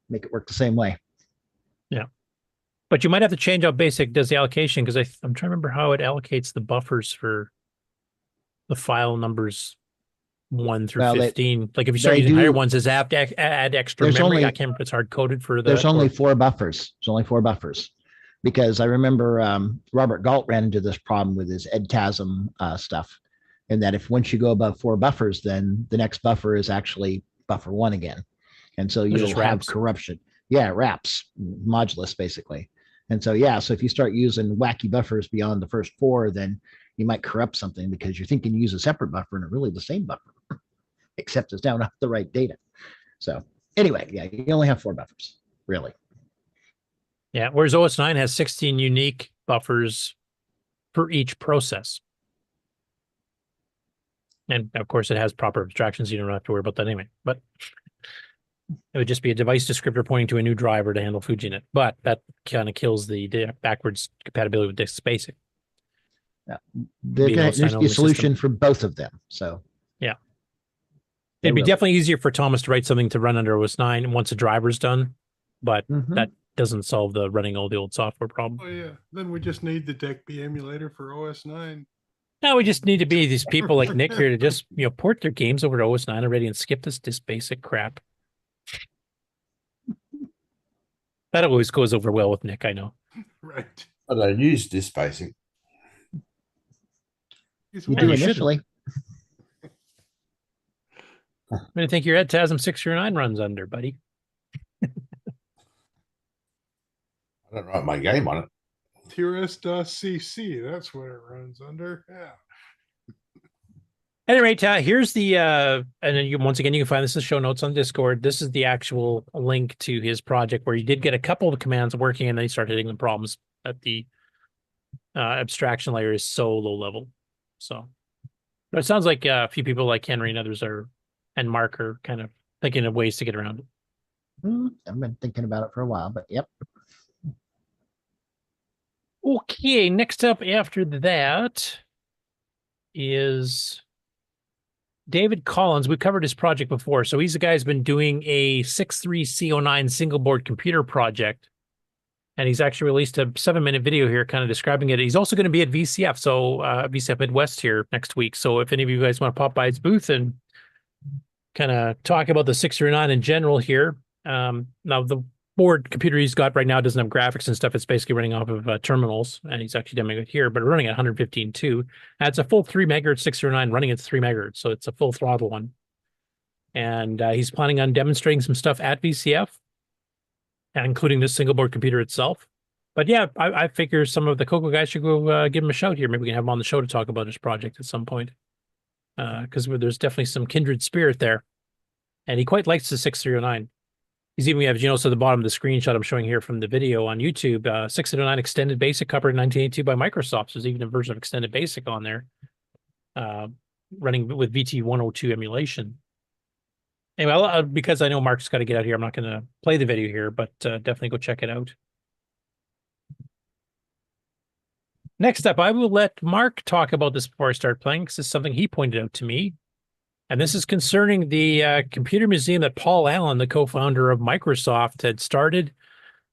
Speaker 9: make it work the same way.
Speaker 7: Yeah. But you might have to change how BASIC does the allocation because I'm trying to remember how it allocates the buffers for the file numbers 1 through 15. Like if you start using higher ones, does it have to add extra memory? I can't remember if it's hard coded for the.
Speaker 9: There's only 4 buffers. There's only 4 buffers. Because I remember Robert Galt ran into this problem with his EdCasm stuff. And that if once you go above 4 buffers, then the next buffer is actually buffer 1 again. And so you'll have corruption. Yeah, wraps, modulus basically. And so, so if you start using wacky buffers beyond the first 4, then you might corrupt something because you're thinking you use a separate buffer and it's really the same buffer, except it's down off the right data. So anyway, you only have 4 buffers, really.
Speaker 7: Yeah, whereas OS 9 has 16 unique buffers for each process. And of course, it has proper abstractions. You don't have to worry about that anyway. But it would just be a device descriptor pointing to a new driver to handle FujiNet. But that kind of kills the backwards compatibility with disk basic.
Speaker 9: Yeah. There's a solution for both of them. So
Speaker 7: yeah, it'd be definitely easier for Thomas to write something to run under OS 9 once the driver's done. But that doesn't solve the running all the old software problem.
Speaker 2: Oh yeah, then we just need the Deck B emulator for OS 9.
Speaker 7: No, we just need to be these people like Nick here to just port their games over to OS 9 already and skip this basic crap. That always goes over well with Nick, I know.
Speaker 2: Right.
Speaker 1: I don't use this basic.
Speaker 2: He's
Speaker 9: You
Speaker 2: one
Speaker 9: do
Speaker 2: of-
Speaker 9: initially.
Speaker 7: What do you think your Edtasm 609 runs under, buddy?
Speaker 1: I don't write my game on it.
Speaker 2: TRS.cc, that's what it runs under. Yeah.
Speaker 7: At any rate, here's the, and then once again, you can find this in the show notes on Discord. This is the actual link to his project where he did get a couple of commands working and then he started hitting the problems that the abstraction layer is so low level. So, but it sounds like a few people like Henry and others and Mark are kind of thinking of ways to get around it.
Speaker 9: I've been thinking about it for a while, but yep.
Speaker 7: Okay, next up after that is David Collins. We've covered his project before. So he's the guy who's been doing a 63C09 single board computer project. And he's actually released a 7-minute video here kind of describing it. He's also going to be at VCF, so VCF Midwest here next week. So if any of you guys want to pop by his booth and kind of talk about the 609 in general here. Now, the board computer he's got right now doesn't have graphics and stuff. It's basically running off of terminals, and he's actually demoing it here, but running at 115.2. And it's a full 3 megahertz 609 running at 3 megahertz, so it's a full throttle one. And he's planning on demonstrating some stuff at VCF, including this single board computer itself. But yeah, I figure some of the CoCo guys should go give him a shout here. Maybe we can have him on the show to talk about his project at some point. Because there's definitely some kindred spirit there. And he quite likes the 6309. He's even have, at the bottom of the screenshot I'm showing here from the video on YouTube, 6309 Extended Basic covered in 1982 by Microsoft. So there's even a version of Extended Basic on there, running with VT102 emulation. Anyway, because I know Mark's got to get out here, I'm not going to play the video here, but definitely go check it out. Next up, I will let Mark talk about this before I start playing, because it's something he pointed out to me. And this is concerning the computer museum that Paul Allen, the co-founder of Microsoft, had started.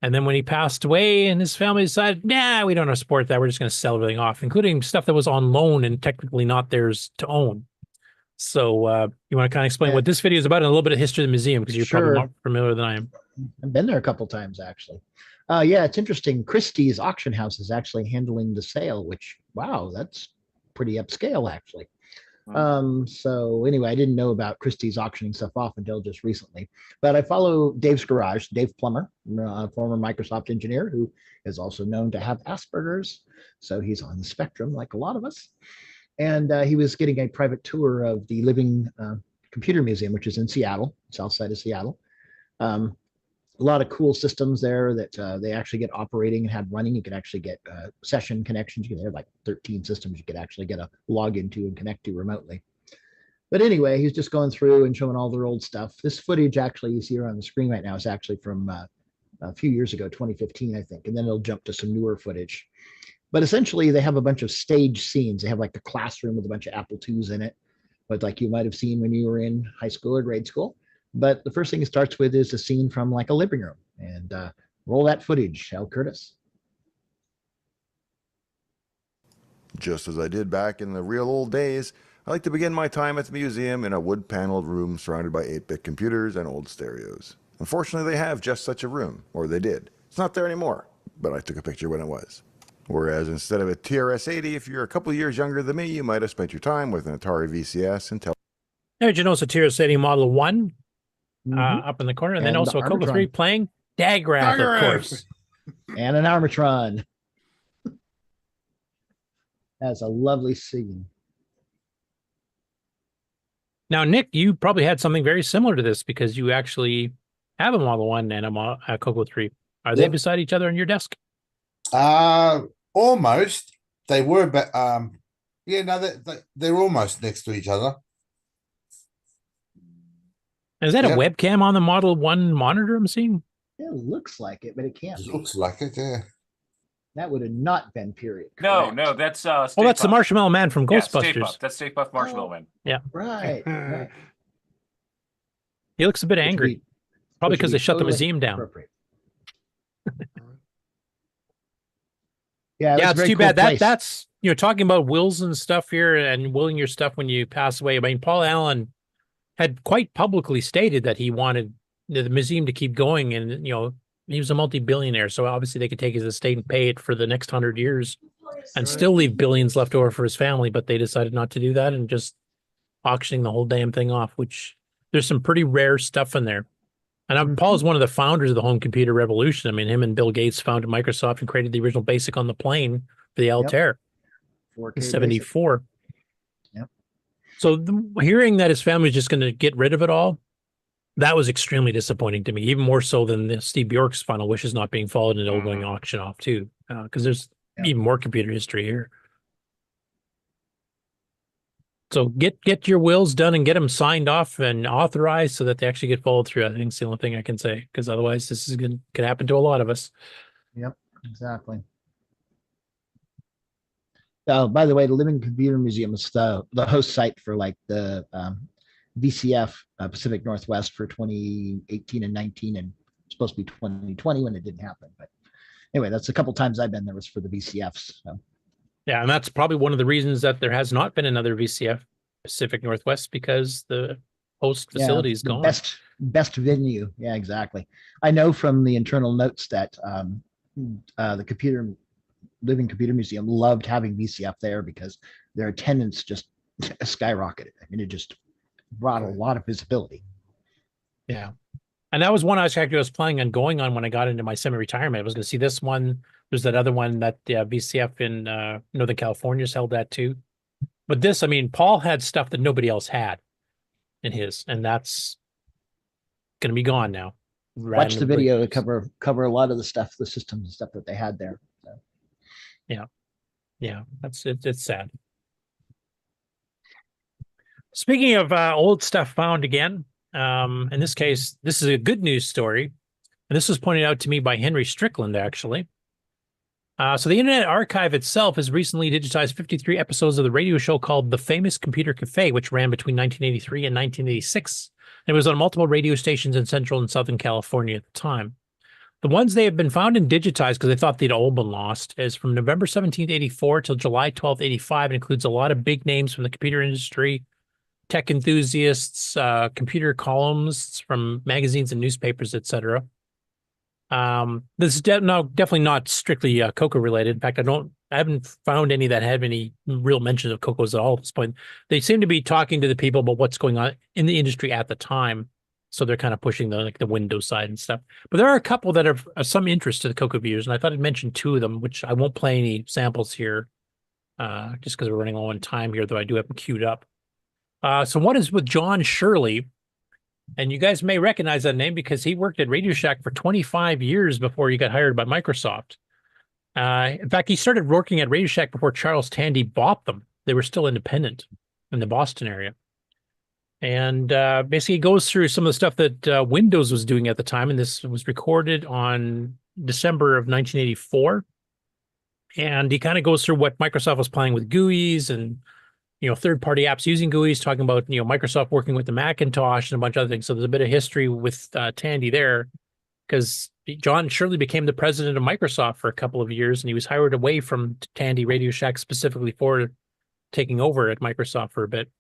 Speaker 7: And then when he passed away and his family decided, nah, we don't want to support that. We're just going to sell everything off, including stuff that was on loan and technically not theirs to own. So you want to kind of explain what this video is about and a little bit of history of the museum, because you're probably more familiar than I am.
Speaker 9: I've been there a couple times, actually. Yeah, it's interesting. Christie's auction house is actually handling the sale, which, wow, that's pretty upscale, actually. So anyway, I didn't know about Christie's auctioning stuff off until just recently, but I follow Dave's Garage, Dave Plummer, a former Microsoft engineer who is also known to have Asperger's. So he's on the spectrum like a lot of us. And he was getting a private tour of the Living Computer Museum, which is in Seattle, south side of Seattle. A lot of cool systems there that they actually get operating and have running. You can actually get session connections. You can have like 13 systems you could actually get a login to and connect to remotely. But anyway, he's just going through and showing all their old stuff. This footage actually you see here on the screen right now is actually from a few years ago, 2015, I think. And then it'll jump to some newer footage. But essentially, they have a bunch of stage scenes. They have like the classroom with a bunch of Apple IIs in it, but like you might have seen when you were in high school or grade school. But the first thing it starts with is a scene from like a living room. And roll that footage, L Curtis.
Speaker 4: Just as I did back in the real old days, I like to begin my time at the museum in a wood-paneled room surrounded by 8-bit computers and old stereos. Unfortunately, they have just such a room, or they did. It's not there anymore, but I took a picture when it was. Whereas instead of a TRS-80, if you're a couple years younger than me, you might have spent your time with an Atari VCS and
Speaker 7: Did you know it's a TRS-80 Model 1 up in the corner, and then also a CoCo 3 playing Dagraph, of course.
Speaker 9: And an Armatron. That's a lovely scene.
Speaker 7: Now, Nick, you probably had something very similar to this because you actually have a Model 1 and a CoCo 3. Are they beside each other on your desk?
Speaker 1: Almost. They were, but yeah, no, they're almost next to each other.
Speaker 7: Is that a webcam on the Model 1 monitor I'm seeing?
Speaker 9: It looks like it, but it can't.
Speaker 1: It looks like it, yeah.
Speaker 9: That would have not been period.
Speaker 13: No, no, that's
Speaker 7: that's the Marshmallow Man from Ghostbusters.
Speaker 13: Puff. That's Stay Puft Marshmallow Man.
Speaker 7: Yeah.
Speaker 9: Right.
Speaker 7: He looks a bit angry. Probably because they shut the museum down.
Speaker 9: Yeah,
Speaker 7: it's too bad. That's talking about wills and stuff here and willing your stuff when you pass away. I mean, Paul Allen had quite publicly stated that he wanted the museum to keep going, and he was a multi-billionaire, so obviously they could take his estate and pay it for the next 100 years and still leave billions left over for his family, but they decided not to do that and just auctioning the whole damn thing off, which there's some pretty rare stuff in there. And Paul is one of the founders of the home computer revolution. I mean, him and Bill Gates founded Microsoft and created the original BASIC on the plane for the Altair in 74.
Speaker 9: Yep.
Speaker 7: So hearing that his family was just going to get rid of it all, that was extremely disappointing to me, even more so than Steve Bjork's final wishes not being followed and it all going auction off too, because there's even more computer history here. So get your wills done and get them signed off and authorized so that they actually get followed through. I think it's the only thing I can say, because otherwise this is could happen to a lot of us.
Speaker 9: Yep, exactly. By the way, the Living Computer Museum is the host site for like the VCF Pacific Northwest for 2018 and 19, and it's supposed to be 2020 when it didn't happen. But anyway, that's a couple times I've been there was for the VCFs. So.
Speaker 7: Yeah, and that's probably one of the reasons that there has not been another VCF Pacific Northwest, because the host facility is gone.
Speaker 9: Best venue. Yeah, exactly. I know from the internal notes that the Living Computer Museum loved having VCF there because their attendance just skyrocketed. I mean, it just brought a lot of visibility.
Speaker 7: Yeah. And that was one I was planning on going on when I got into my semi-retirement. I was going to see this one. There's that other one that VCF in Northern California's held that too. But this, I mean, Paul had stuff that nobody else had in his, and that's going to be gone now.
Speaker 9: Watch the video to cover a lot of the stuff, the systems and stuff that they had there. So.
Speaker 7: Yeah, it's sad. Speaking of old stuff found again, in this case, this is a good news story. And this was pointed out to me by Henry Strickland, actually. So the Internet Archive itself has recently digitized 53 episodes of the radio show called The Famous Computer Cafe, which ran between 1983 and 1986. And it was on multiple radio stations in Central and Southern California at the time. The ones they have been found and digitized, because they thought they'd all been lost, is from November 17th, 84 till July 12th, 85. It includes a lot of big names from the computer industry, tech enthusiasts, computer columns from magazines and newspapers, etc. This is definitely not strictly CoCo related. In fact, I haven't found any that have any real mention of CoCos at all at this point. They seem to be talking to the people about what's going on in the industry at the time. So they're kind of pushing the Windows side and stuff. But there are a couple that are of some interest to the CoCo viewers, and I thought I'd mention two of them, which I won't play any samples here, just because we're running low on time here, though I do have them queued up. So one is with John Shirley. And you guys may recognize that name because he worked at Radio Shack for 25 years before he got hired by Microsoft. In fact, he started working at Radio Shack before Charles Tandy bought them. They were still independent in the Boston area. And basically he goes through some of the stuff that Windows was doing at the time. And this was recorded on December of 1984. And he kind of goes through what Microsoft was planning with GUIs and third-party apps using GUIs, talking about, Microsoft working with the Macintosh and a bunch of other things. So there's a bit of history with Tandy there, because John Shirley became the president of Microsoft for a couple of years, and he was hired away from Tandy Radio Shack specifically for taking over at Microsoft for a bit.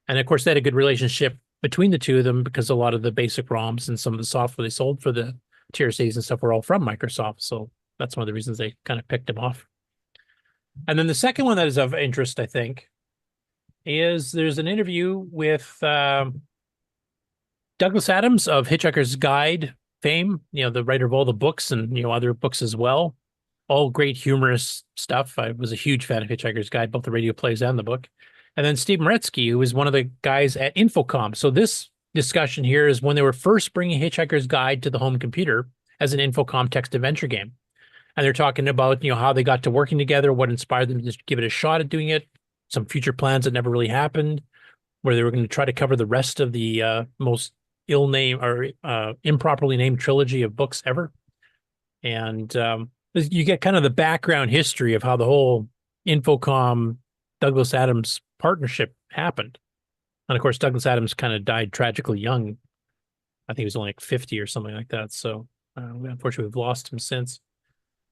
Speaker 7: And of course, they had a good relationship between the two of them because a lot of the basic ROMs and some of the software they sold for the TRCs and stuff were all from Microsoft. So that's one of the reasons they kind of picked him off. And then the second one that is of interest, I think, is there's an interview with Douglas Adams of Hitchhiker's Guide fame, the writer of all the books and, other books as well. All great humorous stuff. I was a huge fan of Hitchhiker's Guide, both the radio plays and the book. And then Steve Maretsky, who was one of the guys at Infocom. So this discussion here is when they were first bringing Hitchhiker's Guide to the home computer as an Infocom text adventure game. And they're talking about, how they got to working together, what inspired them to just give it a shot at doing it, some future plans that never really happened, where they were going to try to cover the rest of the most ill-named or improperly named trilogy of books ever. And you get kind of the background history of how the whole Infocom Douglas Adams partnership happened. And of course, Douglas Adams kind of died tragically young. I think he was only like 50 or something like that. So unfortunately, we've lost him since.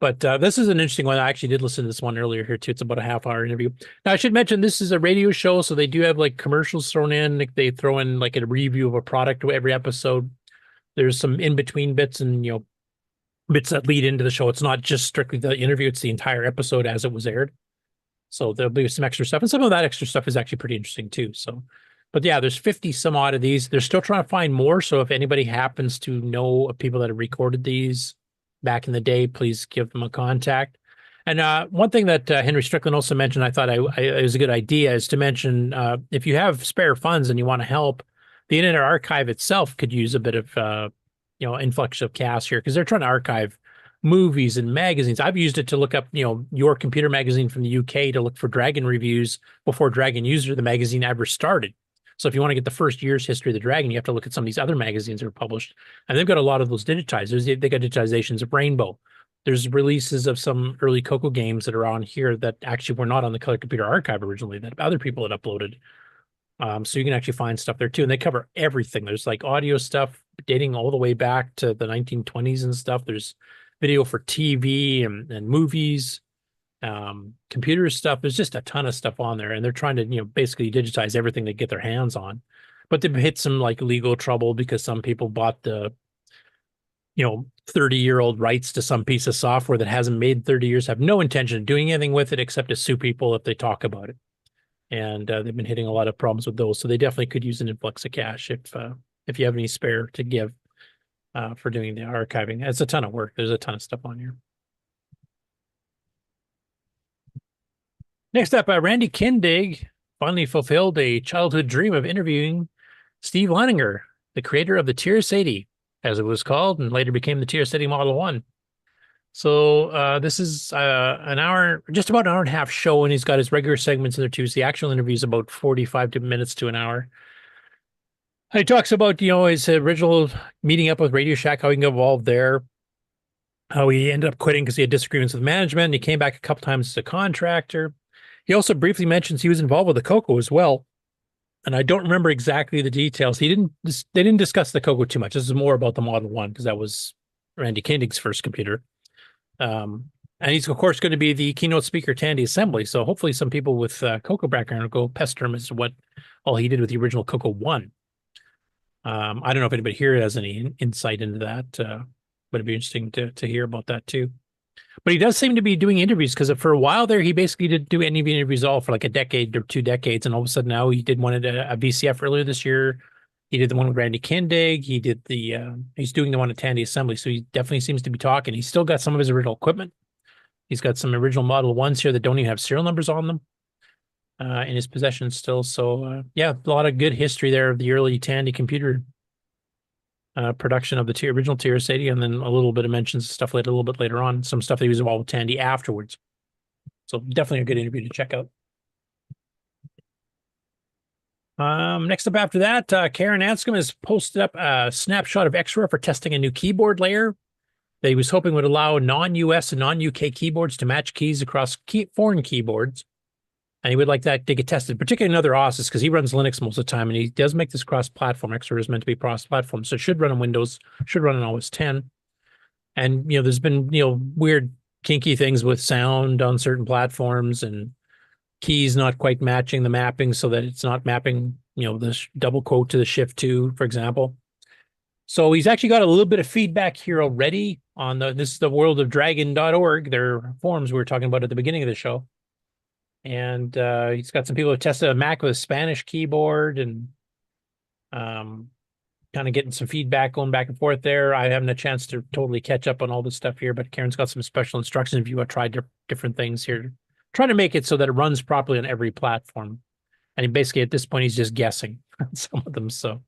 Speaker 7: But this is an interesting one. I actually did listen to this one earlier here too. It's about a half-hour interview. Now, I should mention this is a radio show, so they do have like commercials thrown in. Like they throw in like a review of a product every episode. There's some in-between bits and bits that lead into the show. It's not just strictly the interview, it's the entire episode as it was aired. So there'll be some extra stuff, and some of that extra stuff is actually pretty interesting too. So, but yeah, there's 50 some odd of these. They're still trying to find more. So if anybody happens to know of people that have recorded these back in the day, please give them a contact. And one thing that Henry Strickland also mentioned, I thought it was a good idea, is to mention if you have spare funds and you want to help, the Internet Archive itself could use a bit of influx of cash here, because they're trying to archive movies and magazines. I've used it to look up, Your Computer magazine from the UK, to look for Dragon reviews before Dragon User, the magazine, ever started. So if you want to get the first year's history of the Dragon, you have to look at some of these other magazines that are published. And they've got a lot of those digitized. They got digitizations of Rainbow. There's releases of some early CoCo games that are on here that actually were not on the Color Computer Archive originally, that other people had uploaded. So you can actually find stuff there too. And they cover everything. There's like audio stuff dating all the way back to the 1920s and stuff. There's video for TV and movies, computer stuff. There's just a ton of stuff on there. And they're trying to, basically digitize everything they get their hands on. But they've hit some like legal trouble because some people bought the 30-year-old rights to some piece of software that hasn't made 30 years, have no intention of doing anything with it except to sue people if they talk about it. And they've been hitting a lot of problems with those. So they definitely could use an influx of cash if you have any spare to give for doing the archiving. It's a ton of work. There's a ton of stuff on here. Next up, Randy Kindig finally fulfilled a childhood dream of interviewing Steve Leininger, the creator of the TRS-80, as it was called, and later became the TRS-80 Model 1. So this is just about an hour and a half show, and he's got his regular segments in there too. So the actual interview is about 45 minutes to an hour. And he talks about, his original meeting up with Radio Shack, how he evolved there, how he ended up quitting because he had disagreements with management, and he came back a couple times as a contractor. He also briefly mentions he was involved with the CoCo as well. And I don't remember exactly the details. They didn't discuss the CoCo too much. This is more about the Model 1 because that was Randy Kindig's first computer. And he's, of course, going to be the keynote speaker, Tandy Assembly. So hopefully some people with CoCo background will go pester him as to what all he did with the original CoCo 1. I don't know if anybody here has any insight into that, but it'd be interesting to hear about that too. But he does seem to be doing interviews because for a while there, he basically didn't do any interviews at all for like a decade or 2 decades. And all of a sudden now he did one at a VCF earlier this year. He did the one with Randy Kindig. He did he's doing the one at Tandy Assembly. So he definitely seems to be talking. He's still got some of his original equipment. He's got some original Model 1s here that don't even have serial numbers on them in his possession still. So yeah, a lot of good history there of the early Tandy computer production of the original TRS-80, and then a little bit of mentions of stuff a little bit later on, some stuff that he was involved with Tandy afterwards. So definitely a good interview to check out. Next up after that, Karen Anscombe has posted up a snapshot of Xra for testing a new keyboard layer that he was hoping would allow non-US and non-UK keyboards to match keys across foreign keyboards. And he would like that to get tested, particularly in other OSes, because he runs Linux most of the time, and he does make this cross-platform. Xra is meant to be cross-platform, so it should run on Windows, should run on OS 10. And, there's been, weird, kinky things with sound on certain platforms and keys not quite matching the mapping so that it's not mapping, the double quote to the shift 2, for example. So he's actually got a little bit of feedback here already on this is the worldofdragon.org, their forums we were talking about at the beginning of the show. And he's got some people who tested a Mac with a Spanish keyboard and kind of getting some feedback going back and forth there. I haven't a chance to totally catch up on all this stuff here, but Karen's got some special instructions if you want to try different things here. Trying to make it so that it runs properly on every platform. And basically at this point, he's just guessing on some of them. So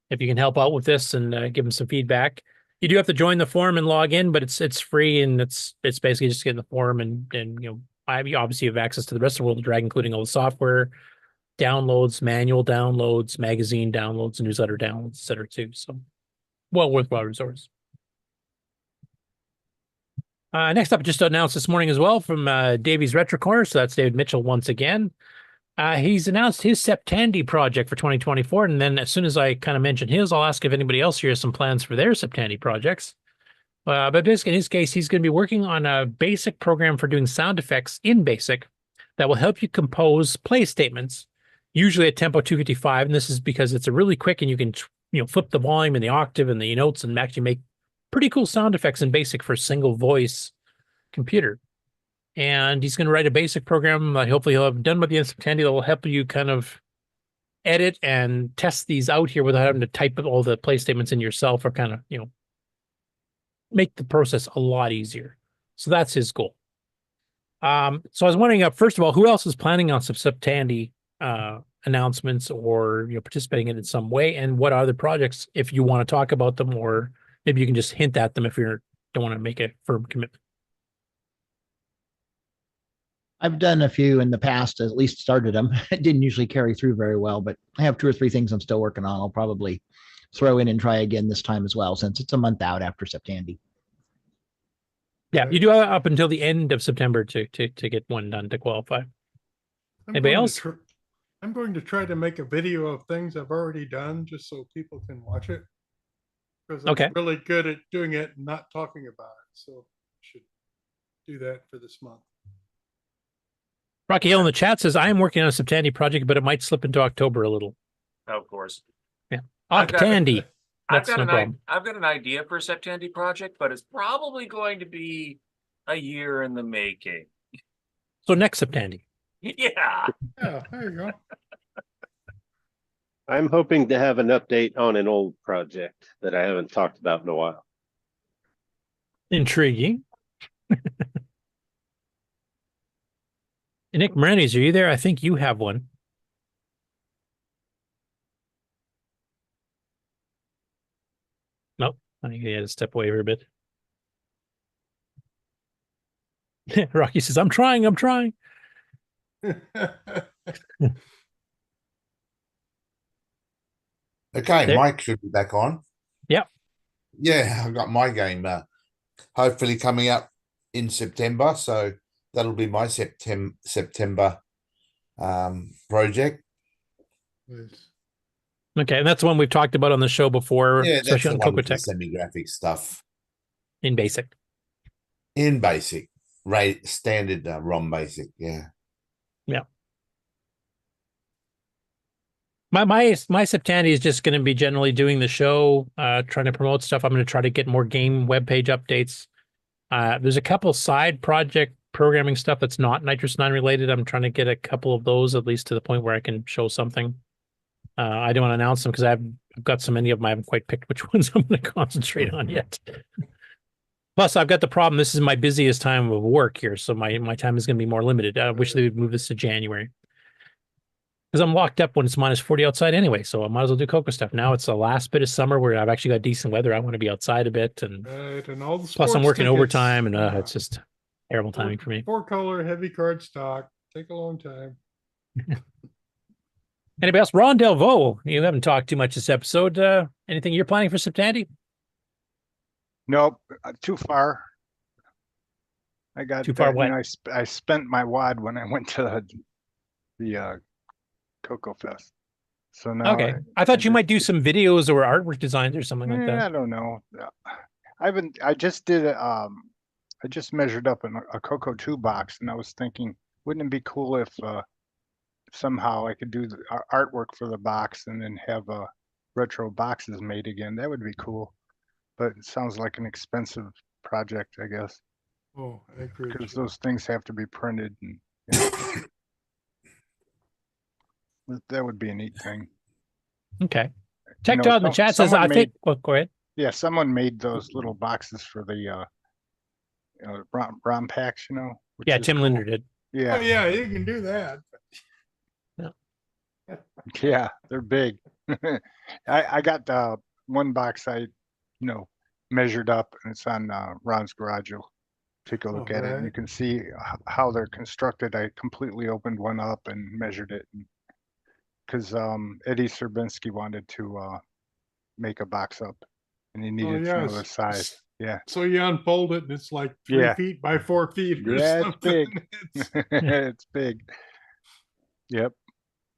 Speaker 7: if you can help out with this and give him some feedback. You do have to join the forum and log in, but it's free, and it's basically just getting the forum and you obviously have access to the rest of the World of Dragon, including all the software downloads, manual downloads, magazine downloads, newsletter downloads, etc. too. So, well worthwhile resource. Next up, just announced this morning as well from Davy's Retro Corner. So that's David Mitchell once again. He's announced his Septandy project for 2024. And then as soon as I kind of mention his, I'll ask if anybody else here has some plans for their Septandy projects. But basically, in his case, he's going to be working on a basic program for doing sound effects in BASIC that will help you compose play statements, usually at tempo 255. And this is because it's a really quick, and you can flip the volume and the octave and the notes and actually make pretty cool sound effects in BASIC for a single voice computer. And he's going to write a BASIC program that hopefully he'll have done by the end of September that will help you kind of edit and test these out here without having to type all the play statements in yourself, or kind of, make the process a lot easier. So that's his goal. So I was wondering, first of all, who else is planning on some Tandy announcements or participating in it in some way, and what are the projects if you want to talk about them, or maybe you can just hint at them if you don't want to make a firm commitment.
Speaker 9: I've done a few in the past, at least started them. It didn't usually carry through very well, but I have 2 or 3 things I'm still working on. I'll probably throw in and try again this time as well, since it's a month out after September.
Speaker 7: Yeah, you do have up until the end of September to get one done to qualify. Anybody else?
Speaker 2: I'm going to try to make a video of things I've already done just so people can watch it. Because I'm really good at doing it and not talking about it. So I should do that for this month.
Speaker 7: Rocky Hill in the chat says, I am working on a Tandy project, but it might slip into October a little.
Speaker 13: Of course.
Speaker 7: Yeah. Tandy.
Speaker 13: I've got an idea for a Tandy project, but it's probably going to be a year in the making.
Speaker 7: So next Tandy.
Speaker 13: Yeah.
Speaker 2: Yeah, there you go.
Speaker 12: I'm hoping to have an update on an old project that I haven't talked about in a while.
Speaker 7: Intriguing. Nick Moranis, are you there? I think you have one. Nope. I think he had to step away for a bit. Rocky says, I'm trying.
Speaker 1: Okay, Mike should be back on.
Speaker 7: Yep.
Speaker 1: Yeah, I've got my game hopefully coming up in September. So that'll be my September project.
Speaker 7: Okay, and that's the one we've talked about on the show before,
Speaker 1: Yeah, that's
Speaker 7: especially
Speaker 1: the
Speaker 7: on
Speaker 1: one with the
Speaker 7: CoCo Tech.
Speaker 1: semi-graphic stuff.
Speaker 7: In BASIC.
Speaker 1: In BASIC. Standard ROM BASIC, yeah.
Speaker 7: Yeah. My September is just going to be generally doing the show, trying to promote stuff. I'm going to try to get more game webpage updates. There's a couple side project programming stuff that's not Nitrous 9 related. I'm trying to get a couple of those, at least to the point where I can show something. I don't want to announce them because I've got so many of them. I haven't quite picked which ones I'm going to concentrate on yet. Plus, I've got the problem. This is my busiest time of work here, so my time is going to be more limited. I wish they would move this to January. Because I'm locked up when it's minus 40 outside anyway, so I might as well do CoCo stuff. Now it's the last bit of summer where I've actually got decent weather. I want to be outside a bit, and
Speaker 2: all the
Speaker 7: plus I'm working
Speaker 2: tickets,
Speaker 7: overtime, and it's just terrible timing for me.
Speaker 2: 4-color heavy card stock. Take a long time.
Speaker 7: Anybody else? Ron Delvaux, you haven't talked too much this episode. Anything you're planning for September?
Speaker 8: Nope, too far. I got
Speaker 7: too far. What?
Speaker 8: I spent my wad when I went to the CoCo Fest. So now
Speaker 7: I thought you might do some videos or artwork designs or something like that.
Speaker 8: I don't know. I just did I just measured up a CoCo 2 box, and I was thinking, wouldn't it be cool if somehow I could do the artwork for the box and then have retro boxes made again? That would be cool. But it sounds like an expensive project, I guess.
Speaker 2: Oh, I agree.
Speaker 8: Because those things have to be printed, and that would be a neat thing.
Speaker 7: Okay. Tech Todd in the chat says, I think. Well, go ahead.
Speaker 8: Yeah, someone made those little boxes for the ROM packs,
Speaker 7: Yeah, Tim cool. Linder did.
Speaker 8: Yeah.
Speaker 2: Oh, yeah, you can do that.
Speaker 8: Yeah, they're big. I got one box I measured up, and it's on Ron's Garage. You'll take a look at it, and you can see how they're constructed. I completely opened one up and measured it, because Eddie Serbinsky wanted to make a box up, and he needed to know the size. Yeah.
Speaker 2: So you unfold it, and it's like 3 feet by 4 feet. Or something.
Speaker 8: It's big. It's big. Yep.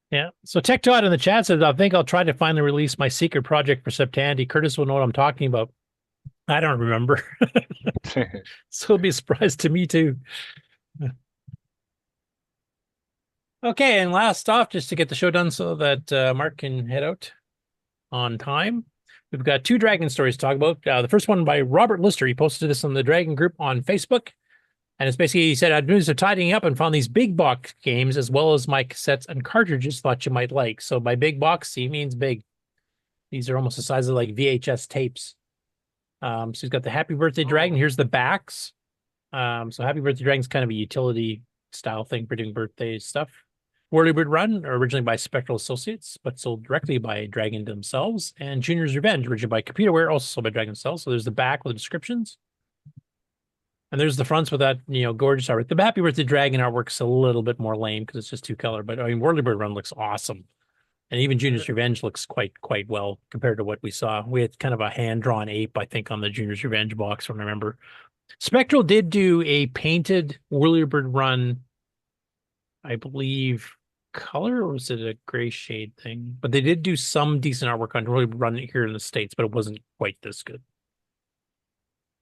Speaker 7: Yeah. So Tech Todd in the chat says, I think I'll try to finally release my secret project for September. Curtis will know what I'm talking about. I don't remember. So it'll be a surprise to me too. Okay, and last off, just to get the show done so that Mark can head out on time. We've got 2 Dragon stories to talk about. The first one by Robert Lister. He posted this on the Dragon group on Facebook. And it's basically, he said, I'd been tidying up and found these big box games as well as my cassettes and cartridges thought you might like. So by big box, he means big. These are almost the size of like VHS tapes. So he's got the Happy Birthday Dragon. Here's the backs. So Happy Birthday Dragon's kind of a utility style thing for doing birthday stuff. Whirlybird Run, originally by Spectral Associates, but sold directly by Dragon themselves. And Junior's Revenge, originally by Computerware, also sold by Dragon themselves. So there's the back with the descriptions. And there's the fronts with that, gorgeous artwork. The Happy Birthday Dragon artwork's a little bit more lame because it's just 2 color. But I mean, Whirlybird Run looks awesome. And even Junior's Revenge looks quite well compared to what we saw. We had kind of a hand-drawn ape, I think, on the Junior's Revenge box, if I remember. Spectral did do a painted Whirlybird Run, I believe, color, or was it a gray shade thing? But they did do some decent artwork on Whirlybird Run here in the States, but it wasn't quite this good.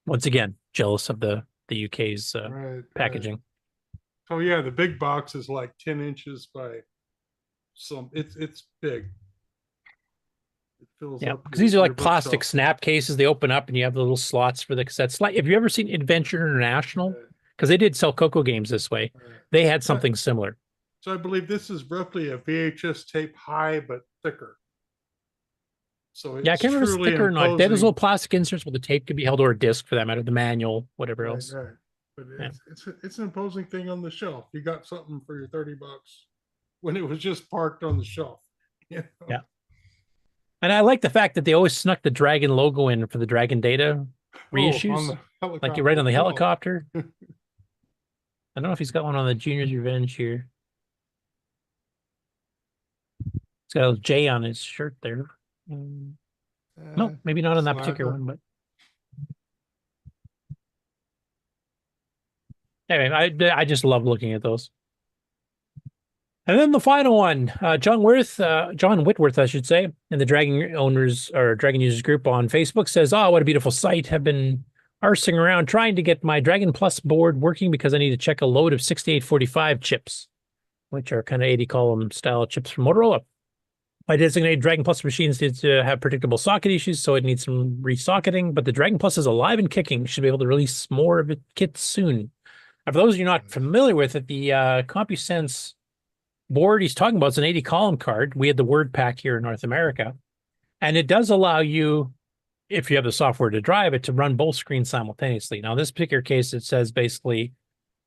Speaker 7: Once again, jealous of the UK's packaging.
Speaker 2: Oh yeah, the big box is like 10 inches by some. It's big. It fills up.
Speaker 7: Because these are like plastic snap cases. They open up and you have the little slots for the cassettes. Like, have you ever seen Adventure International? Because they did sell CoCo games this way. They had something similar.
Speaker 2: So I believe this is roughly a VHS tape high but thicker. So it's
Speaker 7: I can't remember if it's thicker or not. They had those little plastic inserts where the tape could be held, or a disc for that matter, the manual, whatever else.
Speaker 2: Right. But it's an imposing thing on the shelf. You got something for your $30 when it was just parked on the shelf. Yeah.
Speaker 7: And I like the fact that they always snuck the Dragon logo in for the Dragon Data reissues. Like you're right on the helicopter. I don't know if he's got one on the Junior's Revenge here. He's got a J on his shirt there. No, maybe not on that particular one, but anyway, I just love looking at those. And then the final one, John Whitworth, I should say, in the Dragon owners or Dragon users group on Facebook says, "Oh, what a beautiful sight! Have been arsing around trying to get my Dragon Plus board working because I need to check a load of 6845 chips, which are kind of 80 column style chips from Motorola. My designated Dragon Plus machines need to have predictable socket issues, so it needs some resocketing, but the Dragon Plus is alive and kicking. Should be able to release more of its kits soon." And for those of you not familiar with it, the CompuSense board he's talking about is an 80 column card. We had the Word pack here in North America, and it does allow you, if you have the software to drive it, to run both screens simultaneously. Now, in this particular case, it says basically,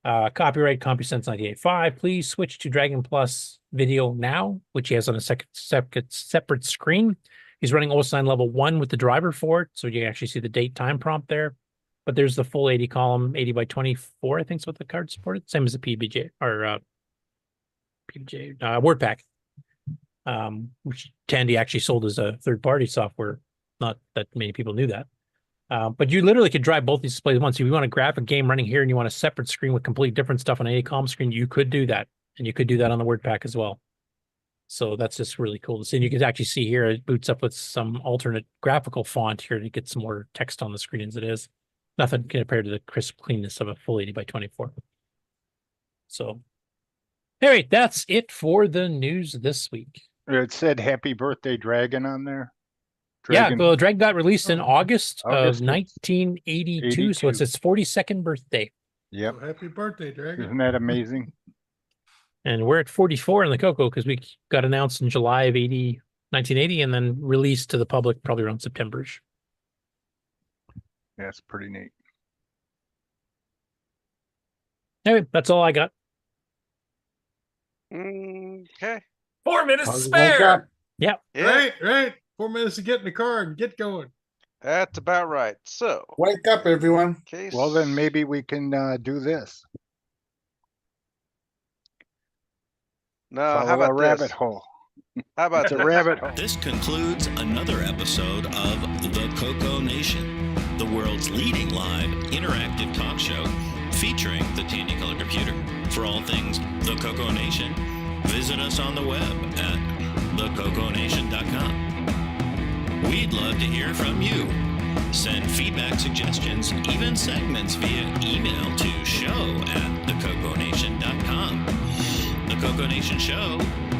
Speaker 7: copyright CompuSense 98.5. Please switch to Dragon Plus video now, which he has on a separate screen. He's running OSINE level 1 with the driver for it, so you actually see the date time prompt there. But there's the full 80 column, 80 by 24, I think is what the card supported. Same as the PBJ or Word pack, which Tandy actually sold as a third-party software. Not that many people knew that. But you literally could drive both these displays once. If you want a graphic game running here and you want a separate screen with completely different stuff on an 80 column screen, you could do that. And you could do that on the Word pack as well. So that's just really cool to see. And you can actually see here, it boots up with some alternate graphical font here to get some more text on the screen as it is. Nothing compared to the crisp cleanness of a full 80 by 24. So, anyway, that's it for the news this week.
Speaker 8: It said Happy Birthday Dragon on there.
Speaker 7: Dragon. Yeah, well, Dragon got released in August of 1982, so it's its 42nd birthday.
Speaker 8: Yep.
Speaker 2: So happy birthday, Dragon.
Speaker 8: Isn't that amazing?
Speaker 7: And we're at 44 in the CoCo because we got announced in July of 1980 and then released to the public probably around September-ish.
Speaker 8: Yeah, it's pretty neat.
Speaker 7: Anyway, that's all I got.
Speaker 5: Okay.
Speaker 13: 4 minutes to spare.
Speaker 7: Yep.
Speaker 5: Yeah.
Speaker 2: Right. 4 minutes to get in the car and get going.
Speaker 5: That's about right. So
Speaker 1: wake up, everyone.
Speaker 8: Well, then maybe we can do this.
Speaker 5: No,
Speaker 8: Follow
Speaker 5: how about
Speaker 8: a rabbit hole?
Speaker 5: How about
Speaker 8: it's a rabbit hole?
Speaker 11: This concludes another episode of the CoCoNation, the world's leading live interactive talk show featuring the Tandy Color Computer. For all things the CoCoNation, visit us on the web at thecoconation.com. We'd love to hear from you. Send feedback, suggestions, even segments via email to show@thecoconation.com. The CoCoNation show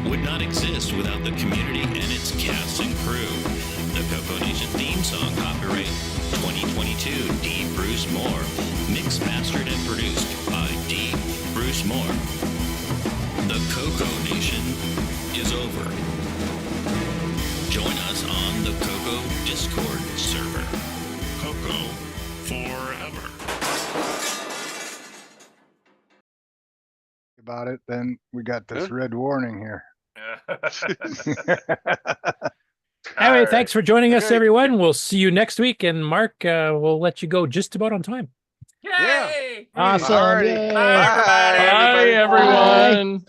Speaker 11: would not exist without the community and its cast and crew. The CoCoNation theme song, copyright 2022, D. Bruce Moore. Mixed, mastered, and produced by D. Bruce Moore. The CoCoNation is over. Join us on the CoCo Discord server.
Speaker 6: CoCo forever.
Speaker 8: About it, then we got this red warning here.
Speaker 7: Anyway, thanks for joining us, everyone. We'll see you next week. And Mark, we'll let you go just about on time.
Speaker 13: Yay!
Speaker 7: Awesome.
Speaker 13: Alrighty.
Speaker 7: Yay.
Speaker 13: Bye, everybody.
Speaker 7: Bye, everyone.